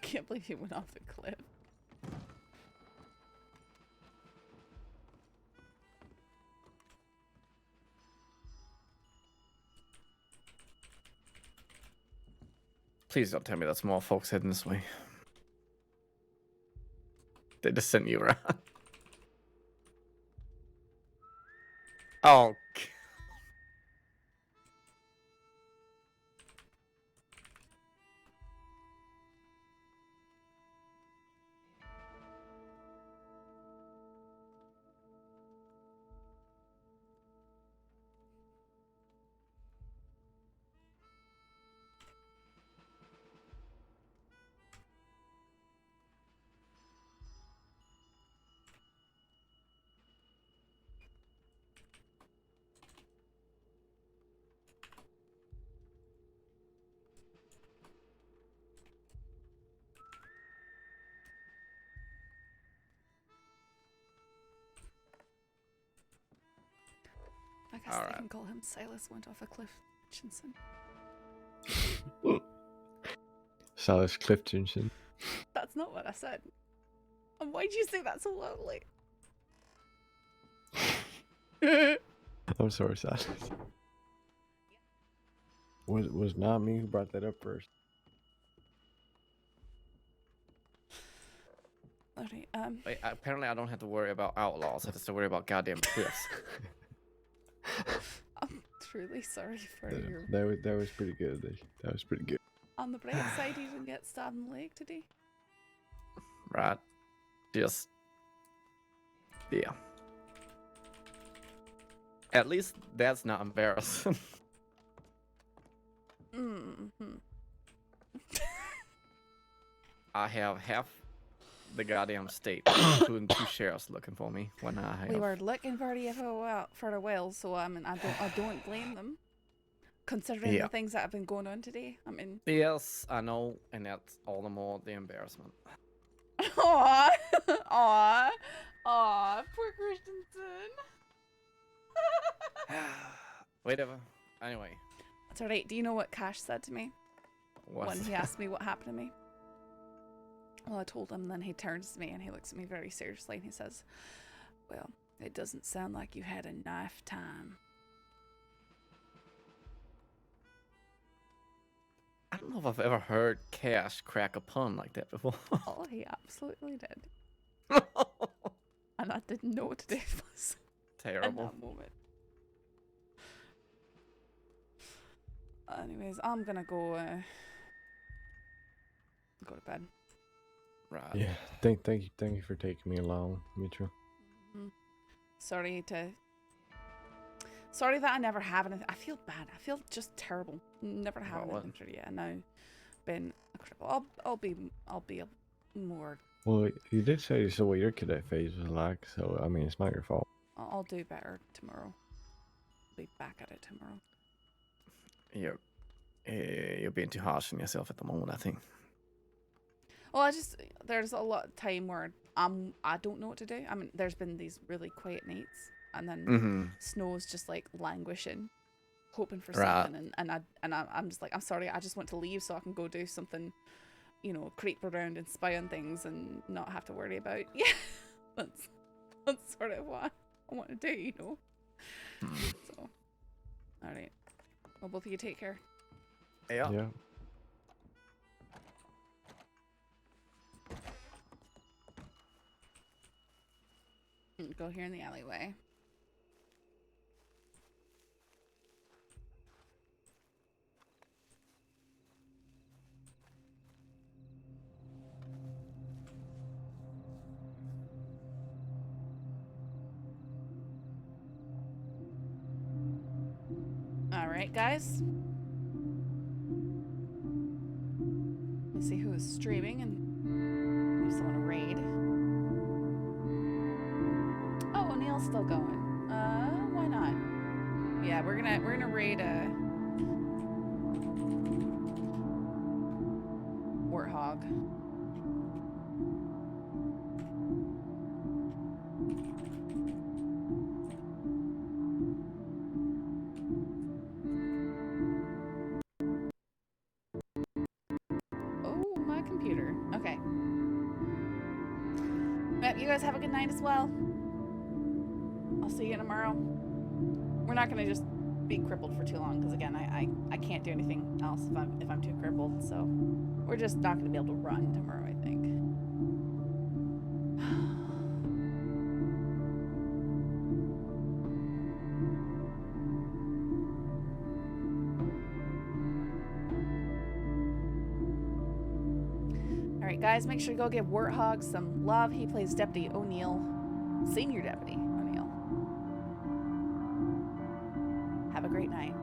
can't believe he went off the cliff. Please don't tell me that's more folks heading this way. They just sent you around. Oh. I guess they can call him Silas went off a cliff, Hutchinson. Silas Cliftonson. That's not what I said. And why'd you say that so loudly? I'm sorry, Silas. Was not me who brought that up first. Alright, Wait, apparently I don't have to worry about outlaws. I have to worry about goddamn cliffs. I'm truly sorry for your... That was pretty good. That was pretty good. On the bright side, you didn't get stabbed in the leg today. Right. Just... yeah. At least that's not embarrassing. I have half the goddamn state, including 2 sheriffs looking for me when I have... We were looking for you for a while, so I mean, I don't blame them. Considering the things that have been going on today, I mean... Yes, I know, and that's all the more the embarrassment. Aww! Aww! Aww! Poor Christensen! Whatever. Anyway. It's alright. Do you know what Cash said to me? What? When he asked me what happened to me? Well, I told him, then he turns to me and he looks at me very seriously and he says, well, it doesn't sound like you had a knife time. I don't know if I've ever heard Cash crack a pun like that before. Oh, he absolutely did. And I didn't know what today was. Terrible. In that moment. Anyways, I'm gonna go to bed. Right. Yeah. Thank you for taking me along, Mitchell. Sorry that I never have anything. I feel bad. I feel just terrible. Never have anything for you, and now been incredible. I'll be more. Well, you did say you saw what your cadet phase was like, so I mean it's not your fault. I'll do better tomorrow. Be back at it tomorrow. You're being too harsh on yourself at the moment, I think. Well, there's a lot of time where I don't know what to do. I mean, there's been these really quiet nights, and then Snow's just like languishing, hoping for something, and I'm just like, I'm sorry, I just want to leave so I can go do something, you know, creep around and spy on things and not have to worry about. Yeah, that's sort of what I want to do, you know. So, all right. Well, both of you take care. Yeah. Yeah. Go here in the alleyway. All right, guys. Let's see who is streaming and give someone a raid. Oh, Neil's still going. Why not? Yeah, we're gonna raid a warthog. computer. Okay. Yep, you guys have a good night as well. I'll see you tomorrow. We're not gonna just be crippled for too long, because again, I can't do anything else if I'm too crippled, so we're just not gonna be able to run tomorrow, I think. Alright guys, make sure to go give Warthog some love. He plays Deputy O'Neill. Senior Deputy O'Neill. Have a great night.